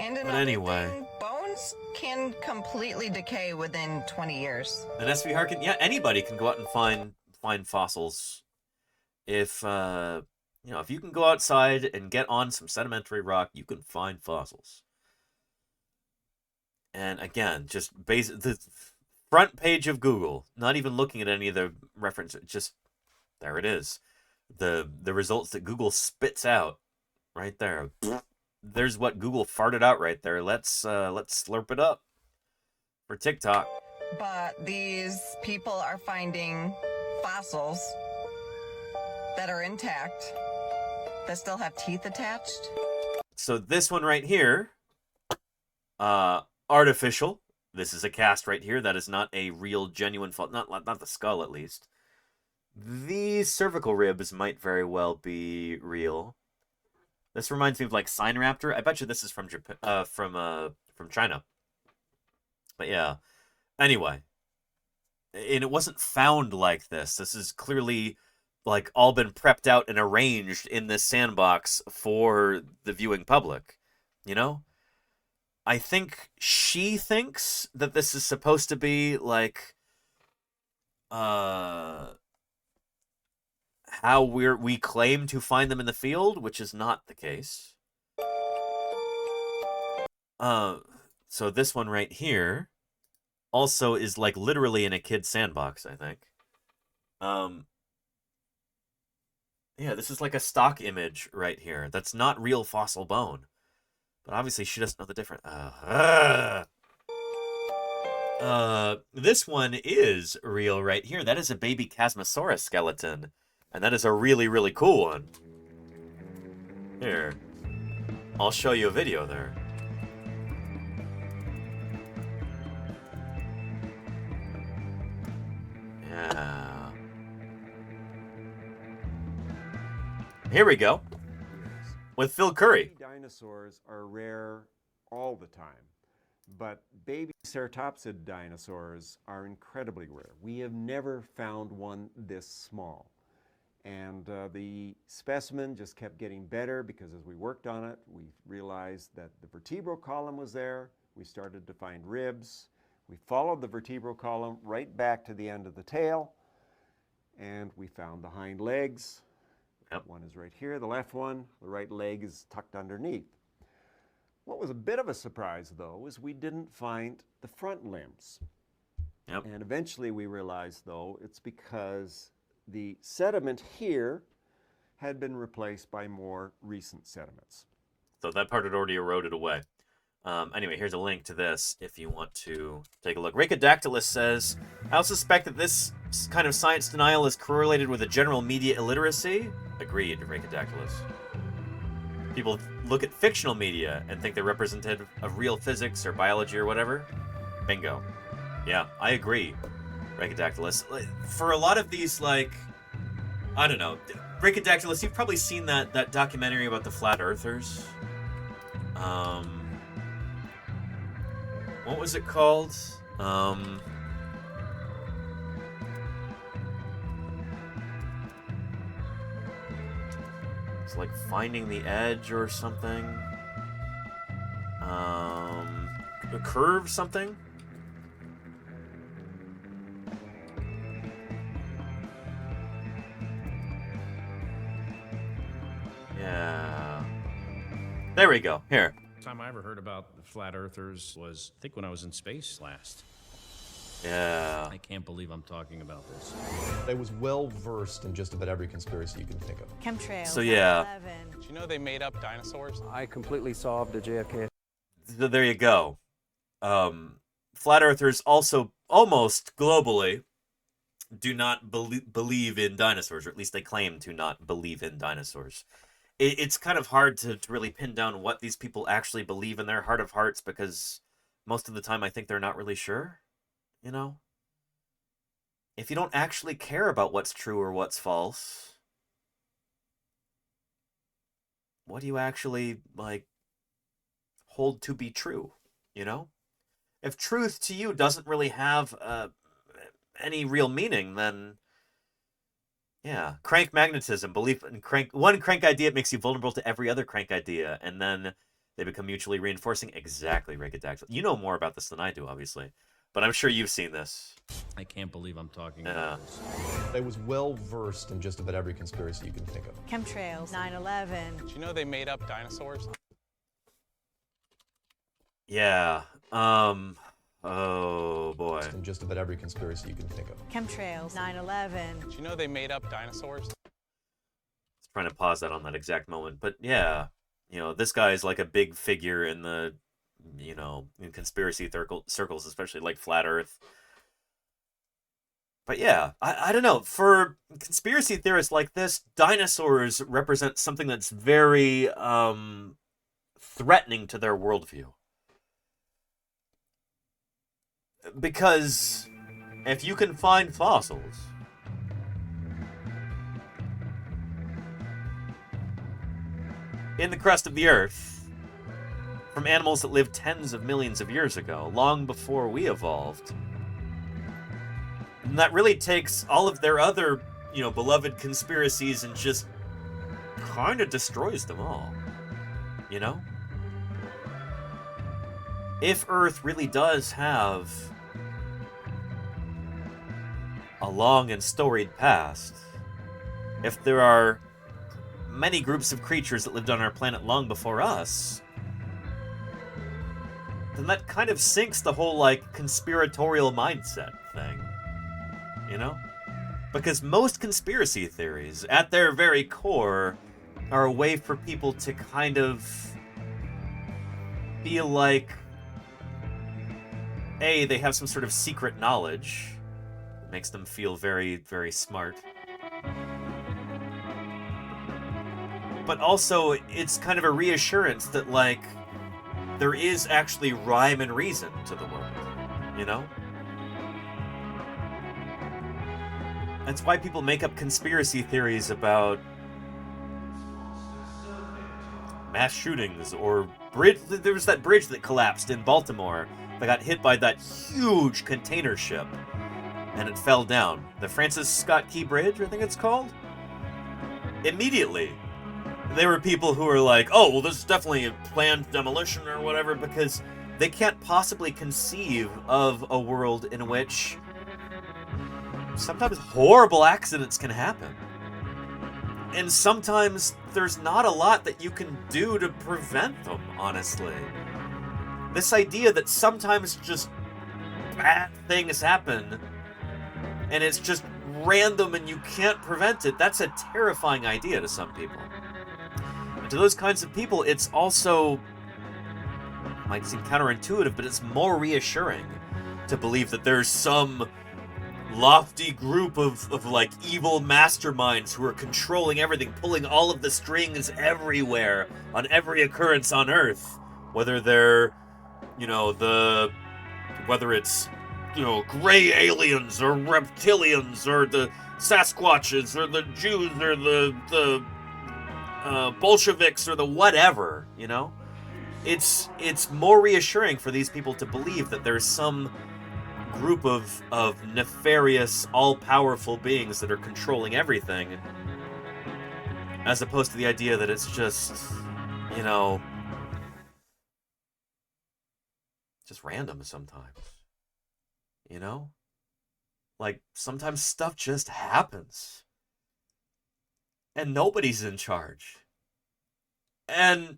And But anyway. thing, bones can completely decay within 20 years. And SV Harkin, yeah, anybody can go out and find fossils. If you know, if you can go outside and get on some sedimentary rock, you can find fossils. And again, just the front page of Google, not even looking at any of the references, just there it is. The results that Google spits out right there. There's what Google farted out right there. Let's slurp it up for TikTok. But these people are finding fossils that are intact, that still have teeth attached. So this one right here, artificial. This is a cast right here. That is not a real, genuine not the skull, at least. These cervical ribs might very well be real. This reminds me of like Signraptor. I bet you this is from Japan, from China. But yeah. Anyway, and it wasn't found like this. This is clearly like all been prepped out and arranged in this sandbox for the viewing public. You know? I think she thinks that this is supposed to be like how we claim to find them in the field, which is not the case. So this one right here also is like literally in a kid's sandbox, I think. Yeah, this is like a stock image right here. That's not real fossil bone. But obviously she doesn't know the difference. This one is real right here. That is a baby Chasmosaurus skeleton. And that is a really, really cool one. Here. I'll show you a video there. Yeah. Here we go. With Phil Curry. Dinosaurs are rare all the time, but baby ceratopsid dinosaurs are incredibly rare. We have never found one this small. And the specimen just kept getting better because as we worked on it, we realized that the vertebral column was there. We started to find ribs. We followed the vertebral column right back to the end of the tail, and we found the hind legs. Yep. One is right here, the left one. The right leg is tucked underneath. What was a bit of a surprise, though, is we didn't find the front limbs. Yep. And eventually we realized, though, it's because the sediment here had been replaced by more recent sediments. So that part had already eroded away. Anyway, here's a link to this if you want to take a look. Rhacodactylus says, I suspect that this kind of science denial is correlated with a general media illiteracy. Agreed, Rhacodactylus. People look at fictional media and think they're representative of real physics or biology or whatever. Bingo. Yeah, I agree, Rhacodactylus. For a lot of these, like, I don't know, Rhacodactylus, you've probably seen that documentary about the flat earthers. What was it called? It's like Finding the Edge or something. A Curve something? Yeah. There we go. Here. Time I ever heard about the flat earthers was, I think, when I was in space last. Yeah. I can't believe I'm talking about this. I was well versed in just about every conspiracy you can think of. Chemtrails. So yeah. Do you know they made up dinosaurs? I completely solved the JFK. So there you go. Flat earthers also almost globally do not believe in dinosaurs, or at least they claim to not believe in dinosaurs. It's kind of hard to really pin down what these people actually believe in their heart of hearts, because most of the time I think they're not really sure, you know? If you don't actually care about what's true or what's false, what do you actually, like, hold to be true, you know? If truth to you doesn't really have any real meaning, then... yeah, crank magnetism, belief in one crank idea makes you vulnerable to every other crank idea, and then they become mutually reinforcing. Exactly, Rhacodactyl. You know more about this than I do, obviously, but I'm sure you've seen this. I can't believe I'm talking about this. I was well versed in just about every conspiracy you can think of. Chemtrails. 9/11. Do you know they made up dinosaurs? Yeah. Oh boy. In just about every conspiracy you can think of. Chemtrails. 9/11. Do you know they made up dinosaurs? I was trying to pause that on that exact moment, but yeah, you know, this guy is like a big figure in the, you know, in conspiracy circles, especially like Flat Earth. But yeah, I don't know. For conspiracy theorists like this, dinosaurs represent something that's very threatening to their worldview. Because if you can find fossils in the crust of the Earth from animals that lived tens of millions of years ago, long before we evolved, and that really takes all of their other, you know, beloved conspiracies and just kind of destroys them all, you know? if Earth really does have a long and storied past, if there are many groups of creatures that lived on our planet long before us, then that kind of sinks the whole, like, conspiratorial mindset thing. You know? Because most conspiracy theories, at their very core, are a way for people to kind of feel like, A, they have some sort of secret knowledge that makes them feel very, very smart. But also, it's kind of a reassurance that, like, there is actually rhyme and reason to the world, you know? That's why people make up conspiracy theories about mass shootings or bridge. There was that bridge that collapsed in Baltimore that got hit by that huge container ship and it fell down. The Francis Scott Key Bridge, I think it's called. Immediately, there were people who were like, oh, well, this is definitely a planned demolition or whatever, because they can't possibly conceive of a world in which sometimes horrible accidents can happen. And sometimes there's not a lot that you can do to prevent them, honestly. This idea that sometimes just bad things happen and it's just random and you can't prevent it, that's a terrifying idea to some people. And to those kinds of people, it's also, might seem counterintuitive, but it's more reassuring to believe that there's some lofty group of like evil masterminds who are controlling everything, pulling all of the strings everywhere on every occurrence on Earth, whether they're, you know, whether it's, you know, gray aliens or reptilians or the Sasquatches or the Jews or the Bolsheviks or the whatever, you know? It's more reassuring for these people to believe that there's some group of nefarious, all-powerful beings that are controlling everything, as opposed to the idea that it's just, you know, just random sometimes. You know? Like, sometimes stuff just happens. And nobody's in charge. And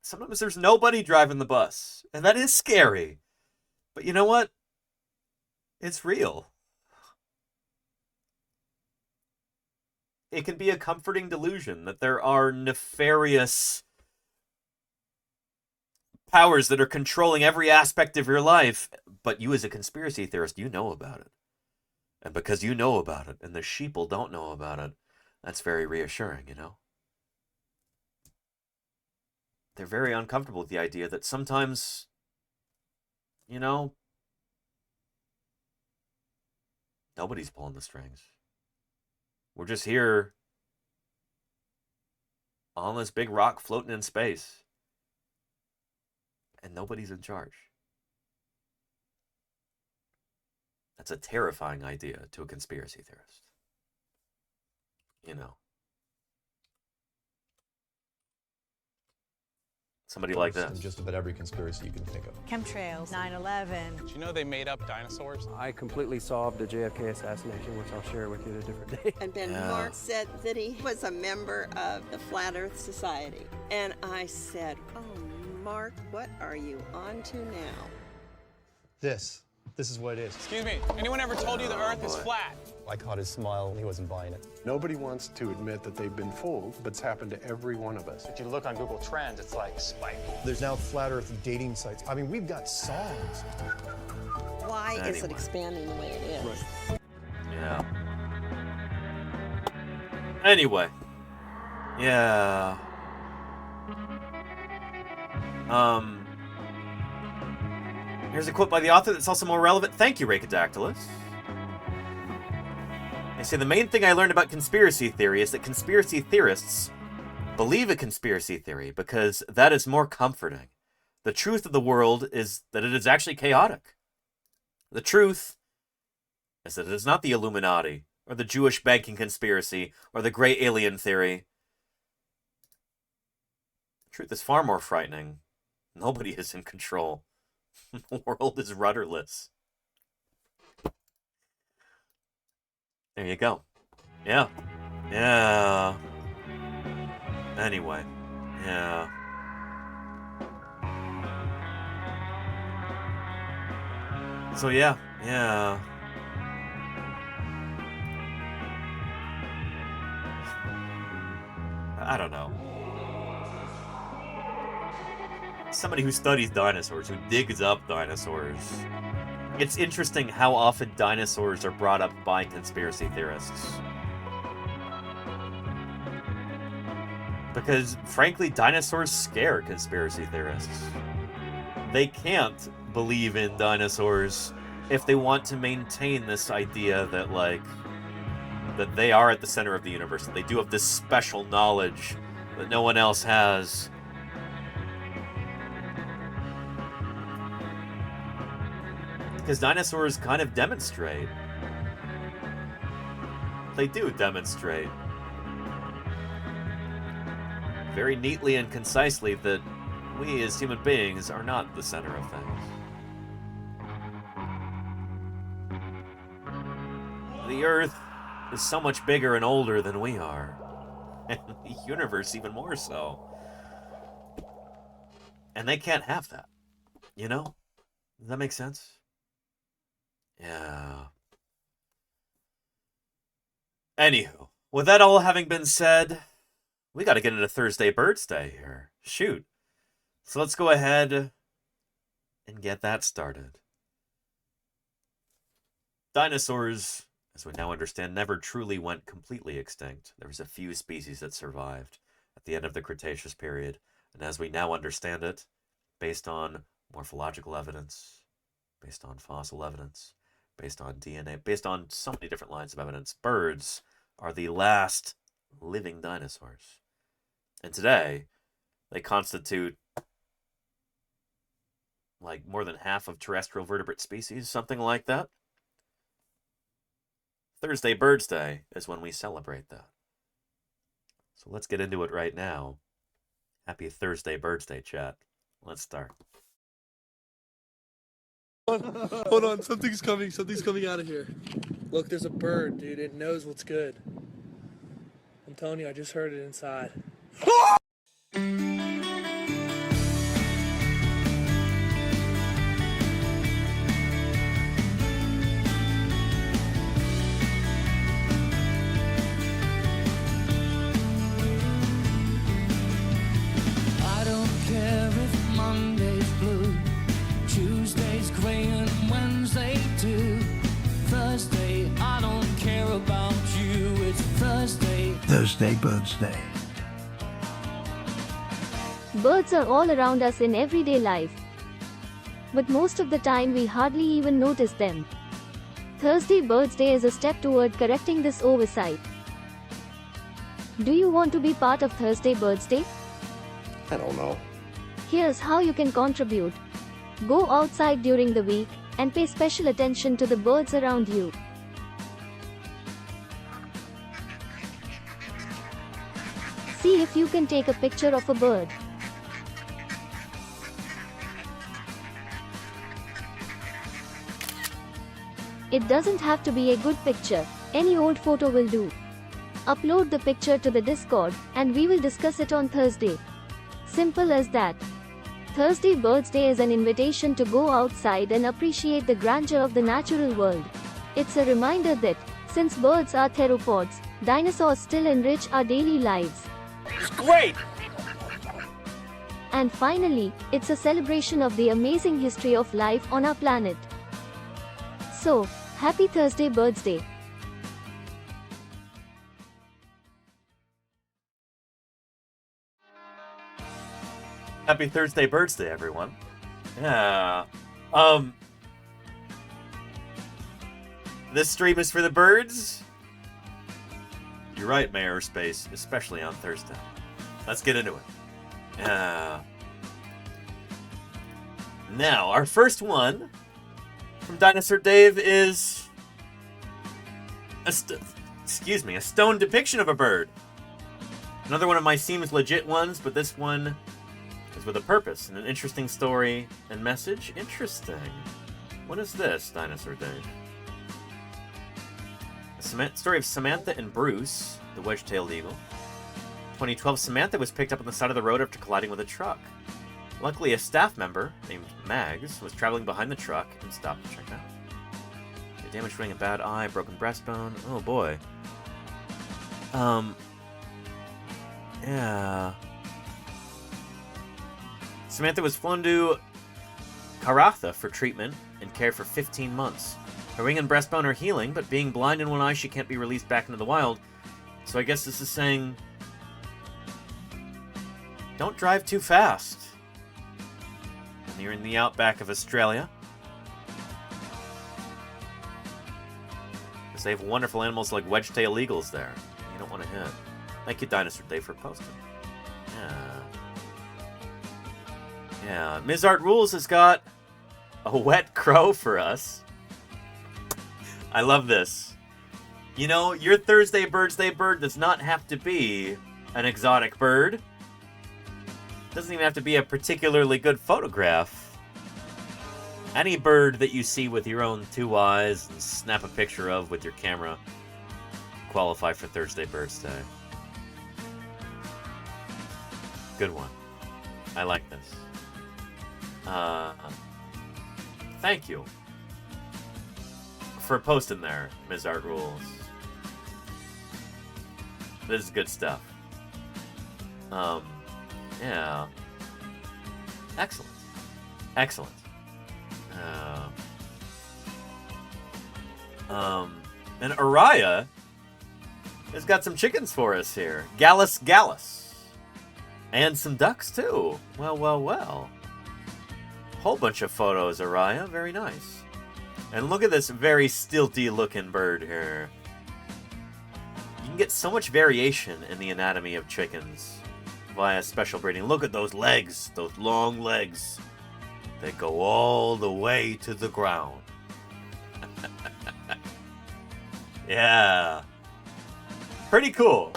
sometimes there's nobody driving the bus. And that is scary. But you know what? It's real. It can be a comforting delusion that there are nefarious powers that are controlling every aspect of your life, but you as a conspiracy theorist, you know about it. And because you know about it, and the sheeple don't know about it, that's very reassuring, you know? They're very uncomfortable with the idea that sometimes, you know, nobody's pulling the strings. We're just here on this big rock floating in space. And nobody's in charge. That's a terrifying idea to a conspiracy theorist. You know. Somebody like that. Just about every conspiracy you can think of. Chemtrails, 9/11. Did you know they made up dinosaurs? I completely solved the JFK assassination, which I'll share with you at a different day. And then Mark said that he was a member of the Flat Earth Society. And I said, oh, Mark, what are you on to now? This is what it is. Excuse me, anyone ever told you the Earth is flat? I caught his smile, he wasn't buying it. Nobody wants to admit that they've been fooled, but it's happened to every one of us. If you look on Google Trends, it's like spike. There's now flat earth dating sites. I mean, we've got songs. Why is it expanding the way it is? Right. Yeah. Anyway. Yeah. Here's a quote by the author that's also more relevant. Thank you, Racodactylus. They say, the main thing I learned about conspiracy theory is that conspiracy theorists believe a conspiracy theory because that is more comforting. The truth of the world is that it is actually chaotic. The truth is that it is not the Illuminati or the Jewish banking conspiracy or the gray alien theory. Truth is far more frightening. Nobody is in control. The world is rudderless. There you go. Yeah. Yeah. Anyway. Yeah. So yeah. Yeah. I don't know. Somebody who studies dinosaurs, who digs up dinosaurs. It's interesting how often dinosaurs are brought up by conspiracy theorists. Because, frankly, dinosaurs scare conspiracy theorists. They can't believe in dinosaurs if they want to maintain this idea that, like, that they are at the center of the universe, that they do have this special knowledge that no one else has. Because dinosaurs kind of demonstrate. They do demonstrate. Very neatly and concisely that we as human beings are not the center of things. The Earth is so much bigger and older than we are. And the universe even more so. And they can't have that. You know? Does that make sense? Yeah. Anywho, with that all having been said, we got to get into Thursday BIRDSday here. Shoot. So let's go ahead and get that started. Dinosaurs, as we now understand, never truly went completely extinct. There was a few species that survived at the end of the Cretaceous period, and as we now understand it, based on morphological evidence, based on fossil evidence, based on DNA, based on so many different lines of evidence, birds are the last living dinosaurs. And today, they constitute like more than half of terrestrial vertebrate species, something like that. Thursday BIRDSday is when we celebrate that. So let's get into it right now. Happy Thursday BIRDSday, chat. Let's start. Hold on, something's coming out of here. Look, there's a bird, dude. It knows what's good. I'm telling you, I just heard it inside. I don't care if Monday's blue, Tuesday's gray and Wednesday too. Thursday, I don't care about you. It's Thursday. Thursday BIRDSday. Birds are all around us in everyday life. But most of the time we hardly even notice them. Thursday BIRDSday is a step toward correcting this oversight. Do you want to be part of Thursday BIRDSday? I don't know. Here's how you can contribute. Go outside during the week and pay special attention to the birds around you. See if you can take a picture of a bird. It doesn't have to be a good picture, any old photo will do. Upload the picture to the Discord and we will discuss it on Thursday. Simple as that. Thursday BIRDSday is an invitation to go outside and appreciate the grandeur of the natural world. It's a reminder that, since birds are theropods, dinosaurs still enrich our daily lives. It's great! And finally, it's a celebration of the amazing history of life on our planet. So, happy Thursday BIRDSday! Happy Thursday BIRDSday, everyone. Yeah. This stream is for the birds? You're right, Mayor Space, especially on Thursday. Let's get into it. Yeah. Now, our first one from Dinosaur Dave is a stone depiction of a bird. Another one of my seems legit ones, but this one with a purpose and an interesting story and message. Interesting. What is this, Dinosaur Dave? A story of Samantha and Bruce, the wedge-tailed eagle. 2012, Samantha was picked up on the side of the road after colliding with a truck. Luckily, a staff member named Mags was traveling behind the truck and stopped to check it out. A damaged wing, a bad eye, broken breastbone. Oh boy. Yeah. Samantha was flown to Karatha for treatment and care for 15 months. Her wing and breastbone are healing, but being blind in one eye, she can't be released back into the wild. So I guess this is saying, don't drive too fast. When you're in the outback of Australia. Because they have wonderful animals like wedge-tailed eagles there. You don't want to hit. Thank you, Dinosaur Dave, for posting. Yeah. Ms. Art Rules has got a wet crow for us. I love this. You know, your Thursday BIRDSday bird does not have to be an exotic bird. Doesn't even have to be a particularly good photograph. Any bird that you see with your own two eyes and snap a picture of with your camera qualify for Thursday BIRDSday. Good one. I like this. Thank you for posting there, Ms. Art Rules. This is good stuff. Yeah. Excellent. Excellent. And Araya has got some chickens for us here. Gallus. And some ducks, too. Well. Whole bunch of photos, Araya. Very nice. And look at this very stilty-looking bird here. You can get so much variation in the anatomy of chickens via special breeding. Look at those legs, those long legs. They go all the way to the ground. Yeah. Pretty cool.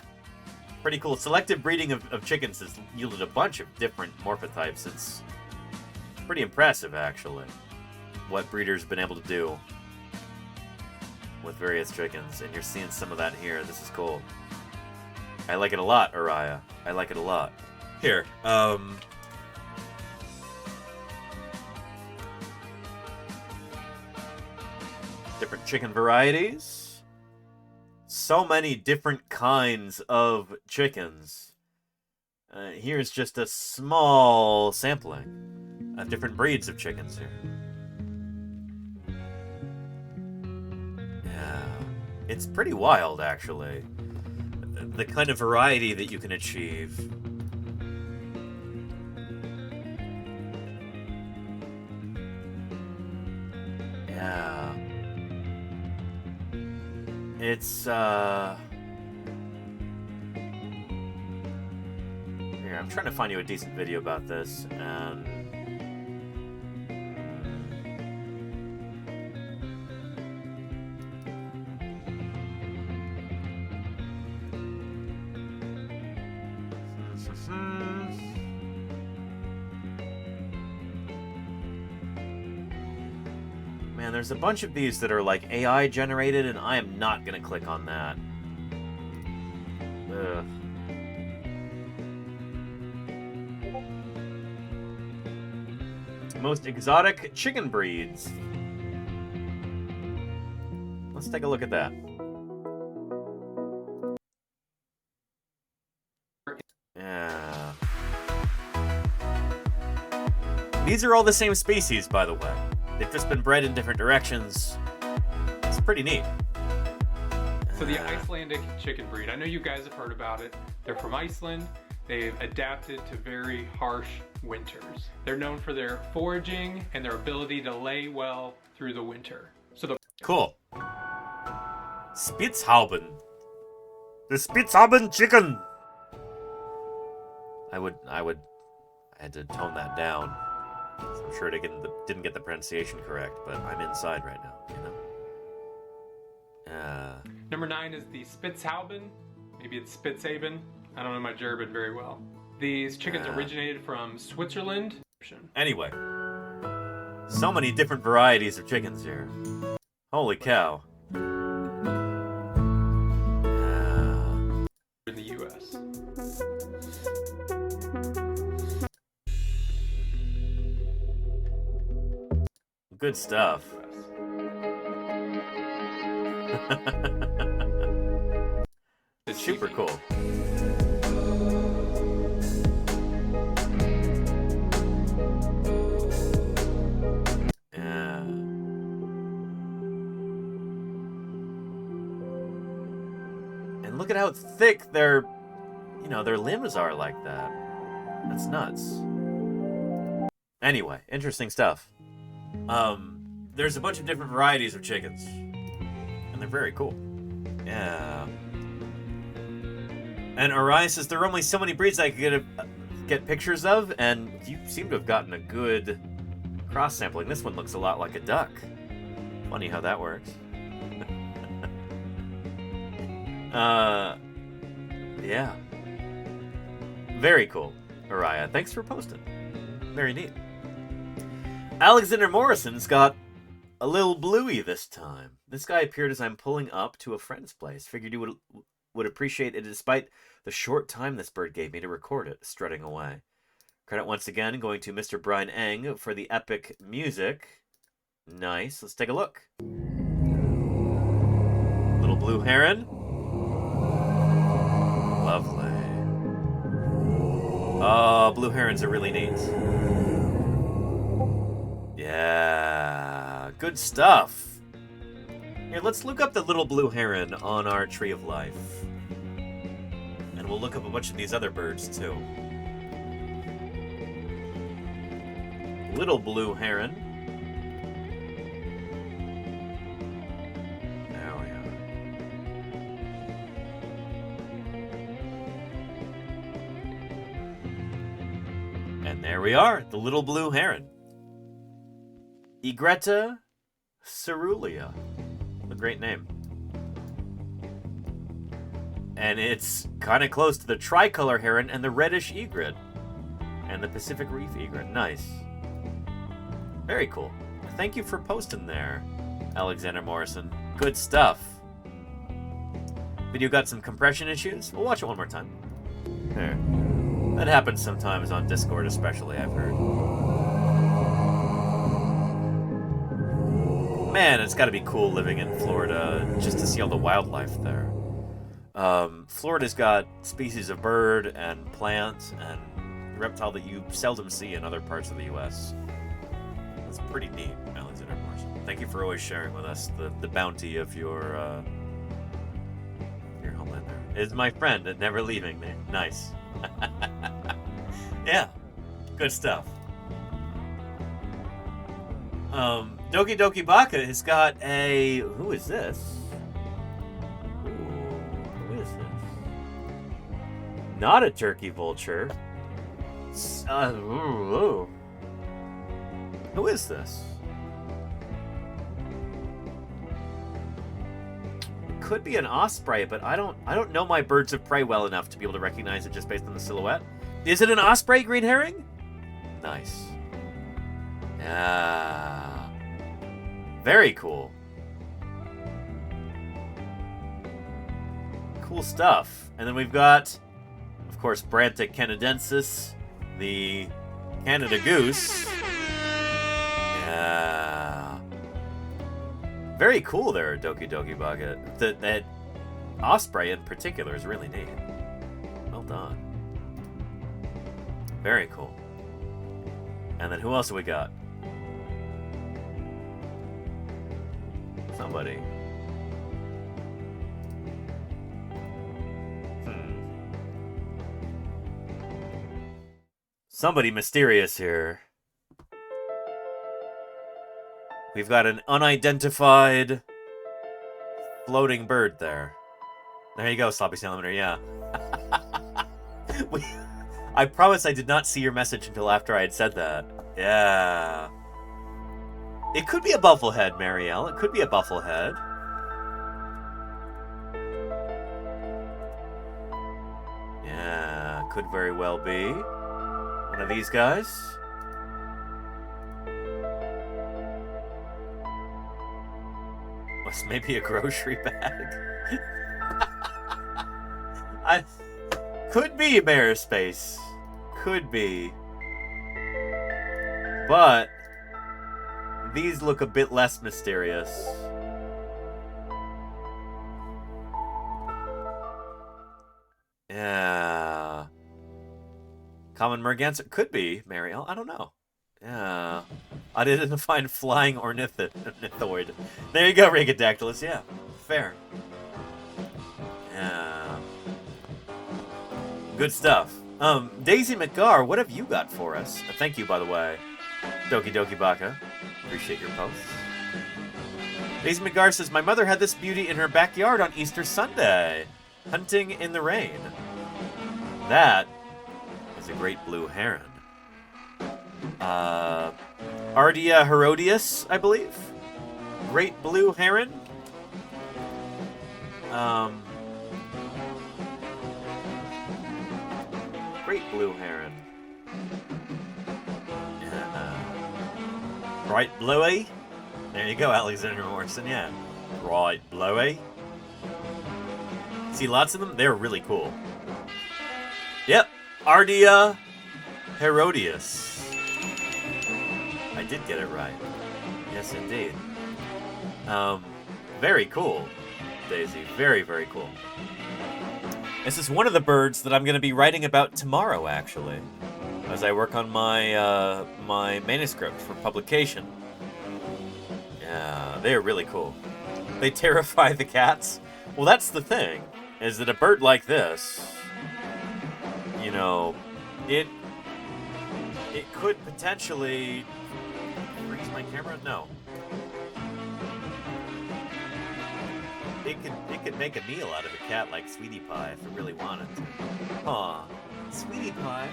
Pretty cool. Selective breeding of chickens has yielded a bunch of different morphotypes. It's pretty impressive, actually, what breeders have been able to do with various chickens. And you're seeing some of that here. This is cool. I like it a lot, Araya. I like it a lot. Here, different chicken varieties. So many different kinds of chickens. Here's just a small sampling of different breeds of chickens here. Yeah, it's pretty wild, actually. The kind of variety that you can achieve. Yeah. It's, Here, I'm trying to find you a decent video about this, and... Man, there's a bunch of these that are like AI generated, and I am not gonna click on that. Ugh. Most exotic chicken breeds. Let's take a look at that. Yeah. These are all the same species, by the way. They've just been bred in different directions. It's pretty neat. So the Icelandic chicken breed, I know you guys have heard about it. They're from Iceland. They've adapted to very harsh winters. They're known for their foraging and their ability to lay well through the winter. So Cool. Spitzhauben. The Spitzhauben chicken. I had to tone that down. I'm sure I didn't get the pronunciation correct, but I'm inside right now, you know? Number 9 is the Spitzhauben. Maybe it's Spitzhaben. I don't know my German very well. These chickens originated from Switzerland. Anyway, so many different varieties of chickens here. Holy cow. In the U.S. Good stuff. It's super cool. Yeah. And look at how thick their limbs are like that. That's nuts. Anyway, interesting stuff. There's a bunch of different varieties of chickens. And they're very cool. Yeah. And Orion says there are only so many breeds I could get pictures of, and you seem to have gotten a good cross-sampling. This one looks a lot like a duck. Funny how that works. Yeah. Very cool, Araya. Thanks for posting. Very neat. Alexander Morrison's got a little bluey this time. This guy appeared as I'm pulling up to a friend's place. Figured you would appreciate it despite the short time this bird gave me to record it, strutting away. Credit once again going to Mr. Brian Eng for the epic music. Nice. Let's take a look. Little blue heron. Lovely. Oh, blue herons are really neat. Yeah, good stuff. Here, let's look up the little blue heron on our Tree of Life. And we'll look up a bunch of these other birds, too. Little blue heron. There we are. And there we are, the little blue heron. Egretta cerulean. A great name. And it's kind of close to the tricolor heron and the reddish egret. And the Pacific Reef egret. Nice. Very cool. Thank you for posting there, Alexander Morrison. Good stuff. Video got some compression issues. We'll watch it one more time. There. That happens sometimes on Discord especially, I've heard. Man, it's got to be cool living in Florida just to see all the wildlife there. Florida's got species of bird and plant and reptile that you seldom see in other parts of the U.S. That's pretty neat, Alexander Morrison. Thank you for always sharing with us the bounty of your homeland there. It's my friend and never leaving me. Nice. Yeah, good stuff. Doki Doki Baka has got a... Who is this? Ooh, who is this? Not a turkey vulture. Who is this? It could be an osprey, but I don't know my birds of prey well enough to be able to recognize it just based on the silhouette. Is it an osprey green herring? Nice. Yeah. Very cool. Cool stuff. And then we've got, of course, Brantic canadensis, the Canada goose. Yeah. Very cool there, Doki Doki Baga. That osprey in particular is really neat. Well done. Very cool. And then who else have we got? Somebody. Somebody mysterious here. We've got an unidentified floating bird there. There you go, Sloppy Salamander, yeah. I promise I did not see your message until after I had said that. Yeah. It could be a bufflehead, Marielle. It could be a bufflehead. Yeah, could very well be one of these guys. Was maybe a grocery bag. Could be Space. Could be. But these look a bit less mysterious. Yeah. Common merganser. Could be Mariel. I don't know. Yeah. Unidentified flying ornithoid. There you go, Regadactylus. Yeah. Fair. Yeah. Good stuff. Daisy McGar, what have you got for us? Thank you, by the way. Doki Doki Baka. Appreciate your posts. Daisy McGar says, my mother had this beauty in her backyard on Easter Sunday. Hunting in the rain. That is a great blue heron. Ardea Herodias, I believe. Great blue heron. Great blue heron. Bright bluey. There you go, Alexander Morrison, yeah. Bright bluey. See lots of them? They're really cool. Yep. Ardea Herodias. I did get it right. Yes, indeed. Very cool, Daisy. Very, very cool. This is one of the birds that I'm going to be writing about tomorrow, actually, as I work on my my manuscript for publication. Yeah, they're really cool. They terrify the cats. Well, that's the thing, is that a bird like this, you know, it could potentially freeze my camera. No. It could make a meal out of a cat like Sweetie Pie if it really wanted to. Aw, Sweetie Pie.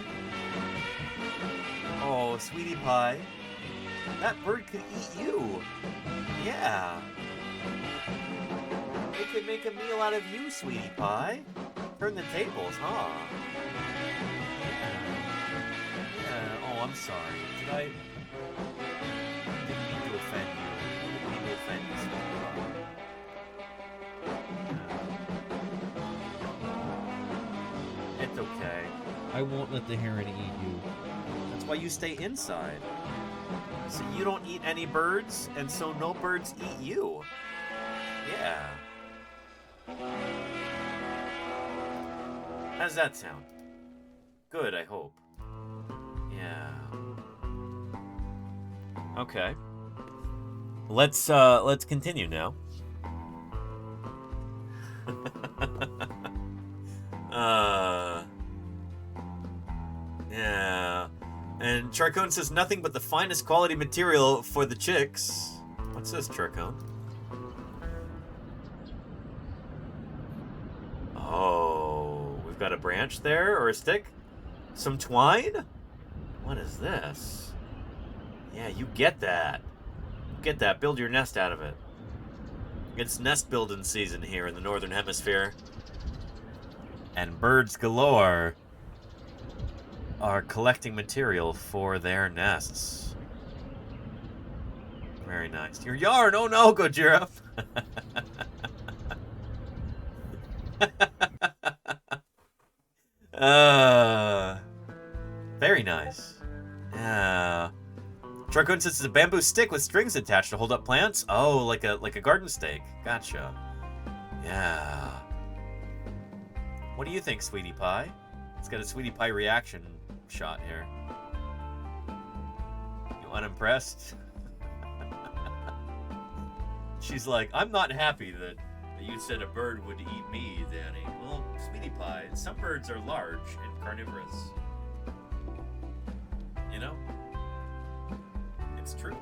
Oh, Sweetie Pie. That bird could eat you. Yeah. It could make a meal out of you, Sweetie Pie. Turn the tables, huh? Yeah. Oh, I'm sorry. Didn't mean to offend you. Didn't mean to offend you, Sweetie Pie. It's okay. I won't let the heron eat you. That's why you stay inside. So you don't eat any birds, and so no birds eat you. Yeah. How's that sound? Good, I hope. Yeah. Okay. Let's continue now. Yeah. And Charcone says nothing but the finest quality material for the chicks. What's this, Charcone? Oh, we've got a branch there, or a stick? Some twine? What is this? Yeah, you get that. Get that. Build your nest out of it. It's nest building season here in the Northern Hemisphere. And birds galore are collecting material for their nests. Very nice. Your yarn! Oh no, Gojira! Very nice. Charcone says it's a bamboo stick with strings attached to hold up plants. Oh, like a garden stake. Gotcha. Yeah. What do you think, Sweetie Pie? It's got a Sweetie Pie reaction shot here. You unimpressed? She's like, I'm not happy that you said a bird would eat me, Danny. Well, Sweetie Pie, some birds are large and carnivorous. You know? It's true.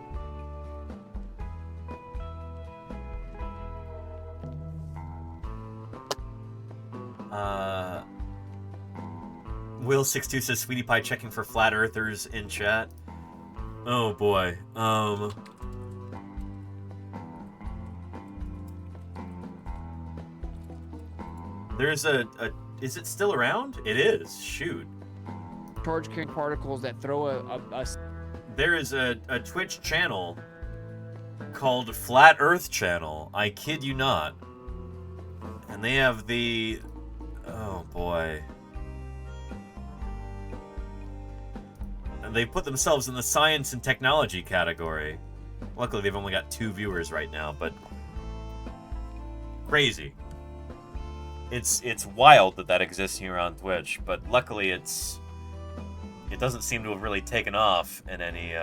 Will62 says Sweetie Pie checking for flat earthers in chat. Oh boy. There's a Is it still around? It is. Shoot. Charge carrying particles that throw a There is a Twitch channel called Flat Earth Channel. I kid you not. And they have the... Oh, boy. And they put themselves in the science and technology category. Luckily, they've only got 2 viewers right now, but... Crazy. It's wild that exists here on Twitch, but luckily it doesn't seem to have really taken off in any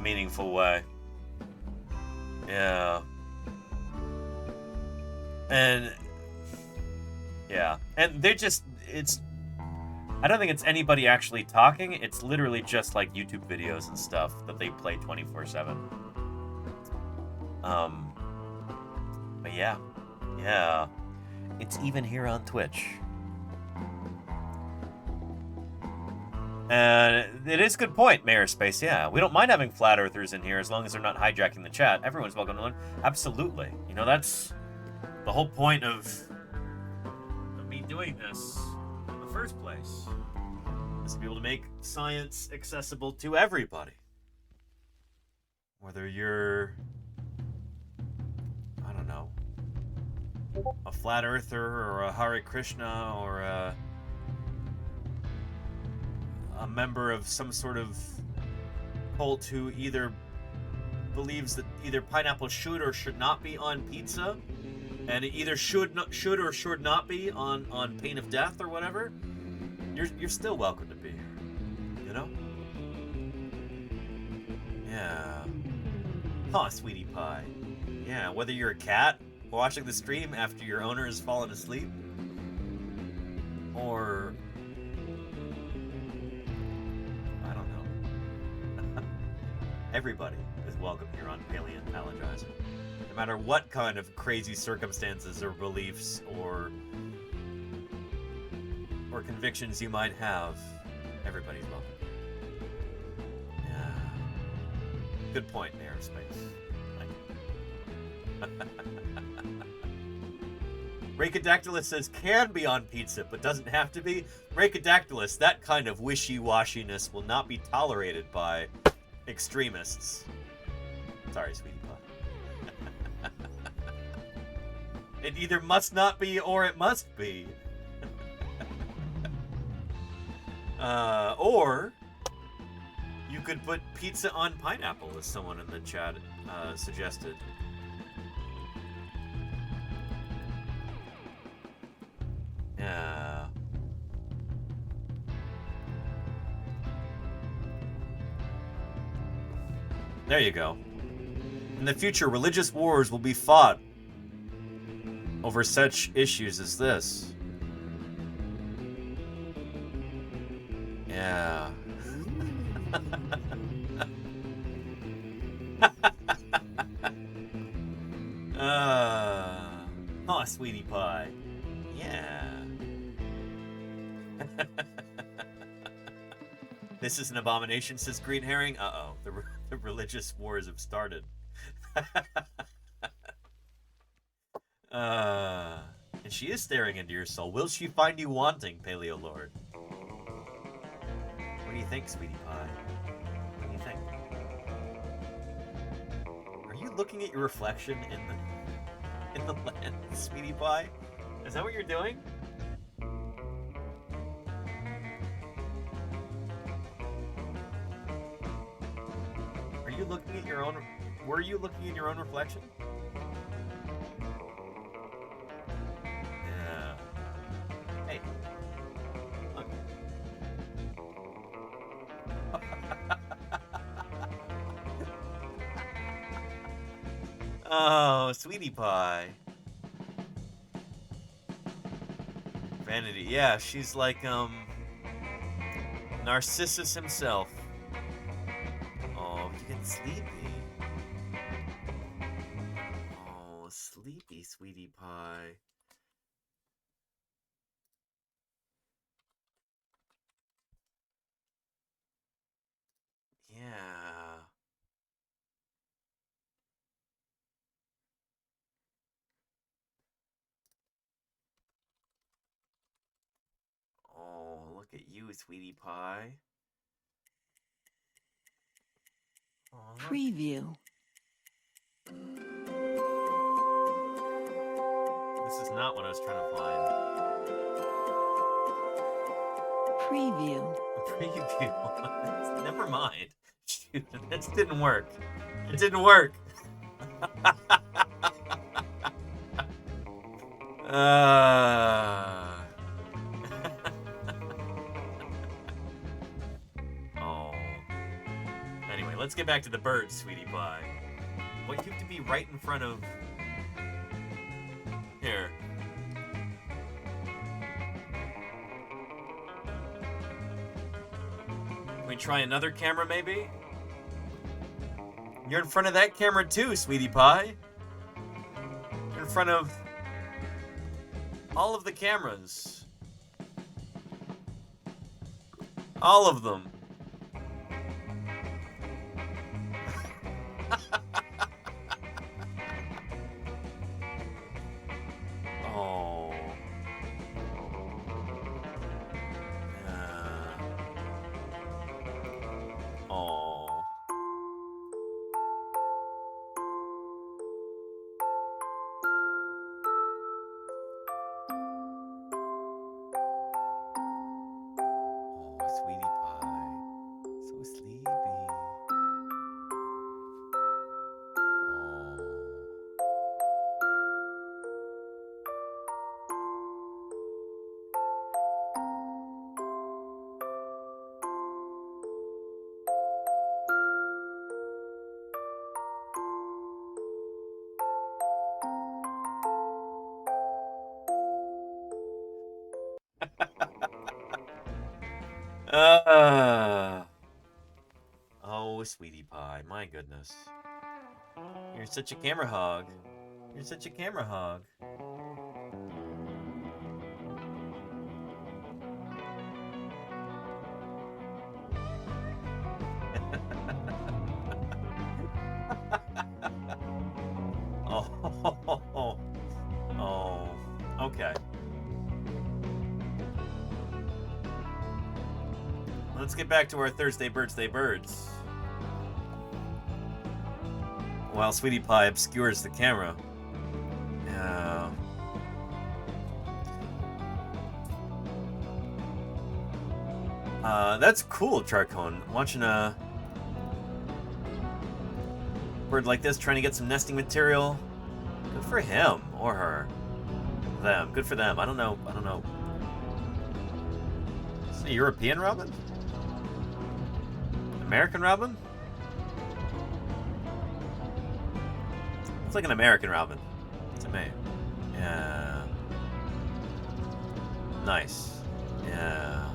meaningful way. Yeah. And yeah. And they're just I don't think it's anybody actually talking. It's literally just like YouTube videos and stuff that they play 24/7. But yeah. Yeah. It's even here on Twitch. And it is a good point, Mayor Space. Yeah, we don't mind having flat earthers in here as long as they're not hijacking the chat. Everyone's welcome to learn. Absolutely. You know, that's the whole point of me doing this in the first place. Is to be able to make science accessible to everybody. Whether you're, I don't know, a flat earther or a Hare Krishna or a member of some sort of cult who either believes that either pineapple should or should not be on pizza, and it either should or should not be on pain of death or whatever, you're still welcome to be here, you know? Yeah. Huh, sweetie pie. Yeah, whether you're a cat watching the stream after your owner has fallen asleep, or I don't know. Everybody is welcome here on Paleontologizing. No matter what kind of crazy circumstances or beliefs or convictions you might have, everybody's welcome. Yeah. Good point, Mayor of Space. Thank you. Racodactylus says can be on pizza, but doesn't have to be. Racodactylus, that kind of wishy-washiness will not be tolerated by extremists. Sorry, sweetie pie. It either must not be or it must be. Or you could put pizza on pineapple, as someone in the chat suggested. Yeah. There you go. In the future, religious wars will be fought over such issues as this. Yeah. Oh, sweetie pie. Yeah. This is an abomination, says Green Herring. Uh-oh, the religious wars have started. And she is staring into your soul. Will she find you wanting, Paleo Lord? What do you think, sweetie pie? What do you think? Are you looking at your reflection in the lens, sweetie pie? Is that what you're doing? Are you looking at your own? Were you looking at your own reflection? Yeah. Hey. Look. Oh, sweetie pie. Vanity. Yeah, she's like, Narcissus himself. Oh, you get sleepy. Oh, sleepy, sweetie pie. Yeah. sweetie pie. Aw. Preview. This is not what I was trying to find. Preview. Preview. Never mind. Shoot, this didn't work. It didn't work. Oh. Anyway, let's get back to the birds, sweetie pie. What used to be right in front of... Here. Can we try another camera, maybe? You're in front of that camera too, sweetie pie. You're in front of all of the cameras. All of them. Oh. Oh. Sweetie pie. So sleepy. Oh, sweetie pie, my goodness. You're such a camera hog. You're such a camera hog. Oh, okay. Let's get back to our Thursday BIRDSday birds. While Sweetie Pie obscures the camera. Yeah. That's cool, Charcone. Watching a bird like this trying to get some nesting material. Good for him or her. Them. Good for them. I don't know. Is it a European robin? American robin? It's like an American robin to me. Yeah. Nice. Yeah.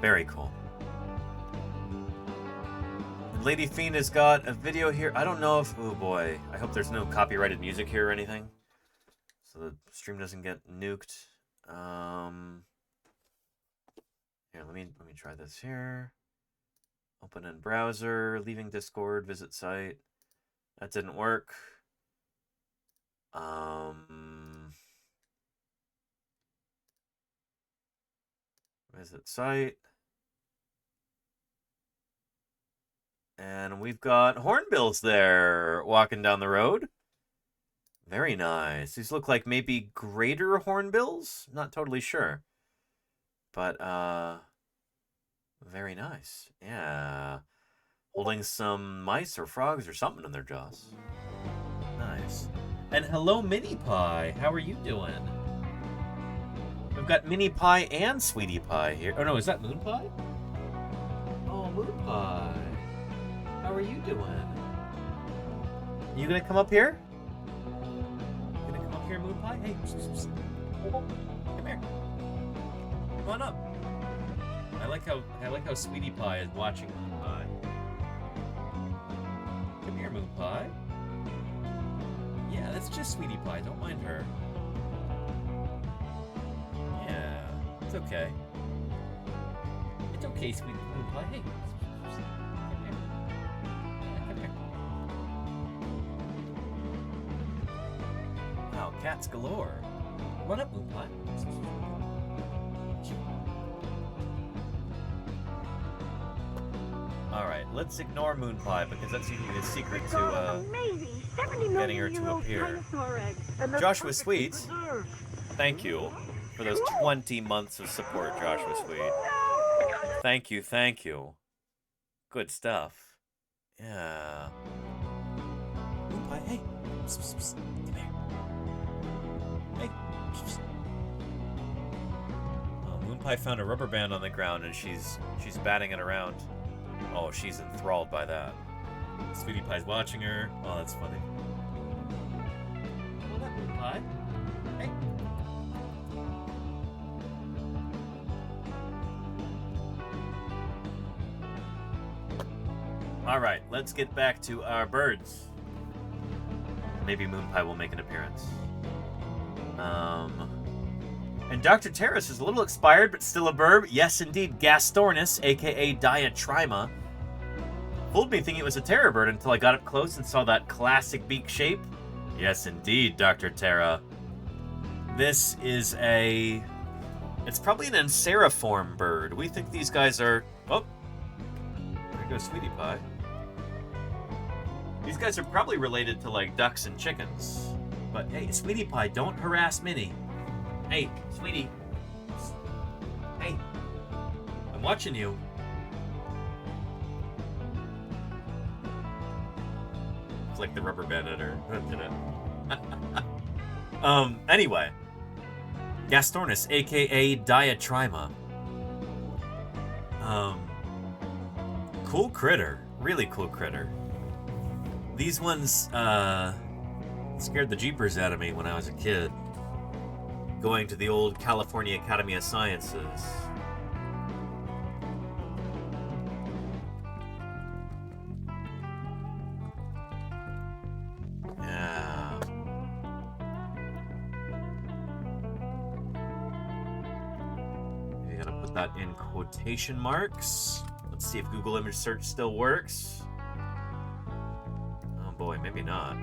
Very cool. Lady Fiend has got a video here. I don't know if... Oh boy. I hope there's no copyrighted music here or anything. So the stream doesn't get nuked. Here, let me try this here. Open in browser, leaving Discord, visit site. That didn't work. Visit site. And we've got hornbills there walking down the road. Very nice. These look like maybe greater hornbills? Not totally sure. But, very nice. Yeah. Holding some mice or frogs or something in their jaws. Nice. And hello, Mini Pie. How are you doing? We've got Mini Pie and Sweetie Pie here. Oh, no, is that Moon Pie? Oh, Moon Pie. How are you doing? You gonna come up here? You gonna come up here, Moon Pie? Hey, come here. Come on up. I like how Sweetie Pie is watching Moon Pie. Come here, Moon Pie. Yeah, that's just Sweetie Pie. Don't mind her. Yeah, it's okay. It's okay, Sweetie Moon Pie. Hey. Wow, cats galore. Run up, Moon Pie. let's ignore Moon Pie because that's usually the secret to getting her to appear. Joshua Sweet, thank you for those 20 months of support, Joshua Sweet. Thank you, thank you. Good stuff. Yeah. Moon Pie, hey. Psst, psst, psst. Come here. Hey. Psst, psst. Moon Pie found a rubber band on the ground and she's batting it around. Oh, she's enthralled by that. Sweetie Pie's watching her. Oh, that's funny. Hold up, Moon Pie. Hey. All right, let's get back to our birds. Maybe Moon Pie will make an appearance. And Dr. Terrace is a little expired, but still a bird. Yes, indeed, Gastornis, aka Diatrima. Fooled me thinking it was a terror bird until I got up close and saw that classic beak shape. Yes, indeed, Dr. Terra. This is a... It's probably an Anseriform bird. We think these guys are... Oh, there goes Sweetie Pie. These guys are probably related to, like, ducks and chickens. But, hey, Sweetie Pie, don't harass Minnie. Hey, Sweetie. Hey. I'm watching you. It's like the rubber band at her. Anyway. Gastornis, aka Diatrima. Cool critter. Really cool critter. These ones, scared the jeepers out of me when I was a kid. Going to the old California Academy of Sciences. Yeah. You gotta put that in quotation marks. Let's see if Google image search still works. Oh boy, maybe not.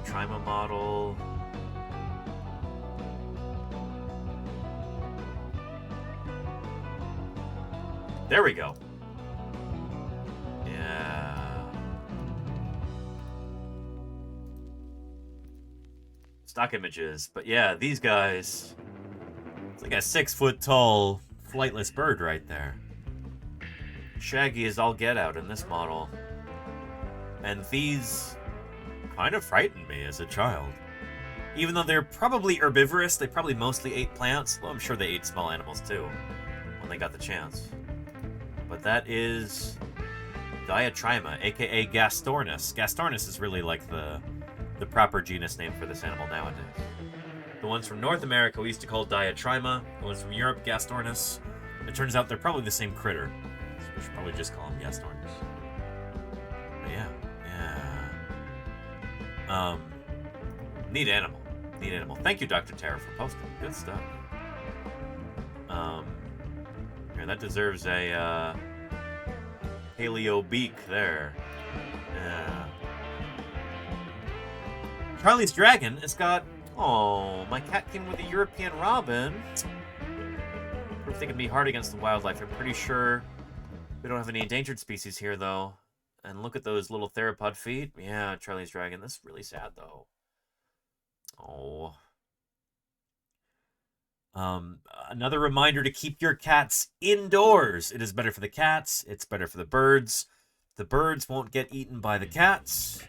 Trima model. There we go. Yeah. Stock images. But yeah, these guys. It's like a 6-foot-tall flightless bird right there. Shaggy as all get out in this model. And these kind of frightened me as a child. Even though they're probably herbivorous, they probably mostly ate plants. Well, I'm sure they ate small animals too, when they got the chance. But that is Diatrima, aka Gastornis. Gastornis is really like the proper genus name for this animal nowadays. The ones from North America we used to call Diatrima. The ones from Europe, Gastornis. It turns out they're probably the same critter. So we should probably just call them Gastornis. But yeah. Neat animal. Neat animal. Thank you, Dr. Terra, for posting. Good stuff. Yeah, that deserves a, paleo beak there. Yeah. Charlie's Dragon has got... Oh, my cat came with a European robin. Proof they can be hard against the wildlife. I'm pretty sure we don't have any endangered species here, though. And look at those little theropod feet. Yeah, Charlie's Dragon. That's really sad, though. Oh. Another reminder to keep your cats indoors. It is better for the cats. It's better for the birds. The birds won't get eaten by the cats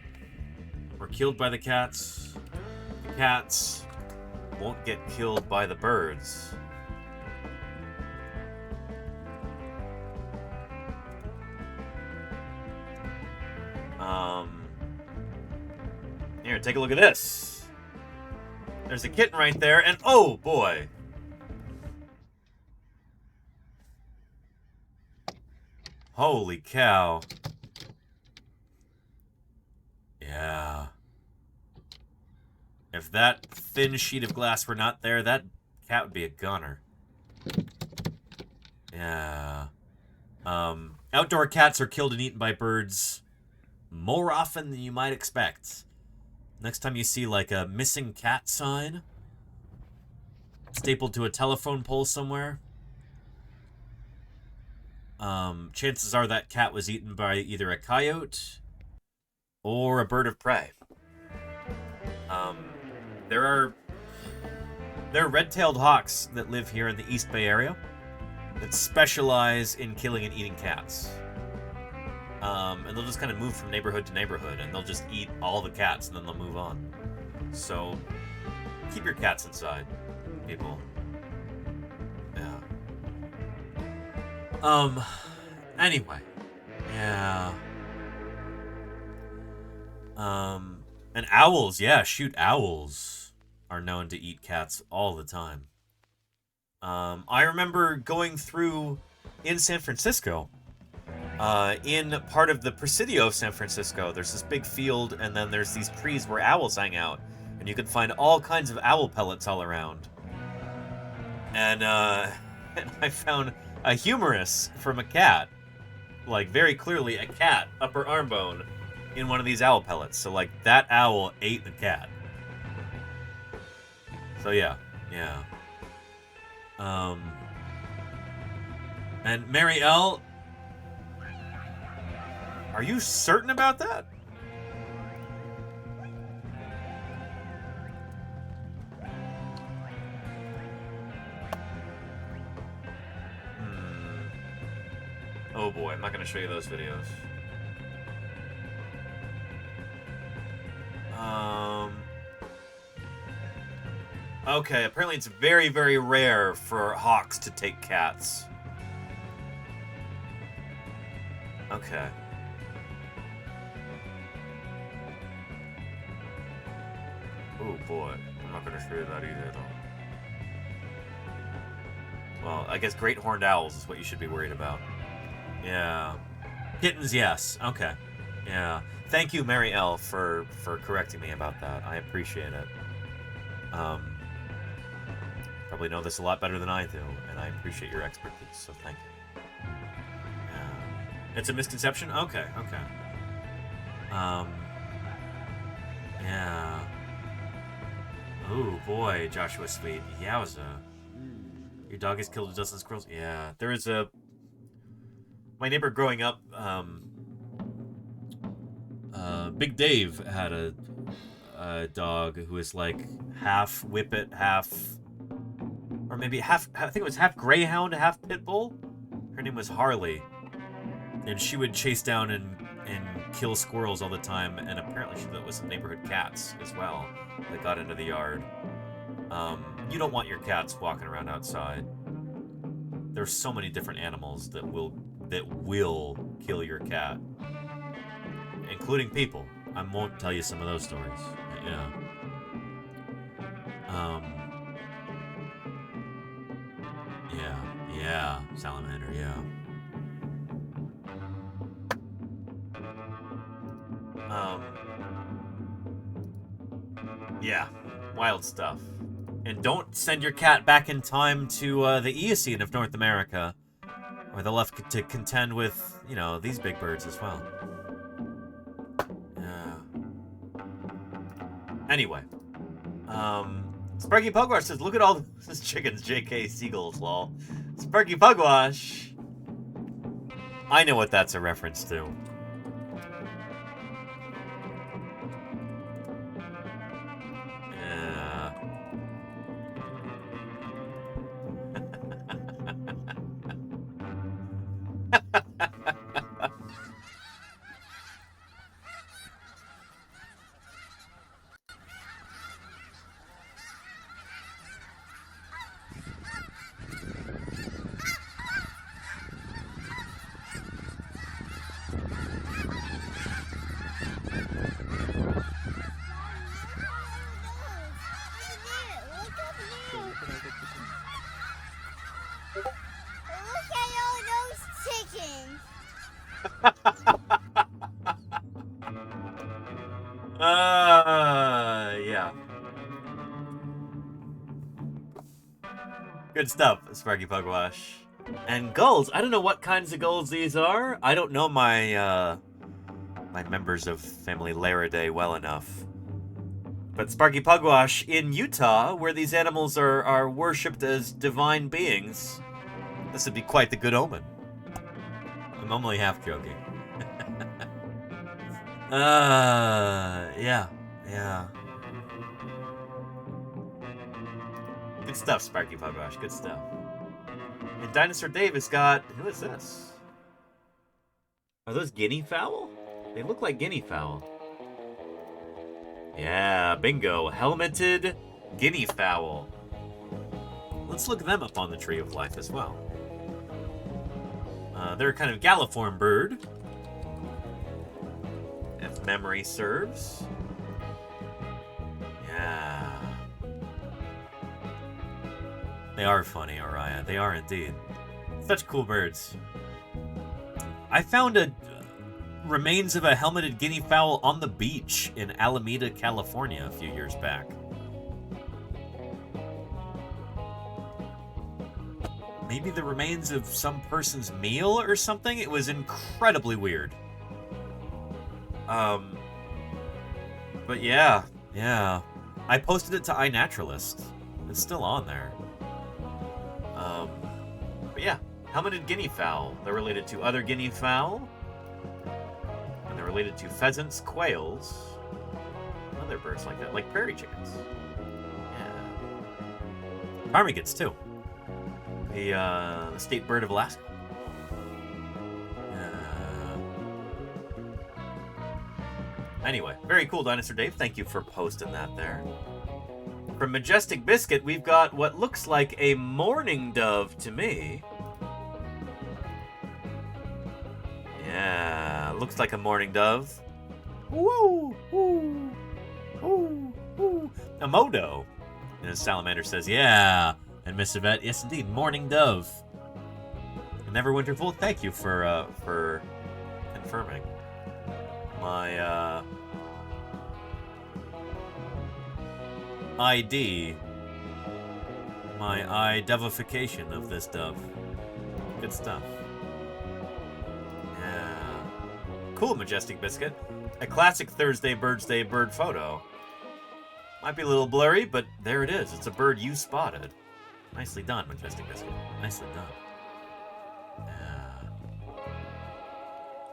or killed by the cats. The cats won't get killed by the birds. Here, take a look at this. There's a kitten right there, and oh boy. Holy cow. Yeah. If that thin sheet of glass were not there, that cat would be a gunner. Yeah. Outdoor cats are killed and eaten by birds more often than you might expect. Next time you see, like, a missing cat sign stapled to a telephone pole somewhere, chances are that cat was eaten by either a coyote or a bird of prey. There are red-tailed hawks that live here in the East Bay area that specialize in killing and eating cats. And they'll just kind of move from neighborhood to neighborhood, and they'll just eat all the cats, and then they'll move on. So, keep your cats inside, people. Yeah. Anyway. Yeah. And owls, yeah, shoot, owls are known to eat cats all the time. I remember going through in San Francisco, in part of the Presidio of San Francisco, there's this big field, and then there's these trees where owls hang out, and you can find all kinds of owl pellets all around. And I found a humerus from a cat, like very clearly a cat upper arm bone in one of these owl pellets. So like that owl ate the cat. So yeah. And Mary L, are you certain about that? Oh boy, I'm not going to show you those videos. Okay, apparently it's very, very rare for hawks to take cats. Okay. Oh boy, I'm not going to show you that either, though. Well, I guess great horned owls is what you should be worried about. Yeah. Kittens, yes. Okay. Yeah. Thank you, Mary L, for correcting me about that. I appreciate it. Probably know this a lot better than I do, and I appreciate your expertise, so thank you. Yeah. It's a misconception? Okay. Yeah. Oh boy, Joshua Sweet. Yowza. Your dog has killed a dozen squirrels? Yeah. There is a... My neighbor growing up, Big Dave had a dog who was like half whippet, half... Or maybe half... I think it was half greyhound, half pit bull. Her name was Harley. And she would chase down and kill squirrels all the time, and apparently she thought it was some neighborhood cats as well that got into the yard. You don't want your cats walking around outside. There's so many different animals that will kill your cat, including people. I won't tell you some of those stories. Yeah. Yeah, salamander, yeah. Yeah, wild stuff. And don't send your cat back in time to the Eocene of North America, where they'll have to contend with, you know, these big birds as well. Yeah. Anyway. Sparky Pugwash says, look at all this chickens, JK Seagulls, lol. Sparky Pugwash. I know what that's a reference to. Yeah. Good stuff, Sparky Pugwash. And gulls, I don't know what kinds of gulls these are. I don't know my members of family Laridae well enough. But Sparky Pugwash, in Utah, where these animals are worshipped as divine beings, this would be quite the good omen. I'm only half joking. Yeah. Good stuff, Sparky Pugwash. Good stuff. And Dinosaur Dave has got... Who is this? Are those guinea fowl? They look like guinea fowl. Yeah, bingo. Helmeted guinea fowl. Let's look them up on the Tree of Life as well. They're a kind of galliform bird, if memory serves. Yeah. They are funny, Oriah. They are indeed. Such cool birds. I found remains of a helmeted guinea fowl on the beach in Alameda, California a few years back. Maybe the remains of some person's meal or something? It was incredibly weird. But yeah. I posted it to iNaturalist. It's still on there. But yeah, helmeted guinea fowl. They're related to other guinea fowl. And they're related to pheasants, quails, and other birds like that, like prairie chickens. Yeah. Ptarmigans, too. The state bird of Alaska. Anyway, very cool, Dinosaur Dave. Thank you for posting that there. From Majestic Biscuit, we've got what looks like a mourning dove to me. Yeah, looks like a mourning dove. Woo! Woo! Woo! Woo! A modo. And Salamander says, yeah. And Miss Yvette, yes indeed, mourning dove. And Neverwinterful, thank you for confirming my ID, my identification of this dove. Good stuff. Yeah. Cool, Majestic Biscuit. A classic Thursday BIRDSday bird photo. Might be a little blurry, but there it is. It's a bird you spotted. Nicely done, Majestic Biscuit. Nicely done. Yeah.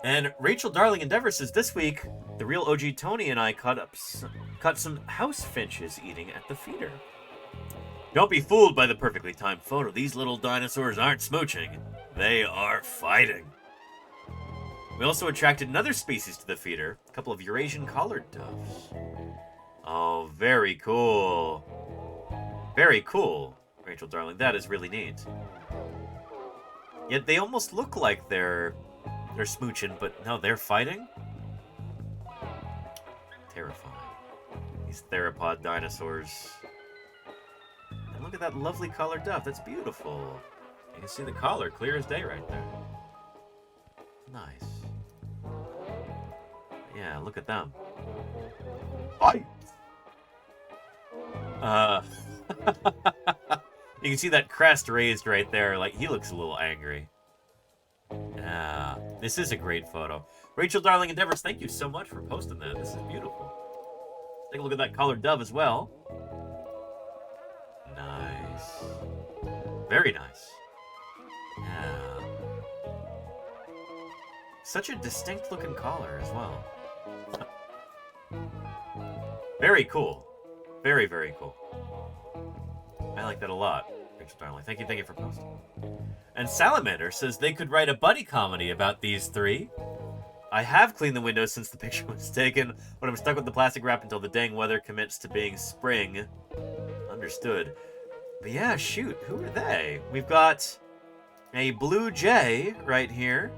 And Rachel Darling Endeavor says, this week, the real OG Tony and I caught some house finches eating at the feeder. Don't be fooled by the perfectly timed photo. These little dinosaurs aren't smooching. They are fighting. We also attracted another species to the feeder, a couple of Eurasian collared doves. Oh, very cool. Very cool, Rachel Darling. That is really neat. Yet they almost look like they're smooching, but no, they're fighting? Terrifying. These theropod dinosaurs. And look at that lovely collared dove. That's beautiful. You can see the collar clear as day right there. Nice. Yeah, look at them. Fight! You can see that crest raised right there. Like, he looks a little angry. Yeah, this is a great photo. Rachel Darling Endeavors, thank you so much for posting that. This is beautiful. Take a look at that collared dove as well. Nice. Very nice. Yeah. Such a distinct looking collar as well. Very cool. Very, very cool. I like that a lot, Rachel Darling. Thank you for posting. And Salamander says they could write a buddy comedy about these three. I have cleaned the windows since the picture was taken, but I'm stuck with the plastic wrap until the dang weather commits to being spring. Understood. But yeah, shoot, who are they? We've got a blue jay right here.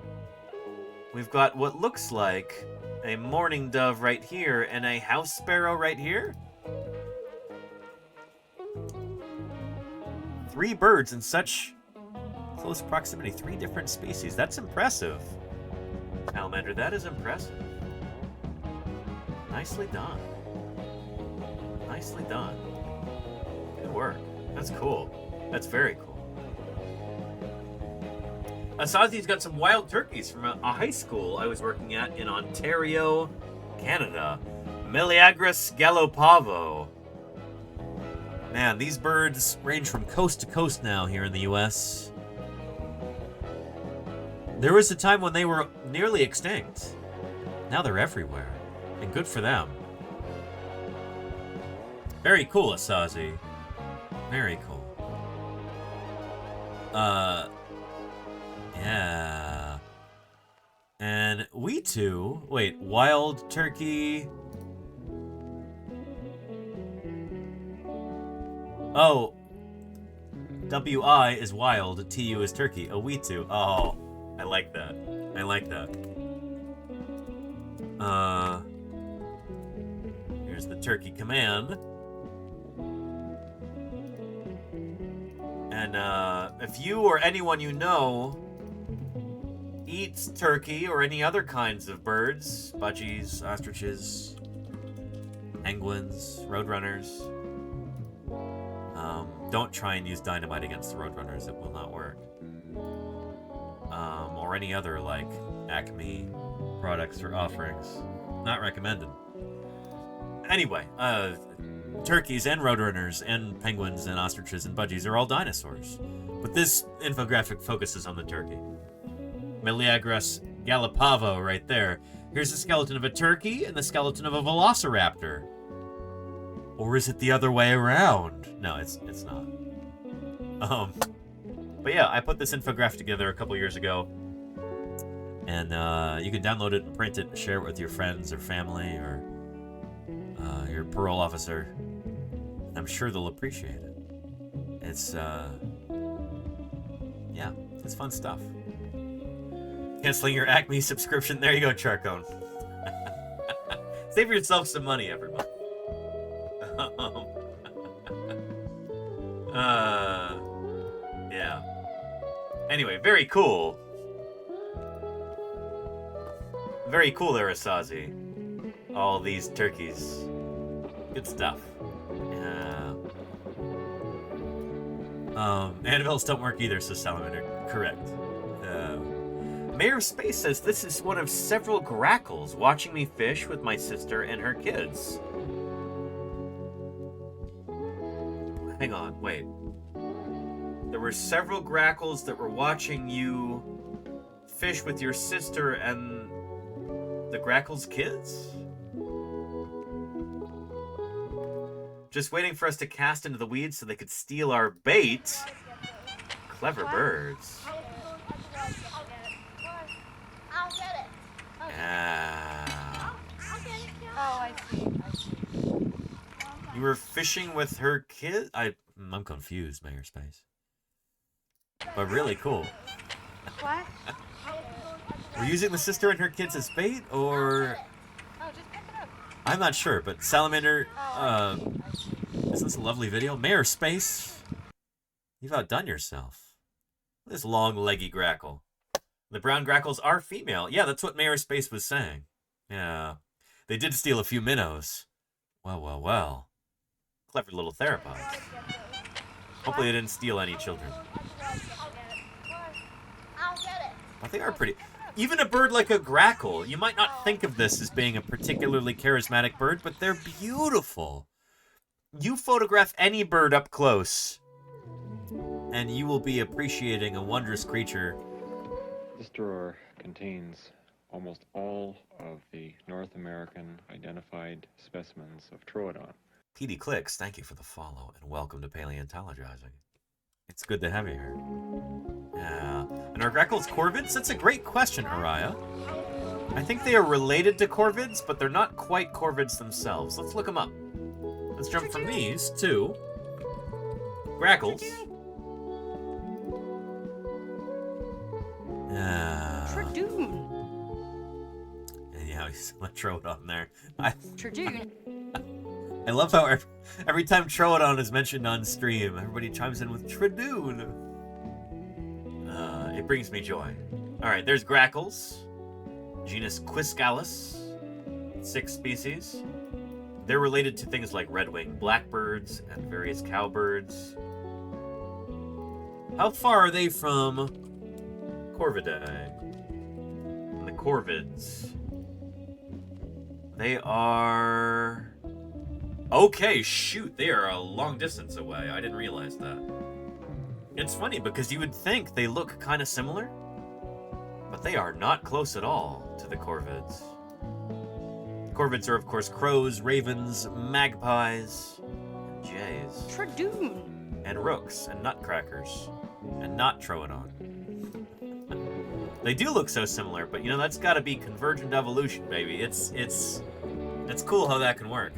We've got what looks like a mourning dove right here and a house sparrow right here. 3 birds in such close proximity. 3 different species. That's impressive. Salamander, that is impressive. Nicely done. Nicely done. Good work. That's cool. That's very cool. Asazi's got some wild turkeys from a high school I was working at in Ontario, Canada. Meleagris gallopavo. Man, these birds range from coast to coast now here in the U.S. There was a time when they were nearly extinct. Now they're everywhere. And good for them. Very cool, Asazi. Very cool. Yeah. And we too. Wait, wild turkey. Oh. WI is wild, TU is turkey. Oh, we too. Oh, I like that. I like that. Here's the turkey command. And if you or anyone you know eats turkey or any other kinds of birds, budgies, ostriches, penguins, roadrunners, don't try and use dynamite against the roadrunners. It will not work. Or any other, like, Acme products or offerings. Not recommended. Anyway, turkeys and roadrunners and penguins and ostriches and budgies are all dinosaurs. But this infographic focuses on the turkey. Meleagris galapavo right there. Here's the skeleton of a turkey and the skeleton of a velociraptor. Or is it the other way around? No, it's not. But yeah, I put this infographic together a couple years ago. And you can download it and print it and share it with your friends or family or your parole officer. I'm sure they'll appreciate it. It's, yeah, it's fun stuff. Canceling your Acme subscription. There you go, Charcone. Save yourself some money, everyone. Yeah. Anyway, very cool. Very cool there, Asazi. All these turkeys. Good stuff. Yeah. Anvils don't work either, says Salamander. Correct. Mayor Space says this is one of several grackles watching me fish with my sister and her kids. Hang on, wait. There were several grackles that were watching you fish with your sister and the grackle's kids? Just waiting for us to cast into the weeds so they could steal our bait. Clever birds. I'll get it. Yeah. Oh, I see. You were fishing with her kid? I'm confused, Mayor Space. But really cool. What? We're using the sister and her kids as bait, or... I'm not sure, but Salamander, is this a lovely video? Mayor Space, you've outdone yourself. This long, leggy grackle. The brown grackles are female. Yeah, that's what Mayor Space was saying. Yeah. They did steal a few minnows. Well, well, well. Clever little theropods. Hopefully they didn't steal any children. But they are pretty... Even a bird like a grackle, you might not think of this as being a particularly charismatic bird, but they're beautiful. You photograph any bird up close, and you will be appreciating a wondrous creature. This drawer contains almost all of the North American identified specimens of Troodon. PD Clicks, thank you for the follow, and welcome to Paleontologizing. It's good to have you here. Yeah. And are grackles corvids? That's a great question, Araya. I think they are related to corvids, but they're not quite corvids themselves. Let's look them up. Let's jump from these to grackles. Tradoon. Yeah, he's a Troodon there. Tradoon. I love how every time Troodon is mentioned on stream, everybody chimes in with Tradoon. It brings me joy. Alright, there's grackles. Genus Quiscalus. 6 species. They're related to things like red-winged blackbirds and various cowbirds. How far are they from Corvidae? And the corvids. They are... Okay, shoot, they are a long distance away. I didn't realize that. It's funny because you would think they look kind of similar. But they are not close at all to the corvids. Corvids are, of course, crows, ravens, magpies, and jays. Tradoon. And rooks, and nutcrackers, and not Troodon. They do look so similar, but you know, that's gotta be convergent evolution, baby. It's cool how that can work.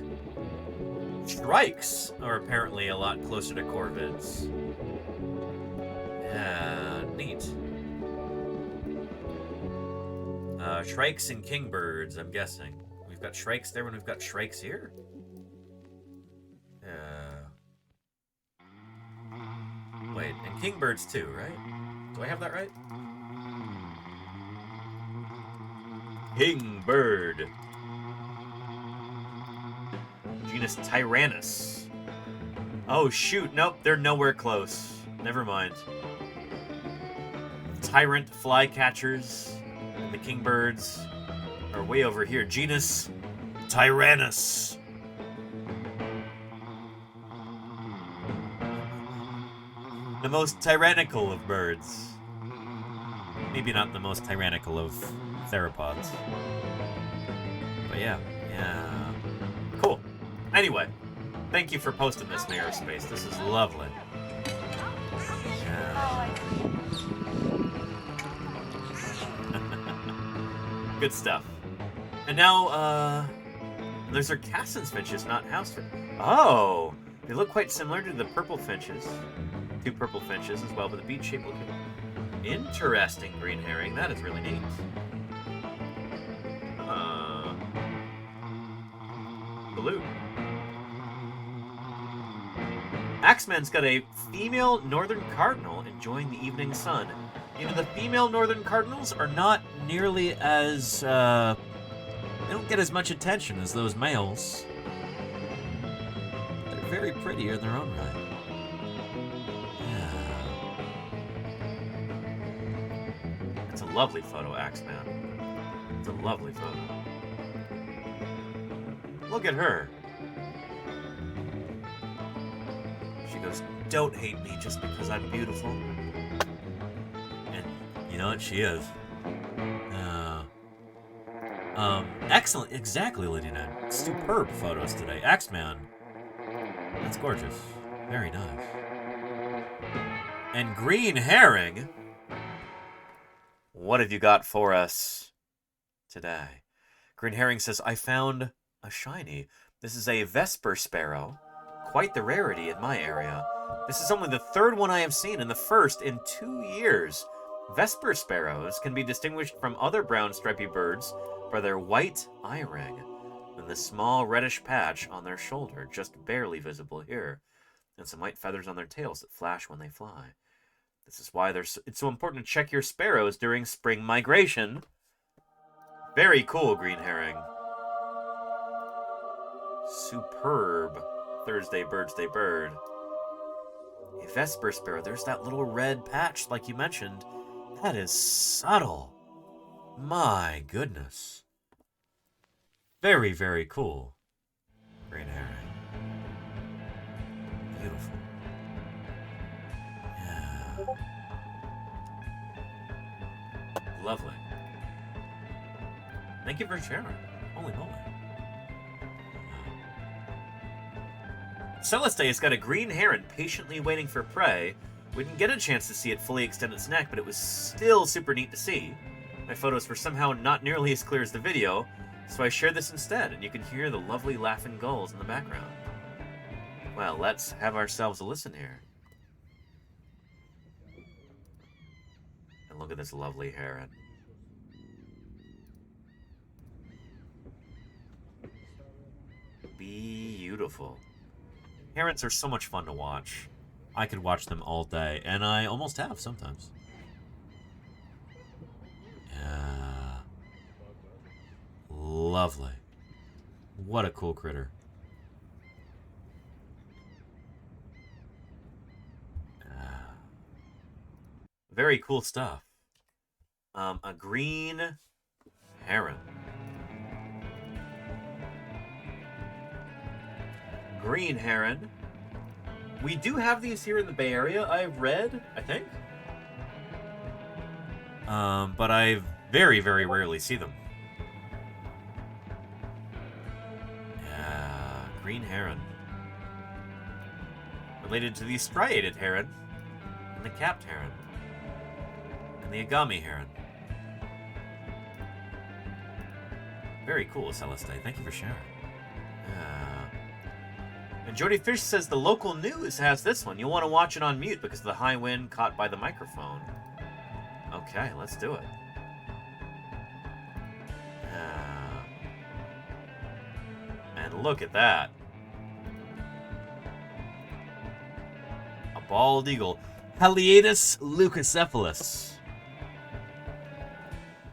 Shrikes are apparently a lot closer to corvids. Yeah, neat. Shrikes and kingbirds, I'm guessing. We've got shrikes there when we've got shrikes here? Wait, and kingbirds too, right? Do I have that right? Kingbird. Genus Tyrannus. Oh shoot, nope, they're nowhere close. Never mind. Tyrant flycatchers and the kingbirds are way over here. Genus Tyrannus. The most tyrannical of birds. Maybe not the most tyrannical of theropods. But yeah. Cool. Anyway, thank you for posting this in aerospace. This is lovely. Good stuff. And now, those are Cassin's finches, not house finches. Oh! They look quite similar to the purple finches. 2 purple finches as well, with a bead shape looking. Interesting green herring. That is really neat. Blue. Axeman's got a female northern cardinal enjoying the evening sun. You know, the female northern cardinals are not nearly as, they don't get as much attention as those males. They're very pretty in their own right. It's a lovely photo, Axeman. It's a lovely photo. Look at her. She goes, "Don't hate me just because I'm beautiful." And you know what? She is. Excellent. Exactly, Lydia. Superb photos today. Axeman. That's gorgeous. Very nice. And green herring. What have you got for us today? Green herring says, "I found a shiny. This is a Vesper sparrow. Quite the rarity in my area. This is only the 3rd one I have seen and the 1st in 2 years. Vesper sparrows can be distinguished from other brown stripy birds by their white eye ring and the small reddish patch on their shoulder, just barely visible here, and some white feathers on their tails that flash when they fly. This is why it's so important to check your sparrows during spring migration." Very cool, green herring. Superb Thursday BIRDSday bird. A Vesper sparrow. There's that little red patch like you mentioned. That is subtle. My goodness. Very, very cool. Green herring. Beautiful. Yeah. Lovely. Thank you for sharing. Holy moly. Celeste has got a green heron patiently waiting for prey. We didn't get a chance to see it fully extend its neck, but it was still super neat to see. My photos were somehow not nearly as clear as the video, so I shared this instead, and you can hear the lovely laughing gulls in the background. Well, let's have ourselves a listen here. And look at this lovely heron. Beautiful. Herons are so much fun to watch. I could watch them all day, and I almost have sometimes. Yeah. Lovely. What a cool critter. Very cool stuff. A green heron. Green heron. We do have these here in the Bay Area, I've read, I think. but I very, very rarely see them. Yeah, green heron. Related to the striated heron, and the capped heron, and the agami heron. Very cool, Celeste. Thank you for sharing. And Jody Fish says the local news has this one. You'll want to watch it on mute because of the high wind caught by the microphone. Okay, let's do it. And look at that. A bald eagle. Haliaetus leucocephalus.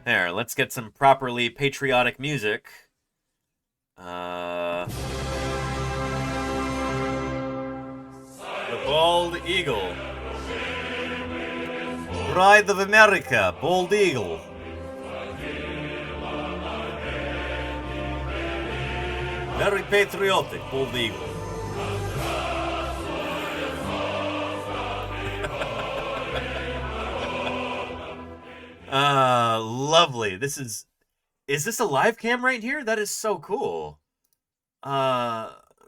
There, let's get some properly patriotic music. The bald eagle. Pride of America, bald eagle. Very patriotic, bald eagle. Lovely. Is this a live cam right here? That is so cool.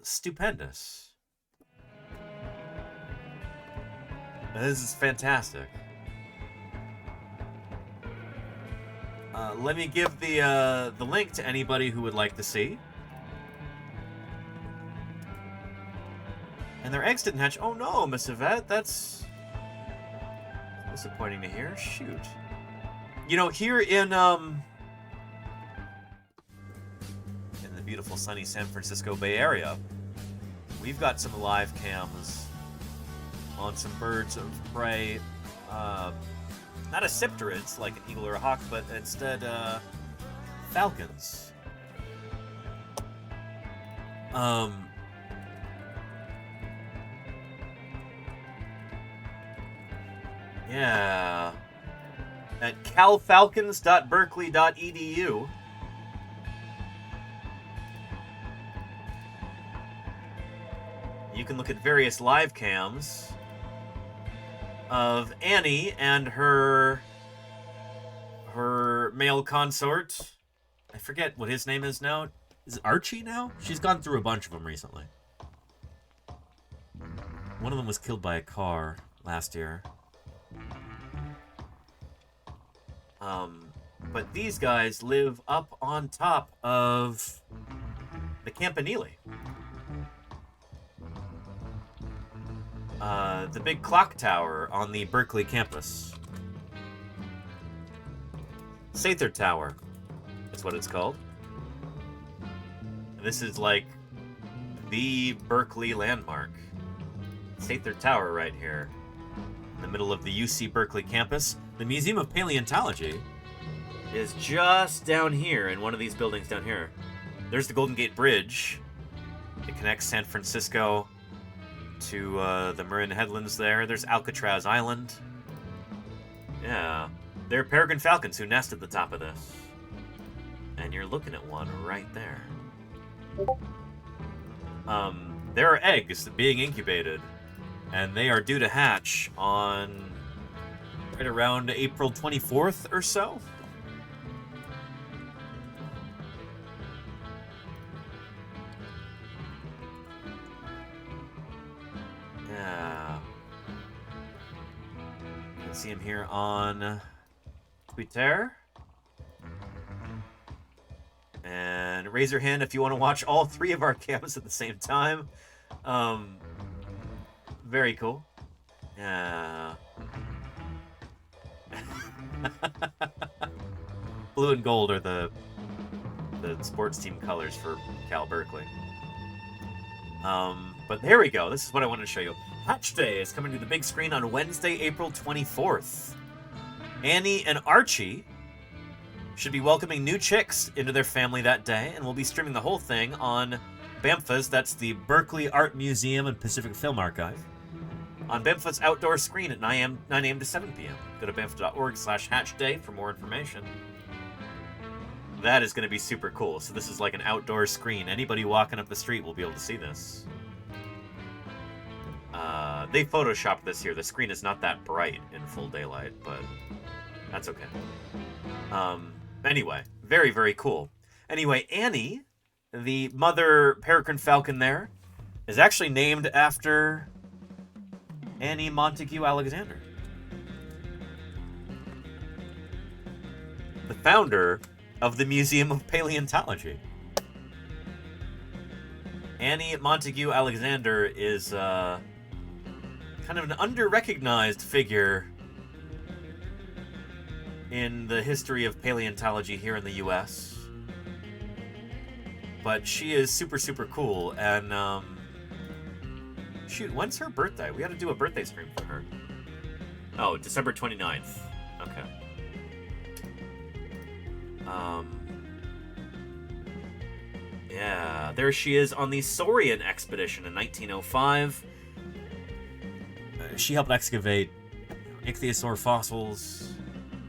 Stupendous. This is fantastic. Let me give the link to anybody who would like to see. And their eggs didn't hatch. Oh no, Miss Yvette, that's disappointing to hear. Shoot. You know, here in the beautiful sunny San Francisco Bay Area, we've got some live cams on some birds of prey. Not acipterids like an eagle or a hawk, but instead falcons. Yeah. At calfalcons.berkeley.edu. You can look at various live cams of Annie and her male consort. I forget what his name is now. Is it Archie now? She's gone through a bunch of them recently. One of them was killed by a car last year. But these guys live up on top of the Campanile. The big clock tower on the Berkeley campus. Sather Tower is what it's called. This is like the Berkeley landmark. Sather Tower right here. In the middle of the UC Berkeley campus. The Museum of Paleontology is just down here in one of these buildings down here. There's the Golden Gate Bridge. It connects San Francisco to the Marin Headlands there. There's Alcatraz Island. Yeah. They're peregrine falcons who nest at the top of this. And you're looking at one right there. There are eggs being incubated. And they are due to hatch on right around April 24th or so. Yeah. You can see him here on Twitter. And raise your hand if you want to watch all three of our cams at the same time. Very cool. Yeah. Blue and gold are the sports team colors for Cal Berkeley. But there we go. This is what I wanted to show you. Hatch Day is coming to the big screen on Wednesday, April 24th. Annie and Archie should be welcoming new chicks into their family that day, and we'll be streaming the whole thing on BAMFA's, that's the Berkeley Art Museum and Pacific Film Archive, on BAMFA's outdoor screen at 9 a.m. to 7 p.m. Go to bamfa.org/hatchday for more information. That is going to be super cool. So this is like an outdoor screen. Anybody walking up the street will be able to see this. They photoshopped this here. The screen is not that bright in full daylight, but That's okay. Anyway, very, very cool. Anyway, Annie, the mother peregrine falcon there, is actually named after Annie Montague Alexander, the founder of the Museum of Paleontology. Annie Montague Alexander is kind of an under-recognized figure in the history of paleontology here in the U.S. But she is super, super cool, and shoot, when's her birthday? We got to do a birthday stream for her. Oh, December 29th. Okay. Yeah, there she is on the Saurian expedition in 1905. She helped excavate ichthyosaur fossils,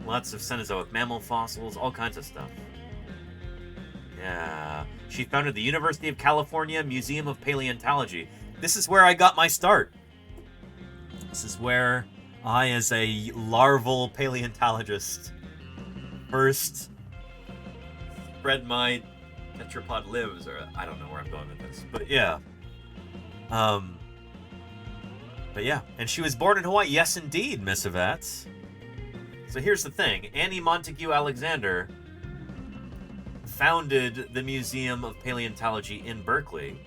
lots of Cenozoic mammal fossils, all kinds of stuff. Yeah. She founded the University of California Museum of Paleontology. This is where I got my start. This is where I, as a larval paleontologist, first spread my tetrapod limbs, or I don't know where I'm going with this, but yeah. But yeah, and she was born in Hawaii. Yes, indeed, Miss Yvette. So here's the thing. Annie Montague Alexander founded the Museum of Paleontology in Berkeley,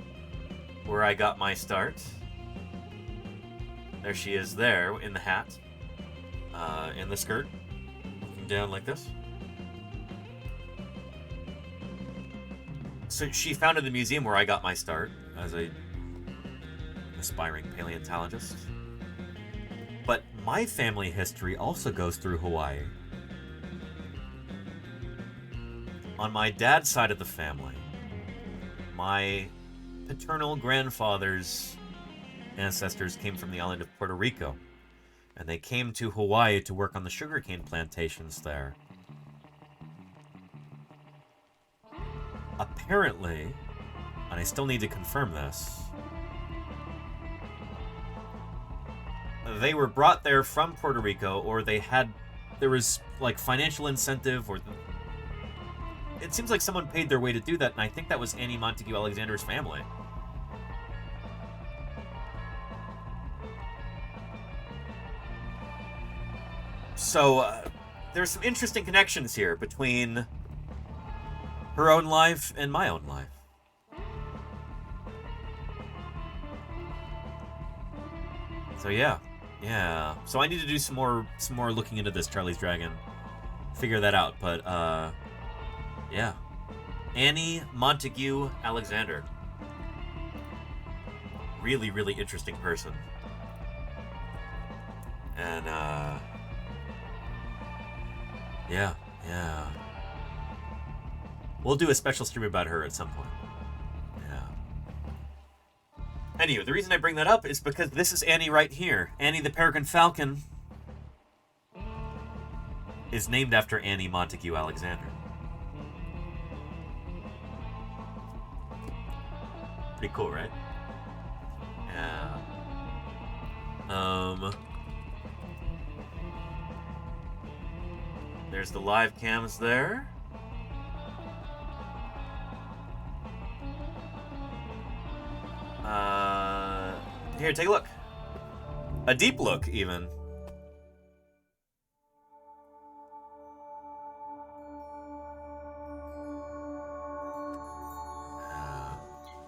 where I got my start. There she is there, in the hat, in the skirt, looking down like this. So she founded the museum where I got my start as a aspiring paleontologist. But my family history also goes through Hawaii. On my dad's side of the family, my paternal grandfather's ancestors came from the island of Puerto Rico, and they came to Hawaii to work on the sugarcane plantations there. Apparently, and I still need to confirm this, they were brought there from Puerto Rico, or there was like financial incentive, or it seems like someone paid their way to do that, and I think that was Annie Montague Alexander's family. So, there's some interesting connections here between her own life and my own life. So yeah. So I need to do some more looking into this Charlie's Dragon. Figure that out, but yeah. Annie Montague Alexander. Really, really interesting person. And yeah. We'll do a special stream about her at some point. Yeah. Anyway, the reason I bring that up is because this is Annie right here. Annie the Peregrine Falcon is named after Annie Montague Alexander. Pretty cool, right? Yeah. There's the live cams there. Here, take a look. A deep look, even.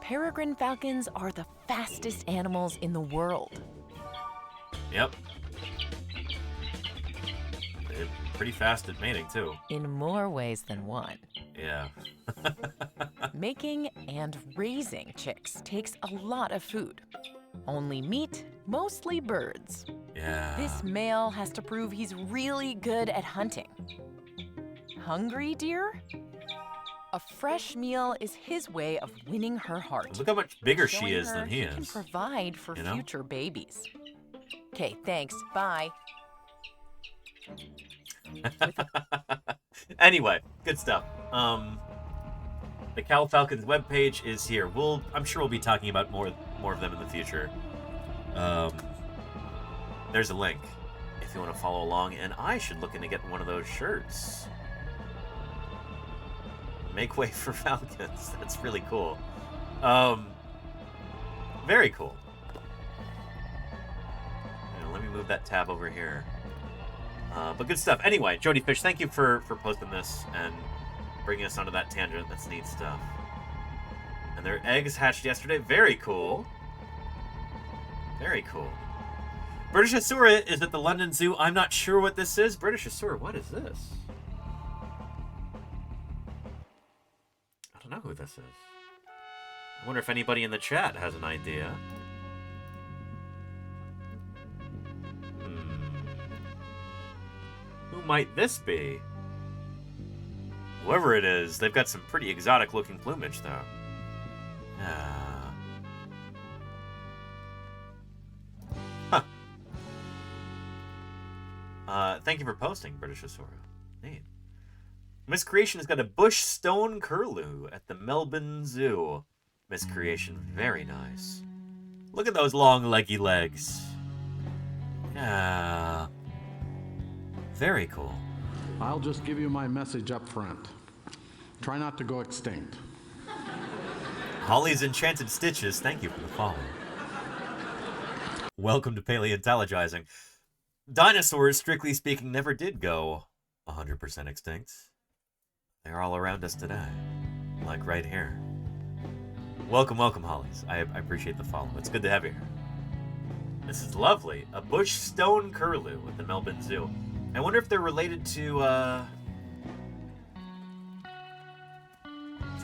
Peregrine falcons are the fastest animals in the world. Yep. They're pretty fast at mating, too. In more ways than one. Yeah. Making and raising chicks takes a lot of food. Only meat, mostly birds. Yeah. This male has to prove he's really good at hunting. Hungry, dear? A fresh meal is his way of winning her heart. Look how much bigger she Showing is her than he can is. provide for You know? future babies. Okay, thanks. Bye. Anyway, good stuff. The Cal Falcons webpage is here. I'm sure we'll be talking about more of them in the future. There's a link. if you want to follow along, and I should look into getting one of those shirts. Make way for falcons. That's really cool. Very cool. Let me move that tab over here. But good stuff. Anyway, Jody Fish, thank you for posting this and bringing us onto that tangent. That's neat stuff. And their eggs hatched yesterday. Very cool. Very cool. Britishosaurus is at the London Zoo. I'm not sure what this is. Britishosaurus, what is this? I don't know who this is. I wonder if anybody in the chat has an idea. Who might this be? Whoever it is, they've got some pretty exotic looking plumage though. Thank you for posting, Britishosaurus. Neat. Miss Creation has got a bush stone curlew at the Melbourne Zoo. Miss Creation, very nice. Look at those long leggy legs. Yeah. Very cool. I'll just give you my message up front. Try not to go extinct. Holly's Enchanted Stitches, thank you for the follow. Welcome to Paleontologizing. Dinosaurs, strictly speaking, never did go 100% extinct. They're all around us today. Like right here. Welcome, welcome, Hollies. I appreciate the follow. It's good to have you here. This is lovely. A bush stone curlew at the Melbourne Zoo. I wonder if they're related to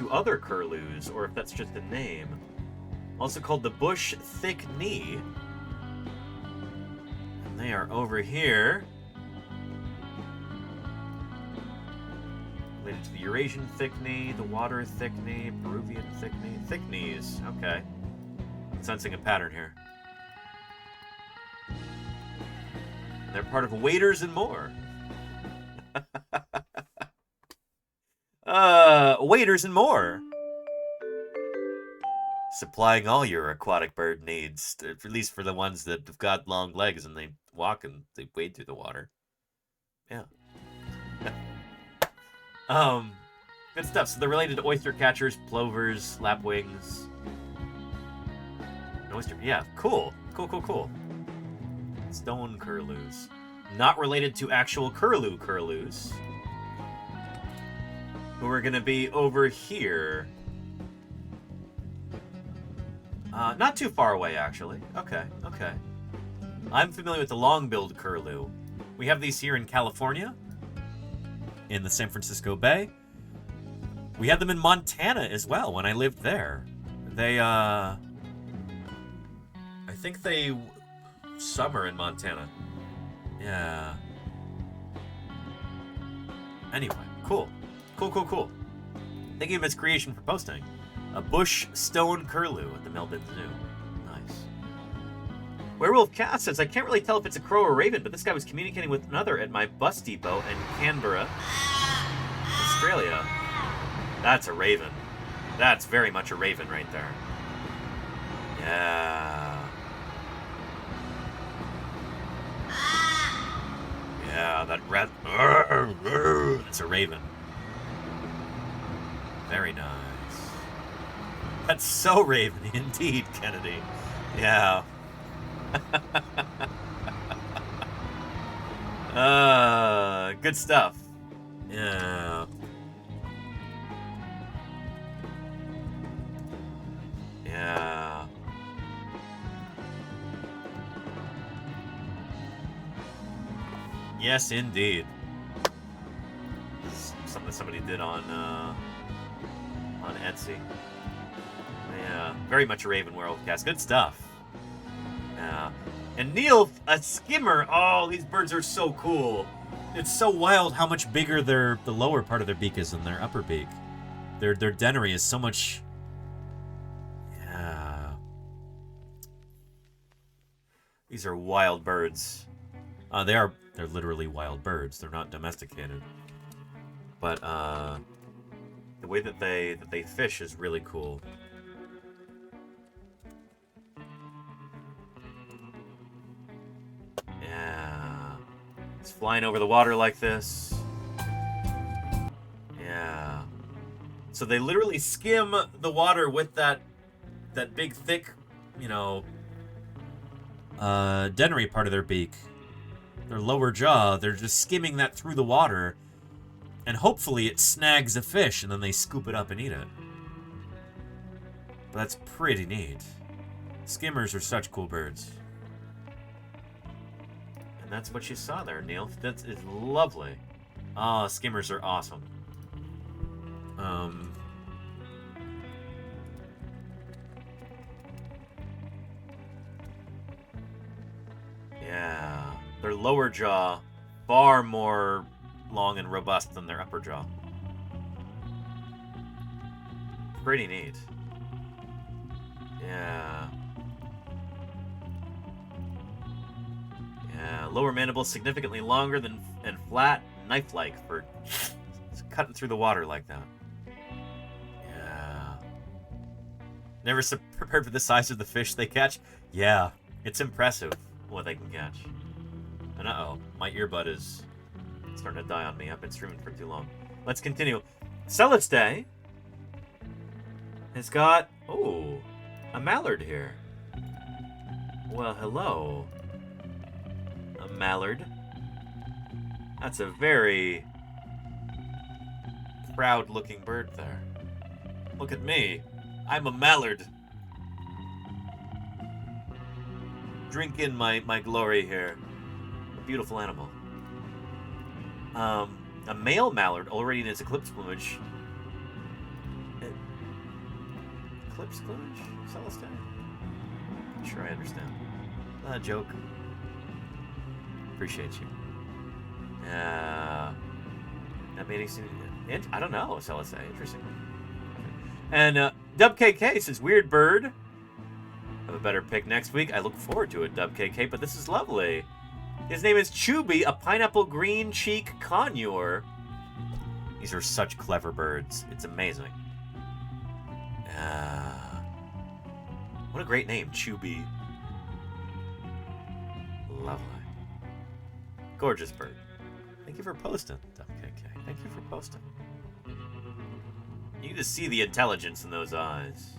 other curlews, or if that's just a name. Also called the bush thick knee. And they are over here. Related to the Eurasian thick knee, the water thick knee, Peruvian thick knee. Thick knees, okay. I'm sensing a pattern here. And they're part of Waders and More. Waders and More. Supplying all your aquatic bird needs, at least for the ones that have got long legs and they walk and they wade through the water. Yeah. Good stuff. So they're related to oyster catchers, plovers, lapwings. Oyster, yeah, cool. Cool. Stone curlews. Not related to actual curlews. Who are going to be over here. Not too far away, actually. Okay. I'm familiar with the long-billed curlew. We have these here in California, in the San Francisco Bay. We had them in Montana as well when I lived there. They, I think they summer in Montana. Yeah. Anyway, cool. Thank you, Miss Creation, for posting. A bush stone curlew at the Melbourne Zoo. Nice. Werewolf Cat says, I can't really tell if it's a crow or raven, but this guy was communicating with another at my bus depot in Canberra, Australia. That's a raven. That's very much a raven right there. Yeah. Yeah, that rat. It's a raven. Very nice. That's so raveny indeed, Kennedy. Yeah. Good stuff. Yeah. Yeah. Yes, indeed. Something somebody did on Etsy. Yeah, very much a Raven Werewolf cast. Good stuff. Yeah. And Neil, a skimmer. Oh, these birds are so cool. It's so wild how much bigger the lower part of their beak is than their upper beak. Their denary is so much. Yeah. These are wild birds. They're literally wild birds. They're not domesticated. But the way that they fish is really cool. Yeah. flying over the water like this. Yeah. So they literally skim the water with that big, thick, you know, dentary part of their beak. Their lower jaw, they're just skimming that through the water, and hopefully it snags a fish, and then they scoop it up and eat it. But that's pretty neat. Skimmers are such cool birds. And that's what you saw there, Neil. That is lovely. Ah, skimmers are awesome. Yeah. Their lower jaw, far more long and robust than their upper jaw. Pretty neat. Yeah. Yeah, lower mandible significantly longer than and flat, knife-like for cutting through the water like that. Yeah. Never prepared for the size of the fish they catch? Yeah, it's impressive what they can catch. And uh-oh, my earbud is starting to die on me. I've been streaming for too long. Let's continue. Celet's Day has got, oh, a mallard here. Well, hello. A mallard. That's a very proud-looking bird there. Look at me. I'm a mallard. Drink in my glory here. A beautiful animal. A male mallard already in its eclipse plumage. Eclipse plumage? Celestine? Not sure I understand. Joke. Appreciate you. That made it. I don't know, Celestine. Interesting. And Dub KK says, weird bird. Have a better pick next week. I look forward to it, Dub KK, but this is lovely. His name is Chubby, a pineapple green cheek conure. These are such clever birds. It's amazing. What a great name, Chubby. Lovely. Gorgeous bird. Thank you for posting, WKK. Thank you for posting. You can just see the intelligence in those eyes.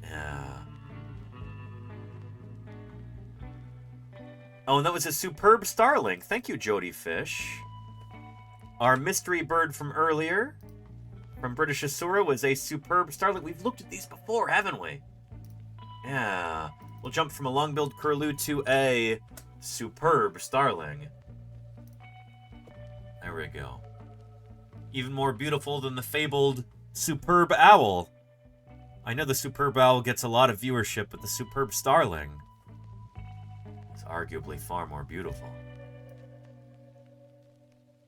Yeah. Oh, and that was a superb starling. Thank you, Jody Fish. Our mystery bird from earlier, from British Asura, was a superb starling. We've looked at these before, haven't we? Yeah. We'll jump from a long-billed curlew to a superb starling. There we go. Even more beautiful than the fabled superb owl. I know the superb owl gets a lot of viewership, but the superb starling is arguably far more beautiful.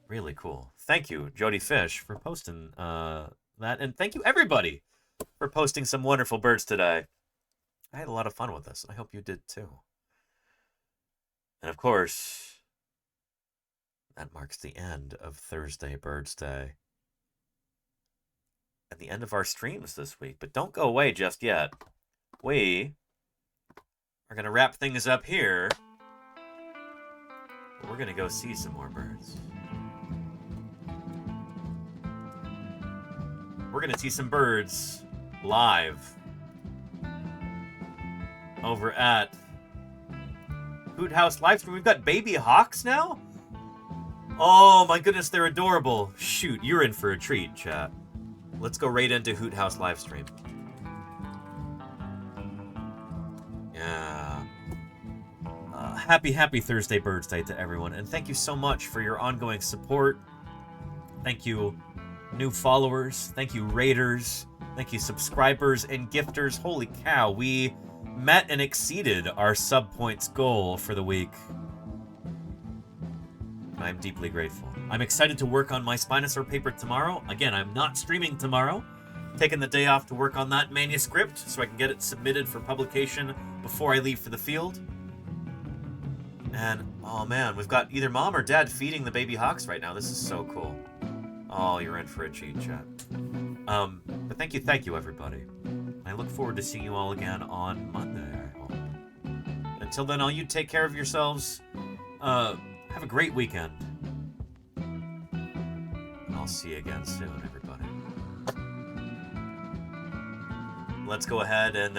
Really cool. Thank you, Jody Fish, for posting that. And thank you, everybody, for posting some wonderful birds today. I had a lot of fun with this, and I hope you did too. And of course, that marks the end of Thursday BIRDSday. And the end of our streams this week. But don't go away just yet. We are going to wrap things up here. We're going to go see some more birds. We're going to see some birds live over at Hoot House Livestream. We've got baby hawks now? Oh my goodness, they're adorable. Shoot, you're in for a treat, chat. Let's go right into Hoot House Livestream. Yeah. Happy Thursday BIRDSday to everyone. And thank you so much for your ongoing support. Thank you, new followers. Thank you, raiders. Thank you, subscribers and gifters. Holy cow, we met and exceeded our sub points goal for the week. I'm deeply grateful. I'm excited to work on my Spinosaur paper tomorrow. Again, I'm not streaming tomorrow. Taking the day off to work on that manuscript so I can get it submitted for publication before I leave for the field. And, oh man, we've got either mom or dad feeding the baby hawks right now. This is so cool. Oh, you're in for a treat, chat. But thank you, everybody. I look forward to seeing you all again on Monday, I hope. until then, all you take care of yourselves. Have a great weekend. And I'll see you again soon, everybody. Let's go ahead and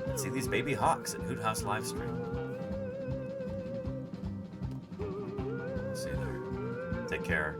let's see these baby hawks at Hoot House Livestream. See you there. Take care.